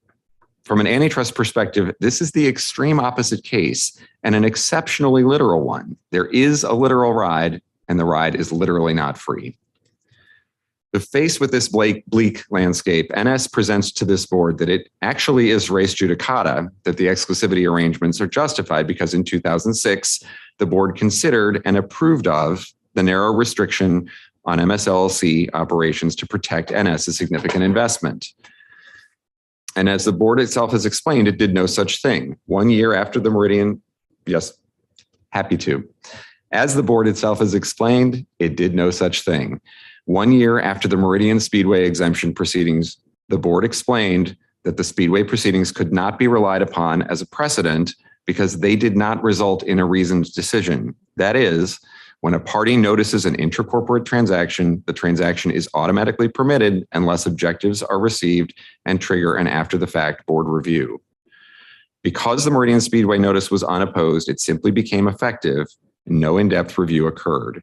From an antitrust perspective, this is the extreme opposite case and an exceptionally literal one. There is a literal ride, and the ride is literally not free. Faced with this bleak landscape, NS presents to this board that it actually is res judicata, that the exclusivity arrangements are justified because in 2006, the board considered and approved of the narrow restriction on MSLLC operations to protect NS's significant investment. And as the board itself has explained, it did no such thing. 1 year after the Meridian, yes, happy to. As the board itself has explained, it did no such thing. 1 year after the Meridian Speedway exemption proceedings, the board explained that the Speedway proceedings could not be relied upon as a precedent because they did not result in a reasoned decision. That is, when a party notices an intracorporate transaction, the transaction is automatically permitted unless objectives are received and trigger an after-the-fact board review. Because the Meridian Speedway notice was unopposed, it simply became effective. No in-depth review occurred.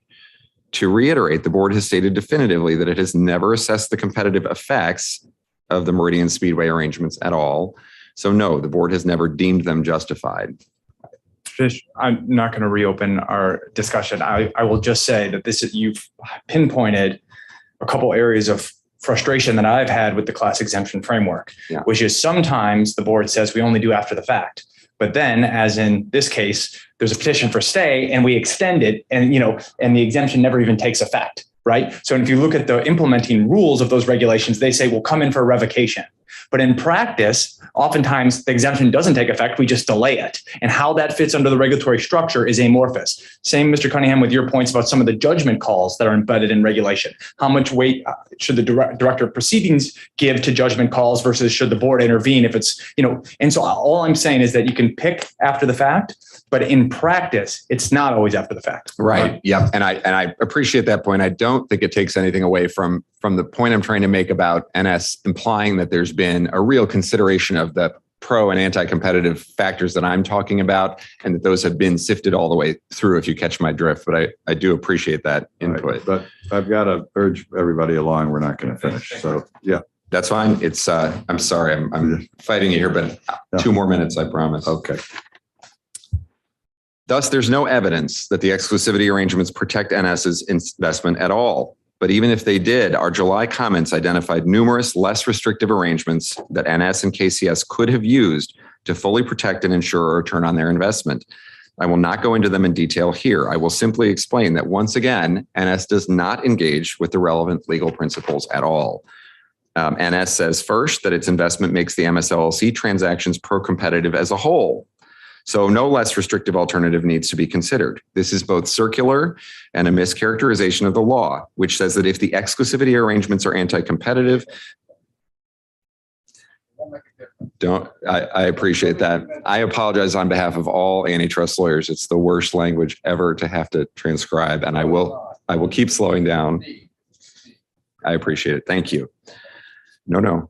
To reiterate, the board has stated definitively that it has never assessed the competitive effects of the Meridian Speedway arrangements at all. So no, the board has never deemed them justified. I'm not going to reopen our discussion. I will just say that you've pinpointed a couple areas of frustration that I've had with the class exemption framework, which is sometimes the board says we only do after the fact. But then, as in this case, there's a petition for stay and we extend it and the exemption never even takes effect, right? So if you look at the implementing rules of those regulations, they say we'll come in for revocation. But in practice, oftentimes the exemption doesn't take effect. We just delay it. And how that fits under the regulatory structure is amorphous. Same, Mr. Cunningham, with your points about some of the judgment calls that are embedded in regulation. How much weight should the director of proceedings give to judgment calls versus should the board intervene if it's, and so all I'm saying is that you can pick after the fact, but in practice, it's not always after the fact. Right. Yep. And I appreciate that point. I don't think it takes anything away from the point I'm trying to make about NS implying that there's been a real consideration of the pro and anti-competitive factors that I'm talking about, and that those have been sifted all the way through, if you catch my drift. But I do appreciate that input. Right, but I've got to urge everybody along. We're not going to finish. So, yeah. That's fine. It's, I'm sorry, I'm fighting you here, but 2 more minutes, I promise. Okay. Thus, there's no evidence that the exclusivity arrangements protect NS's investment at all. But even if they did, our July comments identified numerous less restrictive arrangements that NS and KCS could have used to fully protect and ensure a return on their investment. I will not go into them in detail here. I will simply explain that once again, NS does not engage with the relevant legal principles at all. NS says first that its investment makes the MSLLC transactions pro-competitive as a whole. So no less restrictive alternative needs to be considered. This is both circular and a mischaracterization of the law, which says that if the exclusivity arrangements are anti-competitive, I appreciate that. I apologize on behalf of all antitrust lawyers. It's the worst language ever to have to transcribe, and I will keep slowing down. I appreciate it. Thank you. No.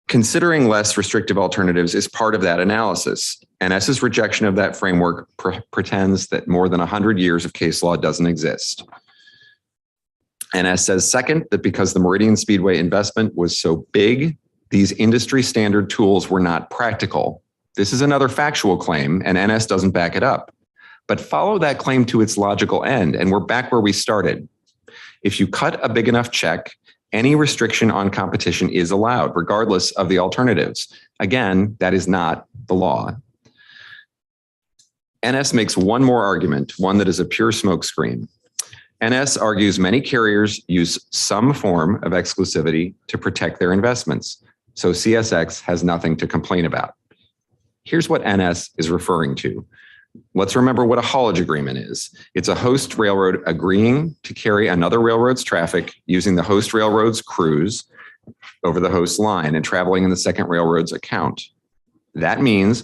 Considering less restrictive alternatives is part of that analysis. NS's rejection of that framework pretends that more than 100 years of case law doesn't exist. NS says second, that because the Meridian Speedway investment was so big, these industry standard tools were not practical. This is another factual claim, and NS doesn't back it up. But follow that claim to its logical end, and we're back where we started. If you cut a big enough check, any restriction on competition is allowed, regardless of the alternatives. Again, that is not the law. NS makes one more argument, one that is a pure smokescreen. NS argues many carriers use some form of exclusivity to protect their investments, so CSX has nothing to complain about. Here's what NS is referring to. Let's remember what a haulage agreement is. It's a host railroad agreeing to carry another railroad's traffic using the host railroad's crews over the host line and traveling in the second railroad's account. That means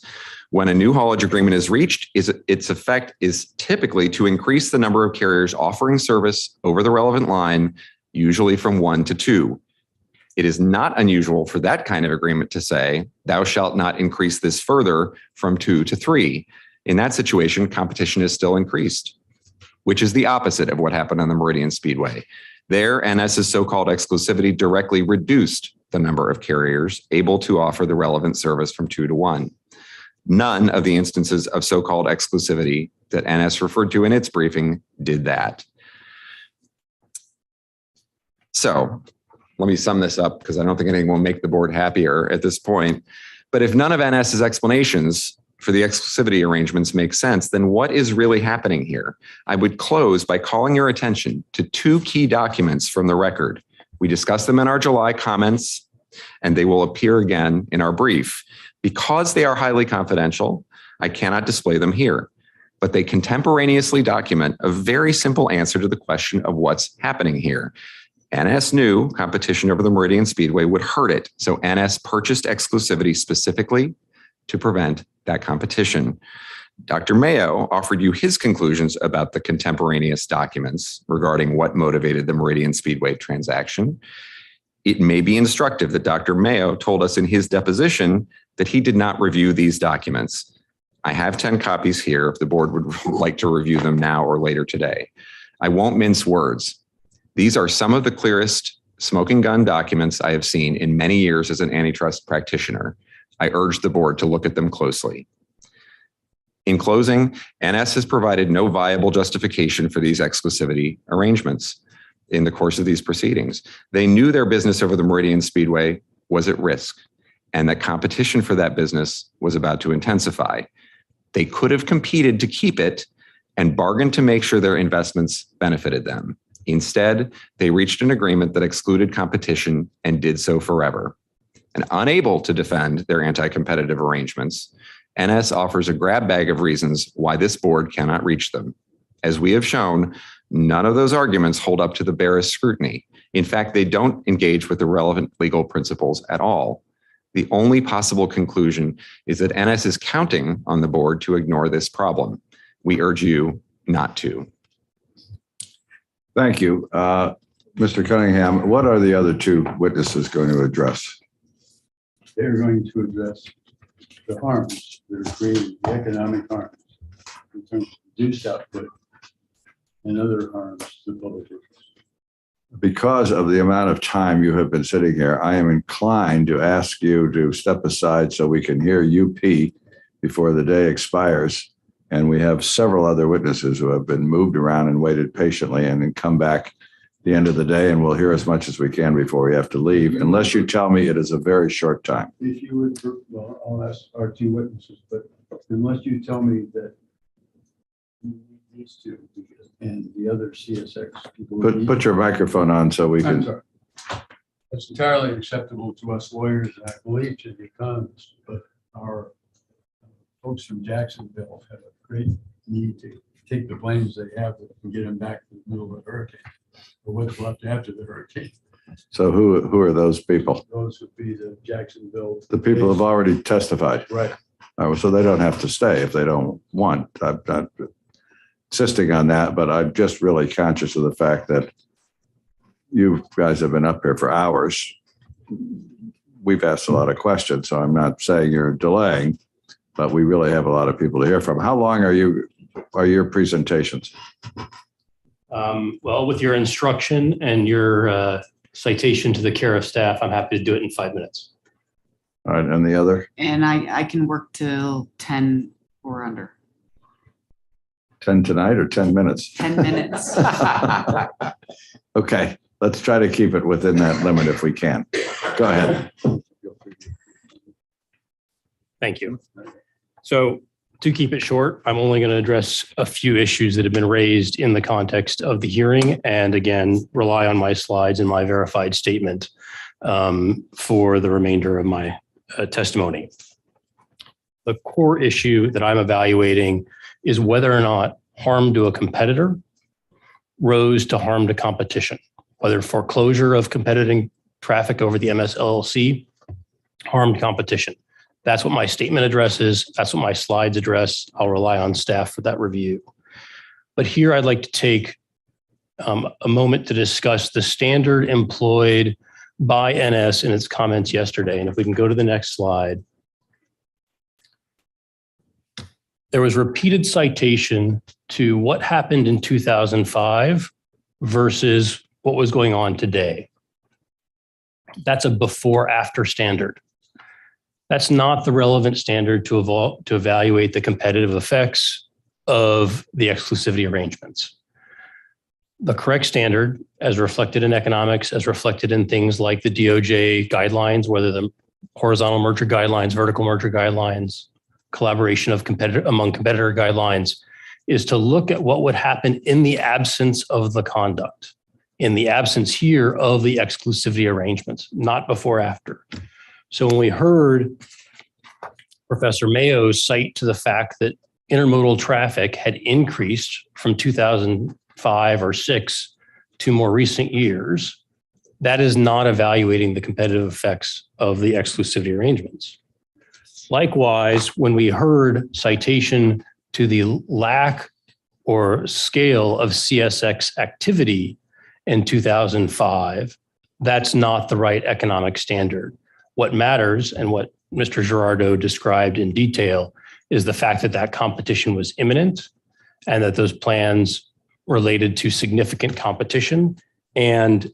when a new haulage agreement is reached, its effect is typically to increase the number of carriers offering service over the relevant line, usually from 1 to 2. It is not unusual for that kind of agreement to say, thou shalt not increase this further from 2 to 3. In that situation, competition is still increased, which is the opposite of what happened on the Meridian Speedway. There, NS's so-called exclusivity directly reduced the number of carriers able to offer the relevant service from 2 to 1. None of the instances of so-called exclusivity that NS referred to in its briefing did that. So let me sum this up because I don't think anything will make the board happier at this point. But if none of NS's explanations for the exclusivity arrangements make sense, then what is really happening here? I would close by calling your attention to 2 key documents from the record. We discussed them in our July comments, and they will appear again in our brief. Because they are highly confidential, I cannot display them here, but they contemporaneously document a very simple answer to the question of what's happening here. NS knew competition over the Meridian Speedway would hurt it, so NS purchased exclusivity specifically to prevent that competition. Dr. Mayo offered you his conclusions about the contemporaneous documents regarding what motivated the Meridian Speedway transaction. It may be instructive that Dr. Mayo told us in his deposition that he did not review these documents. I have 10 copies here if the board would like to review them now or later today. I won't mince words. These are some of the clearest smoking gun documents I have seen in many years as an antitrust practitioner. I urge the board to look at them closely. In closing, NS has provided no viable justification for these exclusivity arrangements in the course of these proceedings. They knew their business over the Meridian Speedway was at risk and that competition for that business was about to intensify. They could have competed to keep it and bargained to make sure their investments benefited them. Instead, they reached an agreement that excluded competition and did so forever. And unable to defend their anti-competitive arrangements, NS offers a grab bag of reasons why this board cannot reach them. As we have shown, none of those arguments hold up to the barest scrutiny. In fact, they don't engage with the relevant legal principles at all. The only possible conclusion is that NS is counting on the board to ignore this problem. We urge you not to. Thank you. Mr. Cunningham, what are the other 2 witnesses going to address? They're going to address the harms that are created, the economic harms in terms of reduced output and other harms to the public interest. because of the amount of time you have been sitting here, I am inclined to ask you to step aside so we can hear UP before the day expires. And we have several other witnesses who have been moved around and waited patiently and then come back at the end of the day, and we'll hear as much as we can before we have to leave, unless you tell me it is a very short time. If you would, well, I'll ask our two witnesses, but unless you tell me that these two and the other CSX people. Put your microphone on so we I'm can. sorry. That's entirely acceptable to us lawyers, and I believe to the economists, but our folks from Jacksonville have a great need to take the planes they have and get them back to the middle of the hurricane, or what's left after the hurricane. So who are those people? Those would be the Jacksonville. The people have already testified. Right. So they don't have to stay if they don't want. I'm not insisting on that, but I'm just really conscious of the fact that you guys have been up here for hours. We've asked a lot of questions, so I'm not saying you're delaying, but we really have a lot of people to hear from. How long are your presentations? Well, with your instruction and your citation to the care of staff, I'm happy to do it in 5 minutes. All right, and the other? And I can work till 10 or under. 10 tonight or 10 minutes? 10 minutes. Okay, let's try to keep it within that limit if we can. Go ahead. Thank you. So to keep it short, I'm only going to address a few issues that have been raised in the context of the hearing, and again, rely on my slides and my verified statement for the remainder of my testimony. The core issue that I'm evaluating is whether or not harm to a competitor rose to harm to competition, whether foreclosure of competing traffic over the MSLLC harmed competition. That's what my statement addresses. That's what my slides address. I'll rely on staff for that review. But here I'd like to take a moment to discuss the standard employed by NS in its comments yesterday. And if we can go to the next slide. There was repeated citation to what happened in 2005 versus what was going on today. That's a before-after standard. That's not the relevant standard to evaluate the competitive effects of the exclusivity arrangements. The correct standard, as reflected in economics, as reflected in things like the DOJ guidelines, whether the horizontal merger guidelines, vertical merger guidelines, collaboration of among competitor guidelines, is to look at what would happen in the absence of the conduct, in the absence here of the exclusivity arrangements, not before after. So when we heard Professor Mayo cite to the fact that intermodal traffic had increased from 2005 or 6 to more recent years, that is not evaluating the competitive effects of the exclusivity arrangements. Likewise, when we heard citation to the lack or scale of CSX activity in 2005, that's not the right economic standard. What matters, and what Mr. Gerardo described in detail, is the fact that that competition was imminent and that those plans related to significant competition. And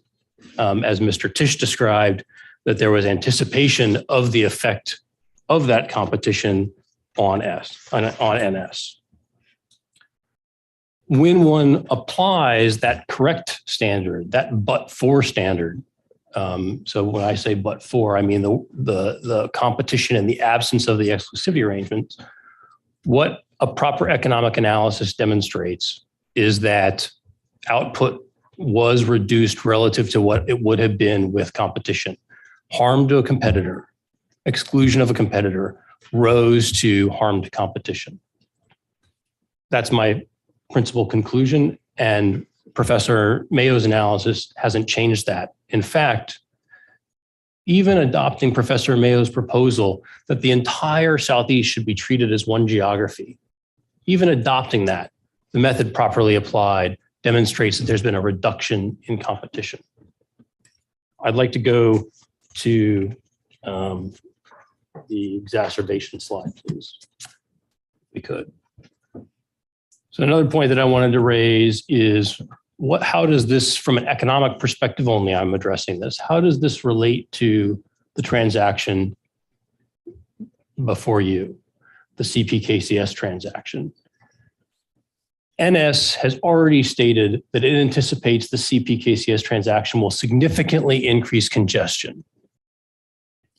as Mr. Tisch described, that there was anticipation of the effect of that competition on NS. When one applies that correct standard, that but-for standard, so when I say but-for, I mean the competition in the absence of the exclusivity arrangements, what a proper economic analysis demonstrates is that output was reduced relative to what it would have been with competition. Harm to a competitor, exclusion of a competitor, rose to harm to competition. That's my principal conclusion, and Professor Mayo's analysis hasn't changed that. In fact, even adopting Professor Mayo's proposal that the entire Southeast should be treated as one geography, even adopting that, the method properly applied demonstrates that there's been a reduction in competition. I'd like to go to the exacerbation slide, please, if we could. So another point that I wanted to raise is how does this, from an economic perspective only, I'm addressing this, how does this relate to the transaction before you, the CPKCS transaction? NS has already stated that it anticipates the CPKCS transaction will significantly increase congestion.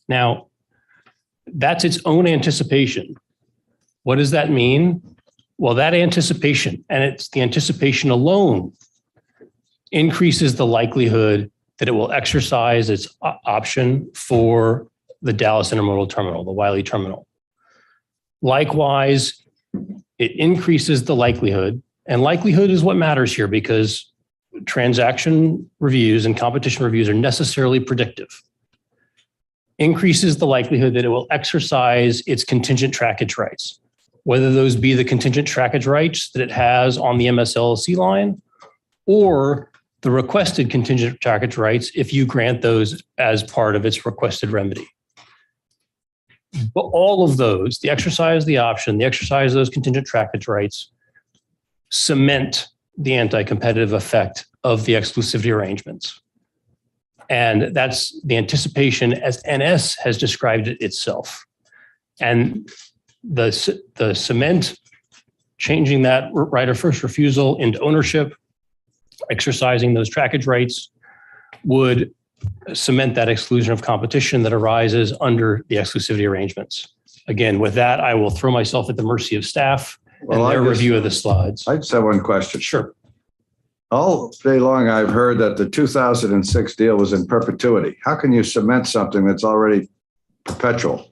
Now, that's its own anticipation. What does that mean? Well, that anticipation, and it's the anticipation alone, increases the likelihood that it will exercise its option for the Dallas Intermodal Terminal, the Wiley Terminal. Likewise, it increases the likelihood, and likelihood is what matters here because transaction reviews and competition reviews are necessarily predictive. Increases the likelihood that it will exercise its contingent trackage rights, whether those be the contingent trackage rights that it has on the MSLC line or the requested contingent trackage rights if you grant those as part of its requested remedy. But all of those, the exercise of the option, the exercise of those contingent trackage rights, cement the anti-competitive effect of the exclusivity arrangements. And that's the anticipation as NS has described it itself. And the cement, changing that right of first refusal into ownership, exercising those trackage rights would cement that exclusion of competition that arises under the exclusivity arrangements. Again, with that, I will throw myself at the mercy of staff and their review of the slides. I just have one question. Sure. All day long, I've heard that the 2006 deal was in perpetuity. How can you cement something that's already perpetual?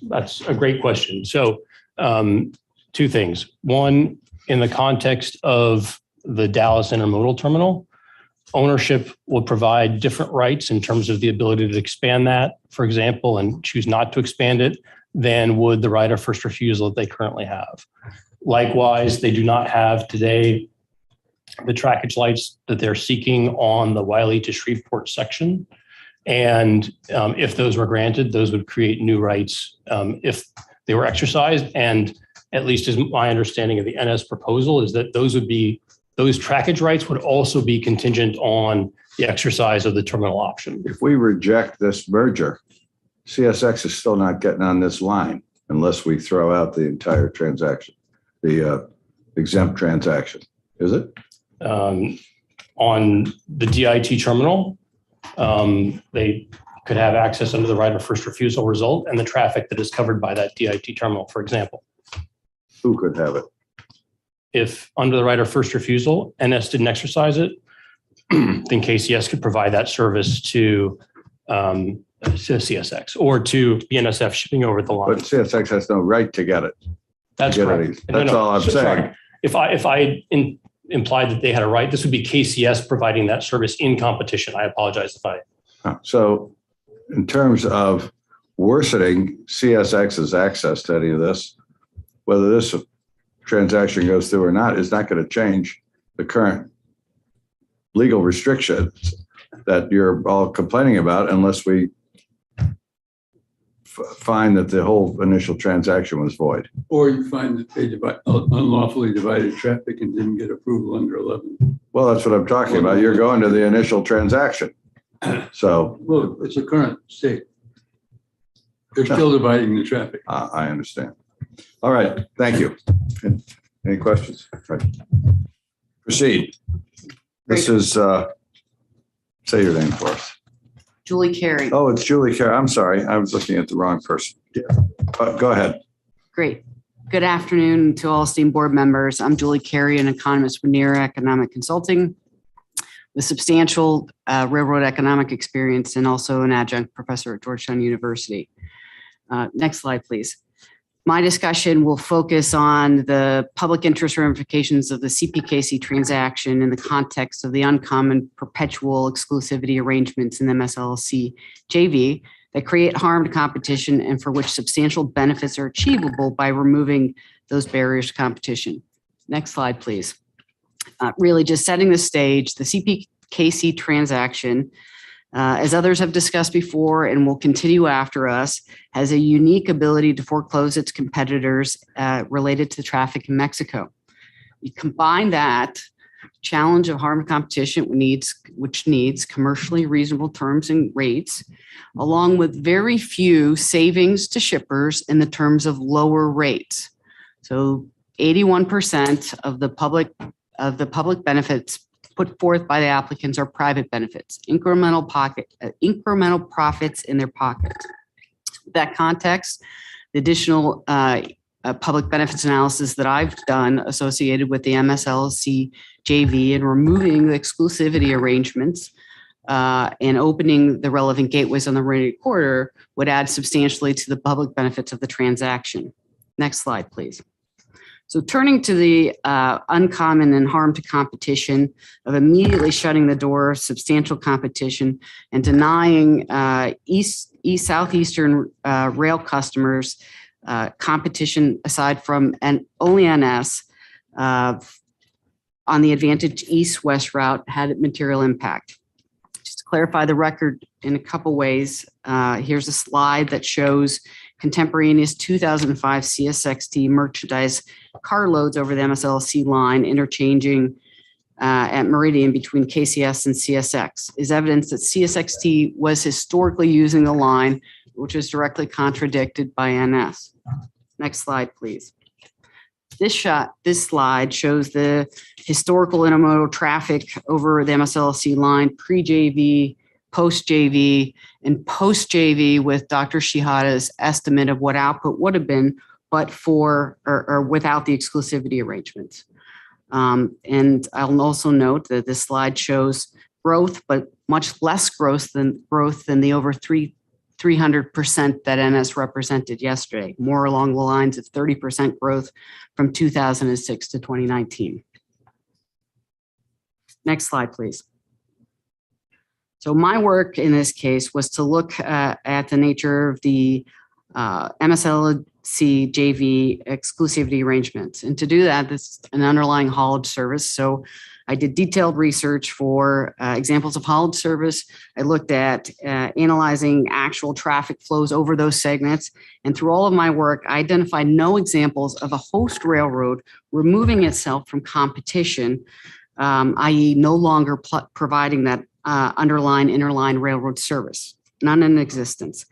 That's a great question. So two things. One, in the context of the Dallas Intermodal Terminal, ownership will provide different rights in terms of the ability to expand that, for example, and choose not to expand it than would the right of first refusal that they currently have. Likewise, they do not have today the trackage rights that they're seeking on the Wiley to Shreveport section. And if those were granted, those would create new rights if they were exercised. And at least as my understanding of the NS proposal is that those trackage rights would also be contingent on the exercise of the terminal option. If we reject this merger, CSX is still not getting on this line unless we throw out the entire transaction, the exempt transaction, is it? On the DIT terminal, they could have access under the right of first refusal result and the traffic that is covered by that DIT terminal, for example. Who could have it? If under the right of first refusal, NS didn't exercise it, then KCS could provide that service to CSX or to BNSF shipping over the line. But CSX has no right to get it. That's correct. That's all I'm saying. If I implied that they had a right, this would be KCS providing that service in competition. I apologize if I. So in terms of worsening CSX's access to any of this, whether this transaction goes through or not, is not going to change the current legal restrictions that you're all complaining about unless we find that the whole initial transaction was void. Or you find that they unlawfully divided traffic and didn't get approval under 11. Well, that's what I'm talking about. You're going to the initial transaction. So. Well, it's a current state. They're still dividing the traffic. I understand. All right. Thank you. Any questions? Right. Proceed. This is, say your name for us. Julie Carey. Oh, it's Julie Carey. I'm sorry. I was looking at the wrong person. Go ahead. Great. Good afternoon to all esteemed board members. I'm Julie Carey, an economist with Near Economic Consulting with substantial railroad economic experience and also an adjunct professor at Georgetown University. Next slide, please. My discussion will focus on the public interest ramifications of the CPKC transaction in the context of the uncommon perpetual exclusivity arrangements in the MSLC JV that create harm to competition and for which substantial benefits are achievable by removing those barriers to competition. Next slide, please. Really just setting the stage, the CPKC transaction, as others have discussed before and will continue after us, has a unique ability to foreclose its competitors related to traffic in Mexico. You combine that challenge of harm to competition which needs commercially reasonable terms and rates, along with very few savings to shippers in the terms of lower rates. So 81% of the public benefits put forth by the applicants are private benefits, incremental profits in their pocket. That context, the additional public benefits analysis that I've done associated with the MSLC JV and removing the exclusivity arrangements and opening the relevant gateways on the Meridian corridor would add substantially to the public benefits of the transaction. Next slide, please. So turning to the uncommon and harm to competition of immediately shutting the door of substantial competition and denying southeastern rail customers competition aside from only NS on the advantage east-west route had a material impact. Just to clarify the record in a couple ways, here's a slide that shows contemporaneous 2005 CSXT merchandise carloads over the MSLC line interchanging at Meridian between KCS and CSX is evidence that CSXT was historically using the line, which is directly contradicted by NS. Next slide, please. This slide shows the historical intermodal traffic over the MSLC line pre-JV, post-JV, and post-JV with Dr. Shihada's estimate of what output would have been, but for or without the exclusivity arrangements. And I'll also note that this slide shows growth, but much less growth than the over 300% that NS represented yesterday, more along the lines of 30% growth from 2006 to 2019. Next slide, please. So my work in this case was to look at the nature of the MSLC JV exclusivity arrangements. And to do that, this is an underlying haulage service. So I did detailed research for examples of haulage service. I looked at analyzing actual traffic flows over those segments. And through all of my work, I identified no examples of a host railroad removing itself from competition, i.e. no longer providing that underlying interline railroad service, none in existence.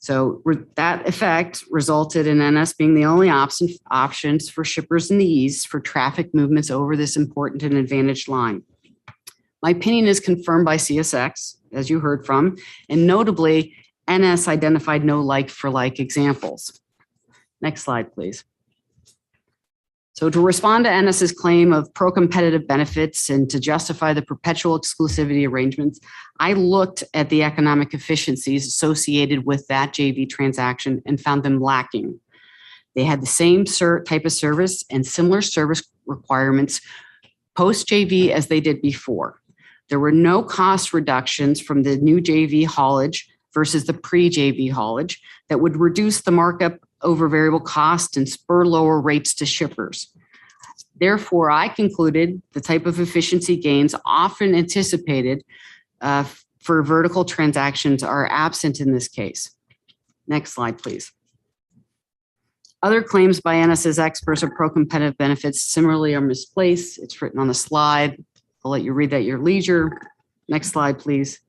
So that effect resulted in NS being the only options for shippers in the East for traffic movements over this important and advantaged line. My opinion is confirmed by CSX, as you heard from, and notably, NS identified no like-for-like examples. Next slide, please. So to respond to NS's claim of pro-competitive benefits and to justify the perpetual exclusivity arrangements, I looked at the economic efficiencies associated with that JV transaction and found them lacking. They had the same type of service and similar service requirements post-JV as they did before. There were no cost reductions from the new JV haulage versus the pre-JV haulage that would reduce the markup over variable cost and spur lower rates to shippers. Therefore, I concluded the type of efficiency gains often anticipated for vertical transactions are absent in this case. Next slide, please. Other claims by NS's experts of pro-competitive benefits similarly are misplaced. It's written on the slide. I'll let you read that at your leisure. Next slide, please.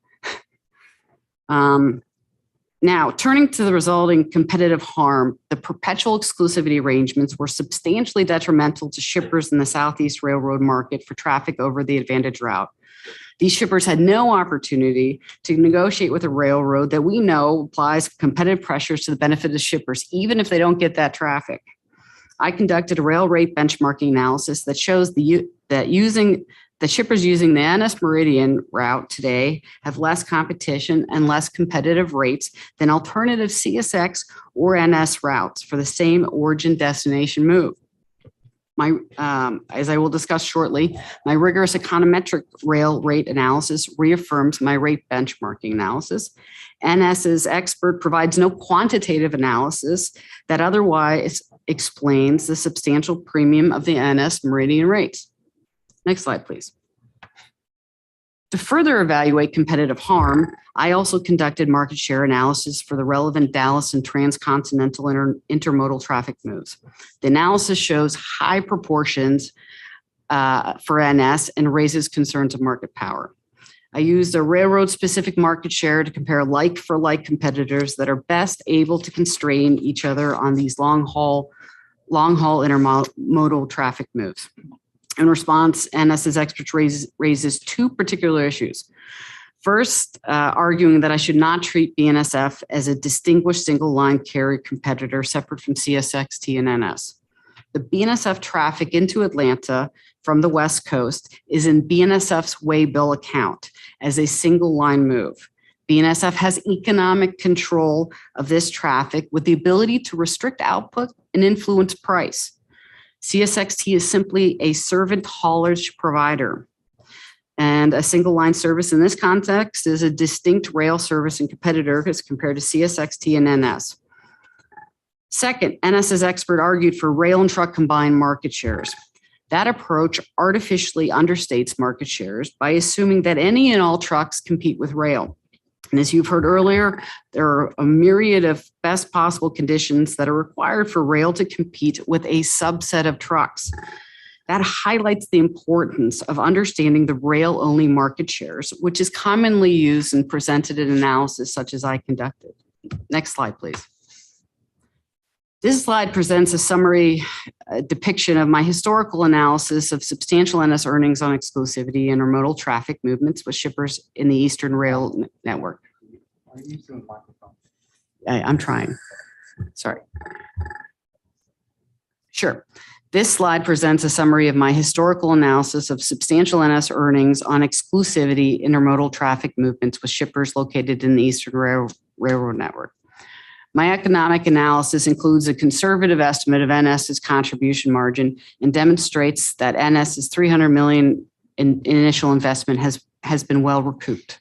Now, turning to the resulting competitive harm, the perpetual exclusivity arrangements were substantially detrimental to shippers in the Southeast Railroad market for traffic over the advantage route. These shippers had no opportunity to negotiate with a railroad that we know applies competitive pressures to the benefit of shippers, even if they don't get that traffic. I conducted a rail rate benchmarking analysis that shows that shippers using the NS Meridian route today have less competition and less competitive rates than alternative CSX or NS routes for the same origin destination move. As I will discuss shortly, my rigorous econometric rail rate analysis reaffirms my rate benchmarking analysis. NS's expert provides no quantitative analysis that otherwise explains the substantial premium of the NS Meridian rates. Next slide, please. To further evaluate competitive harm, I also conducted market share analysis for the relevant Dallas and transcontinental intermodal traffic moves. The analysis shows high proportions for NS and raises concerns of market power. I used a railroad-specific market share to compare like-for-like competitors that are best able to constrain each other on these long-haul intermodal traffic moves. In response, NS's experts raises two particular issues. First, arguing that I should not treat BNSF as a distinguished single-line carrier competitor separate from CSXT and NS. The BNSF traffic into Atlanta from the West Coast is in BNSF's waybill account as a single line move. BNSF has economic control of this traffic with the ability to restrict output and influence price. CSXT is simply a servant haulage provider. And a single line service in this context is a distinct rail service and competitor as compared to CSXT and NS. Second, NS's expert argued for rail and truck combined market shares. That approach artificially understates market shares by assuming that any and all trucks compete with rail. And as you've heard earlier, there are a myriad of best possible conditions that are required for rail to compete with a subset of trucks. That highlights the importance of understanding the rail-only market shares, which is commonly used and presented in analysis such as I conducted. Next slide, please. This slide presents a summary depiction of my historical analysis of substantial NS earnings on exclusivity intermodal traffic movements with shippers in the Eastern Rail Network. I'm trying. Sorry. Sure. This slide presents a summary of my historical analysis of substantial NS earnings on exclusivity intermodal traffic movements with shippers located in the Eastern Railroad Network. My economic analysis includes a conservative estimate of NS's contribution margin and demonstrates that NS's $300 million in initial investment has been well recouped.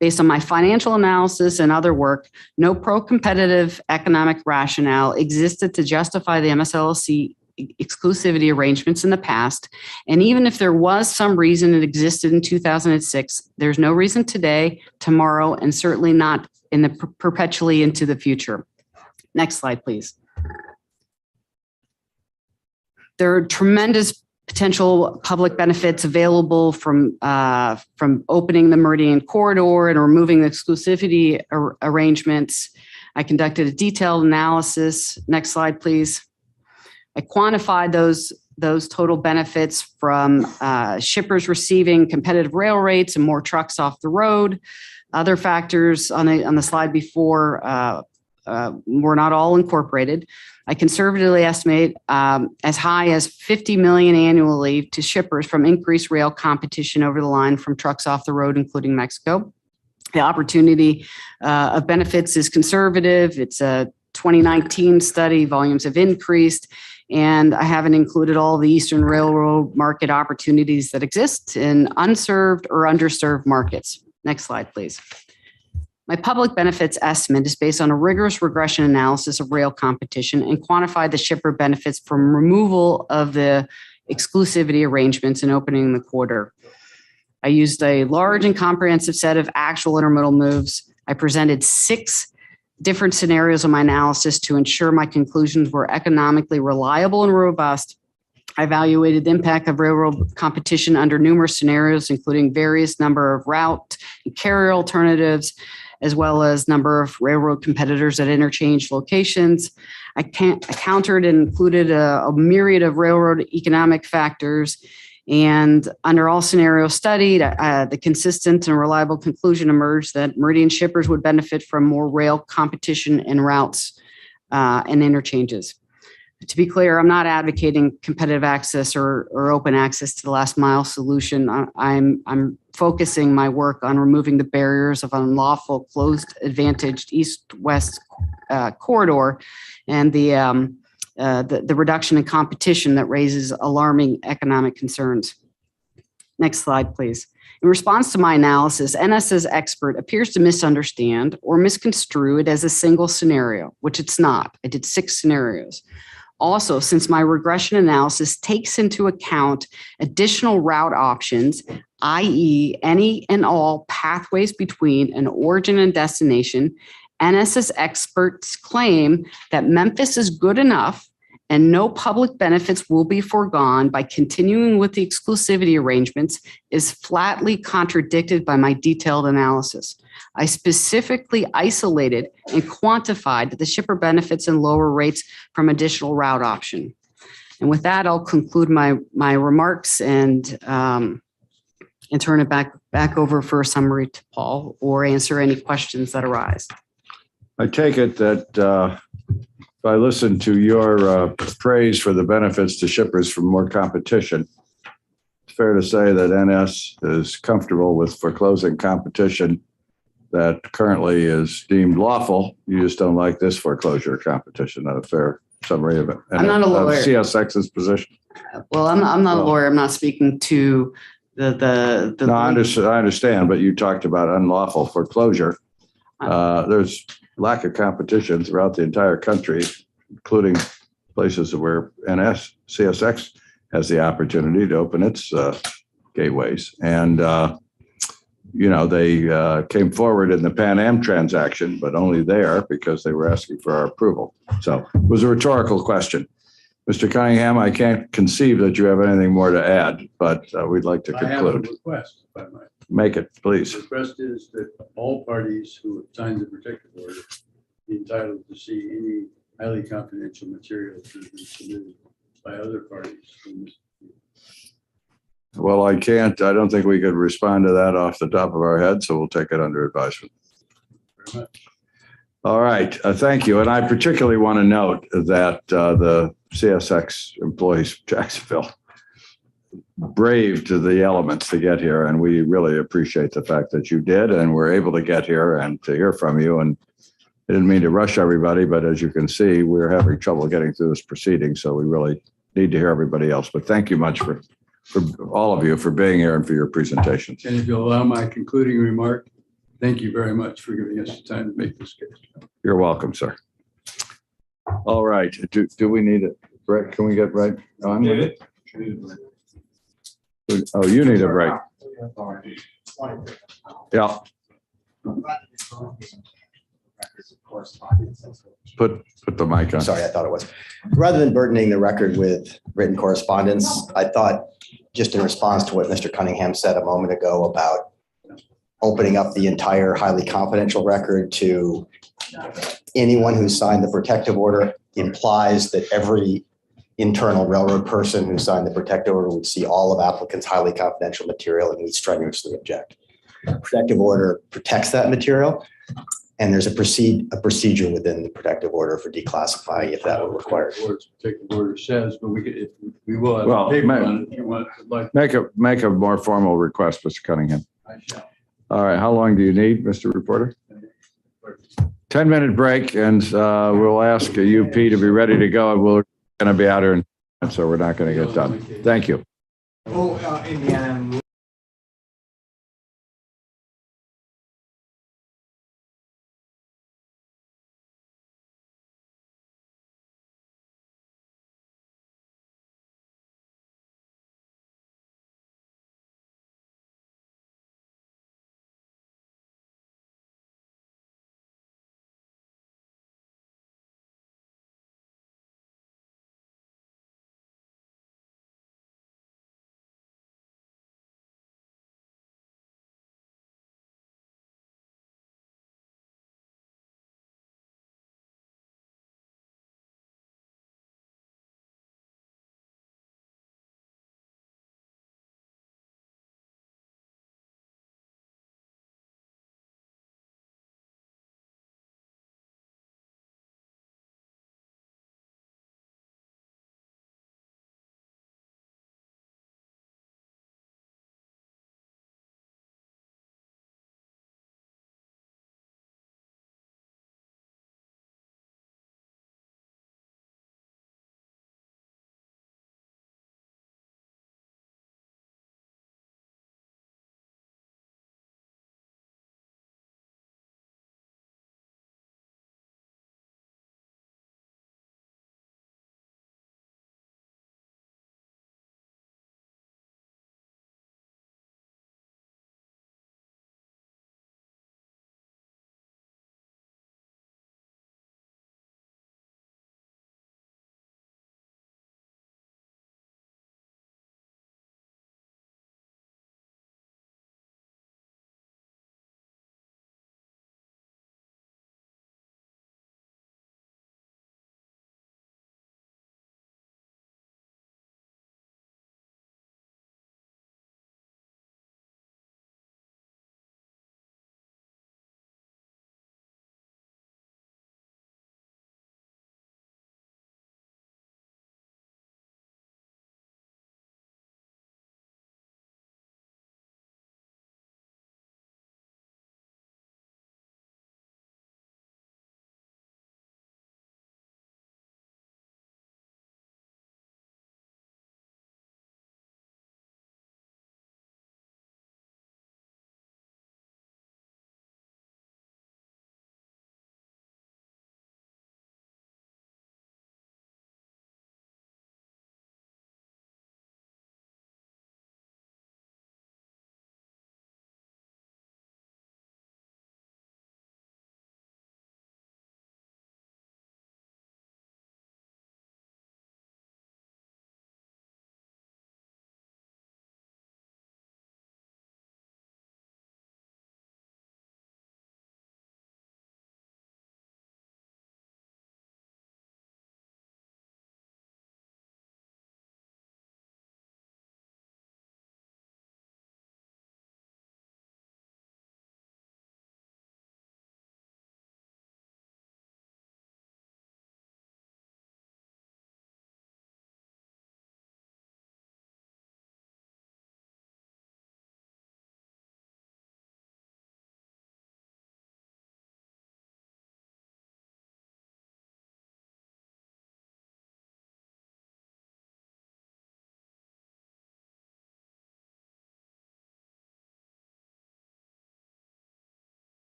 Based on my financial analysis and other work, no pro-competitive economic rationale existed to justify the MSLC exclusivity arrangements in the past. And even if there was some reason it existed in 2006, there's no reason today, tomorrow, and certainly not in the perpetually into the future. Next slide, please. There are tremendous potential public benefits available from opening the Meridian corridor and removing the exclusivity arrangements. I conducted a detailed analysis. Next slide, please. I quantified those total benefits from shippers receiving competitive rail rates and more trucks off the road. Other factors on the slide before were not all incorporated. I conservatively estimate as high as $50 million annually to shippers from increased rail competition over the line from trucks off the road, including Mexico. The opportunity of benefits is conservative. It's a 2019 study. Volumes have increased. And I haven't included all the Eastern Railroad market opportunities that exist in unserved or underserved markets. Next slide, please. My public benefits estimate is based on a rigorous regression analysis of rail competition and quantified the shipper benefits from removal of the exclusivity arrangements and opening the quarter. I used a large and comprehensive set of actual intermodal moves. I presented 6 different scenarios of my analysis to ensure my conclusions were economically reliable and robust. I evaluated the impact of railroad competition under numerous scenarios, including various number of route and carrier alternatives, as well as number of railroad competitors at interchange locations. I countered and included a myriad of railroad economic factors. And under all scenarios studied, the consistent and reliable conclusion emerged that Meridian shippers would benefit from more rail competition in routes and interchanges. To be clear, I'm not advocating competitive access or open access to the last mile solution. I'm focusing my work on removing the barriers of unlawful closed advantaged east-west corridor and the reduction in competition that raises alarming economic concerns. Next slide, please. In response to my analysis, NS's expert appears to misunderstand or misconstrue it as a single scenario, which it's not. I did 6 scenarios. Also, since my regression analysis takes into account additional route options, i.e. any and all pathways between an origin and destination, NS's experts claim that Memphis is good enough and no public benefits will be foregone by continuing with the exclusivity arrangements is flatly contradicted by my detailed analysis. I specifically isolated and quantified the shipper benefits and lower rates from additional route option. And with that, I'll conclude my remarks and turn it back over for a summary to Paul or answer any questions that arise. I take it that if I listen to your praise for the benefits to shippers from more competition, it's fair to say that NS is comfortable with foreclosing competition that currently is deemed lawful. You just don't like this foreclosure competition. Not a fair summary of it. I'm not a lawyer. CSX's position. Well, I'm not a lawyer. I'm not speaking to the. No, I understand, but you talked about unlawful foreclosure. There's lack of competition throughout the entire country, including places where CSX has the opportunity to open its gateways. And, they came forward in the Pan Am transaction, but only there because they were asking for our approval. So it was a rhetorical question. Mr. Cunningham, I can't conceive that you have anything more to add, but we'd like to conclude. I have a request, if I might. Make it, please. The request is that all parties who have signed the protective order be entitled to see any highly confidential materials that have been submitted by other parties. Well, I don't think we could respond to that off the top of our head, so we'll take it under advisement. Very much. All right, thank you. And I particularly want to note that the CSX employees of Jacksonville braved the elements to get here, and we really appreciate the fact that you did and were able to get here and to hear from you. And I didn't mean to rush everybody, but as you can see, we're having trouble getting through this proceeding, so we really need to hear everybody else. But thank you much for all of you for being here and for your presentations. And if you'll allow my concluding remark, thank you very much for giving us the time to make this case. You're welcome, sir. All right, do we need it? Brett, can we get right on with it? Oh, you need a break. Yeah. Put the mic on. Sorry, I thought it was. Rather than burdening the record with written correspondence, I thought, just in response to what Mr. Cunningham said a moment ago about opening up the entire highly confidential record to anyone who signed the protective order implies that every internal railroad person who signed the protective order would see all of applicants' highly confidential material, and we strenuously object. Protective order protects that material, and there's a procedure within the protective order for declassifying if that were required. Protective order says, but we will have Well, paper on it if you want. Make a more formal request, Mr. Cunningham. I shall. All right, how long do you need, Mr. Reporter? 10-minute break, and we'll ask UP to be ready to go. We're going to be out here, and so we're not going to get done. Thank you. Indiana.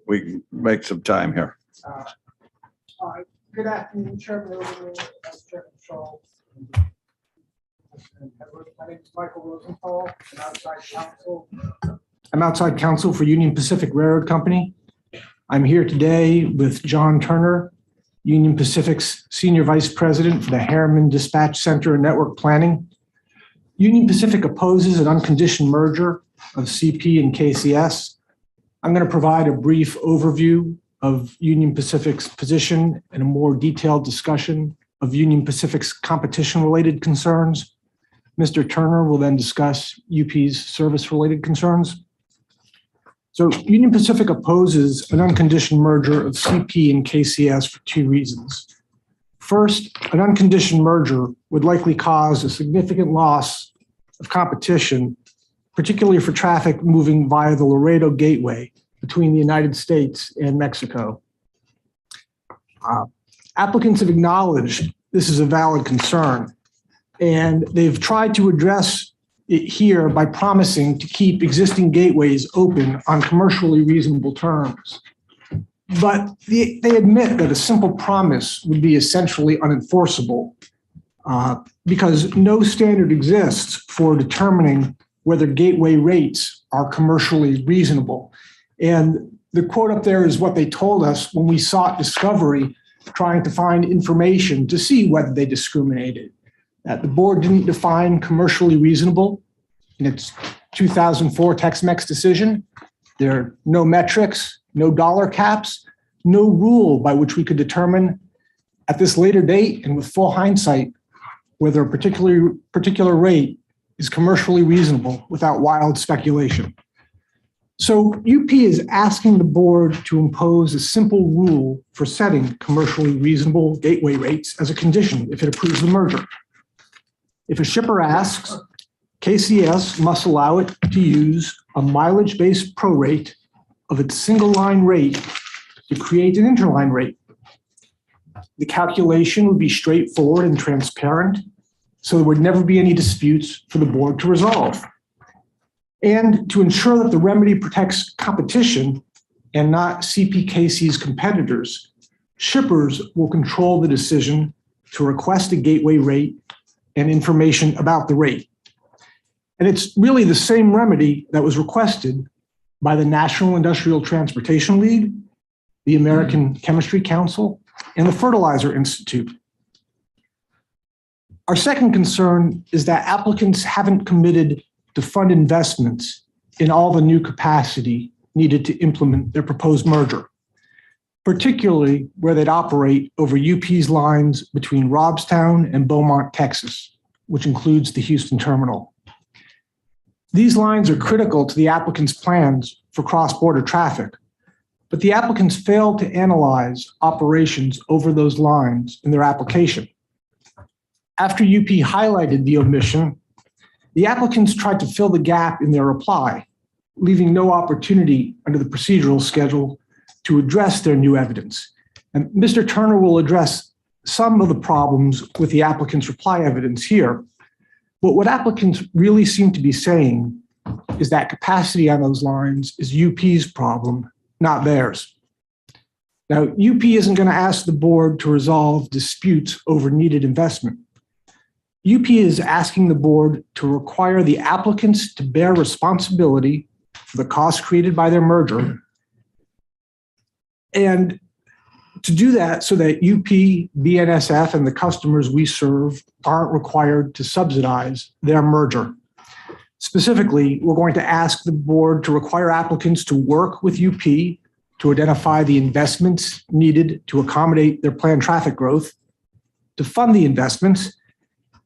we can make some time here. Good afternoon, Chairman Overman, Chairman Shaw. My name is Michael Rosenthal. I'm outside counsel for Union Pacific Railroad Company. I'm here today with John Turner, Union Pacific's Senior Vice President for the Harriman Dispatch Center and Network Planning. Union Pacific opposes an unconditioned merger of CP and KCS. I'm going to provide a brief overview of Union Pacific's position and a more detailed discussion of Union Pacific's competition-related concerns. Mr. Turner will then discuss UP's service-related concerns. So Union Pacific opposes an unconditioned merger of CP and KCS for two reasons. First, an unconditioned merger would likely cause a significant loss of competition, particularly for traffic moving via the Laredo Gateway between the United States and Mexico. Applicants have acknowledged this is a valid concern, and they've tried to address it here by promising to keep existing gateways open on commercially reasonable terms. But they admit that a simple promise would be essentially unenforceable because no standard exists for determining whether gateway rates are commercially reasonable. And the quote up there is what they told us when we sought discovery, trying to find information to see whether they discriminated. That the board didn't define commercially reasonable in its 2004 Tex-Mex decision. There are no metrics, no dollar caps, no rule by which we could determine at this later date and with full hindsight whether a particular rate is commercially reasonable without wild speculation. So UP is asking the board to impose a simple rule for setting commercially reasonable gateway rates as a condition if it approves the merger. If a shipper asks, KCS must allow it to use a mileage-based prorate of its single line rate to create an interline rate. The calculation would be straightforward and transparent, so there would never be any disputes for the board to resolve. And to ensure that the remedy protects competition and not CPKC's competitors, shippers will control the decision to request a gateway rate and information about the rate. And it's really the same remedy that was requested by the National Industrial Transportation League, the American Chemistry Council, and the Fertilizer Institute. Our second concern is that applicants haven't committed to fund investments in all the new capacity needed to implement their proposed merger, particularly where they'd operate over UP's lines between Robstown and Beaumont, Texas, which includes the Houston terminal. These lines are critical to the applicant's plans for cross-border traffic, but the applicants failed to analyze operations over those lines in their application. After UP highlighted the omission, the applicants tried to fill the gap in their reply, leaving no opportunity under the procedural schedule to address their new evidence. And Mr. Turner will address some of the problems with the applicant's reply evidence here. But what applicants really seem to be saying is that capacity on those lines is UP's problem, not theirs. Now, UP isn't going to ask the board to resolve disputes over needed investment. UP is asking the board to require the applicants to bear responsibility for the costs created by their merger, and to do that so that UP, BNSF, and the customers we serve aren't required to subsidize their merger. Specifically, we're going to ask the board to require applicants to work with UP to identify the investments needed to accommodate their planned traffic growth, to fund the investments,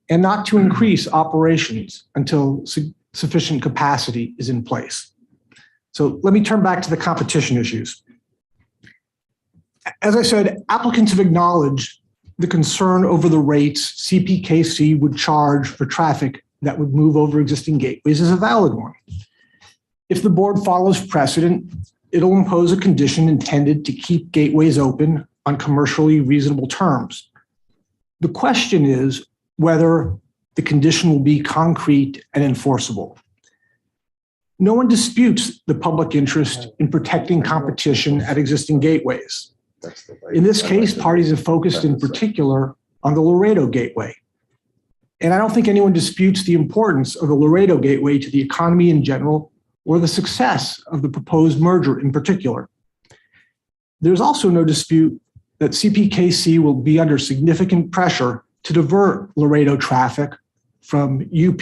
and not to increase operations until sufficient capacity is in place. So let me turn back to the competition issues. As I said, applicants have acknowledged the concern over the rates CPKC would charge for traffic that would move over existing gateways is a valid one. If the board follows precedent, it'll impose a condition intended to keep gateways open on commercially reasonable terms. The question is whether the condition will be concrete and enforceable. No one disputes the public interest in protecting competition at existing gateways. In this case, parties have focused in particular on the Laredo Gateway. And I don't think anyone disputes the importance of the Laredo Gateway to the economy in general or the success of the proposed merger in particular. There's also no dispute that CPKC will be under significant pressure to divert Laredo traffic from UP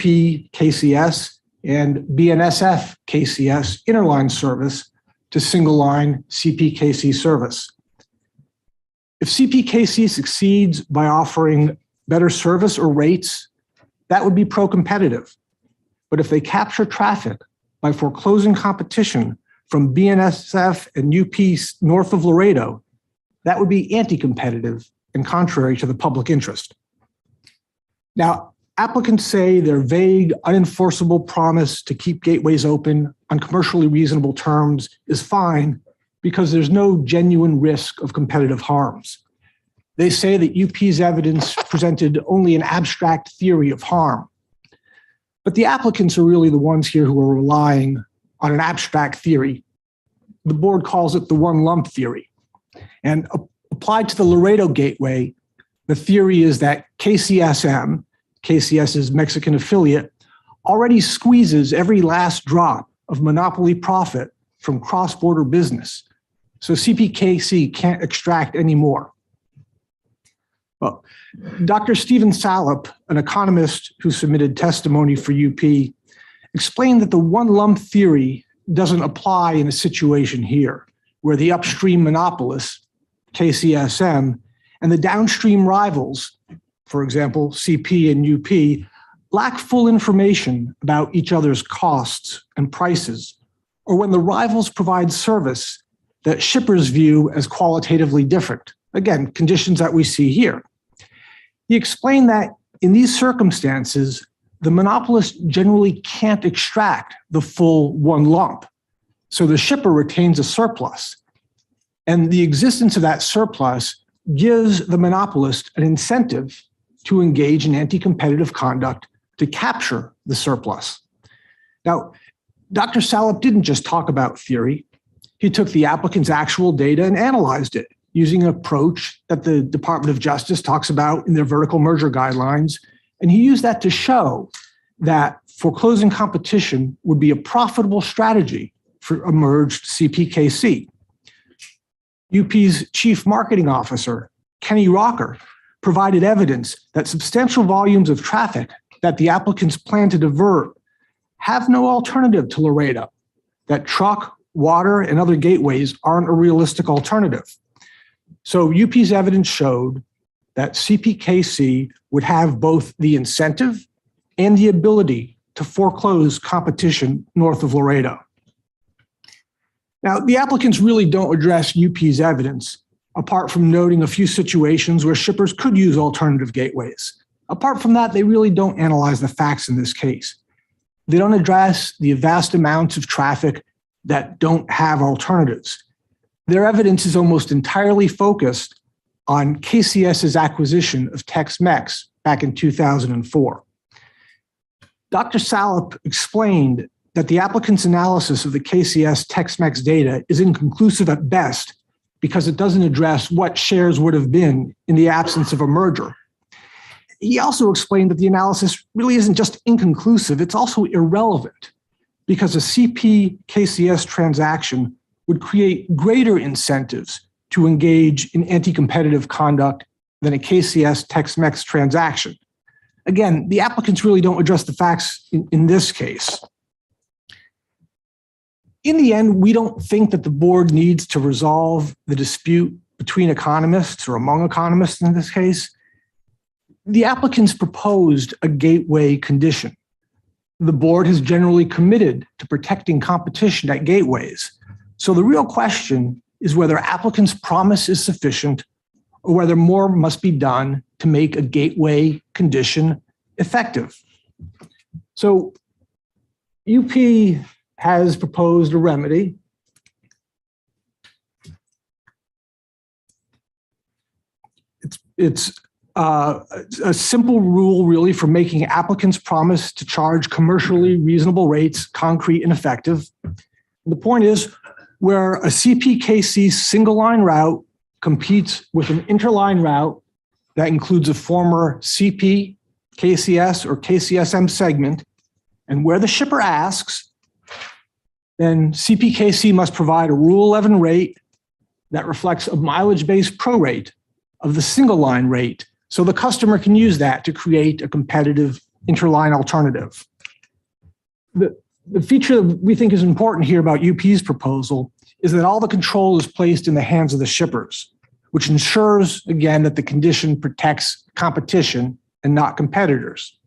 KCS and BNSF KCS interline service to single line CPKC service. If CPKC succeeds by offering better service or rates, that would be pro-competitive. But if they capture traffic by foreclosing competition from BNSF and UP north of Laredo, that would be anti-competitive and contrary to the public interest. Now, applicants say their vague, unenforceable promise to keep gateways open on commercially reasonable terms is fine because there's no genuine risk of competitive harms. They say that UP's evidence presented only an abstract theory of harm. But the applicants are really the ones here who are relying on an abstract theory. The board calls it the one lump theory. And applied to the Laredo Gateway, the theory is that KCSM, KCS's Mexican affiliate, already squeezes every last drop of monopoly profit from cross-border business. So CPKC can't extract any more. Well, Dr. Stephen Salop, an economist who submitted testimony for UP, explained that the one lump theory doesn't apply in a situation here, where the upstream monopolists, KCSM, and the downstream rivals, for example, CP and UP, lack full information about each other's costs and prices, or when the rivals provide service that shippers view as qualitatively different. Again, conditions that we see here. He explained that in these circumstances, the monopolist generally can't extract the full one lump. So the shipper retains a surplus. And the existence of that surplus gives the monopolist an incentive to engage in anti-competitive conduct to capture the surplus. Now, Dr. Salop didn't just talk about theory. He took the applicant's actual data and analyzed it using an approach that the Department of Justice talks about in their vertical merger guidelines. And he used that to show that foreclosing competition would be a profitable strategy for a merged CPKC. UP's chief marketing officer, Kenny Rocker, provided evidence that substantial volumes of traffic that the applicants plan to divert have no alternative to Laredo, that truck, water, and other gateways aren't a realistic alternative. So UP's evidence showed that CPKC would have both the incentive and the ability to foreclose competition north of Laredo. Now, the applicants really don't address UP's evidence, apart from noting a few situations where shippers could use alternative gateways. Apart from that, they really don't analyze the facts in this case. They don't address the vast amounts of traffic that don't have alternatives. Their evidence is almost entirely focused on KCS's acquisition of Tex-Mex back in 2004. Dr. Salop explained that the applicant's analysis of the KCS Tex-Mex data is inconclusive at best because it doesn't address what shares would have been in the absence of a merger. He also explained that the analysis really isn't just inconclusive, it's also irrelevant because a CP-KCS transaction would create greater incentives to engage in anti-competitive conduct than a KCS Tex-Mex transaction. Again, the applicants really don't address the facts in this case. In the end, we don't think that the board needs to resolve the dispute between economists or among economists in this case. The applicants proposed a gateway condition. The board has generally committed to protecting competition at gateways. So the real question is whether applicants' promise is sufficient or whether more must be done to make a gateway condition effective. So UP has proposed a remedy. It's a simple rule really for making applicants promise to charge commercially reasonable rates, concrete and effective. The point is where a CPKC single line route competes with an interline route that includes a former CP, KCS, or KCSM segment, and where the shipper asks, then CPKC must provide a Rule 11 rate that reflects a mileage-based prorate of the single line rate, so the customer can use that to create a competitive interline alternative. The feature that we think is important here about UP's proposal is that all the control is placed in the hands of the shippers, which ensures, again, that the condition protects competition and not competitors.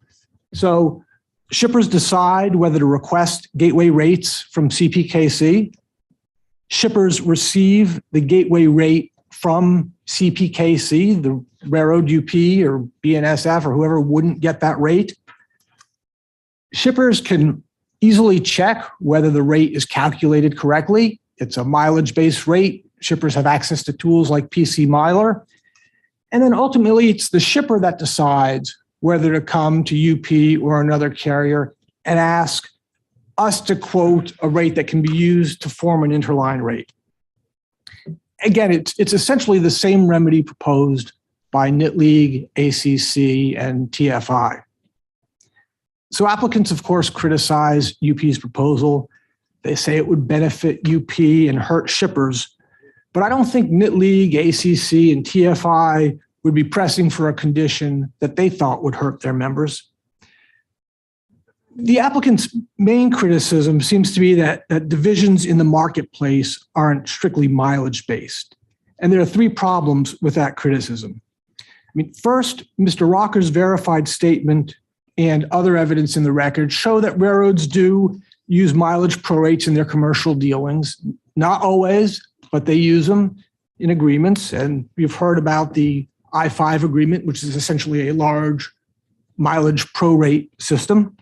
So shippers decide whether to request gateway rates from CPKC. Shippers receive the gateway rate from CPKC, the railroad UP or BNSF or whoever wouldn't get that rate. Shippers can easily check whether the rate is calculated correctly. It's a mileage-based rate. Shippers have access to tools like PC Miler. And then ultimately, it's the shipper that decides whether to come to UP or another carrier and ask us to quote a rate that can be used to form an interline rate. Again, it's essentially the same remedy proposed by NIT League, ACC, and TFI. So applicants, of course, criticize UP's proposal. They say it would benefit UP and hurt shippers. But I don't think NIT League, ACC, and TFI would be pressing for a condition that they thought would hurt their members. The applicant's main criticism seems to be that divisions in the marketplace aren't strictly mileage-based. And there are three problems with that criticism. I mean, first, Mr. Rocker's verified statement and other evidence in the record show that railroads do use mileage prorates in their commercial dealings. Not always, but they use them in agreements. And we've heard about the I-5 agreement, which is essentially a large mileage prorate system.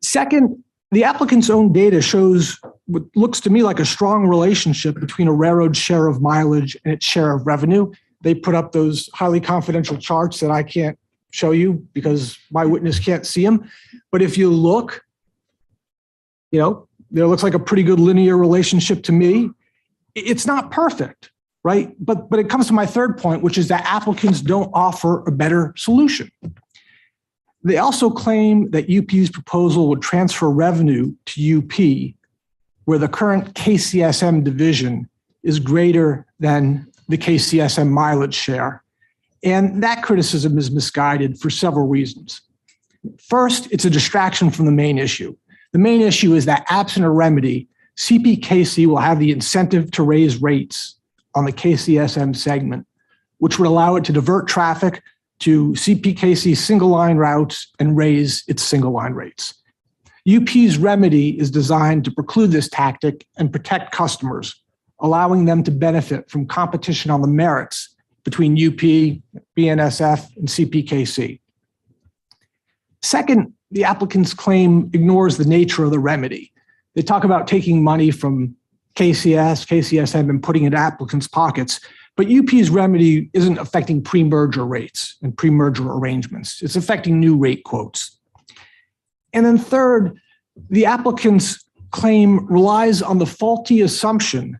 Second, the applicant's own data shows what looks to me like a strong relationship between a railroad's share of mileage and its share of revenue. They put up those highly confidential charts that I can't show you because my witness can't see them. But if you look, there looks like a pretty good linear relationship to me. It's not perfect, right? But it comes to my third point, which is that applicants don't offer a better solution. They also claim that UP's proposal would transfer revenue to UP, where the current KCSM division is greater than the KCSM mileage share. And that criticism is misguided for several reasons. First, it's a distraction from the main issue. The main issue is that absent a remedy, CPKC will have the incentive to raise rates on the KCSM segment, which would allow it to divert traffic to CPKC single line routes and raise its single line rates. UP's remedy is designed to preclude this tactic and protect customers, allowing them to benefit from competition on the merits between UP, BNSF, and CPKC. Second, the applicant's claim ignores the nature of the remedy. They talk about taking money from KCS, KCSM, and putting it in applicants' pockets. But UP's remedy isn't affecting pre-merger rates and pre-merger arrangements. It's affecting new rate quotes. And then third, the applicant's claim relies on the faulty assumption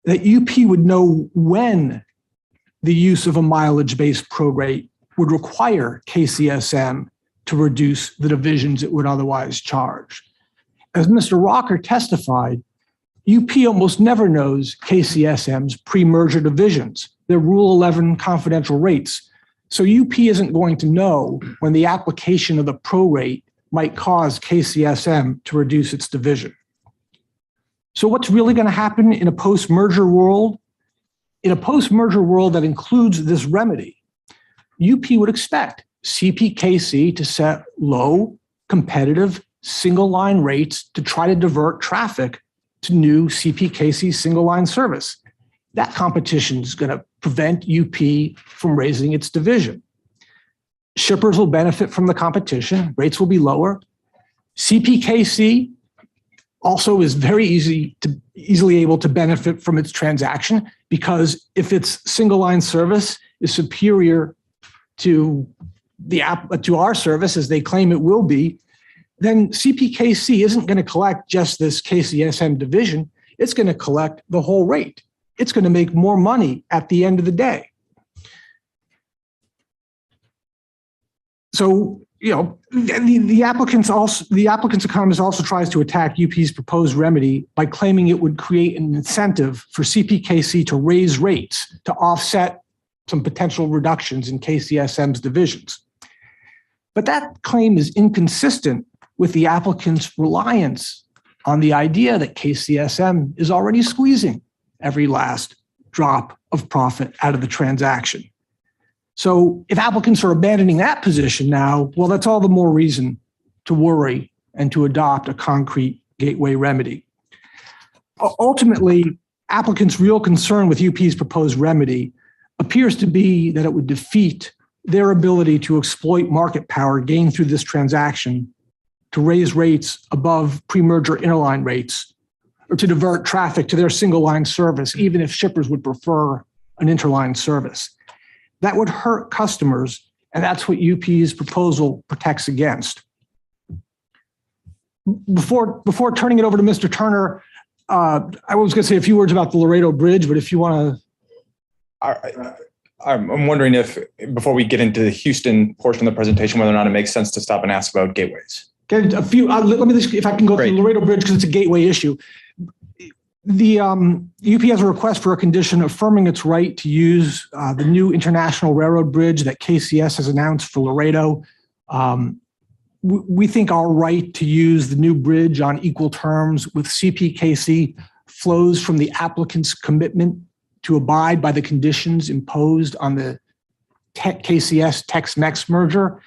that UP would know when the use of a mileage-based prorate would require KCSM to reduce the divisions it would otherwise charge. As Mr. Rocker testified, UP almost never knows KCSM's pre-merger divisions, their Rule 11 confidential rates. So UP isn't going to know when the application of the prorate might cause KCSM to reduce its division. So what's really going to happen in a post-merger world? In a post-merger world that includes this remedy, UP would expect CPKC to set low, competitive, single-line rates to try to divert traffic to new CPKC single line service. That competition is going to prevent UP from raising its division. Shippers will benefit from the competition. Rates will be lower. CPKC also is very easily able to benefit from its transaction because if its single line service is superior to our service, as they claim it will be, then CPKC isn't going to collect just this KCSM division. It's going to collect the whole rate. It's going to make more money at the end of the day. So, the applicant's economist also tries to attack UP's proposed remedy by claiming it would create an incentive for CPKC to raise rates to offset some potential reductions in KCSM's divisions. But that claim is inconsistent with the applicant's reliance on the idea that KCSM is already squeezing every last drop of profit out of the transaction. So if applicants are abandoning that position now, well, that's all the more reason to worry and to adopt a concrete gateway remedy. Ultimately, applicants' real concern with UP's proposed remedy appears to be that it would defeat their ability to exploit market power gained through this transaction to raise rates above pre-merger interline rates, or to divert traffic to their single line service, even if shippers would prefer an interline service. That would hurt customers, and that's what UP's proposal protects against. Before turning it over to Mr. Turner, I was going to say a few words about the Laredo Bridge, but if you want to. I'm wondering if, before we get into the Houston portion of the presentation, whether or not it makes sense to stop and ask about gateways. Okay, let me just, if I can go through the Laredo Bridge, because it's a gateway issue. The UP has a request for a condition affirming its right to use the new International Railroad Bridge that KCS has announced for Laredo. We think our right to use the new bridge on equal terms with CPKC flows from the applicant's commitment to abide by the conditions imposed on the KCS Tex-Mex merger.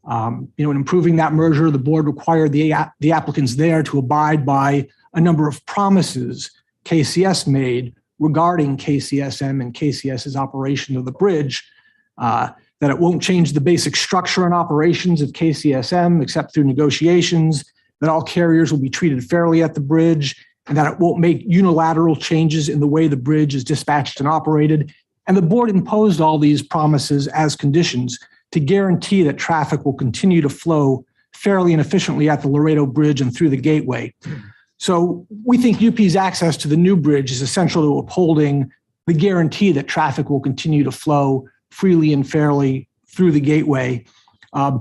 In improving that merger, the board required the applicants there to abide by a number of promises KCS made regarding KCSM and KCS's operation of the bridge, that it won't change the basic structure and operations of KCSM except through negotiations, that all carriers will be treated fairly at the bridge, and that it won't make unilateral changes in the way the bridge is dispatched and operated. And the board imposed all these promises as conditions to guarantee that traffic will continue to flow fairly and efficiently at the Laredo Bridge and through the gateway. So we think UP's access to the new bridge is essential to upholding the guarantee that traffic will continue to flow freely and fairly through the gateway. UP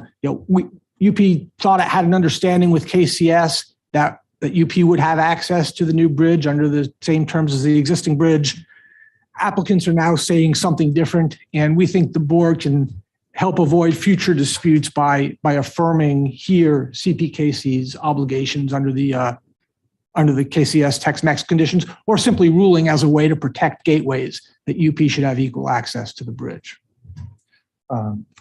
thought it had an understanding with KCS that UP would have access to the new bridge under the same terms as the existing bridge. Applicants are now saying something different, and we think the board can help avoid future disputes by affirming here CPKC's obligations under the KCS Tex-Mex conditions, or simply ruling as a way to protect gateways that UP should have equal access to the bridge.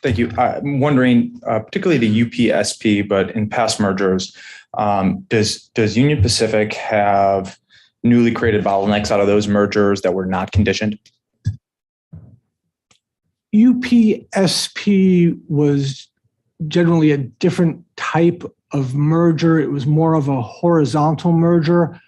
Thank you. I'm wondering, particularly the UPSP, but in past mergers, does Union Pacific have newly created bottlenecks out of those mergers that were not conditioned? UPSP was generally a different type of merger. It was more of a horizontal merger.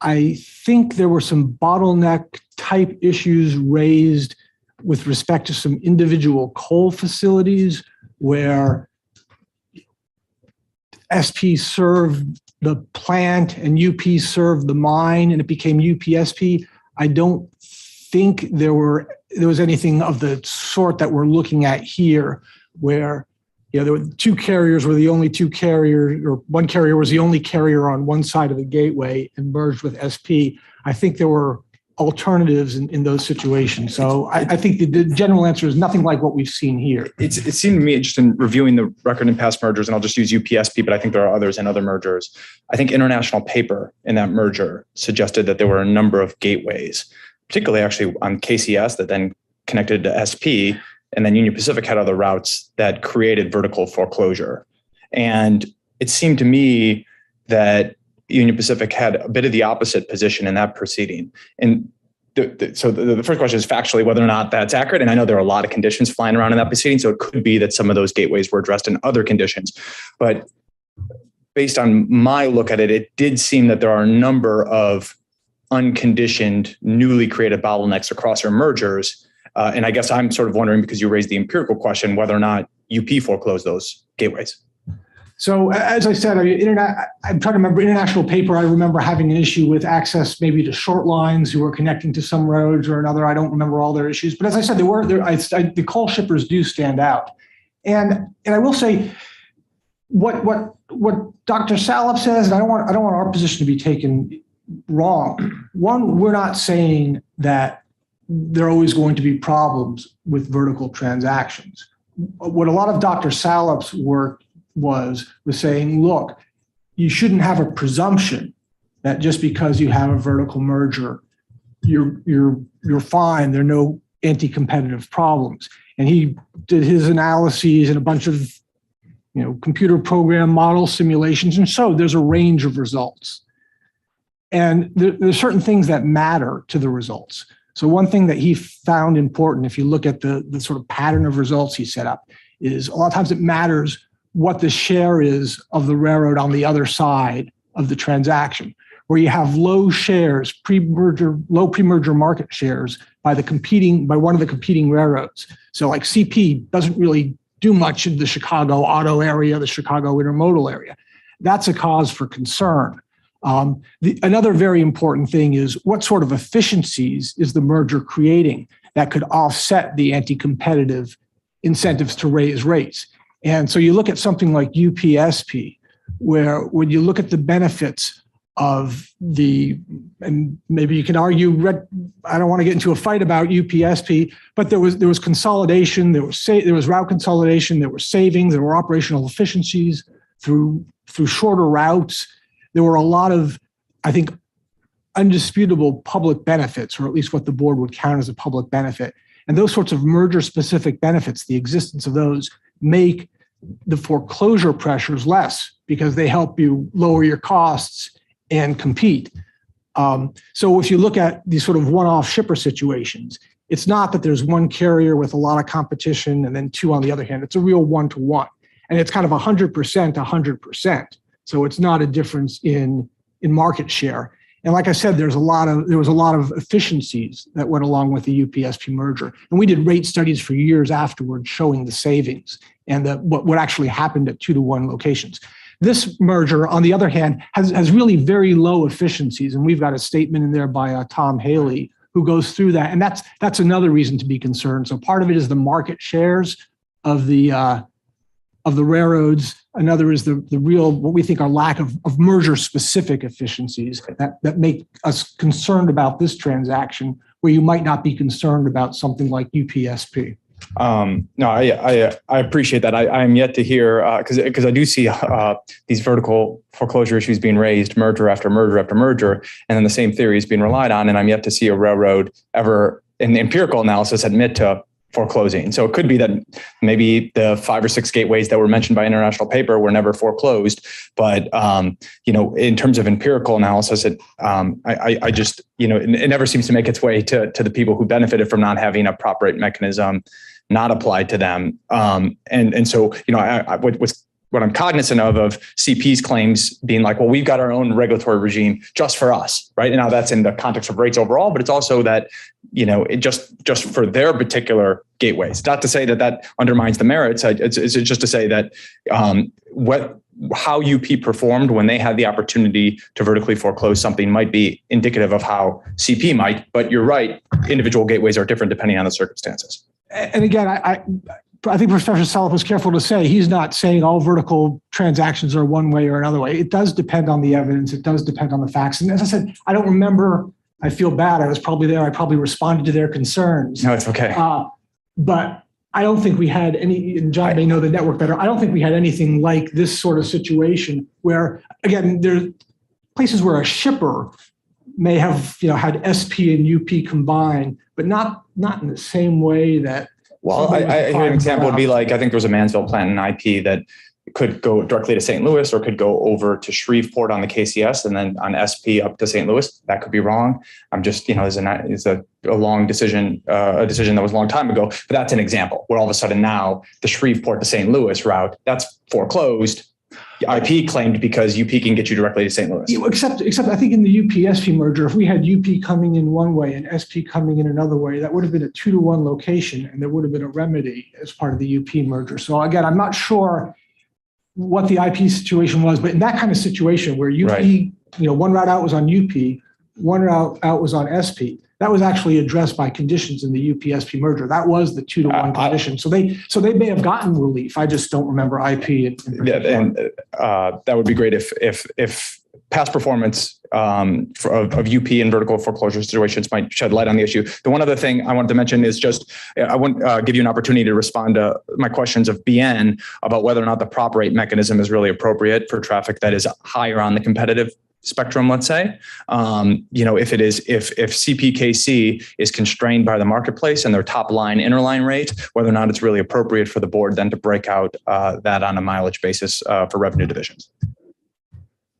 I think there were some bottleneck type issues raised with respect to some individual coal facilities where SP served the plant and UP served the mine, and it became UPSP. I don't think there was anything of the sort that we're looking at here, where there were two carriers were the only two carriers, or one carrier was the only carrier on one side of the gateway and merged with SP. I think there were alternatives in those situations. So I think the general answer is nothing like what we've seen here. It seemed to me, just in reviewing the record in past mergers, and I'll just use UPSP, but I think there are others in other mergers. I think International Paper in that merger suggested that there were a number of gateways, particularly actually on KCS that then connected to SP, and then Union Pacific had other routes that created vertical foreclosure. And it seemed to me that Union Pacific had a bit of the opposite position in that proceeding. And so the first question is factually whether or not that's accurate. And I know there are a lot of conditions flying around in that proceeding, so it could be that some of those gateways were addressed in other conditions. But based on my look at it, it did seem that there are a number of unconditioned, newly created bottlenecks across our mergers. And I guess I'm sort of wondering, because you raised the empirical question, whether or not UP foreclosed those gateways. So as I said, I'm trying to remember international paper. I remember having an issue with access maybe to short lines who were connecting to some roads or another. I don't remember all their issues, but as I said, the coal shippers do stand out. And I will say what Dr. Salop says, and I don't want our position to be taken wrong. One, we're not saying that there are always going to be problems with vertical transactions. What a lot of Dr. Salop's work was saying, look, you shouldn't have a presumption that just because you have a vertical merger, you're fine. There are no anti-competitive problems. And he did his analyses and a bunch of computer program model simulations, and so there's a range of results. And there's certain things that matter to the results. So one thing that he found important, if you look at the sort of pattern of results he set up, is a lot of times it matters what the share is of the railroad on the other side of the transaction, where you have low shares, low pre-merger market shares by one of the competing railroads. So like CP doesn't really do much in the Chicago auto area, the Chicago intermodal area. That's a cause for concern. Another very important thing is what sort of efficiencies is the merger creating that could offset the anti-competitive incentives to raise rates. And so you look at something like UPSP, where when you look at the benefits of and maybe you can argue, I don't want to get into a fight about UPSP, but there was consolidation, there was route consolidation, there were savings, there were operational efficiencies through shorter routes. There were a lot of, I think, undisputable public benefits, or at least what the board would count as a public benefit. And those sorts of merger-specific benefits, the existence of those, make the foreclosure pressures less because they help you lower your costs and compete. So if you look at these sort of one-off shipper situations, it's not that there's one carrier with a lot of competition and then two on the other hand. It's a real one-to-one. And it's kind of 100%. So it's not a difference in market share. And like I said, there was a lot of efficiencies that went along with the UPSP merger. And we did rate studies for years afterwards showing the savings and what actually happened at 2-to-1 locations. This merger, on the other hand, has really very low efficiencies. And we've got a statement in there by Tom Haley who goes through that. And that's another reason to be concerned. So part of it is the market shares of the railroads. Another is the real, what we think are lack of merger-specific efficiencies that make us concerned about this transaction, where you might not be concerned about something like UPSP. No, I appreciate that. I am yet to hear, because I do see these vertical foreclosure issues being raised, merger after merger after merger, and then the same theory is being relied on. And I'm yet to see a railroad ever, in the empirical analysis, admit to foreclosing. So it could be that maybe the 5 or 6 gateways that were mentioned by international paper were never foreclosed. But, in terms of empirical analysis, it never seems to make its way to the people who benefited from not having a prop rate mechanism not applied to them. So what I'm cognizant of CP's claims being like, well, we've got our own regulatory regime just for us, right? And now that's in the context of rates overall, but it's also that, it just for their particular gateways. Not to say that undermines the merits. It's just to say that how UP performed when they had the opportunity to vertically foreclose something might be indicative of how CP might. But you're right, individual gateways are different depending on the circumstances. And again, I think Professor Salop was careful to say he's not saying all vertical transactions are one way or another way. It does depend on the evidence. It does depend on the facts. And as I said, I don't remember. I feel bad. I was probably there. I probably responded to their concerns. No, it's okay. But I don't think we had any, and John may know the network better, I don't think we had anything like this sort of situation where, again, there's places where a shipper may have had SP and UP combined, but not in the same way that. Well, I hear an example would be like, I think there was a Mansville plant in IP that could go directly to St. Louis or could go over to Shreveport on the KCS and then on SP up to St. Louis. That could be wrong. I'm just, it's a long decision, a decision that was a long time ago, but that's an example where all of a sudden now the Shreveport to St. Louis route, that's foreclosed IP claimed because UP can get you directly to St. Louis. Except I think in the UP-SP merger, if we had UP coming in one way and SP coming in another way, that would have been a 2-to-1 location, and there would have been a remedy as part of the UP merger. So again, I'm not sure what the IP situation was, but in that kind of situation where UP, one route out was on UP, one route out was on SP, that was actually addressed by conditions in the UP-SP merger. That was the 2-to-1 condition. So they may have gotten relief. I just don't remember IP. And that would be great if past performance of UP in vertical foreclosure situations might shed light on the issue. The one other thing I wanted to mention is just, I want to give you an opportunity to respond to my questions of BN about whether or not the prop rate mechanism is really appropriate for traffic that is higher on the competitive spectrum, let's say. If CPKC is constrained by the marketplace and their top line interline rate, whether or not it's really appropriate for the board then to break out that on a mileage basis for revenue divisions.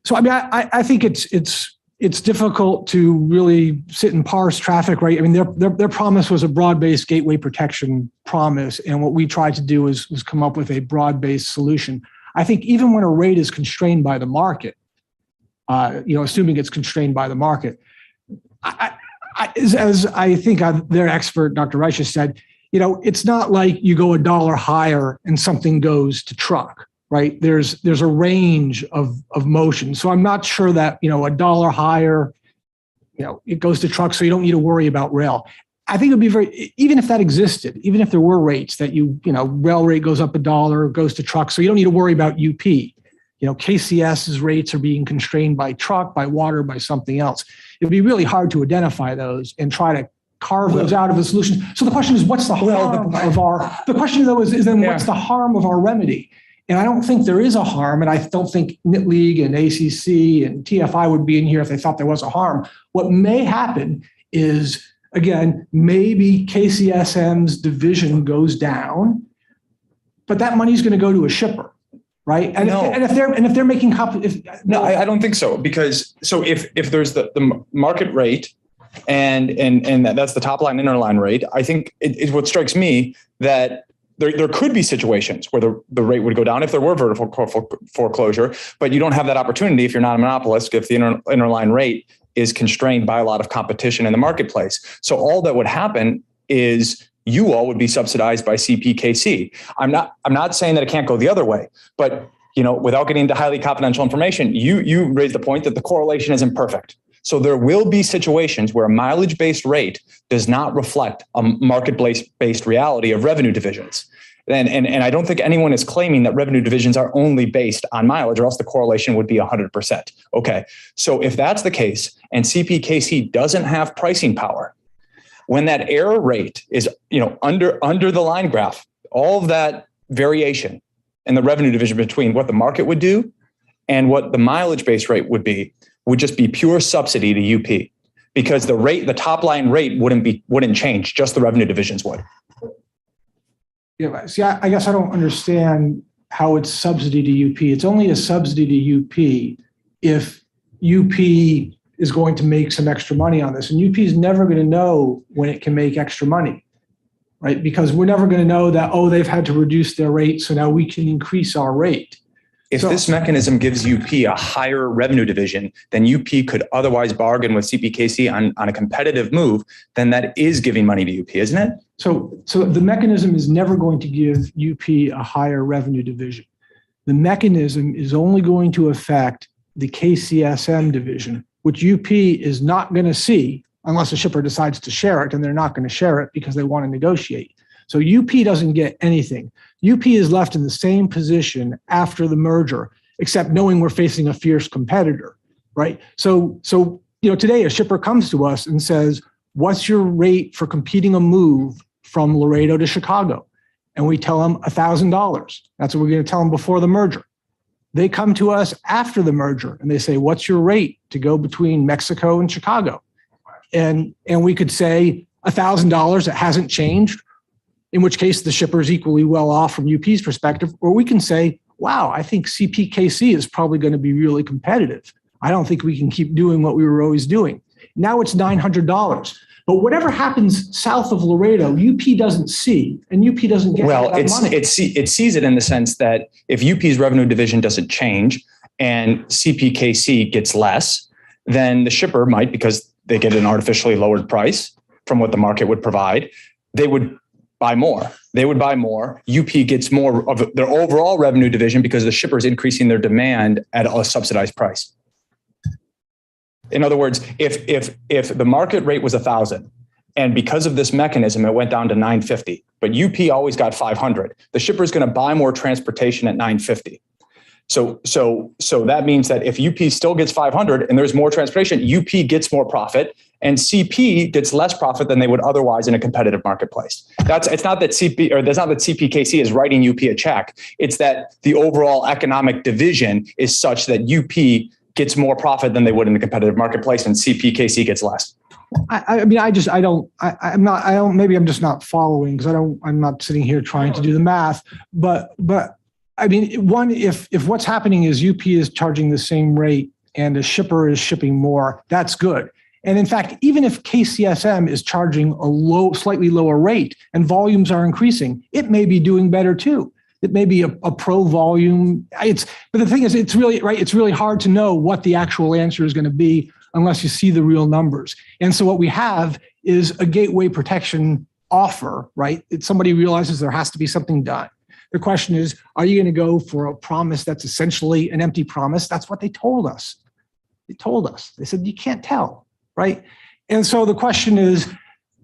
So I mean, I think it's difficult to really sit and parse traffic, right? I mean, their promise was a broad-based gateway protection promise, and what we tried to do was come up with a broad-based solution. I think even when a rate is constrained by the market, assuming it's constrained by the market, as I think their expert, Dr. Reich, has said, it's not like you go $1 higher and something goes to truck. Right? There's a range of motion. So I'm not sure that, $1 higher, it goes to truck, so you don't need to worry about rail. I think it would be even if that existed, even if there were rates that rail rate goes up $1, goes to truck, so you don't need to worry about UP. KCS's rates are being constrained by truck, by water, by something else. It'd be really hard to identify those and try to carve those out of the solution. So the question is, what's the harm of the question though is then what's the harm of our remedy? And I don't think there is a harm, and I don't think Knit League and ACC and TFI would be in here if they thought there was a harm. What may happen is, again, maybe KCSM's division goes down, but that money's going to go to a shipper, right? And if they're making I don't think so, because if there's the market rate and that's the top line interline rate, I think it's what strikes me that there could be situations where the rate would go down if there were vertical foreclosure, but you don't have that opportunity if you're not a monopolist, if the interline rate is constrained by a lot of competition in the marketplace. So all that would happen is you all would be subsidized by CPKC. I'm not saying that it can't go the other way, but without getting into highly confidential information, you raised the point that the correlation isn't perfect. So there will be situations where a mileage-based rate does not reflect a market-based reality of revenue divisions. And I don't think anyone is claiming that revenue divisions are only based on mileage, or else the correlation would be 100%. Okay, so if that's the case and CPKC doesn't have pricing power, when that error rate is under the line graph, all of that variation in the revenue division between what the market would do and what the mileage-based rate would just be pure subsidy to UP, because the top line rate wouldn't change, just the revenue divisions would. Yeah, see, I guess I don't understand how it's subsidy to UP. It's only a subsidy to UP if UP is going to make some extra money on this, and UP is never going to know when it can make extra money, right? Because we're never going to know that, they've had to reduce their rate, so now we can increase our rate. If this mechanism gives UP a higher revenue division than UP could otherwise bargain with CPKC on a competitive move, then that is giving money to UP, isn't it? So the mechanism is never going to give UP a higher revenue division. The mechanism is only going to affect the KCSM division, which UP is not going to see unless the shipper decides to share it, and they're not going to share it because they want to negotiate. So UP doesn't get anything. UP is left in the same position after the merger, except knowing we're facing a fierce competitor, right? So today a shipper comes to us and says, what's your rate for competing a move from Laredo to Chicago? And we tell them $1,000. That's what we're going to tell them before the merger. They come to us after the merger and they say, what's your rate to go between Mexico and Chicago? And we could say $1,000, it hasn't changed, in which case the shipper is equally well off from UP's perspective. Or we can say, wow, I think CPKC is probably going to be really competitive. I don't think we can keep doing what we were always doing. Now it's $900. But whatever happens south of Laredo, UP doesn't see, and UP doesn't get Well, that money. it sees it in the sense that if UP's revenue division doesn't change and CPKC gets less, then the shipper might, because they get an artificially lowered price from what the market would provide, they would buy more. They would buy more. UP gets more of their overall revenue division because the shipper is increasing their demand at a subsidized price. In other words, if the market rate was 1,000 and because of this mechanism, it went down to 950, but UP always got 500, the shipper is going to buy more transportation at 950. So that means that if UP still gets 500 and there's more transportation, UP gets more profit and CP gets less profit than they would otherwise in a competitive marketplace. It's not that CPKC is writing UP a check. It's that the overall economic division is such that UP gets more profit than they would in the competitive marketplace and CPKC gets less. Maybe I'm just not following because I'm not sitting here trying to do the math, but I mean, one, if what's happening is UP is charging the same rate and the shipper is shipping more, that's good. And in fact, even if KCSM is charging a slightly lower rate and volumes are increasing, it may be doing better too. It may be a pro volume. But the thing is, it's really hard to know what the actual answer is going to be unless you see the real numbers. And so what we have is a gateway protection offer, right? Somebody realizes there has to be something done. The question is, are you going to go for a promise that's essentially an empty promise? That's what they told us. They said, you can't tell, right? And so the question is,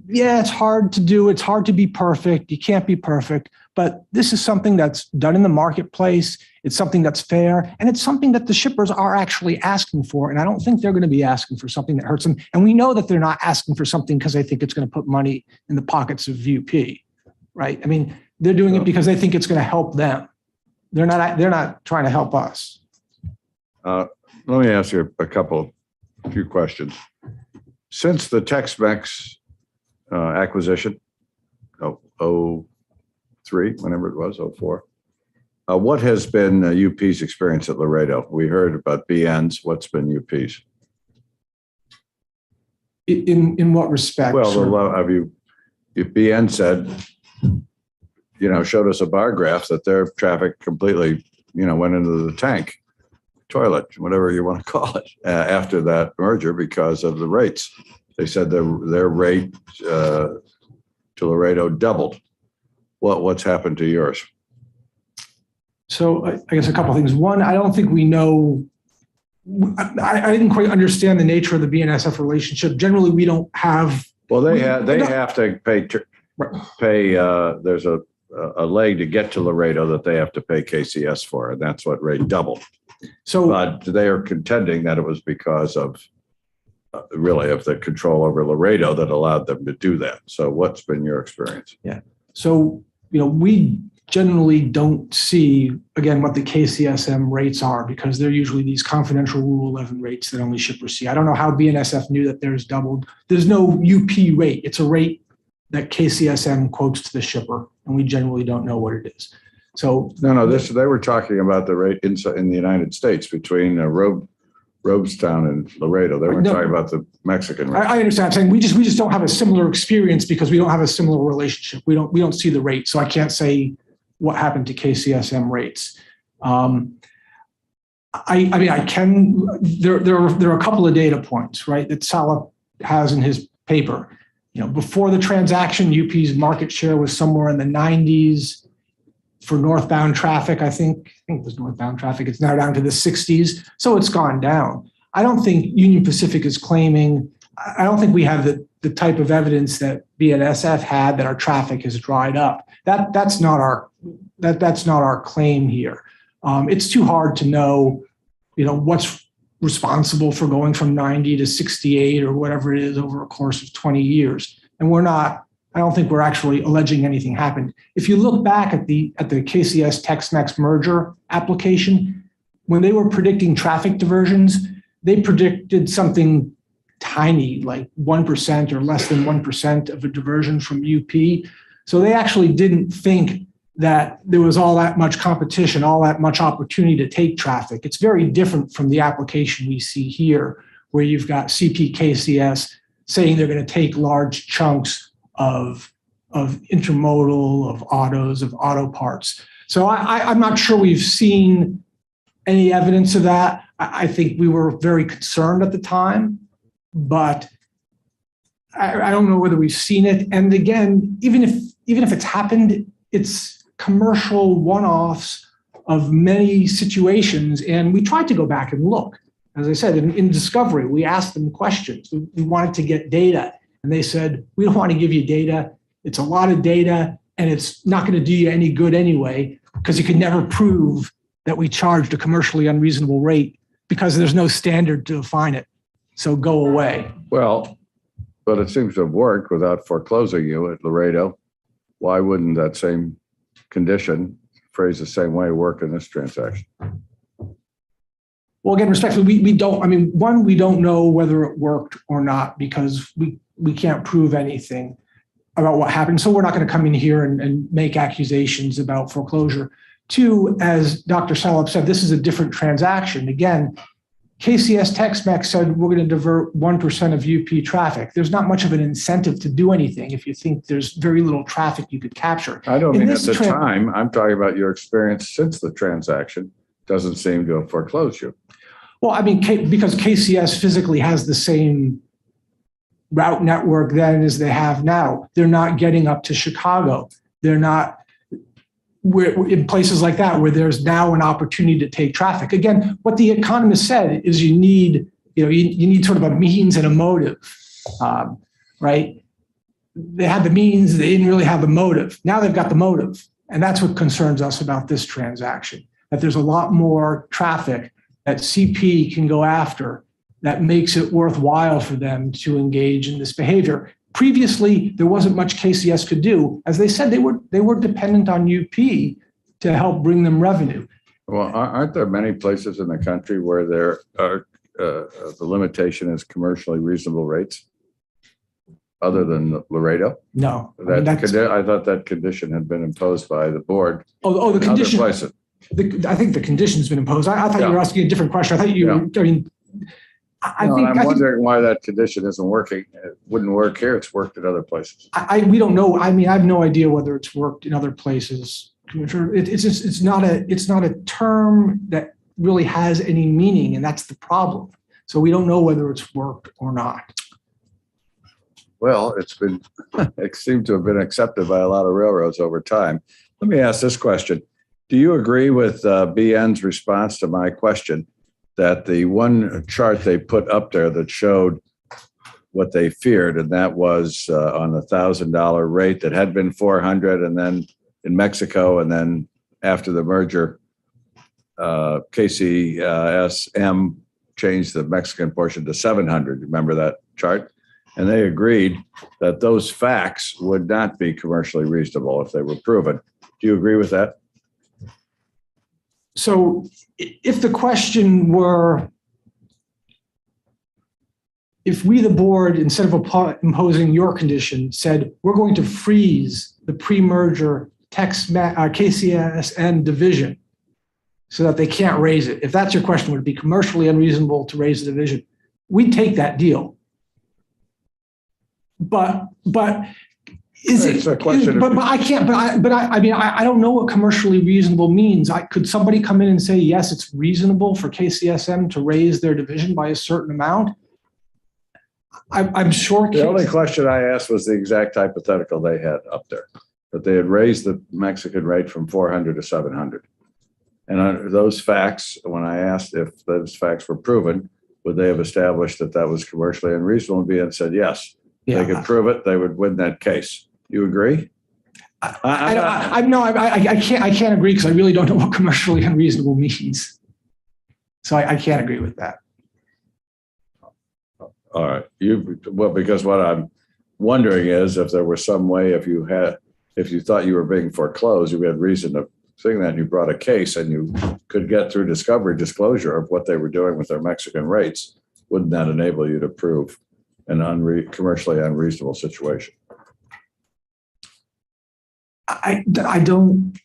yeah, it's hard to do. It's hard to be perfect. You can't be perfect. But this is something that's done in the marketplace. It's something that's fair. And it's something that the shippers are actually asking for. And I don't think they're going to be asking for something that hurts them. And we know that they're not asking for something because they think it's going to put money in the pockets of UP, right? I mean, they're doing it because they think it's going to help them. They're not trying to help us. Let me ask you a few questions. Since the Tex-Mex acquisition, 03, whenever it was, 04, what has been UP's experience at Laredo? We heard about BN's. What's been UP's? In what respect? Well, if BN said, showed us a bar graph that their traffic completely, went into the tank, toilet, whatever you want to call it, after that merger because of the rates. They said their rate to Laredo doubled. What's happened to yours? So I guess a couple of things. One, I don't think we know. I didn't quite understand the nature of the BNSF relationship. Generally, we don't have. Well, they have to pay. There's a leg to get to Laredo that they have to pay KCS for, and that's what rate doubled. But they are contending that it was because of the control over Laredo that allowed them to do that. So what's been your experience? Yeah. So, we generally don't see, again, what the KCSM rates are because they're usually these confidential Rule 11 rates that only shippers see. I don't know how BNSF knew that theirs doubled. There's no UP rate. It's a rate that KCSM quotes to the shipper, and we generally don't know what it is. So they were talking about the rate in the United States between Robestown and Laredo. They weren't talking about the Mexican rate. I understand. I'm saying we just don't have a similar experience because we don't have a similar relationship. We don't see the rate, so I can't say what happened to KCSM rates. I can. There are a couple of data points, right, that Saleh has in his paper. Before the transaction, UP's market share was somewhere in the 90s for northbound traffic. I think it was northbound traffic. It's now down to the 60s. So it's gone down. I don't think Union Pacific is claiming, I don't think we have the type of evidence that BNSF had that our traffic has dried up. That's not our claim here. It's too hard to know, what's responsible for going from 90 to 68 or whatever it is over a course of 20 years. And I don't think we're actually alleging anything happened. If you look back at the KCS Tex-Mex merger application, when they were predicting traffic diversions, they predicted something tiny, like 1% or less than 1% of a diversion from UP. So they actually didn't think that there was all that much competition, all that much opportunity to take traffic. It's very different from the application we see here, where you've got CPKCS saying they're going to take large chunks of intermodal, of autos, of auto parts. So I'm not sure we've seen any evidence of that. I think we were very concerned at the time, but I don't know whether we've seen it. And again, even if it's happened, it's commercial one-offs of many situations. And we tried to go back and look. As I said, in discovery, we asked them questions. We wanted to get data. And they said, we don't want to give you data. It's a lot of data, and it's not going to do you any good anyway, because you could never prove that we charged a commercially unreasonable rate because there's no standard to define it. So go away. Well, but it seems to have worked without foreclosing you at Laredo. Why wouldn't that same condition, phrased the same way, work in this transaction? Well, again, respectfully, we don't, I mean, one, we don't know whether it worked or not because we can't prove anything about what happened. So we're not going to come in here and make accusations about foreclosure. Two, as Dr. Salop said, this is a different transaction. Again, KCS Tex-Mex said we're going to divert 1% of UP traffic. There's not much of an incentive to do anything if you think there's very little traffic you could capture. I don't mean at the time. I'm talking about your experience since the transaction. Doesn't seem to have foreclosed you. Well, I mean, because KCS physically has the same route network then as they have now. They're not getting up to Chicago. They're not in places like that where there's now an opportunity to take traffic. Again, what the economist said is you need sort of a means and a motive, right? They had the means, they didn't really have the motive. Now they've got the motive. And that's what concerns us about this transaction, that there's a lot more traffic that CP can go after that makes it worthwhile for them to engage in this behavior. Previously, there wasn't much KCS could do. As they said, they were dependent on UP to help bring them revenue. Well, aren't there many places in the country where there are the limitation is commercially reasonable rates, other than Laredo? No, I thought that condition had been imposed by the board. Oh, the condition. Other places. I think the condition's been imposed. I thought you were asking a different question. I thought you were, I mean, I'm wondering why that condition isn't working. It wouldn't work here. It's worked at other places. We don't know. I mean, I have no idea whether it's worked in other places. It's not a term that really has any meaning, and that's the problem. So we don't know whether it's worked or not. Well, it seemed to have been accepted by a lot of railroads over time. Let me ask this question. Do you agree with BN's response to my question that the one chart they put up there that showed what they feared, and that was on the $1,000 rate that had been $400, and then in Mexico, and then after the merger, KCSM changed the Mexican portion to $700. Remember that chart? And they agreed that those facts would not be commercially reasonable if they were proven. Do you agree with that? So if the question were, if we, the board, instead of imposing your condition, said we're going to freeze the pre-merger KCSN division so that they can't raise it, if that's your question, would it be commercially unreasonable to raise the division? We'd take that deal. But is it? But I can't. But I mean, I don't know what commercially reasonable means. Could somebody come in and say yes, it's reasonable for KCSM to raise their division by a certain amount? I'm sure. The only question I asked was the exact hypothetical they had up there, that they had raised the Mexican rate from 400 to 700. And under those facts, when I asked if those facts were proven, would they have established that that was commercially unreasonable? And BN said yes. Yeah. They could prove it, they would win that case. You agree? I can't agree because I really don't know what commercially unreasonable means. So I can't agree with that. All right. Because what I'm wondering is if there was some way, if you thought you were being foreclosed, you had reason to think that, and you brought a case and you could get through disclosure of what they were doing with their Mexican rates, wouldn't that enable you to prove an commercially unreasonable situation? I don't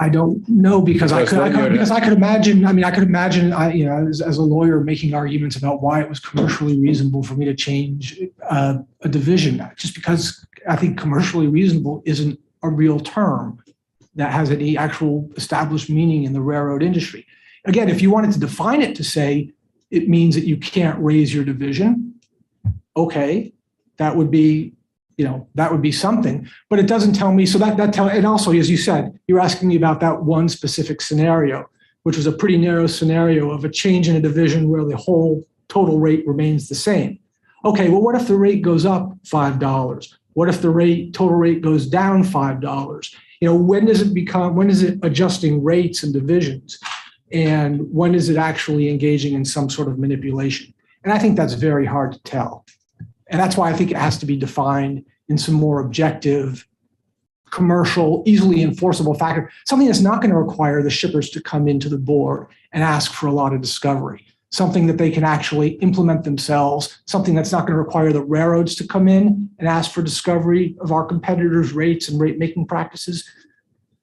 I don't know because I could imagine. I mean, I could imagine. As a lawyer, making arguments about why it was commercially reasonable for me to change a division, just because I think commercially reasonable isn't a real term that has any actual established meaning in the railroad industry. Again, if you wanted to define it to say it means that you can't raise your division, okay, that would be. That would be something, but it doesn't tell me. So and also, as you said, you're asking me about that one specific scenario, which was a pretty narrow scenario of a change in a division where the whole total rate remains the same. Okay, well, what if the rate goes up $5? What if the total rate goes down $5? When is it adjusting rates and divisions? And when is it actually engaging in some sort of manipulation? And I think that's very hard to tell. And that's why I think it has to be defined in some more objective, commercial, easily enforceable factor, something that's not going to require the shippers to come into the board and ask for a lot of discovery, something that they can actually implement themselves, something that's not going to require the railroads to come in and ask for discovery of our competitors' rates and rate making practices.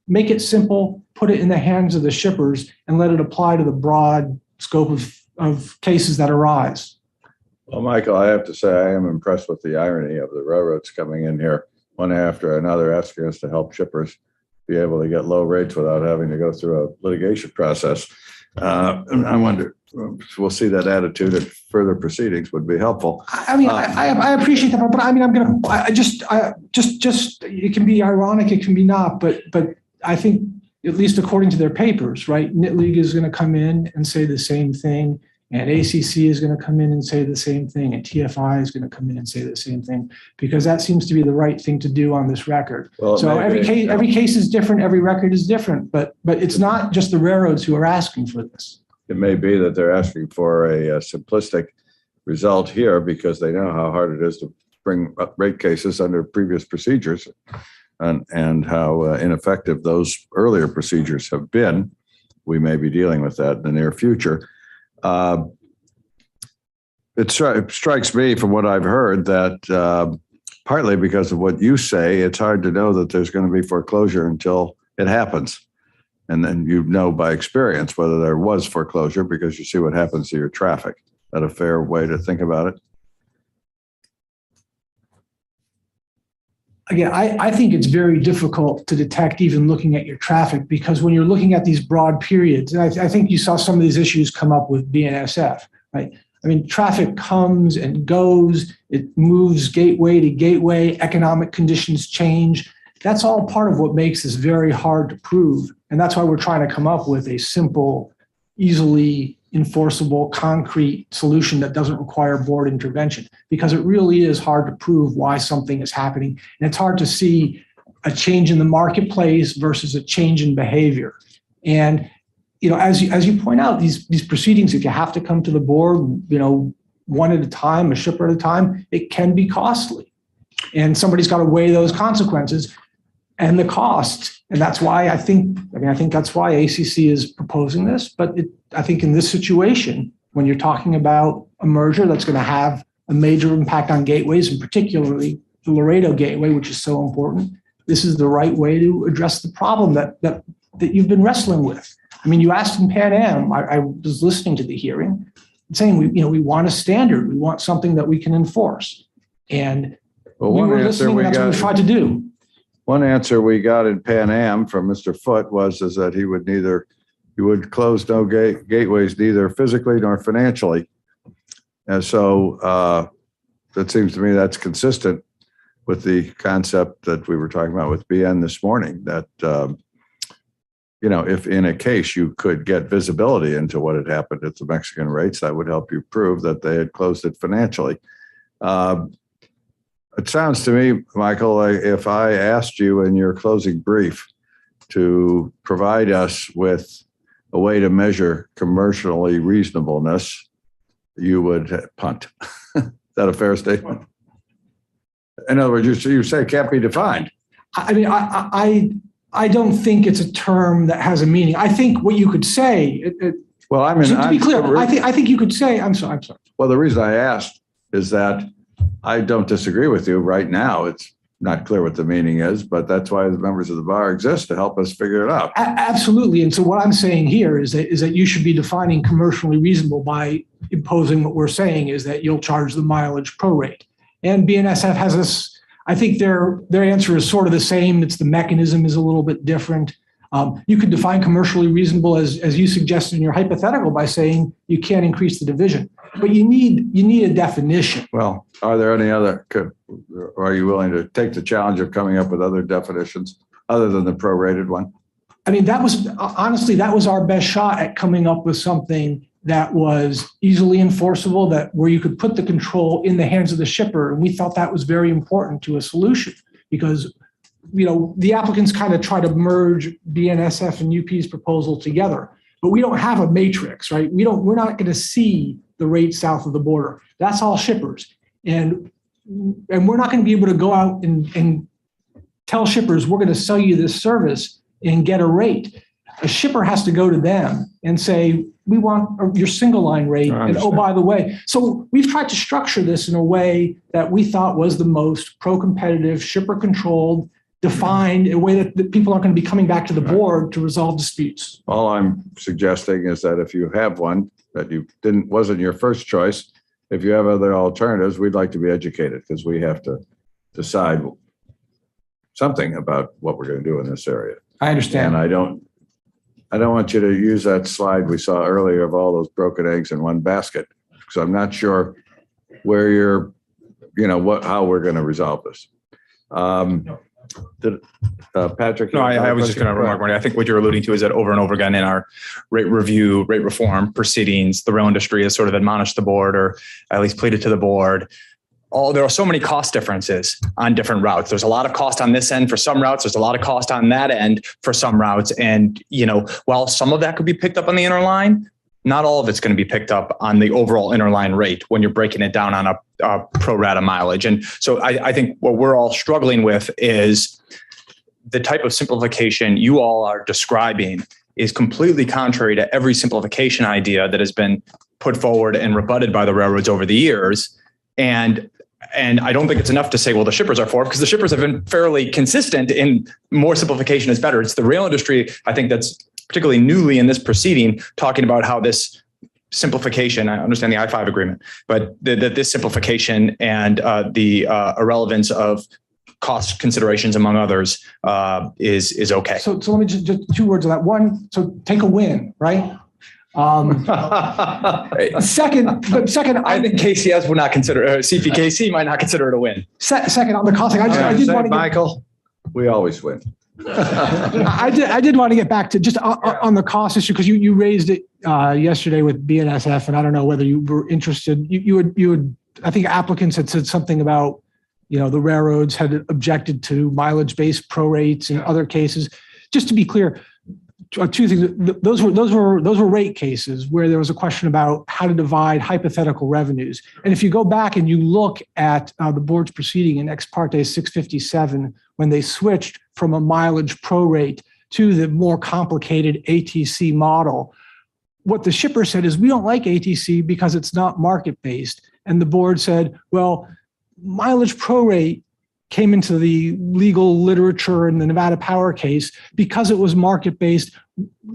Make it simple, put it in the hands of the shippers, and let it apply to the broad scope of cases that arise. Well, Michael, I have to say I am impressed with the irony of the railroads coming in here one after another, asking us to help shippers be able to get low rates without having to go through a litigation process. And I wonder, we'll see that attitude at further proceedings would be helpful. I appreciate that, but it can be ironic, it can be not, but I think, at least according to their papers, right, Knit League is going to come in and say the same thing. And ACC is going to come in and say the same thing, and TFI is going to come in and say the same thing, because that seems to be the right thing to do on this record. Well, so every case is different, every record is different, but it's not just the railroads who are asking for this. It may be that they're asking for a simplistic result here because they know how hard it is to bring up rate cases under previous procedures, and how ineffective those earlier procedures have been. We may be dealing with that in the near future. It strikes me from what I've heard that partly because of what you say, it's hard to know that there's going to be foreclosure until it happens. And then you know by experience whether there was foreclosure because you see what happens to your traffic. Is that a fair way to think about it? Again, I think it's very difficult to detect even looking at your traffic, because when you're looking at these broad periods, and I think you saw some of these issues come up with BNSF, right? I mean, traffic comes and goes, it moves gateway to gateway, economic conditions change. That's all part of what makes this very hard to prove. And that's why we're trying to come up with a simple, easily enforceable, concrete solution that doesn't require board intervention, because it really is hard to prove why something is happening. And it's hard to see a change in the marketplace versus a change in behavior. And, as you point out, these proceedings, if you have to come to the board, one at a time, a shipper at a time, it can be costly. And somebody's got to weigh those consequences and the cost. And that's why I think that's why ACC is proposing this. But I think in this situation, when you're talking about a merger that's going to have a major impact on gateways, and particularly the Laredo gateway, which is so important, this is the right way to address the problem that you've been wrestling with. I mean, you asked in Pan Am, I was listening to the hearing, saying we want a standard, we want something that we can enforce. And we were listening, and that's what we tried to do. One answer we got in Pan Am from Mr. Foote was that he would close no gateways neither physically nor financially. And so that seems to me that's consistent with the concept that we were talking about with BN this morning, that, if in a case you could get visibility into what had happened at the Mexican rates, that would help you prove that they had closed it financially. It sounds to me, Michael, like if I asked you in your closing brief to provide us with a way to measure commercially reasonableness, you would punt. Is that a fair statement? In other words, you say it can't be defined. I mean, I don't think it's a term that has a meaning. I think what you could say. Well, I mean, to be clear, I think you could say. I'm sorry. Well, the reason I asked is that I don't disagree with you right now. It's not clear what the meaning is, but that's why the members of the bar exist, to help us figure it out. Absolutely. And so what I'm saying here is that you should be defining commercially reasonable by imposing what we're saying is that you'll charge the mileage prorate. And BNSF has this, I think their answer is sort of the same. It's the mechanism is a little bit different. You could define commercially reasonable as you suggested in your hypothetical by saying you can't increase the division, but you need a definition. Well, are there any other, or are you willing to take the challenge of coming up with other definitions other than the prorated one? I mean, that was our best shot at coming up with something that was easily enforceable, that where you could put the control in the hands of the shipper. And we thought that was very important to a solution because, the applicants kind of try to merge BNSF and UP's proposal together, but we don't have a matrix, right? We're not going to see the rate south of the border. That's all shippers. And we're not going to be able to go out and tell shippers, we're going to sell you this service and get a rate. A shipper has to go to them and say, we want your single line rate. And oh, by the way, so we've tried to structure this in a way that we thought was the most pro-competitive, shipper controlled, defined, a way that people aren't going to be coming back to the board to resolve disputes. All I'm suggesting is that if you have one that wasn't your first choice, if you have other alternatives, we'd like to be educated because we have to decide something about what we're going to do in this area. I understand. And I don't want you to use that slide we saw earlier of all those broken eggs in one basket, because I'm not sure where you're, how we're going to resolve this. Patrick? No, I was just going to remark, Marty, I think what you're alluding to is that over and over again in our rate review, rate reform proceedings, the rail industry has sort of admonished the board, or at least pleaded to the board. There are so many cost differences on different routes. There's a lot of cost on this end for some routes. There's a lot of cost on that end for some routes. And, while some of that could be picked up on the interline, not all of it's going to be picked up on the overall interline rate when you're breaking it down on a pro rata mileage. And so I think what we're all struggling with is the type of simplification you all are describing is completely contrary to every simplification idea that has been put forward and rebutted by the railroads over the years. And I don't think it's enough to say, well, the shippers are for it, because the shippers have been fairly consistent in more simplification is better. It's the rail industry, I think, that's particularly newly in this proceeding, talking about how this simplification, I understand the I-5 agreement, but that this simplification and the irrelevance of cost considerations, among others, is okay. So let me just 2 words on that. One, so take a win, right? Second, I think KCS would not consider, CPKC might not consider it a win. Second, on the costing, I did want to Michael, we always win. I did want to get back to just on the cost issue, because you raised it yesterday with BNSF, and I don't know whether you were interested. You would I think applicants had said something about, the railroads had objected to mileage-based prorates in other cases. Just to be clear, 2 things. Those were rate cases where there was a question about how to divide hypothetical revenues. And if you go back and you look at the board's proceeding in Ex parte 657, when they switched from a mileage prorate to the more complicated ATC model, what the shipper said is, we don't like ATC because it's not market-based. And the board said, well, mileage prorate came into the legal literature in the Nevada Power case because it was market-based.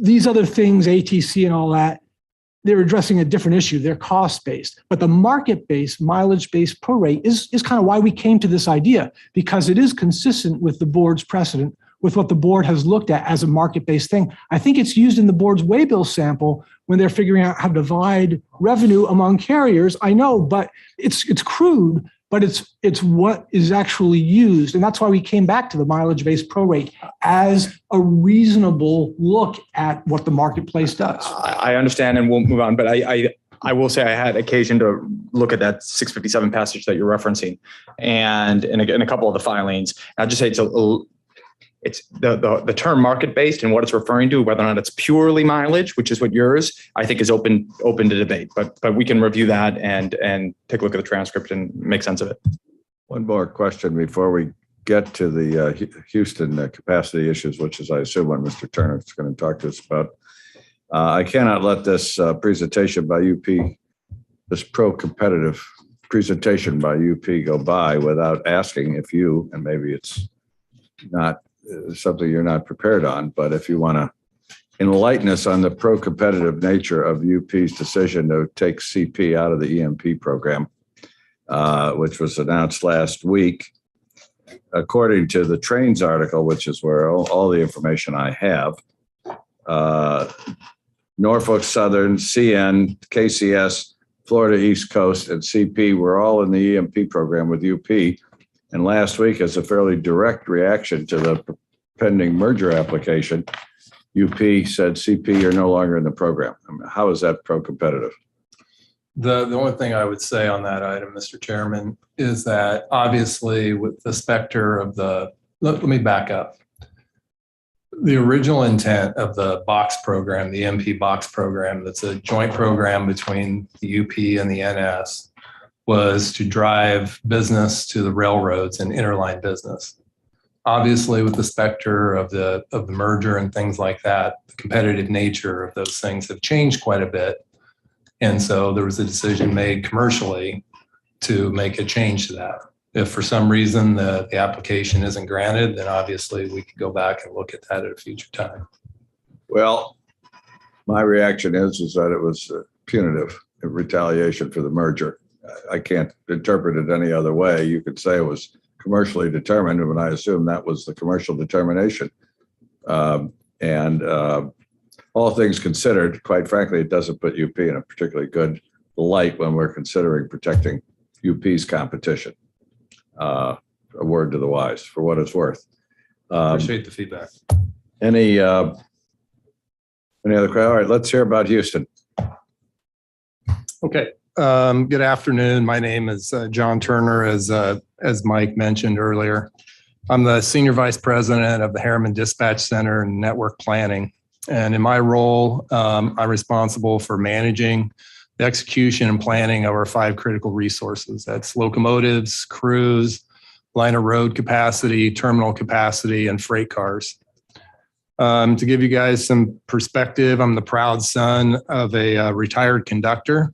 These other things, ATC and all that, they're addressing a different issue. They're cost-based. But the market-based, mileage-based prorate is kind of why we came to this idea, because it is consistent with the board's precedent, with what the board has looked at as a market-based thing. I think it's used in the board's waybill sample when they're figuring out how to divide revenue among carriers. I know, but it's crude, but it's what is actually used. And that's why we came back to the mileage-based prorate as a reasonable look at what the marketplace does. I understand, and we'll move on, but I will say I had occasion to look at that 657 passage that you're referencing, and in a couple of the filings. I'll just say it's the term market-based and what it's referring to, whether or not it's purely mileage, which is what yours, I think is open to debate. But we can review that and take a look at the transcript and make sense of it. One more question before we get to the Houston capacity issues, which is, I assume, what Mr. Turner is going to talk to us about. I cannot let this presentation by UP, this pro-competitive presentation by UP go by without asking if you, and maybe it's not something you're not prepared on, but if you want to enlighten us on the pro-competitive nature of UP's decision to take CP out of the EMP program, which was announced last week. According to the Trains article, which is where all the information I have, Norfolk Southern, CN, KCS, Florida East Coast, and CP were all in the EMP program with UP. And last week, as a fairly direct reaction to the pending merger application, UP said, CP, you're no longer in the program. I mean, how is that pro-competitive? The only thing I would say on that item, Mr. Chairman, is that obviously with the specter of let me back up. The original intent of the box program, the MP box program, that's a joint program between the UP and the NS, was to drive business to the railroads and interline business. Obviously, with the specter of the merger and things like that, the competitive nature of those things have changed quite a bit. And so there was a decision made commercially to make a change to that. If for some reason the application isn't granted, then obviously we could go back and look at that at a future time. Well, my reaction is that it was punitive retaliation for the merger. I can't interpret it any other way. You could say it was commercially determined, but I assume that was the commercial determination. All things considered, quite frankly, it doesn't put UP in a particularly good light when we're considering protecting UP's competition. A word to the wise, for what it's worth. Appreciate the feedback. Any other questions? All right, let's hear about Houston. Okay. Good afternoon. My name is John Turner, as Mike mentioned earlier. I'm the Senior Vice President of the Harriman Dispatch Center and Network Planning. And in my role, I'm responsible for managing the execution and planning of our 5 critical resources. That's locomotives, crews, line of road capacity, terminal capacity, and freight cars. To give you guys some perspective, I'm the proud son of a retired conductor.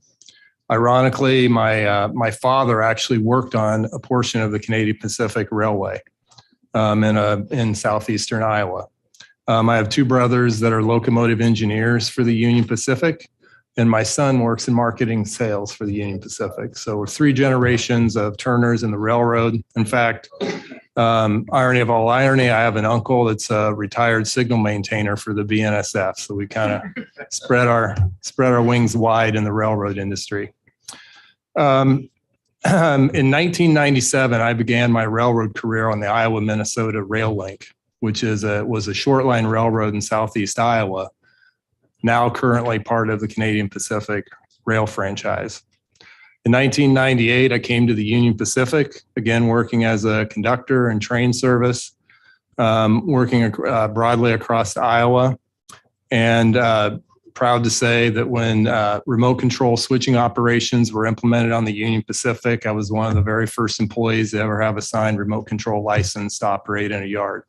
Ironically, my father actually worked on a portion of the Canadian Pacific Railway in southeastern Iowa. I have 2 brothers that are locomotive engineers for the Union Pacific, and my son works in marketing sales for the Union Pacific. So we're 3 generations of Turners in the railroad. In fact, irony of all irony, I have an uncle that's a retired signal maintainer for the BNSF. So we kind of spread our wings wide in the railroad industry. In 1997, I began my railroad career on the Iowa-Minnesota Rail Link, which was a short line railroad in southeast Iowa, now currently part of the Canadian Pacific Rail franchise. In 1998, I came to the Union Pacific, again working as a conductor and train service, working broadly across Iowa, and proud to say that when remote control switching operations were implemented on the Union Pacific, I was one of the very first employees to ever have a signed remote control license to operate in a yard.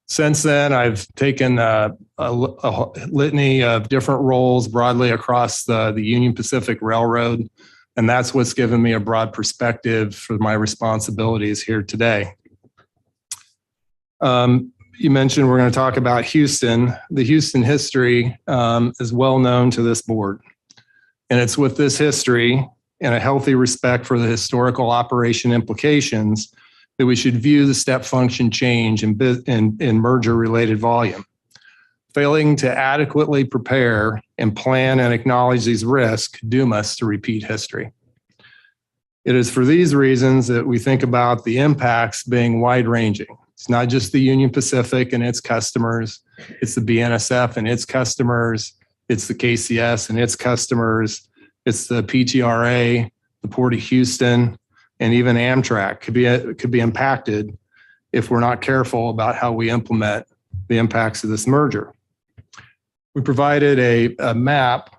Since then, I've taken a litany of different roles broadly across the Union Pacific Railroad, and that's what's given me a broad perspective for my responsibilities here today. You mentioned we're going to talk about Houston. The Houston history is well known to this board, and it's with this history and a healthy respect for the historical operation implications that we should view the step function change in merger-related volume. Failing to adequately prepare and plan and acknowledge these risks doom us to repeat history. It is for these reasons that we think about the impacts being wide-ranging. It's not just the Union Pacific and its customers, it's the BNSF and its customers, it's the KCS and its customers, it's the PTRA, the Port of Houston, and even Amtrak could be impacted if we're not careful about how we implement the impacts of this merger. We provided a map.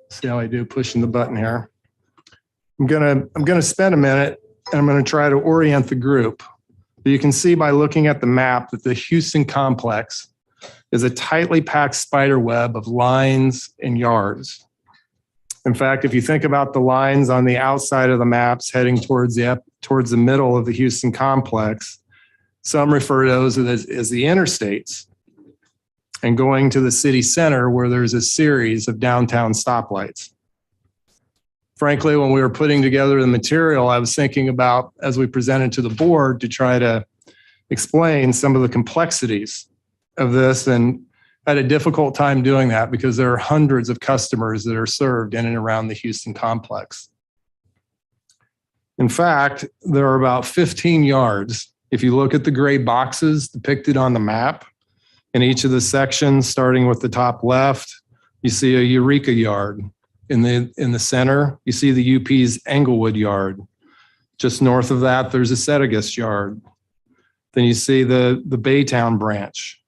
See how I do pushing the button here. I'm gonna spend a minute and I'm gonna try to orient the group. But you can see by looking at the map that the Houston complex is a tightly packed spider web of lines and yards. In fact, if you think about the lines on the outside of the maps heading towards the middle of the Houston complex, some refer to those as the interstates, and going to the city center where there's a series of downtown stoplights. Frankly, when we were putting together the material, I was thinking about, as we presented to the board, to try to explain some of the complexities of this, and had a difficult time doing that because there are hundreds of customers that are served in and around the Houston complex. In fact, there are about 15 yards. If you look at the gray boxes depicted on the map, in each of the sections, starting with the top left, you see a Eureka yard. In the center, you see the UP's Englewood yard. Just north of that, there's a Settegast yard. Then you see the Baytown branch.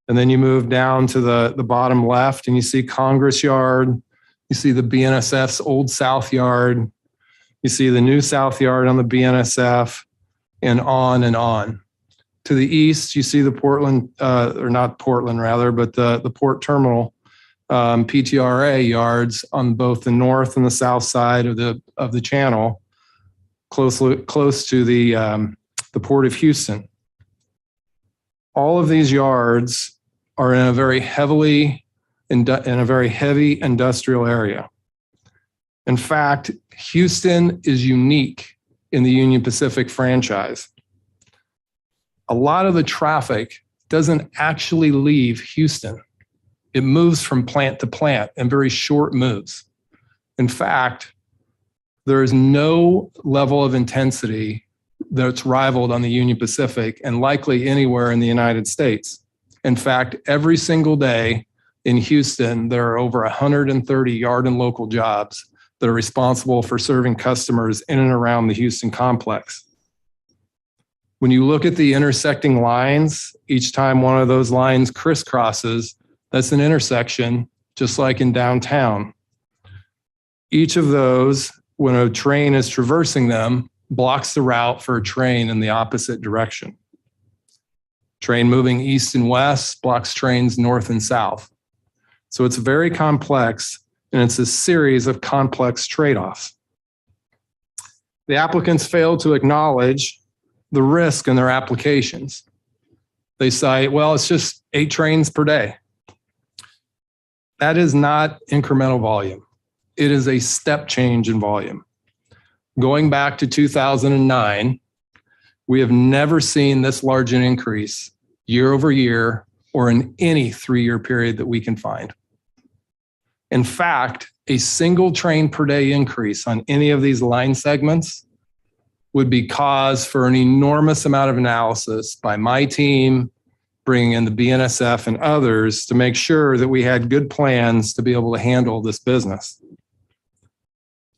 And then you move down to the bottom left and you see Congress Yard. You see the BNSF's Old South Yard. You see the New South Yard on the BNSF, and on and on. To the east, you see the Portland, or not Portland rather, but the Port Terminal PTRA yards on both the north and the south side of the channel, close to the Port of Houston. All of these yards are in a very heavy industrial area. In fact, Houston is unique in the Union Pacific franchise. A lot of the traffic doesn't actually leave Houston. It moves from plant to plant in very short moves. In fact, there is no level of intensity that's rivaled on the Union Pacific and likely anywhere in the United States. In fact, every single day in Houston, there are over 130 yard and local jobs that are responsible for serving customers in and around the Houston complex. When you look at the intersecting lines, each time one of those lines crisscrosses, that's an intersection, just like in downtown. Each of those, when a train is traversing them, blocks the route for a train in the opposite direction. Train moving east and west blocks trains north and south. So it's very complex, and it's a series of complex trade-offs. The applicants fail to acknowledge the risk in their applications. They cite, well, it's just 8 trains per day. That is not incremental volume. It is a step change in volume. Going back to 2009, we have never seen this large an increase year over year or in any 3-year period that we can find. In fact, a single train per day increase on any of these line segments would be cause for an enormous amount of analysis by my team, bringing in the BNSF and others to make sure that we had good plans to be able to handle this business.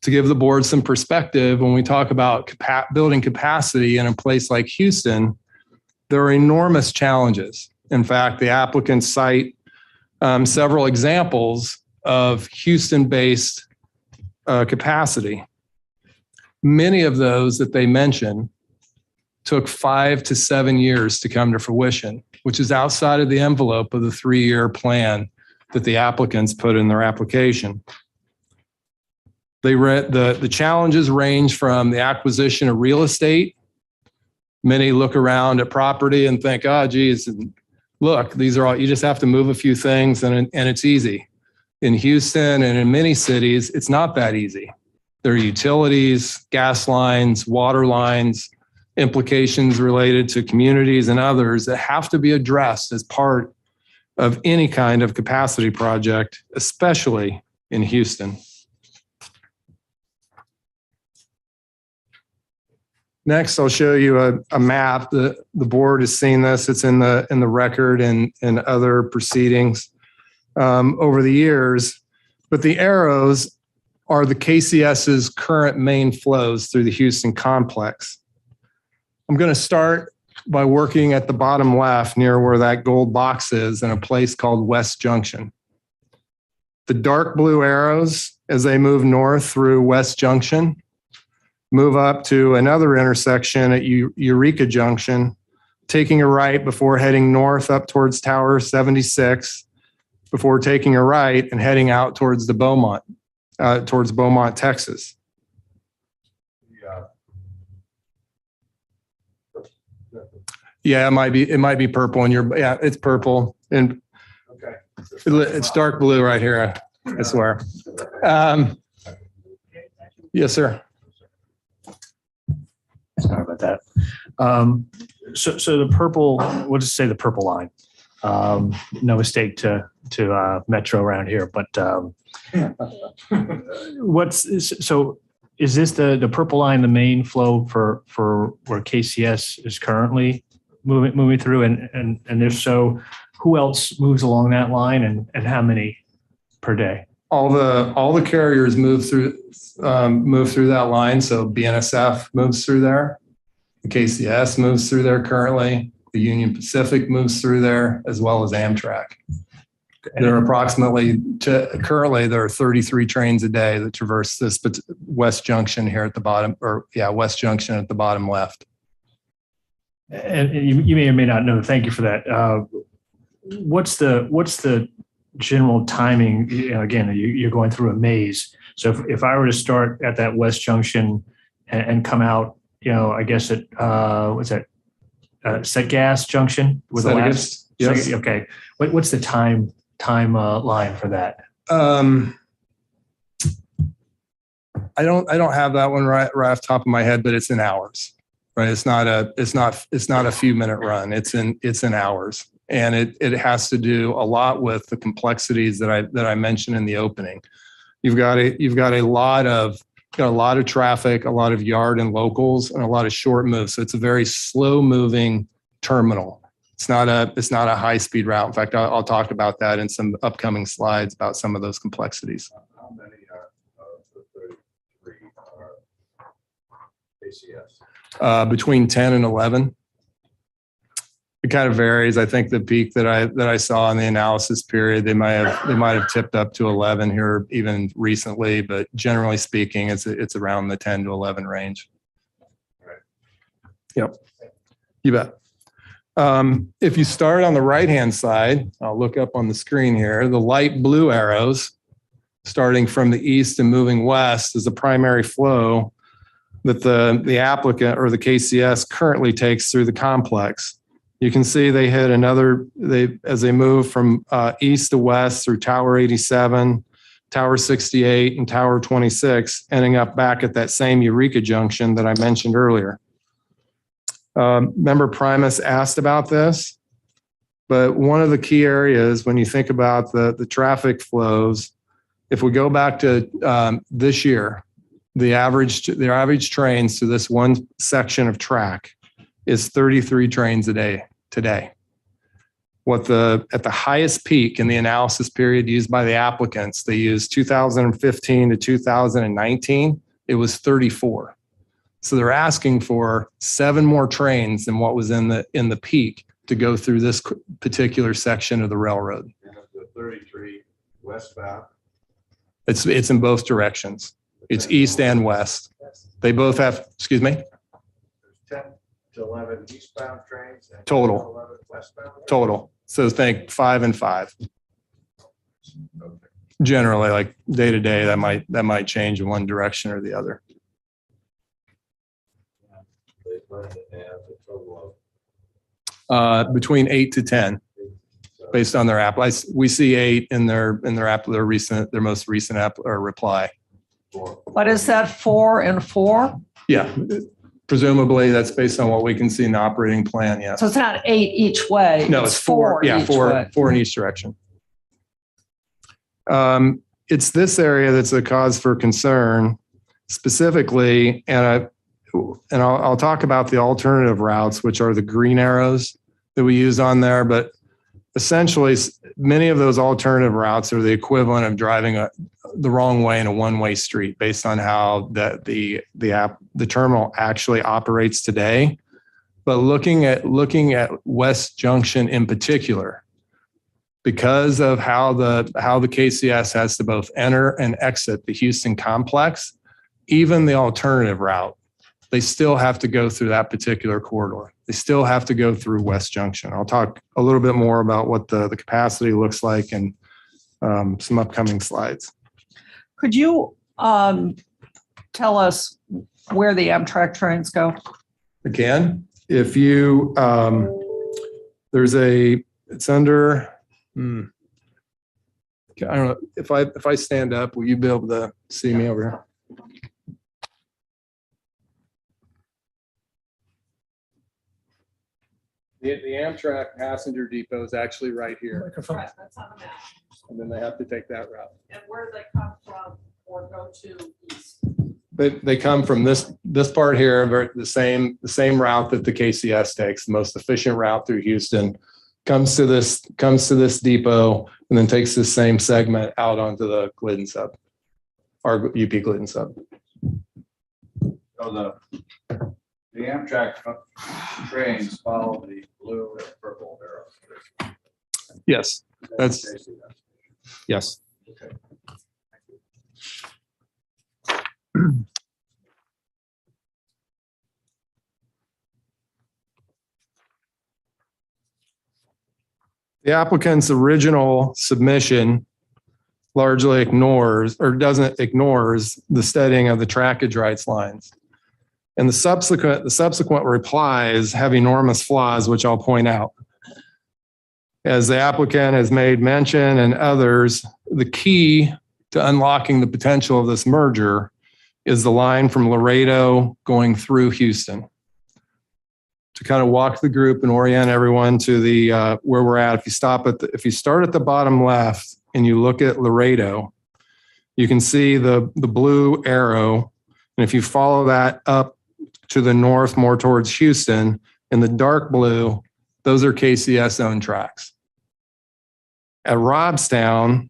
To give the board some perspective, when we talk about building capacity in a place like Houston, there are enormous challenges. In fact, the applicants cite several examples of Houston-based capacity. Many of those that they mention took 5 to 7 years to come to fruition, which is outside of the envelope of the 3-year plan that the applicants put in their application. The challenges range from the acquisition of real estate. Many look around at property and think, oh, geez, look, these are all, you just have to move a few things and it's easy. In Houston and in many cities, it's not that easy. There are utilities, gas lines, water lines, implications related to communities and others that have to be addressed as part of any kind of capacity project, especially in Houston. Next, I'll show you a map. The board has seen this. It's in the record and other proceedings over the years. But the arrows are the KCS's current main flows through the Houston complex. I'm going to start by working at the bottom left near where that gold box is in a place called West Junction. The dark blue arrows, as they move north through West Junction, move up to another intersection at Eureka Junction, taking a right before heading north up towards Tower 76, before taking a right and heading out towards the Beaumont towards Beaumont, Texas. Yeah, it might be purple in your, yeah, it's purple. And it's dark blue right here, I swear. Yes, sir. Sorry about that. So the purple, we'll just say the purple line. No mistake to Metro around here, but is this the purple line, the main flow for where KCS is currently moving through? And if so, who else moves along that line and how many per day? All the carriers move through that line. So BNSF moves through there. The KCS moves through there currently. The Union Pacific moves through there, as well as Amtrak. There are currently there are 33 trains a day that traverse this West Junction here at the bottom, West Junction at the bottom left. And you may or may not know. Thank you for that. What's the general timing? Again, you're going through a maze. So if I were to start at that West Junction and come out, I guess at what's that? Set gas junction with the last. Yes. Okay. What's the timeline for that? I don't have that one right off the top of my head, but it's in hours. Right. It's not a few minute run. It's in hours. And it has to do a lot with the complexities that I mentioned in the opening. You've got a lot of traffic, a lot of yard and locals, and a lot of short moves. So it's a very slow moving terminal. It's not a high speed route. In fact, I'll talk about that in some upcoming slides about some of those complexities. How many of the 33 are KCS? Between 10 and 11. It kind of varies. I think the peak that I saw in the analysis period, they might have tipped up to 11 here even recently, but generally speaking, it's around the 10 to 11 range. Right. Yep. You bet. If you start on the right-hand side, I'll look up on the screen here, the light blue arrows starting from the east and moving west is the primary flow that the applicant or the KCS currently takes through the complex. You can see they hit as they move from east to west through Tower 87, Tower 68, and Tower 26, ending up back at that same Eureka junction that I mentioned earlier. Member Primus asked about this, but one of the key areas when you think about the traffic flows, if we go back to this year, the average trains to this one section of track is 33 trains a day today. At the highest peak in the analysis period used by the applicants, they used 2015 to 2019, it was 34. So they're asking for 7 more trains than what was in the peak to go through this particular section of the railroad. And of the 33 westbound? It's in both directions. It's east and west. They both have, excuse me? 10 to 11 eastbound trains and Total. 10 to 11 westbound? Total. So think 5 and 5. Okay. Generally, like day to day, that might change in one direction or the other. They plan to have a total of Between 8 to 10, based on their app. We see 8 in their app, their most recent app or reply. What is that, 4 and 4? Yeah, presumably that's based on what we can see in the operating plan. Yes. So it's not 8 each way. No, it's 4. Yeah, each way. 4 in each direction. It's this area that's a cause for concern specifically, and I'll talk about the alternative routes, which are the green arrows that we use on there. But essentially, many of those alternative routes are the equivalent of driving the wrong way in a one-way street, based on how the terminal actually operates today. But looking at West Junction in particular, because of how the KCS has to both enter and exit the Houston complex, even the alternative route, they still have to go through that particular corridor. They still have to go through West Junction. I'll talk a little bit more about what the capacity looks like in some upcoming slides. Could you tell us where the Amtrak trains go? Again, if you, it's under, okay, I don't know, if I stand up, will you be able to see me over here? The Amtrak passenger depot is actually right here. Right, that's on the map. And then they have to take that route. And where do they come from or go to east? They come from this part here, the same route that the KCS takes, the most efficient route through Houston, comes to this depot, and then takes this same segment out onto the Glidden sub, our UP Glidden sub. So the Amtrak trains follow the blue and purple arrows. Yes, yes. Okay. The applicant's original submission largely ignores the steadying of the trackage rights lines. And the subsequent replies have enormous flaws, which I'll point out. As the applicant has made mention and others, the key to unlocking the potential of this merger is the line from Laredo going through Houston. To kind of walk the group and orient everyone to the where we're at. If you start at the bottom left and you look at Laredo, you can see the blue arrow. And if you follow that up to the north, more towards Houston, in the dark blue, those are KCS owned tracks. At Robstown,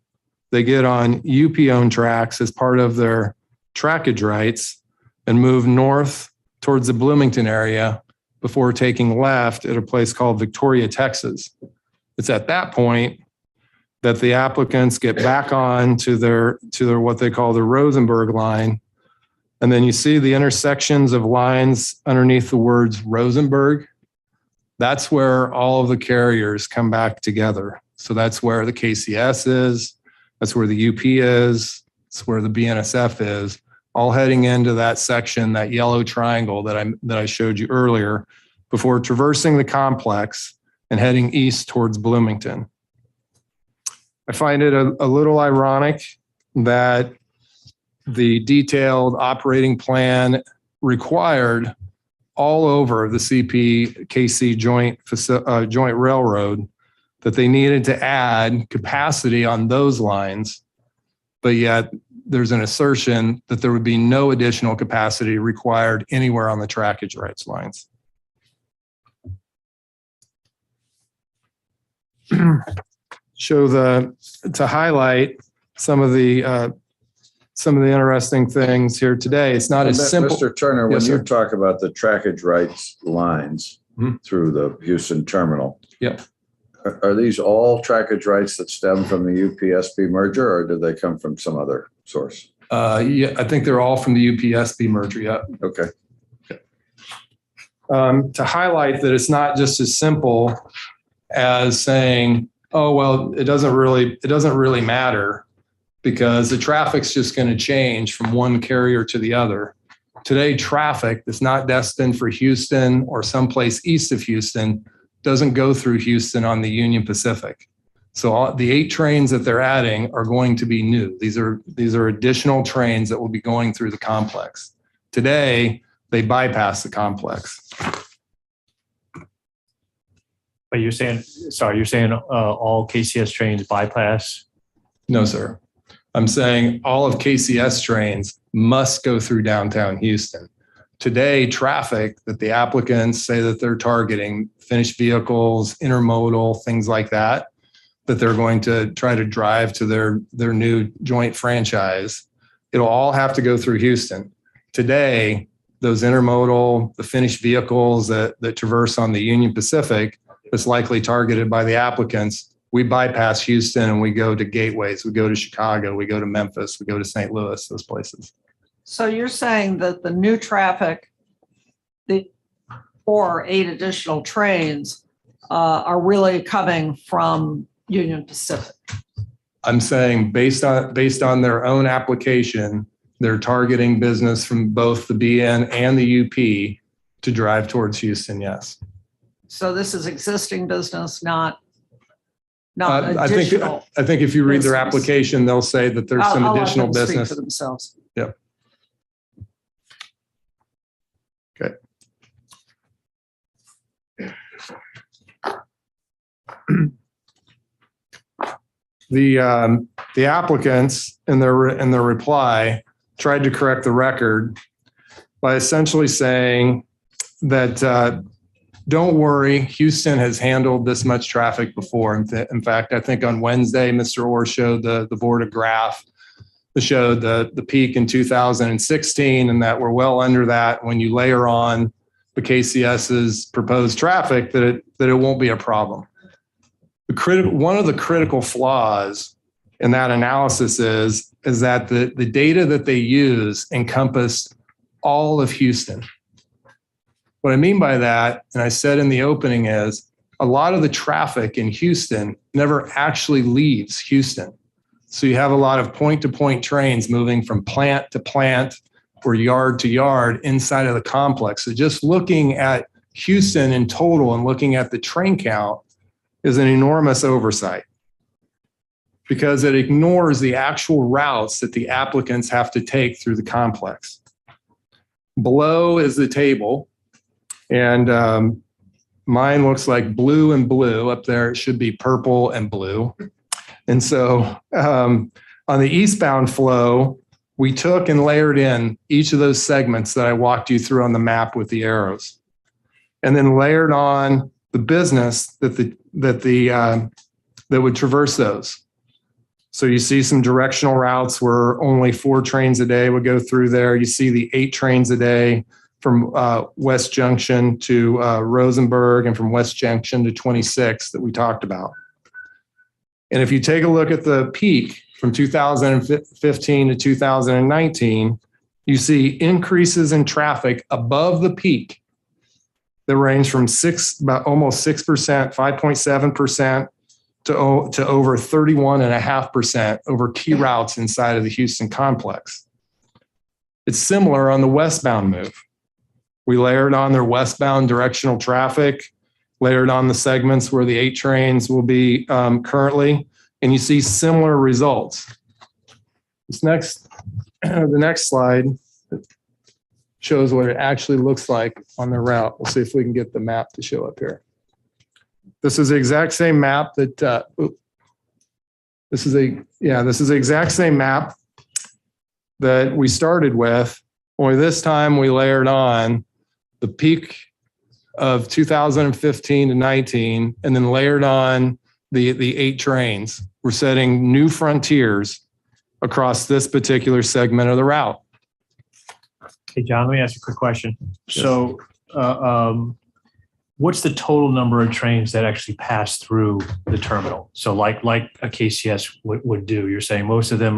they get on UP owned tracks as part of their trackage rights and move north towards the Bloomington area before taking left at a place called Victoria, Texas. It's at that point that the applicants get back on to their what they call the Rosenberg line. And then you see the intersections of lines underneath the words Rosenberg. That's where all of the carriers come back together. So that's where the KCS is. That's where the UP is. That's where the BNSF is, all heading into that section, that yellow triangle that I showed you earlier, before traversing the complex and heading east towards Bloomington. I find it a little ironic that the detailed operating plan required all over the CP-KC joint railroad that they needed to add capacity on those lines, but yet there's an assertion that there would be no additional capacity required anywhere on the trackage rights lines. To highlight some of the interesting things here today. It's not as simple. Mr. Turner, when Yes, you sir. talk about the trackage rights lines through the Houston terminal, Yep. Are these all trackage rights that stem from the UPSB merger, or do they come from some other source? Yeah, I think they're all from the UPSB merger. Yeah. Okay. To highlight that it's not just as simple as saying, oh, well, it doesn't really matter because the traffic's just going to change from one carrier to the other. Today, traffic that's not destined for Houston or someplace east of Houston doesn't go through Houston on the Union Pacific. So the 8 trains that they're adding are going to be new. These are additional trains that will be going through the complex. Today, they bypass the complex. But you're saying all KCS trains bypass? No, sir. I'm saying all of KCS trains must go through downtown Houston. Today, traffic that the applicants say that they're targeting, finished vehicles, intermodal, things like that they're going to try to drive to their new joint franchise, it'll all have to go through Houston. Today, those intermodal, the finished vehicles that traverse on the Union Pacific, that's likely targeted by the applicants, we bypass Houston and we go to gateways. We go to Chicago, we go to Memphis, we go to St. Louis, those places. So you're saying that the new traffic, the 4 or 8 additional trains are really coming from Union Pacific? I'm saying based on their own application, they're targeting business from both the BN and the UP to drive towards Houston, yes. So this is existing business, not I additional. think if you read their business. application, they'll say that there's some I'll let additional them speak business. for themselves. Yep. Okay. The applicants in their reply tried to correct the record by essentially saying that don't worry, Houston has handled this much traffic before. In fact, I think on Wednesday, Mr. Orr showed the board a graph that showed the peak in 2016 and that we're well under that. When you layer on the KCS's proposed traffic, that it won't be a problem. One of the critical flaws in that analysis is that the data that they use encompass all of Houston. What I mean by that, and I said in the opening, is a lot of the traffic in Houston never actually leaves Houston. So you have a lot of point-to-point trains moving from plant to plant or yard to yard inside of the complex. So just looking at Houston in total and looking at the train count is an enormous oversight because it ignores the actual routes that the applicants have to take through the complex. Below is the table, and mine looks like blue and blue. Up there, it should be purple and blue. And so on the eastbound flow, we took and layered in each of those segments that I walked you through on the map with the arrows, and then layered on the business that would traverse those. So you see some directional routes where only 4 trains a day would go through there. You see the 8 trains a day from West Junction to Rosenberg and from West Junction to 26 that we talked about. And if you take a look at the peak from 2015 to 2019, you see increases in traffic above the peak that range from about almost 6%, 5.7% to over 31.5% over key routes inside of the Houston complex. It's similar on the westbound move. We layered on their westbound directional traffic, layered on the segments where the 8 trains will be currently, and you see similar results. The next slide shows what it actually looks like on the route. We'll see if we can get the map to show up here. This is the exact same map that, this is the exact same map that we started with, only this time we layered on the peak of 2015 to 19, and then layered on the 8 trains. We're setting new frontiers across this particular segment of the route. Hey, John, let me ask you a quick question. So what's the total number of trains that actually pass through the terminal? So like a KCS would do, you're saying most of them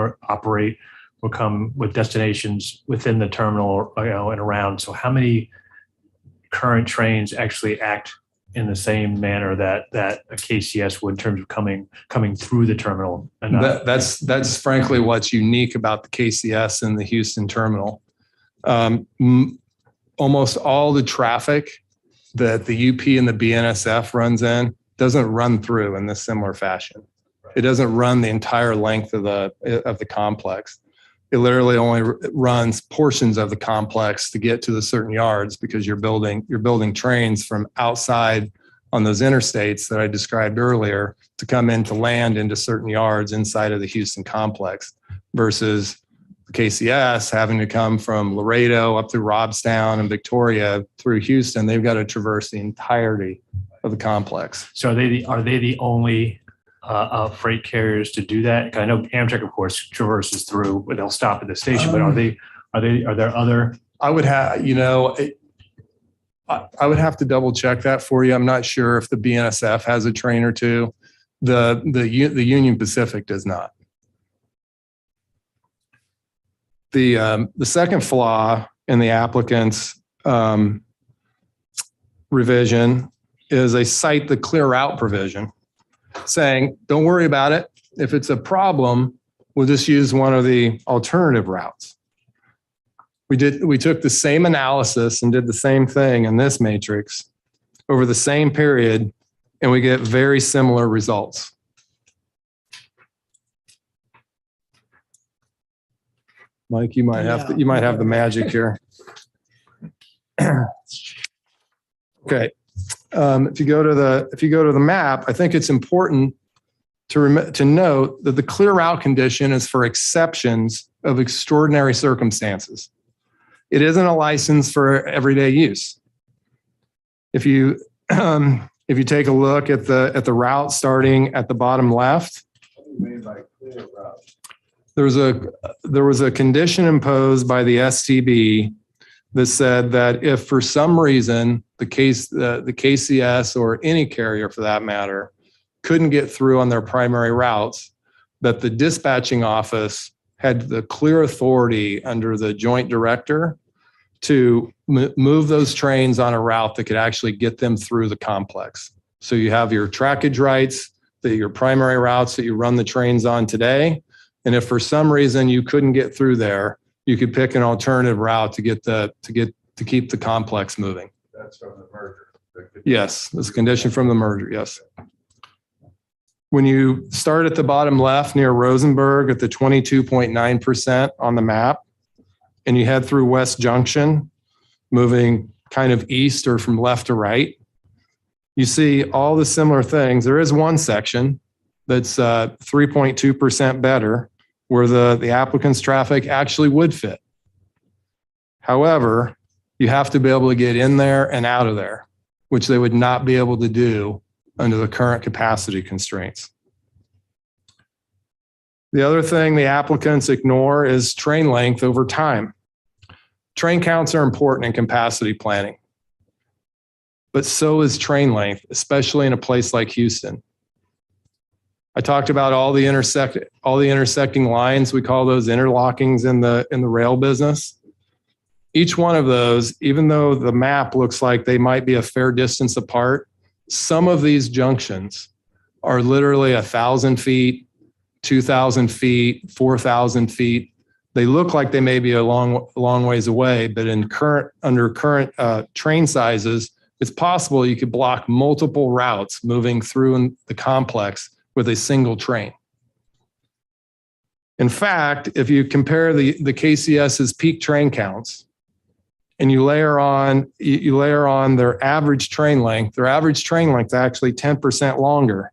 will come with destinations within the terminal, and around. So how many current trains actually act in the same manner that a KCS would in terms of coming through the terminal? And that's frankly what's unique about the KCS and the Houston terminal. Almost all the traffic that the UP and the BNSF runs in doesn't run through in this similar fashion. It doesn't run the entire length of the complex. It literally only runs portions of the complex to get to the certain yards because you're building trains from outside on those interstates that I described earlier to come into land into certain yards inside of the Houston complex versus the KCS having to come from Laredo up through Robstown and Victoria through Houston. They've got to traverse the entirety of the complex. So are they the only freight carriers to do that? I know Amtrak, of course, traverses through, but they'll stop at the station. But are there other? I would have, I would have to double check that for you. I'm not sure if the BNSF has a train or two. The Union Pacific does not. The second flaw in the applicant's revision is they cite the clear route provision, saying, don't worry about it. If it's a problem, we'll just use one of the alternative routes. We took the same analysis and did the same thing in this matrix over the same period, and we get very similar results. Mike, you might have the magic here. Okay. If you go to the map, I think it's important to note that the clear route condition is for exceptions of extraordinary circumstances. It isn't a license for everyday use. If you take a look at the route starting at the bottom left, there was a condition imposed by the STB that said that if for some reason the KCS or any carrier for that matter couldn't get through on their primary routes, that the dispatching office had the clear authority under the joint director to move those trains on a route that could actually get them through the complex. So you have your trackage rights, your primary routes that you run the trains on today. And if for some reason you couldn't get through there, you could pick an alternative route to keep the complex moving. That's from the merger. Yes, that's a condition from the merger, yes. When you start at the bottom left near Rosenberg at the 22.9% on the map, and you head through West Junction, moving kind of east or from left to right, you see all the similar things. There is one section that's 3.2% better, where the applicant's traffic actually would fit. However, you have to be able to get in there and out of there, which they would not be able to do under the current capacity constraints. The other thing the applicants ignore is train length over time. Train counts are important in capacity planning, but so is train length, especially in a place like Houston. I talked about all the intersecting lines. We call those interlockings in the rail business. Each one of those, even though the map looks like they might be a fair distance apart, some of these junctions are literally 1,000 feet, 2,000 feet, 4,000 feet. They look like they may be a long ways away, but under current train sizes, it's possible you could block multiple routes moving through the complex with a single train. In fact, if you compare the KCS's peak train counts and you layer on their average train length actually 10% longer.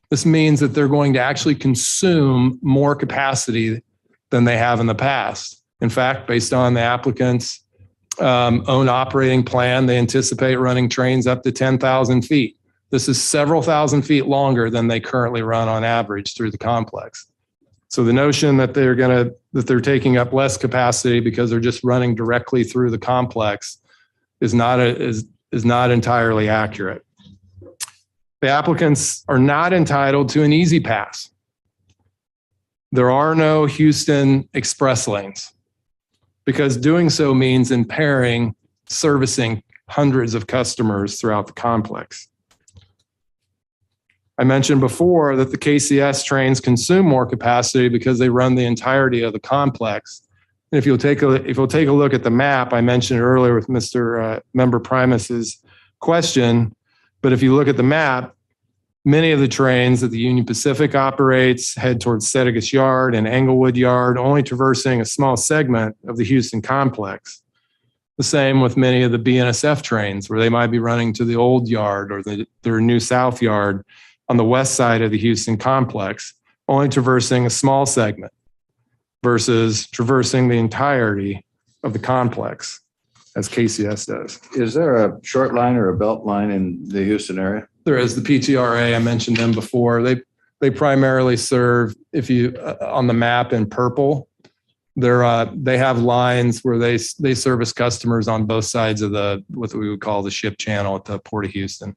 This means that they're going to actually consume more capacity than they have in the past. In fact, based on the applicant's own operating plan, they anticipate running trains up to 10,000 feet. This is several thousand feet longer than they currently run on average through the complex. So the notion that they're taking up less capacity because they're just running directly through the complex is not entirely accurate. The applicants are not entitled to an easy pass. There are no Houston express lanes because doing so means impairing servicing hundreds of customers throughout the complex. I mentioned before that the KCS trains consume more capacity because they run the entirety of the complex. And if you'll take a look at the map, I mentioned earlier with Mr. Member Primus's question, but if you look at the map, many of the trains that the Union Pacific operates head towards Settegast Yard and Englewood Yard, only traversing a small segment of the Houston complex. The same with many of the BNSF trains, where they might be running to the old yard or their new South Yard on the west side of the Houston complex, only traversing a small segment versus traversing the entirety of the complex, as KCS does. Is there a short line or a belt line in the Houston area? There is the PTRA. I mentioned them before. They primarily serve, if you on the map in purple, they have lines where they service customers on both sides of what we would call the ship channel at the Port of Houston.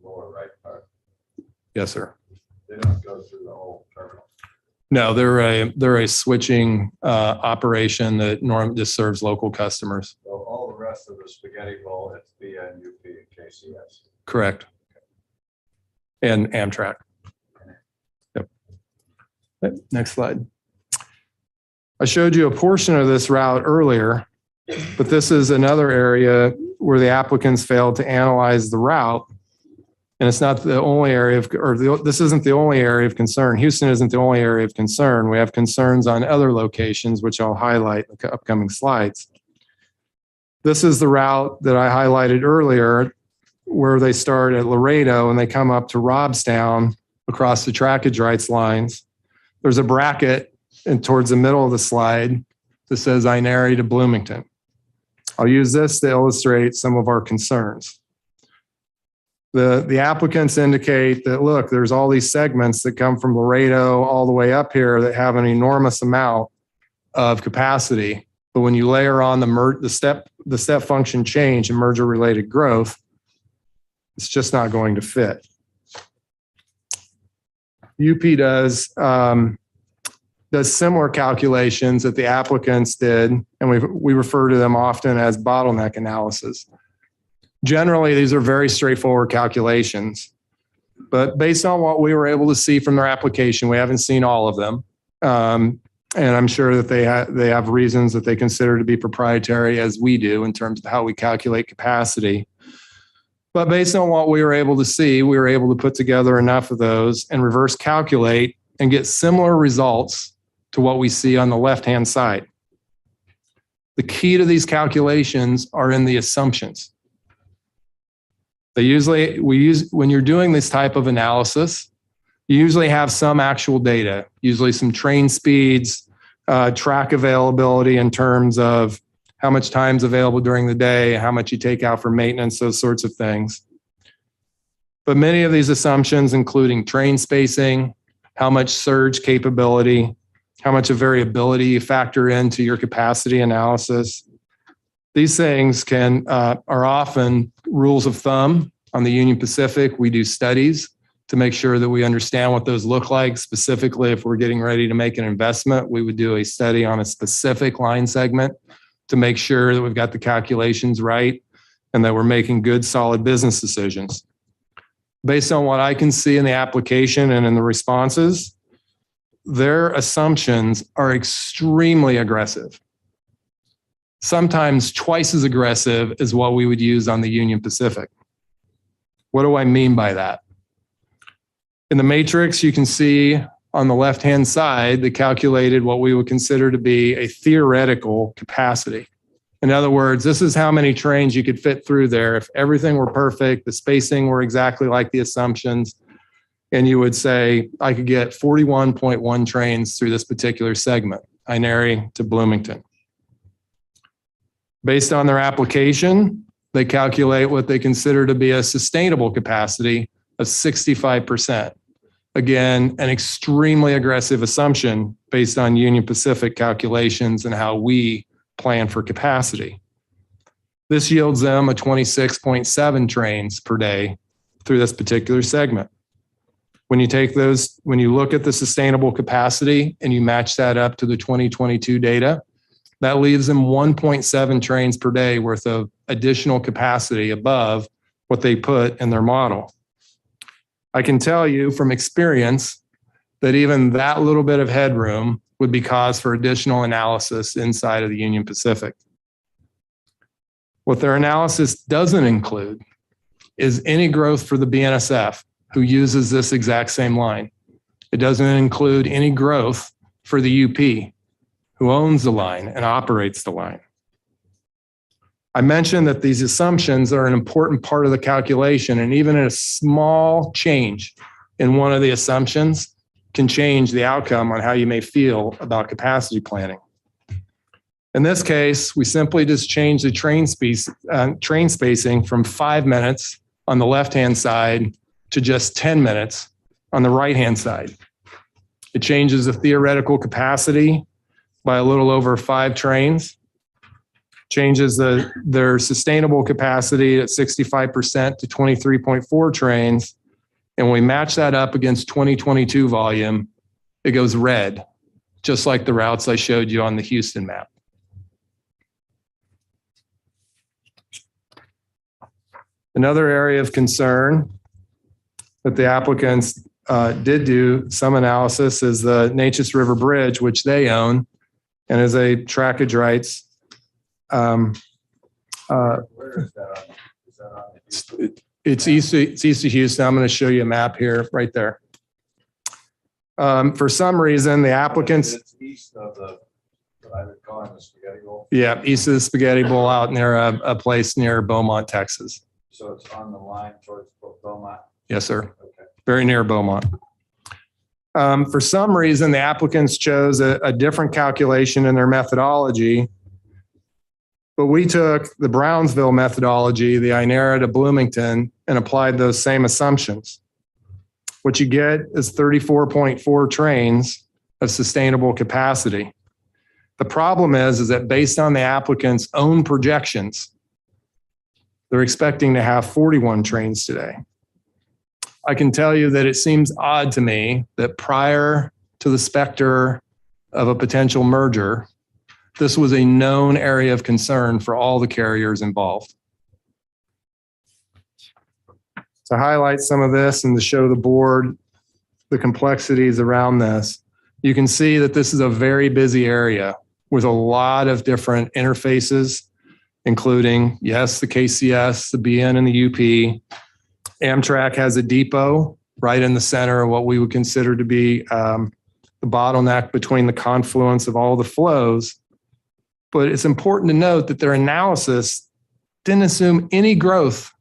Lower right part. Yes, sir. They don't go through the whole terminal. No, they're a switching operation that normally just serves local customers. So all the rest of the spaghetti bowl, it's BNUP and KCS. Correct. and Amtrak. Yep. Next slide. I showed you a portion of this route earlier, but this is another area where the applicants failed to analyze the route. And it's not the only area of, this isn't the only area of concern. Houston isn't the only area of concern. We have concerns on other locations, which I'll highlight in the upcoming slides. This is the route that I highlighted earlier, where they start at Laredo and they come up to Robstown across the trackage rights lines. There's a bracket and towards the middle of the slide that says Inari to Bloomington. I'll use this to illustrate some of our concerns. The applicants indicate that, look, there's all these segments that come from Laredo all the way up here that have an enormous amount of capacity. But when you layer on the step function change and merger related growth, it's just not going to fit. UP does similar calculations that the applicants did, and we refer to them often as bottleneck analysis. Generally, these are very straightforward calculations, but based on what we were able to see from their application, we haven't seen all of them. And I'm sure that they have reasons that they consider to be proprietary, as we do, in terms of how we calculate capacity. But based on what we were able to see, we were able to put together enough of those and reverse calculate and get similar results to what we see on the left-hand side. The key to these calculations are in the assumptions. When you're doing this type of analysis, you usually have some actual data, usually some train speeds, track availability in terms of how much time's available during the day, how much you take out for maintenance, those sorts of things. But many of these assumptions, including train spacing, how much surge capability, how much of variability you factor into your capacity analysis. These things are often rules of thumb. On the Union Pacific, we do studies to make sure that we understand what those look like. Specifically, if we're getting ready to make an investment, we would do a study on a specific line segment to make sure that we've got the calculations right and that we're making good, solid business decisions. Based on what I can see in the application and in the responses, their assumptions are extremely aggressive. Sometimes twice as aggressive as what we would use on the Union Pacific. What do I mean by that? In the matrix, you can see on the left-hand side, they calculated what we would consider to be a theoretical capacity. In other words, this is how many trains you could fit through there if everything were perfect, the spacing were exactly like the assumptions, and you would say, I could get 41.1 trains through this particular segment, Inari to Bloomington. Based on their application, they calculate what they consider to be a sustainable capacity of 65%. Again, an extremely aggressive assumption based on Union Pacific calculations and how we plan for capacity. This yields them a 26.7 trains per day through this particular segment. When you take those, when you look at the sustainable capacity and you match that up to the 2022 data, that leaves them 1.7 trains per day worth of additional capacity above what they put in their model. I can tell you from experience that even that little bit of headroom would be cause for additional analysis inside of the Union Pacific. What their analysis doesn't include is any growth for the BNSF, who uses this exact same line. It doesn't include any growth for the UP, who owns the line and operates the line. I mentioned that these assumptions are an important part of the calculation, and even a small change in one of the assumptions can change the outcome on how you may feel about capacity planning. In this case, we simply just change the train spacing from 5 minutes on the left-hand side to just 10 minutes on the right-hand side. It changes the theoretical capacity by a little over 5 trains, changes their sustainable capacity at 65% to 23.4 trains. And when we match that up against 2022 volume, it goes red, just like the routes I showed you on the Houston map. Another area of concern that the applicants did do some analysis is the Neches River Bridge, which they own, and is a trackage rights. It's east of Houston. I'm going to show you a map here, right there. For some reason, the applicants. It's east of the, what I would call the Spaghetti Bowl. Yeah, east of the Spaghetti Bowl, out near a place near Beaumont, Texas. So it's on the line towards Beaumont. Yes, sir. Okay. Very near Beaumont. For some reason, the applicants chose a different calculation in their methodology, but we took the Brownsville methodology, the Inera to Bloomington, and applied those same assumptions. What you get is 34.4 trains of sustainable capacity. The problem is that based on the applicant's own projections, they're expecting to have 41 trains today. I can tell you that it seems odd to me that prior to the specter of a potential merger, this was a known area of concern for all the carriers involved. To highlight some of this and to show the board the complexities around this, you can see that this is a very busy area with a lot of different interfaces, including, yes, the KCS, the BN, and the UP. Amtrak has a depot right in the center of what we would consider to be the bottleneck between the confluence of all the flows. But it's important to note that their analysis didn't assume any growth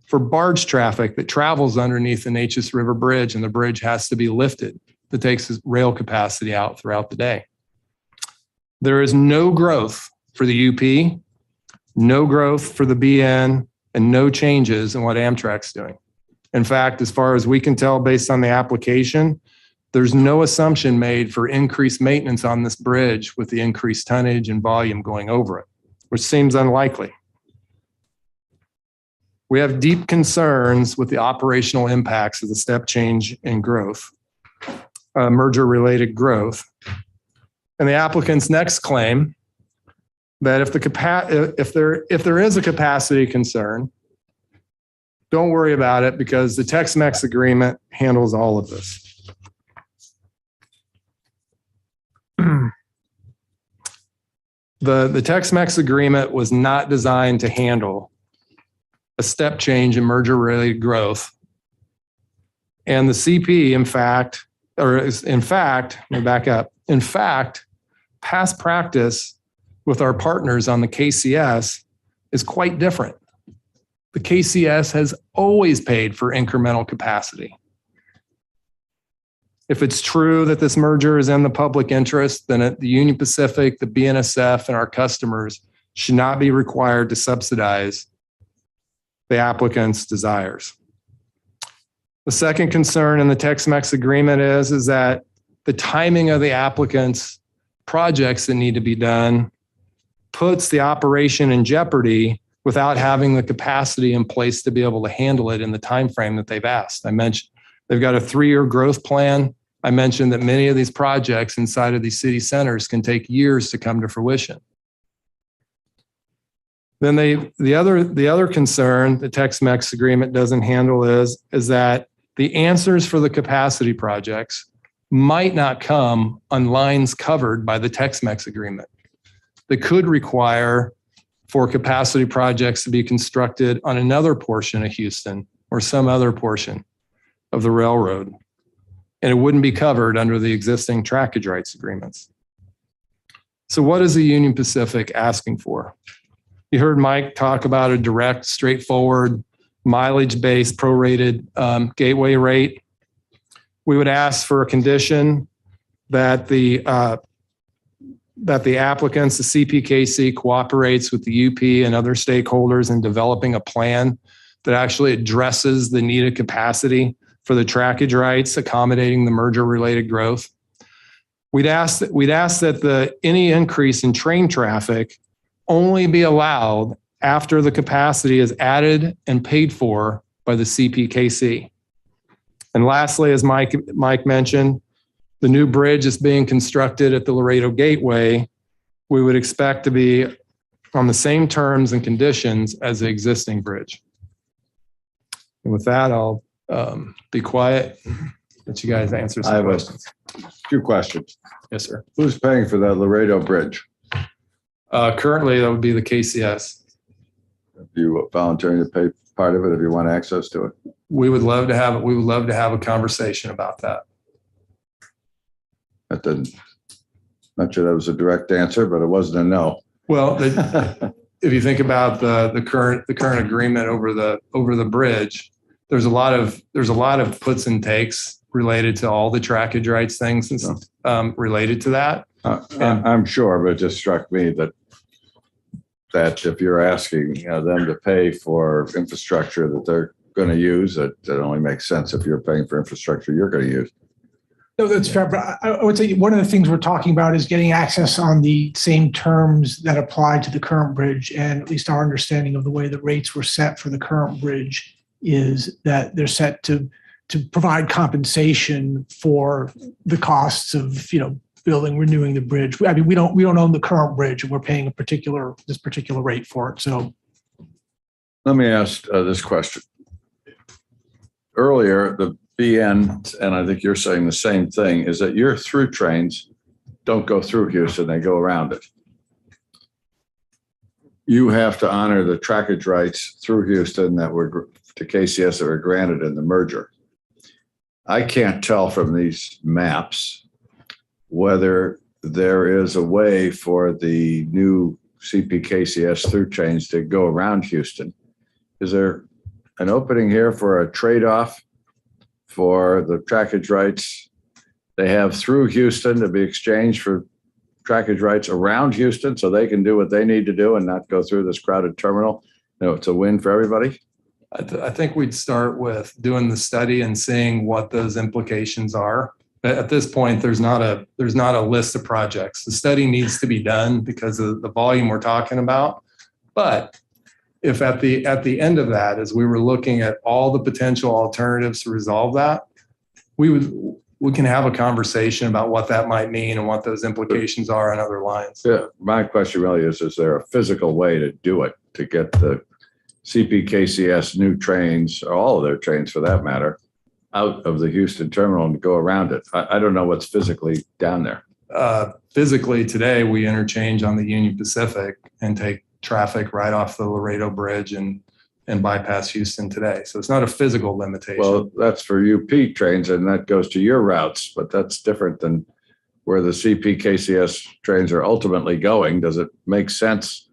for barge traffic that travels underneath the Neches River Bridge, and the bridge has to be lifted. That takes rail capacity out throughout the day. There is no growth for the UP, no growth for the BN, and no changes in what Amtrak's doing. In fact, as far as we can tell based on the application, there's no assumption made for increased maintenance on this bridge with the increased tonnage and volume going over it, which seems unlikely. We have deep concerns with the operational impacts of the step change in growth, merger-related growth. And the applicant's next claim that if there is a capacity concern, don't worry about it because the Tex-Mex agreement handles all of this. The Tex-Mex agreement was not designed to handle a step change in merger-related growth. And the CP, in fact, let me back up. In fact, past practice with our partners on the KCS is quite different. The KCS has always paid for incremental capacity. If it's true that this merger is in the public interest, then the Union Pacific, the BNSF, and our customers should not be required to subsidize the applicant's desires. The second concern in the Tex-Mex agreement is that the timing of the applicant's projects that need to be done puts the operation in jeopardy without having the capacity in place to be able to handle it in the time frame that they've asked. I mentioned they've got a 3-year growth plan. I mentioned that many of these projects inside of these city centers can take years to come to fruition. Then the other concern the Tex-Mex agreement doesn't handle is that the answers for the capacity projects might not come on lines covered by the Tex-Mex agreement. That could require for capacity projects to be constructed on another portion of Houston or some other portion of the railroad. And it wouldn't be covered under the existing trackage rights agreements. So what is the Union Pacific asking for? You heard Mike talk about a direct, straightforward, mileage-based, prorated gateway rate. We would ask for a condition that the applicants, the CPKC, cooperates with the UP and other stakeholders in developing a plan that actually addresses the needed capacity for the trackage rights, accommodating the merger-related growth. We'd ask that any increase in train traffic only be allowed after the capacity is added and paid for by the CPKC. And lastly, as Mike mentioned, the new bridge is being constructed at the Laredo Gateway. We would expect to be on the same terms and conditions as the existing bridge. And with that, I'll be quiet. Let you guys answer I some have questions. a few questions. Yes, sir. Who's paying for that Laredo Bridge? Currently, that would be the KCS. If you volunteering to pay part of it if you want access to it. We would love to have a conversation about that. That didn't, not sure that was a direct answer, but it wasn't a no. Well, if you think about the current agreement over the bridge, there's a lot of puts and takes related to all the trackage rights things related to that. I'm sure, but it just struck me that if you're asking them to pay for infrastructure that they're going to use, that only makes sense if you're paying for infrastructure you're going to use. No, that's fair. But I would say one of the things we're talking about is getting access on the same terms that apply to the current bridge. And at least our understanding of the way the rates were set for the current bridge is that they're set to provide compensation for the costs of, building, renewing the bridge. I mean, we don't own the current bridge, and we're paying this particular rate for it. So let me ask this question. Earlier, the BN, and I think you're saying the same thing, is that your through trains don't go through Houston, they go around it. You have to honor the trackage rights through Houston that were to KCS that were granted in the merger. I can't tell from these maps whether there is a way for the new CPKCS through trains to go around Houston. Is there an opening here for a trade-off for the trackage rights they have through Houston to be exchanged for trackage rights around Houston so they can do what they need to do and not go through this crowded terminal? It's a win for everybody. I think we'd start with doing the study and seeing what those implications are. At this point, there's not a list of projects. The study needs to be done because of the volume we're talking about. But if at the end of that, as we were looking at all the potential alternatives to resolve that, we can have a conversation about what that might mean and what those implications are on other lines. Yeah, my question really is there a physical way to do it, to get the CPKCS new trains, or all of their trains for that matter, out of the Houston terminal and go around it? I don't know what's physically down there. Physically today, we interchange on the Union Pacific and take traffic right off the Laredo Bridge and bypass Houston today. So it's not a physical limitation. Well, that's for UP trains and that goes to your routes, but that's different than where the CPKCS trains are ultimately going. Does it make sense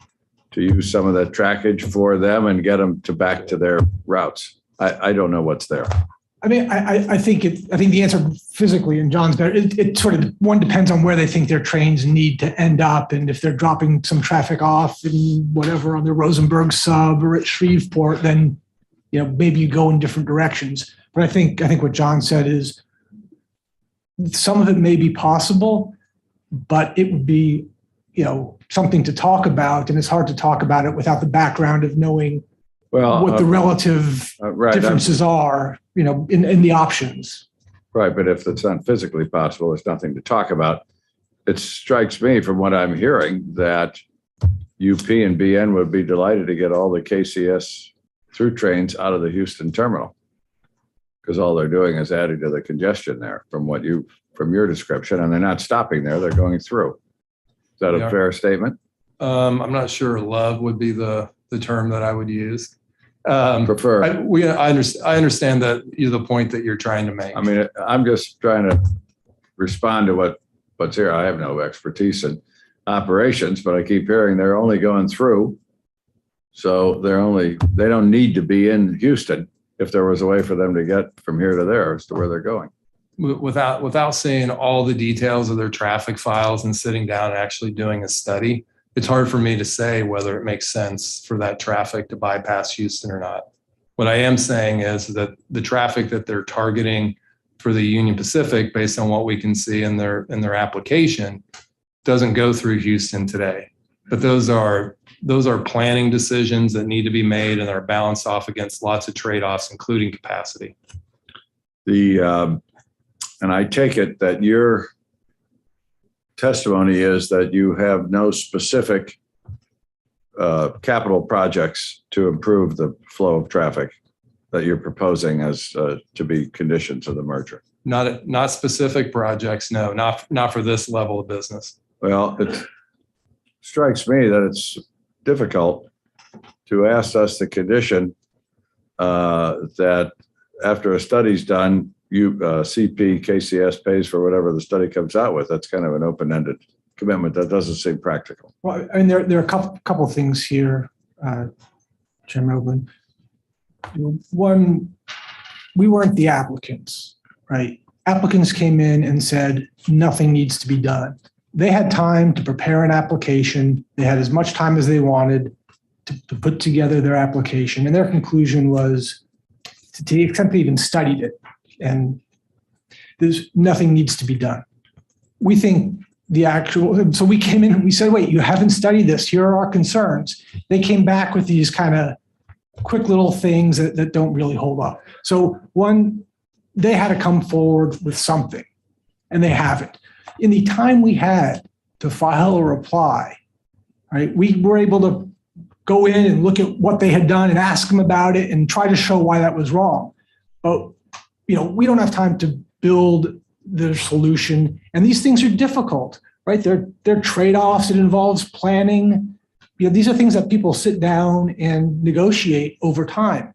to use some of that trackage for them and get them back to their routes? I don't know what's there. I mean, I think the answer physically, and John's better, it sort of, one depends on where they think their trains need to end up. And if they're dropping some traffic off in whatever on the Rosenberg sub or at Shreveport, then, maybe you go in different directions. But I think what John said is some of it may be possible, but it would be, something to talk about. And it's hard to talk about it without the background of knowing what the relative differences are, in the options. Right, but if it's not physically possible, there's nothing to talk about. It strikes me from what I'm hearing that UP and BN would be delighted to get all the KCS through trains out of the Houston terminal, because all they're doing is adding to the congestion there from your description, and they're not stopping there, they're going through. Is that a fair statement? I'm not sure love would be the term that I would use. Prefer. I understand that the point that you're trying to make. I mean, I'm just trying to respond to what's here. I have no expertise in operations, but I keep hearing they're only going through. So they don't need to be in Houston if there was a way for them to get from here to there as to where they're going. Without seeing all the details of their traffic files and sitting down and actually doing a study, it's hard for me to say whether it makes sense for that traffic to bypass Houston or not. What I am saying is that the traffic that they're targeting for the Union Pacific, based on what we can see in their application, doesn't go through Houston today. But those are planning decisions that need to be made and are balanced off against lots of trade-offs, including capacity. And I take it that your testimony is that you have no specific capital projects to improve the flow of traffic that you're proposing as to be conditions of the merger? Not specific projects, no, not for this level of business. Well, it strikes me that it's difficult to ask us the condition that after a study's done, CP, KCS pays for whatever the study comes out with. That's kind of an open-ended commitment. That doesn't seem practical. Well, I mean, there are a couple of things here, Chairman Oberlin. One, we weren't the applicants, right? Applicants came in and said nothing needs to be done. They had time to prepare an application. They had as much time as they wanted to put together their application. And their conclusion was, to the extent they even studied it, and there's nothing needs to be done. We think so we came in and we said, wait, you haven't studied this. Here are our concerns. They came back with these kind of quick little things that don't really hold up. So one, they had to come forward with something, and they haven't. In the time we had to file a reply, right, we were able to go in and look at what they had done and ask them about it and try to show why that was wrong. But, we don't have time to build the solution. And these things are difficult, right? They're trade-offs. It involves planning. These are things that people sit down and negotiate over time.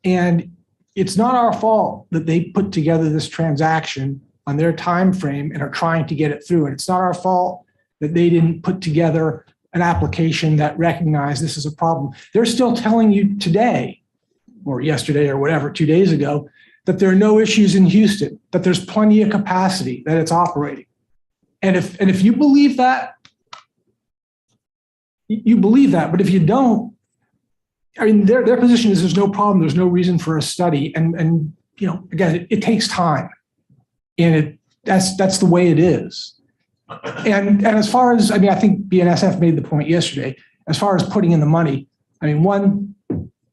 And it's not our fault that they put together this transaction on their time frame and are trying to get it through. And it's not our fault that they didn't put together an application that recognized this is a problem. They're still telling you today, or yesterday or whatever, 2 days ago, that there are no issues in Houston, that there's plenty of capacity, that it's operating. And if you believe that, you believe that. But if you don't, I mean, their position is there's no problem, there's no reason for a study. And again, it takes time. And that's the way it is. And as far as, I think BNSF made the point yesterday, as far as putting in the money, one,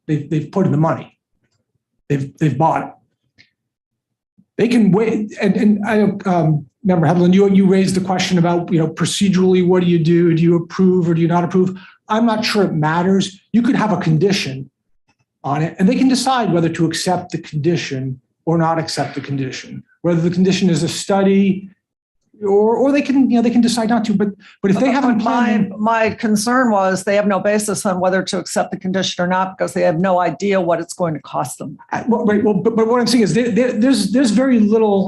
they've put in the money. They've bought it. They can wait. And I remember, Headland, you raised the question about, procedurally, what do you do? Do you approve or do you not approve? I'm not sure it matters. You could have a condition on it, and they can decide whether to accept the condition or not accept the condition, whether the condition is a study, or they can decide not to. But if they haven't planned, my concern was they have no basis on whether to accept the condition or not because they have no idea what it's going to cost them. But what I'm saying is there's very little.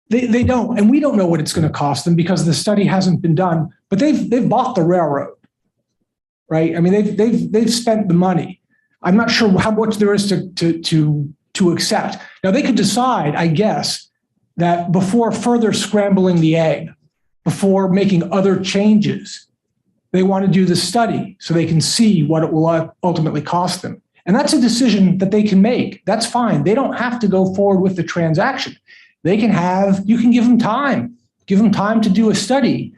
They don't, and we don't know what it's going to cost them because the study hasn't been done. But they've bought the railroad, right? They've spent the money. I'm not sure how much there is to accept. Now they could decide, I guess, that before further scrambling the egg, before making other changes, they want to do the study so they can see what it will ultimately cost them. And that's a decision that they can make. That's fine. They don't have to go forward with the transaction. You can give them time to do a study,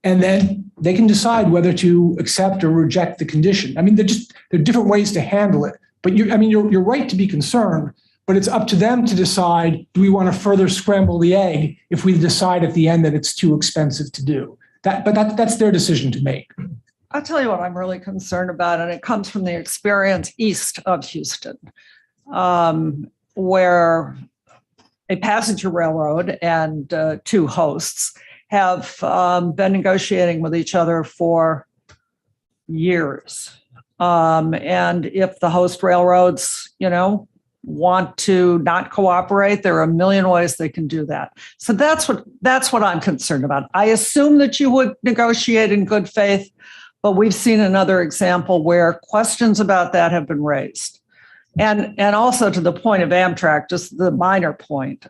and then they can decide whether to accept or reject the condition. There are different ways to handle it, but you're right to be concerned. But it's up to them to decide, do we want to further scramble the egg if we decide at the end that it's too expensive to do? That's their decision to make. I'll tell you what I'm really concerned about, and it comes from the experience east of Houston, where a passenger railroad and two hosts have been negotiating with each other for years. And if the host railroads, want to not cooperate, there are a million ways they can do that. So that's what I'm concerned about. I assume that you would negotiate in good faith, but we've seen another example where questions about that have been raised. And also to the point of Amtrak, just the minor point.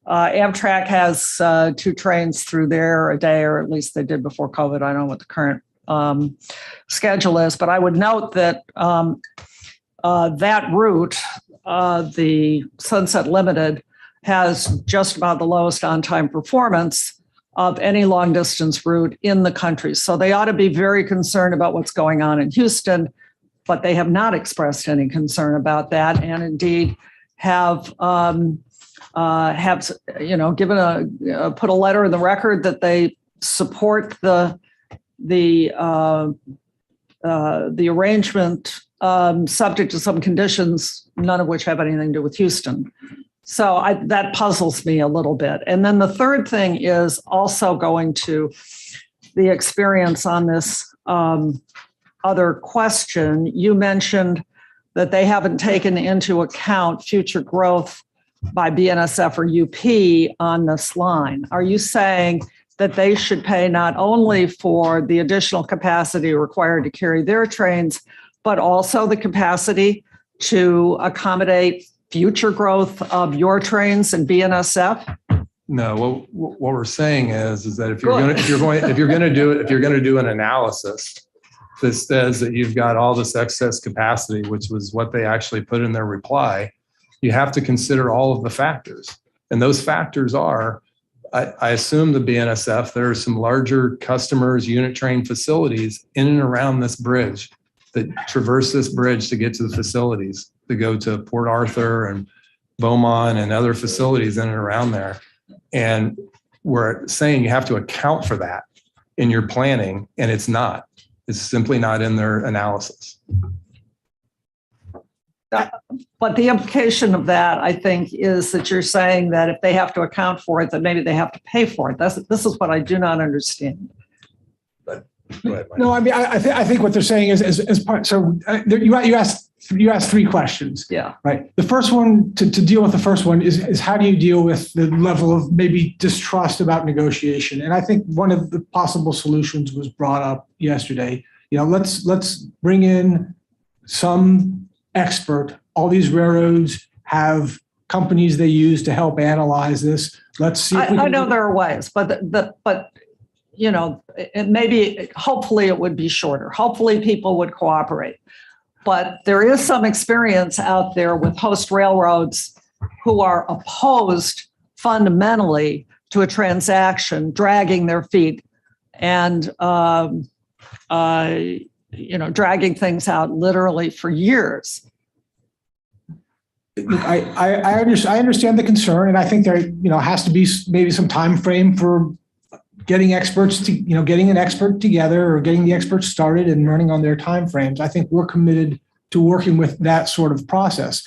Amtrak has 2 trains through there a day, or at least they did before COVID. I don't know what the current schedule is, but I would note that that route, the Sunset Limited, has just about the lowest on-time performance of any long-distance route in the country. So they ought to be very concerned about what's going on in Houston, but they have not expressed any concern about that, and indeed have given put a letter in the record that they support the arrangement subject to some conditions, none of which have anything to do with Houston. So that puzzles me a little bit. And then the third thing is also going to the experience on this other question. You mentioned that they haven't taken into account future growth by BNSF or UP on this line. Are you saying that they should pay not only for the additional capacity required to carry their trains, but also the capacity to accommodate future growth of your trains and BNSF? No, what we're saying is that if you're going to do an analysis that says that you've got all this excess capacity, which was what they actually put in their reply, you have to consider all of the factors. And those factors are, I assume the BNSF, there are some larger customers, unit train facilities in and around this bridge that traverse this bridge to get to the facilities, to go to Port Arthur and Beaumont and other facilities in and around there. And we're saying you have to account for that in your planning, and it's not. It's simply not in their analysis. But the implication of that, I think, is that you're saying that if they have to account for it, then maybe they have to pay for it. This is what I do not understand. No, I mean, I think what they're saying is as part. So you asked three questions. Yeah. Right. The first one, to deal with the first one is how do you deal with the level of maybe distrust about negotiation? And I think one of the possible solutions was brought up yesterday. Let's bring in some expert. All these railroads have companies they use to help analyze this. Let's see. I know there are ways, but hopefully it would be shorter. Hopefully people would cooperate. But there is some experience out there with host railroads who are opposed fundamentally to a transaction, dragging their feet and dragging things out literally for years. I understand the concern, and I think there has to be maybe some time frame for getting experts to getting an expert together or getting the experts started and running on their time frames. I think we're committed to working with that sort of process.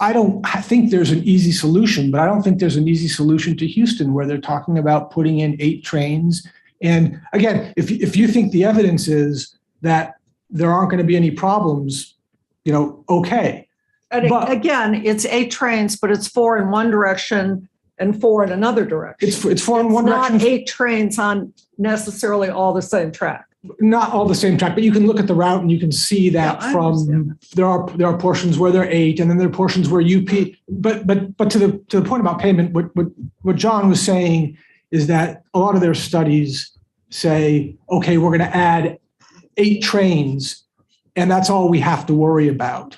I think there's an easy solution, but I don't think there's an easy solution to Houston where they're talking about putting in 8 trains. And again, if you think the evidence is that there aren't going to be any problems, okay. And again, it's 8 trains, but it's 4 in one direction and 4 in another direction. It's 4 in one direction. Not 8 trains on necessarily all the same track. Not all the same track, but you can look at the route and you can see that there are portions where they're 8, and then there are portions where UP. But to the point about payment, what John was saying is that a lot of their studies say, okay, we're going to add 8 trains, and that's all we have to worry about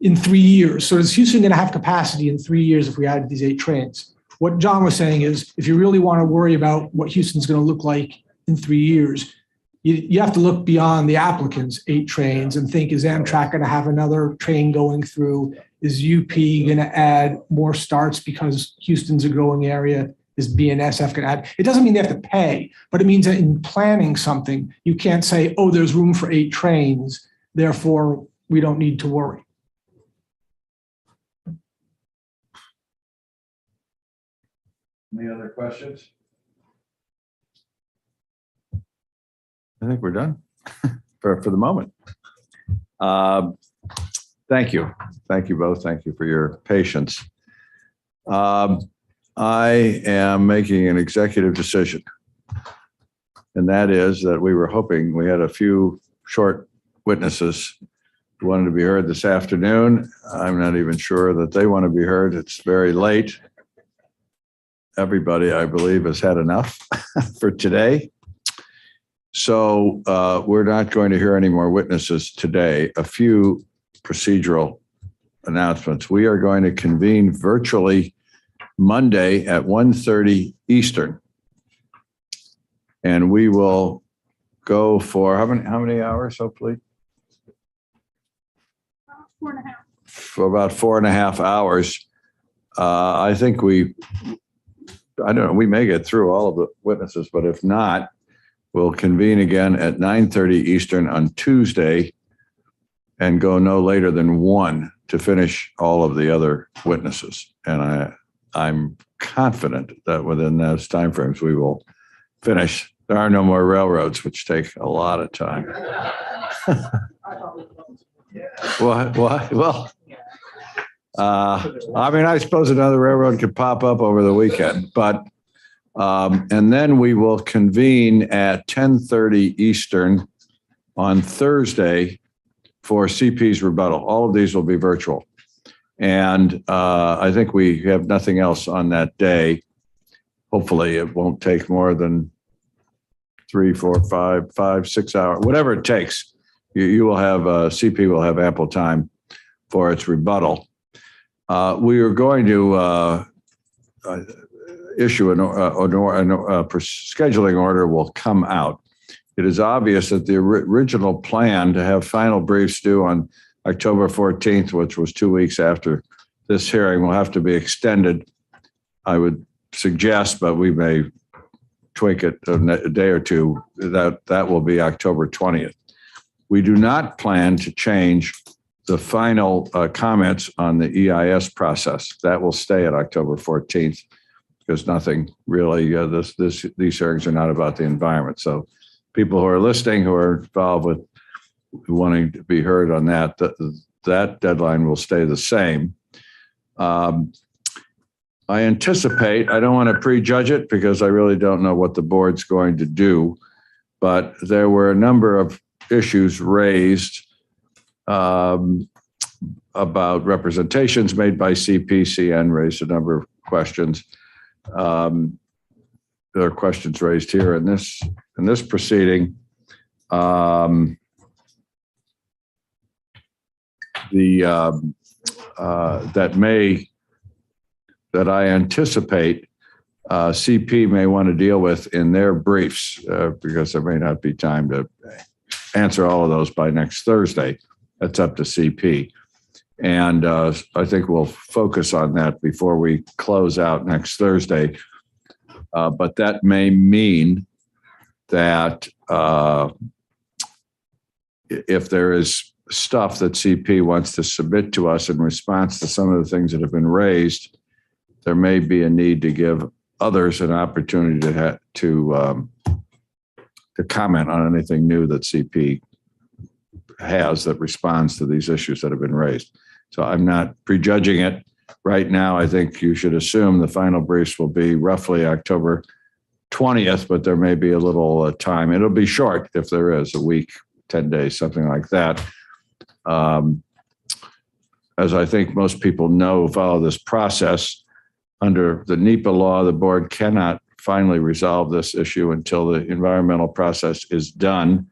in 3 years. So is Houston going to have capacity in 3 years if we added these 8 trains? What John was saying is, if you really want to worry about what Houston's going to look like in 3 years, you have to look beyond the applicants' 8 trains and think, is Amtrak going to have another train going through? Is UP going to add more starts because Houston's a growing area? Is BNSF going to add? It doesn't mean they have to pay, but it means that in planning something, you can't say, oh, there's room for 8 trains, therefore we don't need to worry. Any other questions? I think we're done for the moment. Thank you. Thank you both. Thank you for your patience. I am making an executive decision. And that is that we were hoping we had a few short witnesses who wanted to be heard this afternoon. I'm not even sure that they want to be heard. It's very late. Everybody, I believe, has had enough for today. So we're not going to hear any more witnesses today. A few procedural announcements. We are going to convene virtually Monday at 1:30 Eastern. And we will go for how many hours, hopefully? 4.5. For about 4.5 hours. I think we may get through all of the witnesses, but if not, we'll convene again at 9:30 Eastern on Tuesday, and go no later than 1 to finish all of the other witnesses. And I'm confident that within those timeframes, we will finish. There are no more railroads, which take a lot of time. Well, I mean, I suppose another railroad could pop up over the weekend, but, and then we will convene at 10:30 Eastern on Thursday for CP's rebuttal. All of these will be virtual. And I think we have nothing else on that day. Hopefully it won't take more than 3, 4, 5, 6 hours, whatever it takes. You will have, CP will have ample time for its rebuttal. We are going to issue a scheduling order will come out. It is obvious that the original plan to have final briefs due on October 14th, which was 2 weeks after this hearing, will have to be extended. I would suggest, but we may tweak it a day or two, that will be October 20th. We do not plan to change the final comments on the EIS process. That will stay at October 14th because nothing really, these hearings are not about the environment. So people who are listening, who are involved with wanting to be heard on that, that deadline will stay the same. I anticipate, I don't want to prejudge it because I really don't know what the board's going to do, but there were a number of issues raised about representations made by CPCN, raised a number of questions. There are questions raised here in this proceeding. That I anticipate CP may want to deal with in their briefs because there may not be time to answer all of those by next Thursday. That's up to CP. And I think we'll focus on that before we close out next Thursday. But that may mean that if there is stuff that CP wants to submit to us in response to some of the things that have been raised, there may be a need to give others an opportunity to comment on anything new that CP has that responds to these issues that have been raised. So I'm not prejudging it right now. I think you should assume the final briefs will be roughly October 20th, but there may be a little time. It'll be short if there is, a week, 10 days, something like that. As I think most people know, follow this process. Under the NEPA law, the board cannot finally resolve this issue until the environmental process is done.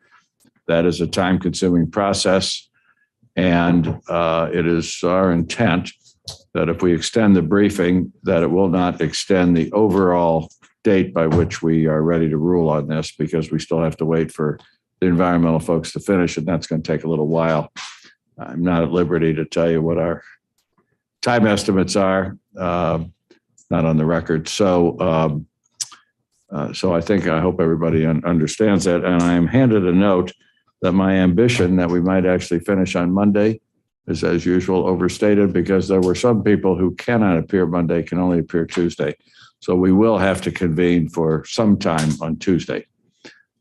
That is a time-consuming process. And it is our intent that if we extend the briefing, that it will not extend the overall date by which we are ready to rule on this, because we still have to wait for the environmental folks to finish, and that's going to take a little while. I'm not at liberty to tell you what our time estimates are. Not on the record. So I hope everybody understands that. And I am handed a note that my ambition that we might actually finish on Monday is, as usual, overstated, because there were some people who cannot appear Monday, can only appear Tuesday. So we will have to convene for some time on Tuesday.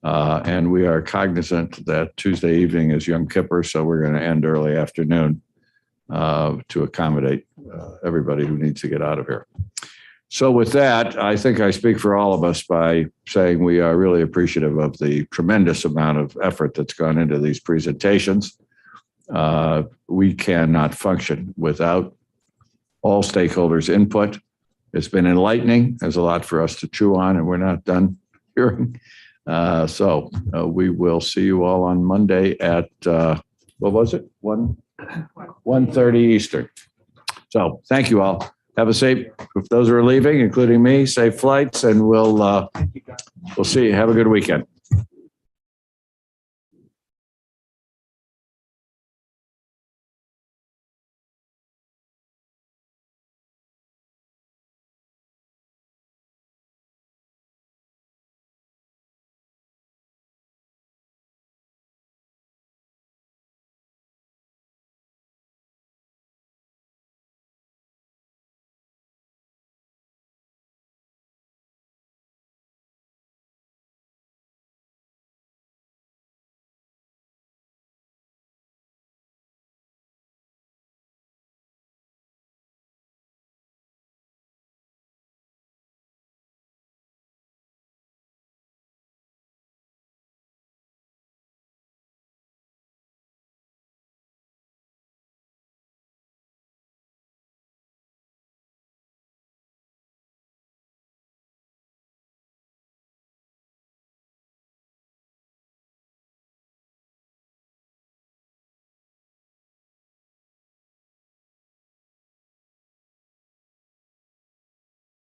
And we are cognizant that Tuesday evening is Yom Kippur, so we're going to end early afternoon to accommodate everybody who needs to get out of here. So with that, I think I speak for all of us by saying we are really appreciative of the tremendous amount of effort that's gone into these presentations. We cannot function without all stakeholders' input. It's been enlightening. There's a lot for us to chew on, and we're not done hearing. So we will see you all on Monday at, what was it? 1:30 Eastern. So thank you all. Have a safe, if those who are leaving, including me, safe flights, and we'll see you. Have a good weekend.